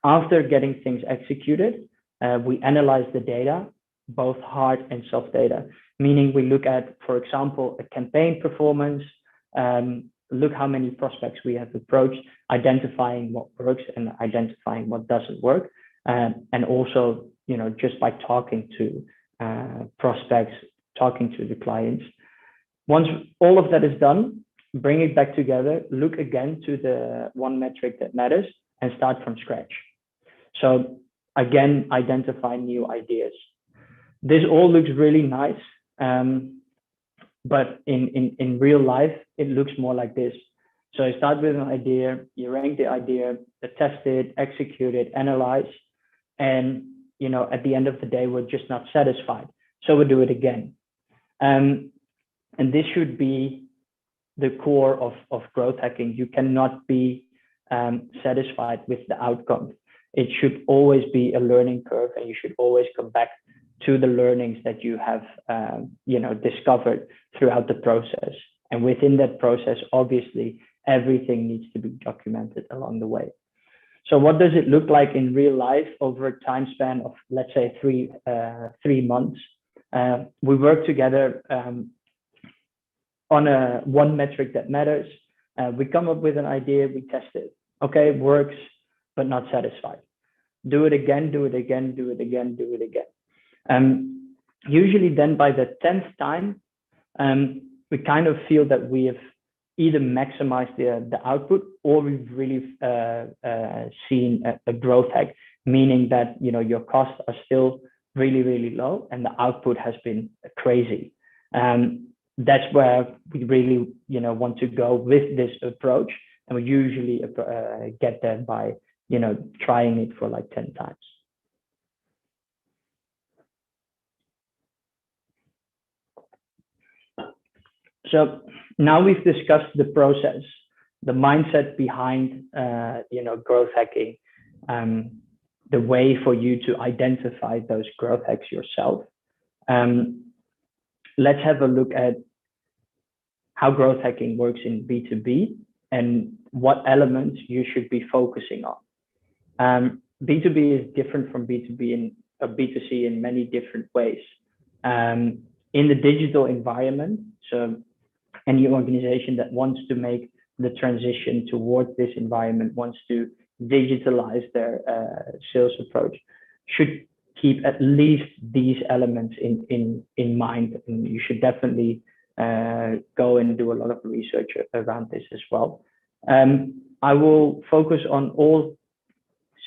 After getting things executed, we analyze the data, both hard and soft data, meaning we look at, for example, a campaign performance, look how many prospects we have approached, identifying what works and identifying what doesn't work, and also, just by talking to prospects, talking to the clients. Once all of that is done, bring it back together, look again to the one metric that matters, and start from scratch. So again, identify new ideas. This all looks really nice, but in real life, it looks more like this. So you start with an idea, you rank the idea, test it, execute it, analyze, and at the end of the day, we're just not satisfied. So we'll do it again. And this should be the core of growth hacking. You cannot be satisfied with the outcome. It should always be a learning curve, and you should always come back to the learnings that you have discovered throughout the process. And within that process, obviously, everything needs to be documented along the way. So what does it look like in real life over a time span of, let's say, 3 months? We work together on one metric that matters. We come up with an idea, we test it. Okay, works, but not satisfied. Do it again, do it again, do it again, do it again. Usually then by the 10th time, we kind of feel that we have either maximized the output, or we've really seen a growth hack, meaning that your costs are still really, really low and the output has been crazy. That's where we really want to go with this approach, and we usually get there by trying it for like 10 times. So now we've discussed the process, the mindset behind growth hacking, the way for you to identify those growth hacks yourself. Let's have a look at how growth hacking works in B2B and what elements you should be focusing on. B2B is different from B2B and B2C in many different ways. In the digital environment, so any organization that wants to make the transition towards this environment, wants to digitalize their sales approach, should keep at least these elements in mind. And you should definitely go and do a lot of research around this as well. I will focus on all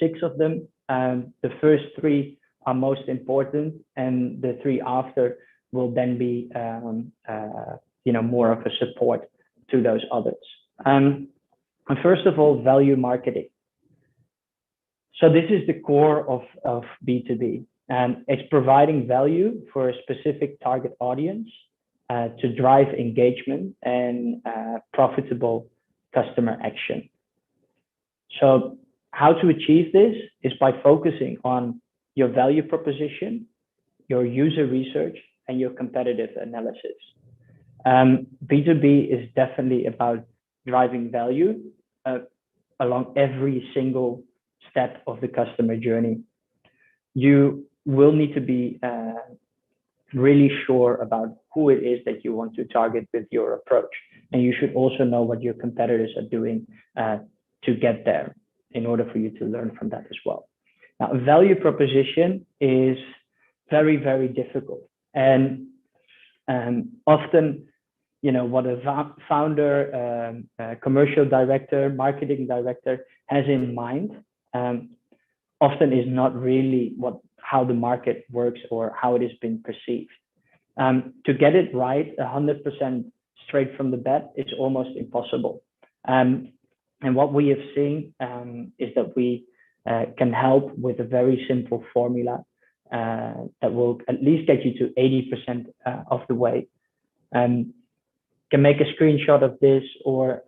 6 of them. The first 3 are most important, and the 3 after will then be more of a support to those others. And first of all, value marketing. So this is the core of B2B, and it's providing value for a specific target audience to drive engagement and profitable customer action. So how to achieve this is by focusing on your value proposition, your user research, and your competitive analysis. B2B is definitely about driving value along every single step of the customer journey. You will need to be really sure about who it is that you want to target with your approach. And you should also know what your competitors are doing to get there, in order for you to learn from that as well. Now, a value proposition is very, very difficult. And often, what a founder, commercial director, marketing director has in mind often is not really how the market works or how it has been perceived. To get it right 100% straight from the bat is almost impossible. And what we have seen is that we can help with a very simple formula that will at least get you to 80% of the way. Can make a screenshot of this, or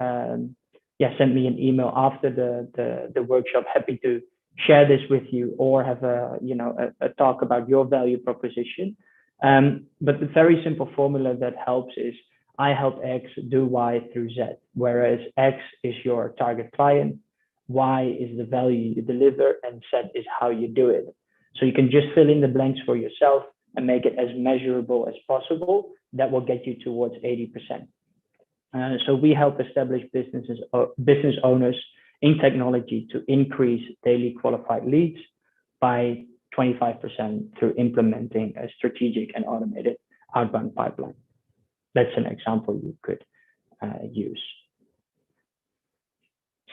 send me an email after the workshop. Happy to share this with you, or have a talk about your value proposition. But the very simple formula that helps is I help X do Y through Z, whereas X is your target client, Y is the value you deliver, and Z is how you do it. So you can just fill in the blanks for yourself and make it as measurable as possible. That will get you towards 80%. So we help establish business owners in technology to increase daily qualified leads by 25% through implementing a strategic and automated outbound pipeline. That's an example you could use.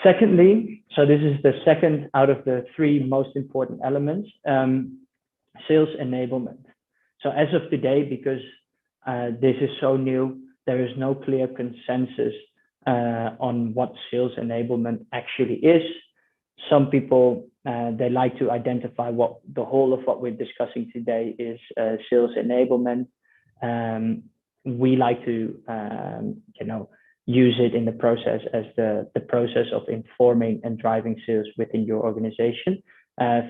Secondly, so this is the second out of the 3 most important elements, sales enablement. So as of today, because this is so new, there is no clear consensus on what sales enablement actually is. Some people, they like to identify what the whole of what we're discussing today is sales enablement. We like to, use it in the process as the process of informing and driving sales within your organization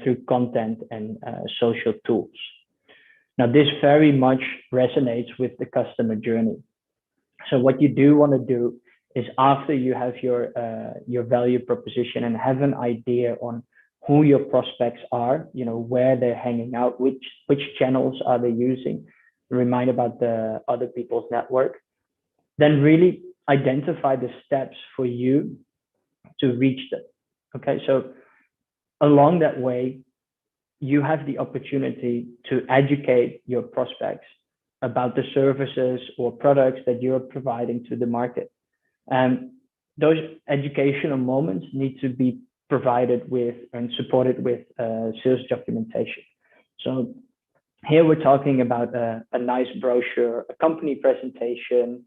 through content and social tools. Now, this very much resonates with the customer journey. So what you do want to do is, after you have your value proposition and have an idea on who your prospects are, where they're hanging out, which channels are they using, remind about the other people's network, then really identify the steps for you to reach them. Okay, so along that way, you have the opportunity to educate your prospects about the services or products that you're providing to the market. And those educational moments need to be provided with and supported with sales documentation. So here we're talking about a nice brochure, a company presentation,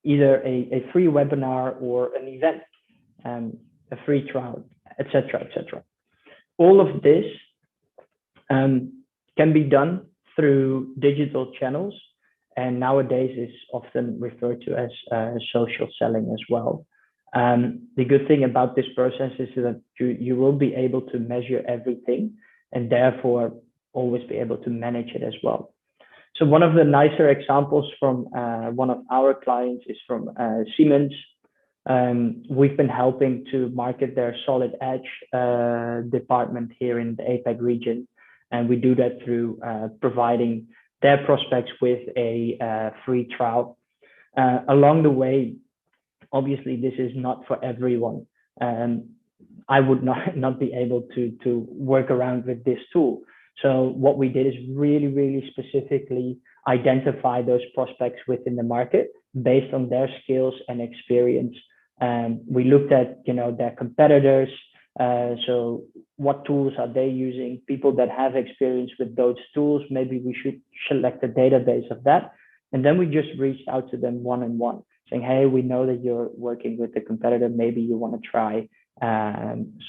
either a free webinar or an event, a free trial, etc., etc. All of this can be done through digital channels, and nowadays is often referred to as social selling as well. The good thing about this process is that you will be able to measure everything and therefore always be able to manage it as well. So one of the nicer examples from one of our clients is from Siemens. We've been helping to market their Solid Edge department here in the APAC region. And we do that through providing their prospects with a free trial. Along the way, obviously, this is not for everyone. I would not be able to work around with this tool. So what we did is really, really specifically identify those prospects within the market based on their skills and experience. We looked at their competitors. So what tools are they using? People that have experience with those tools, maybe we should select a database of that. And then we just reached out to them one-on-one, saying, hey, we know that you're working with a competitor. Maybe you want to try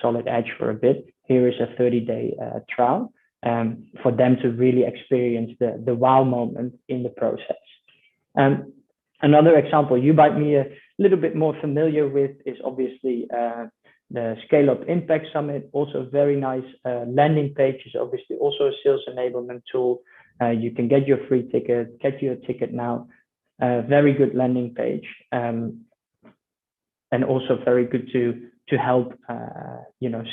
Solid Edge for a bit. Here is a 30-day trial for them to really experience the wow moment in the process. Another example you might be a little bit more familiar with is obviously the Scale Up Impact Summit. Also very nice landing page, is obviously also a sales enablement tool. You can get your free ticket, get your ticket now. Very good landing page, and also very good to help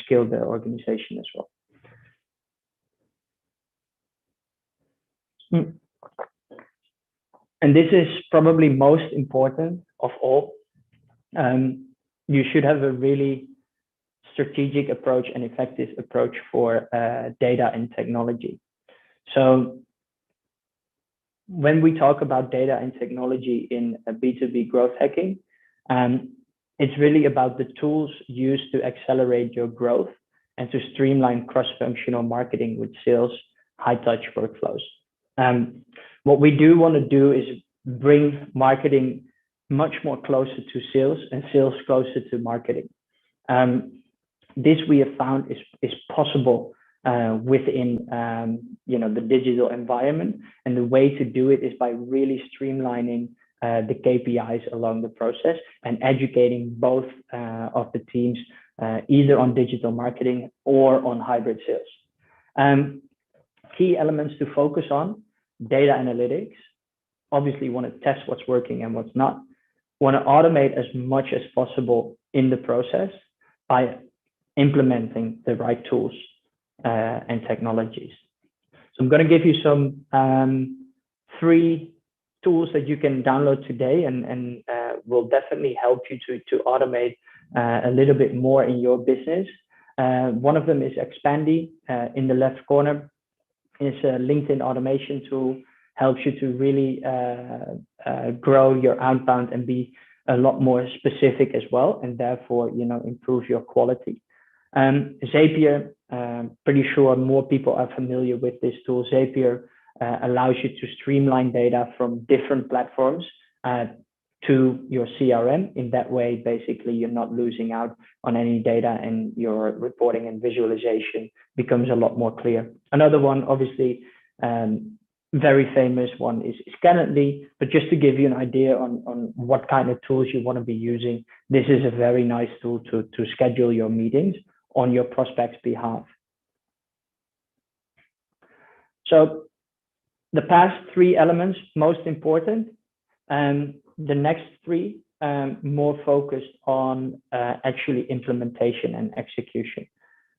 scale the organization as well. And this is probably most important of all. You should have a really strategic approach and effective approach for data and technology. So when we talk about data and technology in B2B growth hacking, it's really about the tools used to accelerate your growth and to streamline cross-functional marketing with sales high-touch workflows. What we do want to do is bring marketing much more closer to sales and sales closer to marketing. This we have found is possible within the digital environment, and the way to do it is by really streamlining the KPIs along the process and educating both of the teams either on digital marketing or on hybrid sales. Key elements to focus on: data analytics. Obviously, you want to test what's working and what's not. Want to automate as much as possible in the process by implementing the right tools and technologies. So I'm going to give you some free tools that you can download today and will definitely help you to automate a little bit more in your business. One of them is Expandy. In the left corner is a LinkedIn automation tool. Helps you to really grow your outbound and be a lot more specific as well, and therefore improve your quality. Zapier, pretty sure more people are familiar with this tool. Zapier allows you to streamline data from different platforms to to your CRM. In that way, basically, you're not losing out on any data, and your reporting and visualization becomes a lot more clear. Another one, obviously, very famous one is Calendly, but just to give you an idea on what kind of tools you want to be using, this is a very nice tool to schedule your meetings on your prospect's behalf. So the past three elements, most important, and the next three, more focused on actually implementation and execution,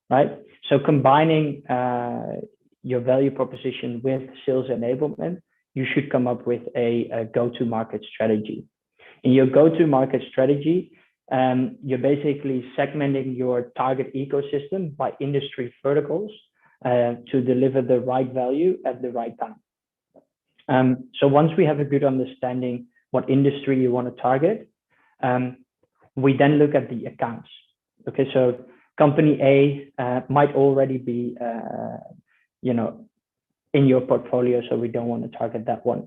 right? So combining your value proposition with sales enablement, you should come up with a go-to-market strategy. In your go-to-market strategy, you're basically segmenting your target ecosystem by industry verticals to deliver the right value at the right time. So once we have a good understanding what industry you want to target, we then look at the accounts. Okay, so company A might already be in your portfolio, so we don't want to target that one.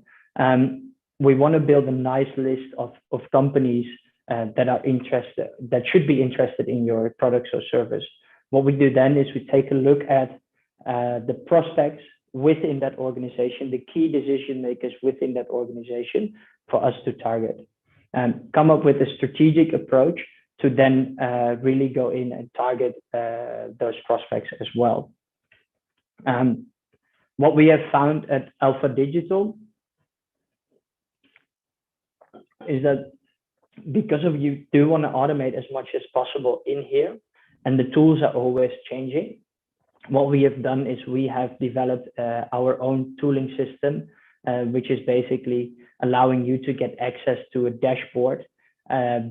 We want to build a nice list of companies that are interested, that should be interested in your products or service. What we do then is we take a look at the prospects within that organization, the key decision makers within that organization for us to target, and come up with a strategic approach to then really go in and target those prospects as well. What we have found at Alpha Digital is that because of you do want to automate as much as possible in here, and the tools are always changing, what we have done is we have developed our own tooling system, which is basically allowing you to get access to a dashboard,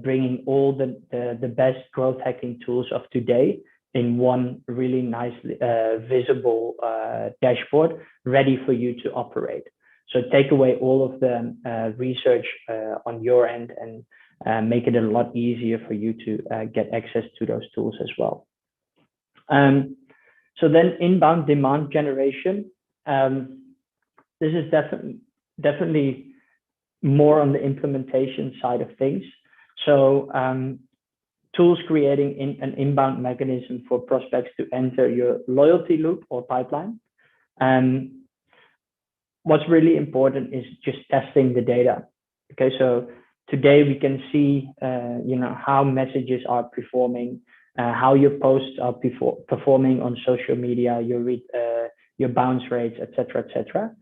bringing all the best growth hacking tools of today in one really nicely visible dashboard, ready for you to operate. So take away all of the research on your end and make it a lot easier for you to get access to those tools as well. So then inbound demand generation. This is definitely more on the implementation side of things. So tools creating an inbound mechanism for prospects to enter your loyalty loop or pipeline. What's really important is just testing the data. Okay, so today we can see how messages are performing, how your posts are performing on social media, your bounce rates, etc., etc.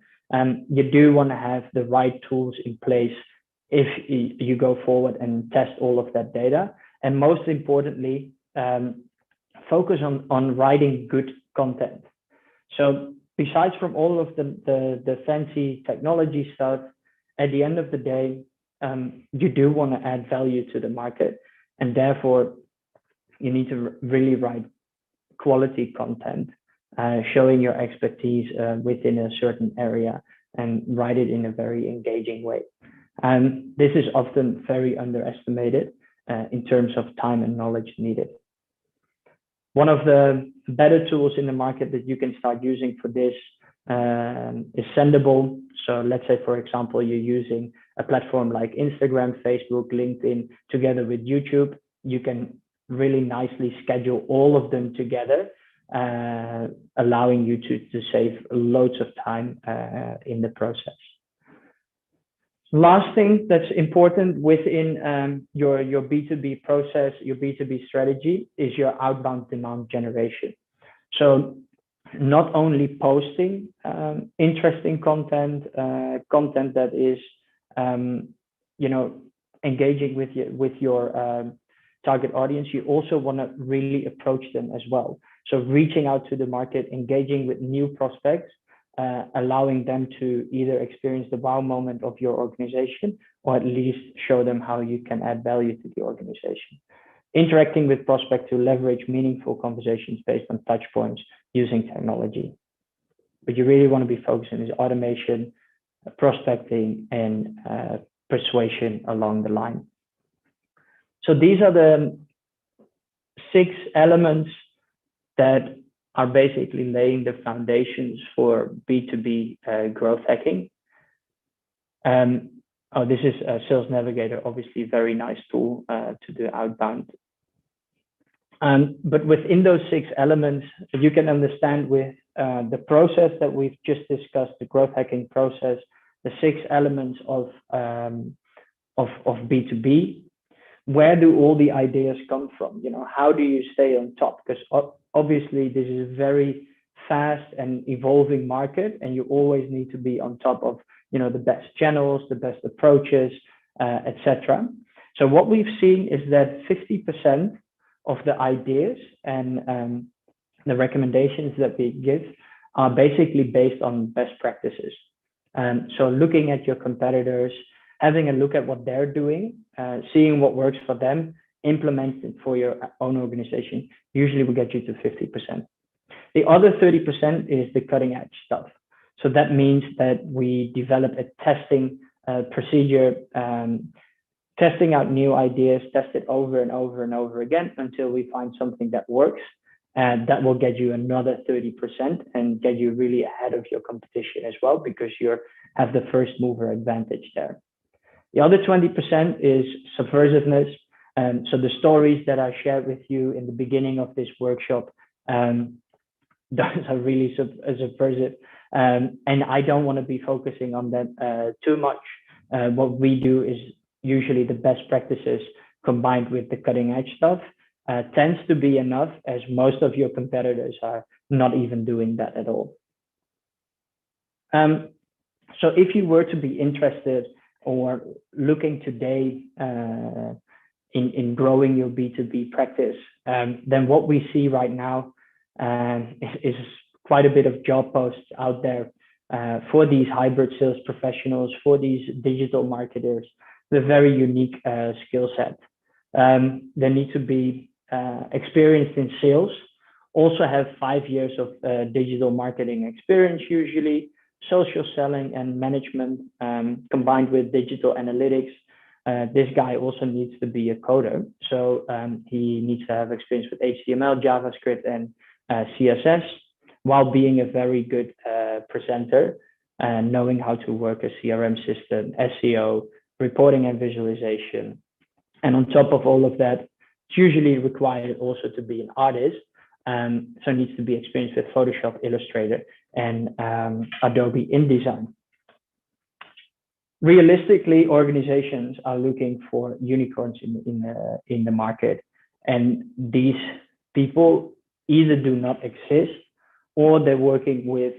You do want to have the right tools in place if you go forward and test all of that data. And most importantly, focus on writing good content. So besides from all of the fancy technology stuff, at the end of the day, you do want to add value to the market, and therefore you need to really write quality content, showing your expertise within a certain area, and write it in a very engaging way. And this is often very underestimated in terms of time and knowledge needed. One of the better tools in the market that you can start using for this is Sendable. So let's say, for example, you're using a platform like Instagram, Facebook, LinkedIn, together with YouTube. You can really nicely schedule all of them together, allowing you to save loads of time in the process. Last thing that's important within your B2B process, your B2B strategy, is your outbound demand generation. So not only posting interesting content, content that is engaging with your target audience, you also want to really approach them as well. So reaching out to the market, engaging with new prospects, allowing them to either experience the wow moment of your organization, or at least show them how you can add value to the organization. Interacting with prospects to leverage meaningful conversations based on touch points using technology. But you really want to be focusing on automation, prospecting, and persuasion along the line. So these are the 6 elements that are basically laying the foundations for B2B growth hacking. Oh, this is a Sales Navigator, obviously very nice tool to do outbound. But within those 6 elements, you can understand with the process that we've just discussed, the growth hacking process, the 6 elements of B2B. Where do all the ideas come from? You know, how do you stay on top? Because obviously this is a very fast and evolving market, and you always need to be on top of, you know, the best channels, the best approaches, etc. So what we've seen is that 50% of the ideas and the recommendations that we give are basically based on best practices. So looking at your competitors, having a look at what they're doing, seeing what works for them, implement it for your own organization, usually will get you to 50%. The other 30% is the cutting edge stuff. So that means that we develop a testing procedure, testing out new ideas, test it over and over and over again until we find something that works. And that will get you another 30% and get you really ahead of your competition as well, because you have the first mover advantage there. The other 20% is subversiveness. So the stories that I shared with you in the beginning of this workshop, those are really subversive. And I don't want to be focusing on that too much. What we do is usually the best practices combined with the cutting edge stuff tends to be enough, as most of your competitors are not even doing that at all. So if you were to be interested or looking today in growing your B2B practice, then what we see right now is quite a bit of job posts out there for these hybrid sales professionals, for these digital marketers, with very unique skill set. They need to be experienced in sales, also have 5 years of digital marketing experience, usually social selling and management, combined with digital analytics. This guy also needs to be a coder. So he needs to have experience with HTML, JavaScript, and CSS, while being a very good presenter and knowing how to work a CRM system, SEO, reporting and visualization. And on top of all of that, it's usually required also to be an artist. So needs to be experienced with Photoshop, Illustrator, and Adobe InDesign. Realistically, organizations are looking for unicorns in the market, and these people either do not exist or they're working with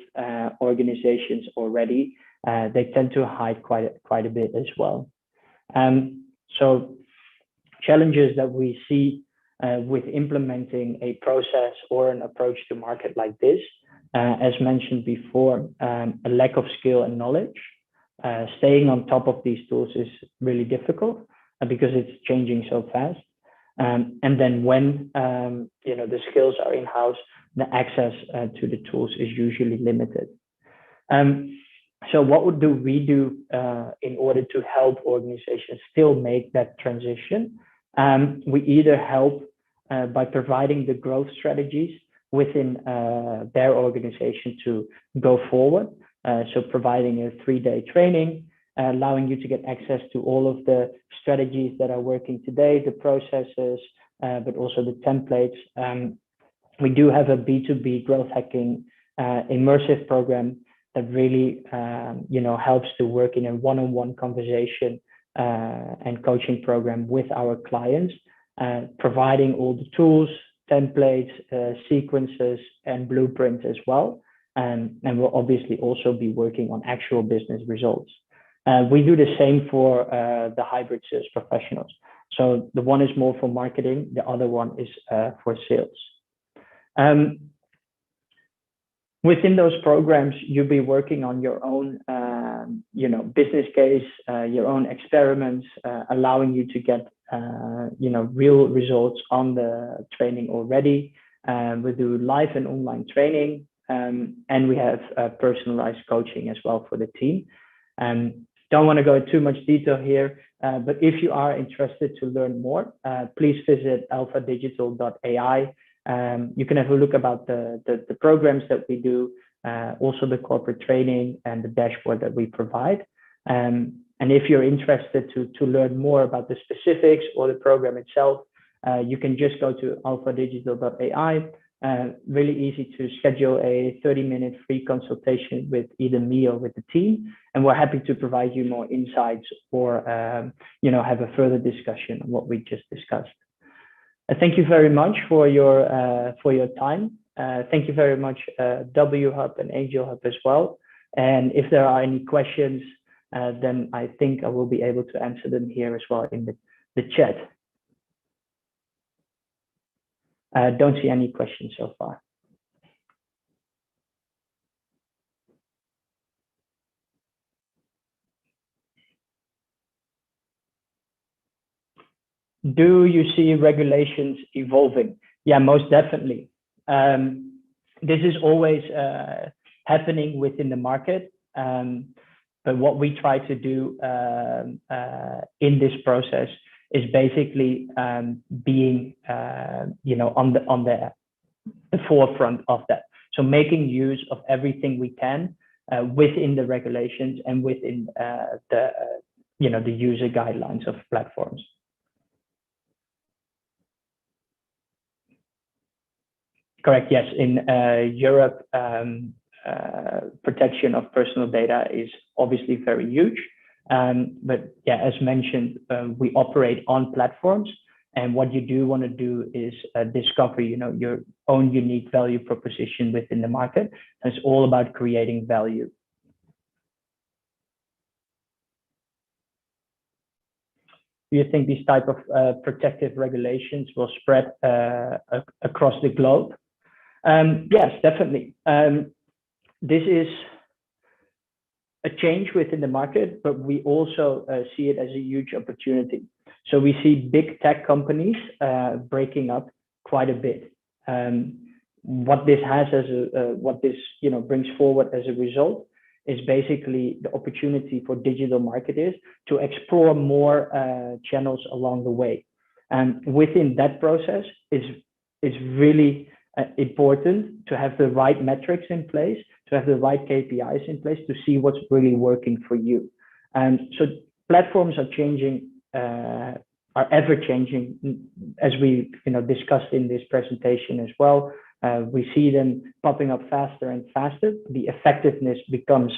organizations already. They tend to hide quite a bit as well. So challenges that we see with implementing a process or an approach to market like this, as mentioned before, a lack of skill and knowledge. Staying on top of these tools is really difficult because it's changing so fast. And then when the skills are in-house, the access to the tools is usually limited. So what do we do in order to help organizations still make that transition? We either help by providing the growth strategies within their organization to go forward. So providing a 3-day training, allowing you to get access to all of the strategies that are working today, the processes, but also the templates. We do have a B2B growth hacking immersive program that really helps to work in a one-on-one conversation and coaching program with our clients, providing all the tools, templates, sequences, and blueprints as well. And we'll obviously also be working on actual business results. We do the same for the hybrid sales professionals. So the one is more for marketing, the other one is for sales. Within those programs, you'll be working on your own, business case, your own experiments, allowing you to get, real results on the training already. We do live and online training, and we have personalized coaching as well for the team. Don't want to go into too much detail here, but if you are interested to learn more, please visit alphadigital.ai. You can have a look about the programs that we do, also the corporate training and the dashboard that we provide. And if you're interested to learn more about the specifics or the program itself, you can just go to alphadigital.ai. Really easy to schedule a 30-minute free consultation with either me or with the team. And we're happy to provide you more insights or have a further discussion on what we just discussed. Thank you very much for your time. Thank you very much, W Hub and Angel Hub as well. And if there are any questions, then I think I will be able to answer them here as well in the chat. Don't see any questions so far. Do you see regulations evolving? Yeah, most definitely. This is always happening within the market. But what we try to do in this process is basically being, on the forefront of that. So making use of everything we can within the regulations and within the user guidelines of platforms. Correct. Yes. In Europe, protection of personal data is obviously very huge. But yeah, as mentioned, we operate on platforms, and what you do want to do is discover, your own unique value proposition within the market. And it's all about creating value. Do you think these type of protective regulations will spread across the globe? Yes, definitely. This is a change within the market, but we also see it as a huge opportunity. So we see big tech companies breaking up quite a bit. What this has brings forward as a result is basically the opportunity for digital marketers to explore more channels along the way. And within that process is really important to have the right metrics in place, to have the right KPIs in place to see what's really working for you. And so platforms are changing, are ever changing, as we discussed in this presentation as well. We see them popping up faster and faster. The effectiveness becomes,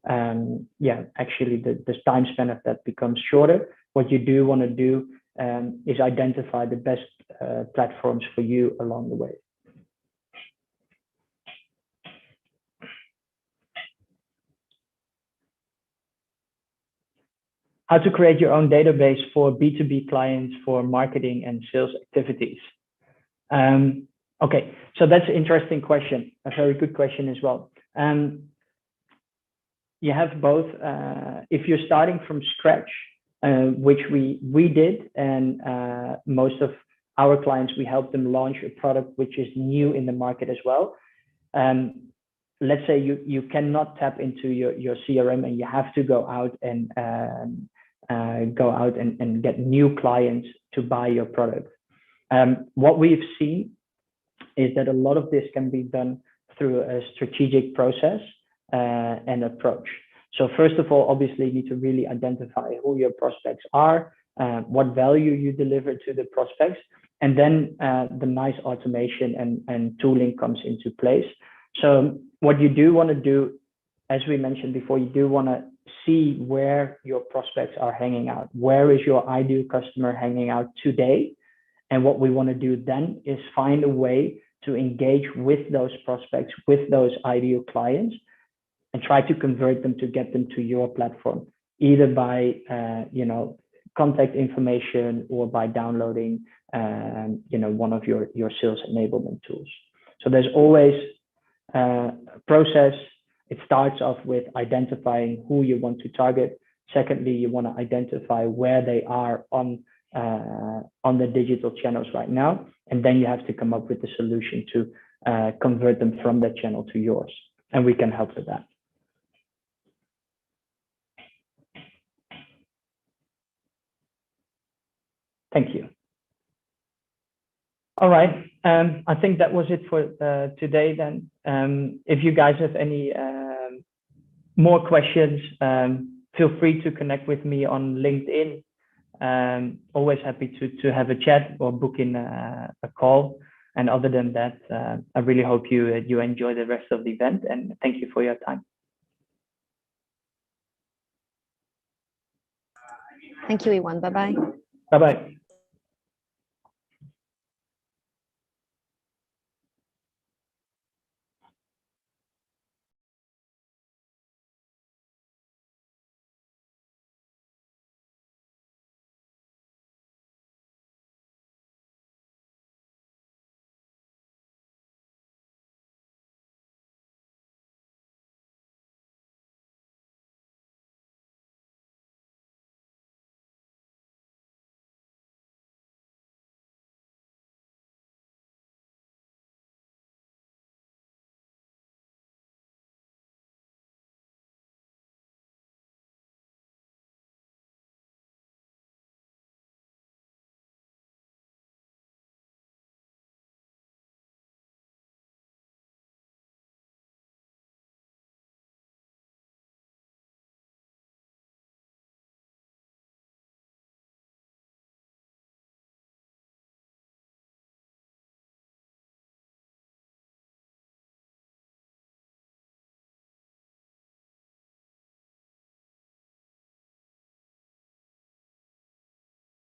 actually the time span of that becomes shorter. What you do want to do is identify the best platforms for you along the way. How to create your own database for B2B clients for marketing and sales activities. Okay, so that's an interesting question, a very good question as well. You have both, if you're starting from scratch, which we did, and most of our clients, we helped them launch a product which is new in the market as well. Let's say you cannot tap into your CRM and you have to go out and get new clients to buy your product. What we've seen is that a lot of this can be done through a strategic process and approach. So first of all, obviously you need to really identify who your prospects are, what value you deliver to the prospects, and then the nice automation and tooling comes into place. So what you do want to do, as we mentioned before, you do want to see where your prospects are hanging out. Where is your ideal customer hanging out today? And what we want to do then is find a way to engage with those prospects, with those ideal clients, and try to convert them to get them to your platform, either by contact information or by downloading one of your sales enablement tools. So there's always a process. It starts off with identifying who you want to target. Secondly, you want to identify where they are on the digital channels right now. And then you have to come up with a solution to convert them from that channel to yours. And we can help with that. Thank you. All right. I think that was it for today then. If you guys have any more questions, feel free to connect with me on LinkedIn. Always happy to have a chat or book in a call. And other than that, I really hope you enjoy the rest of the event, and thank you for your time. Thank you, Iwan. Bye-bye. Bye-bye.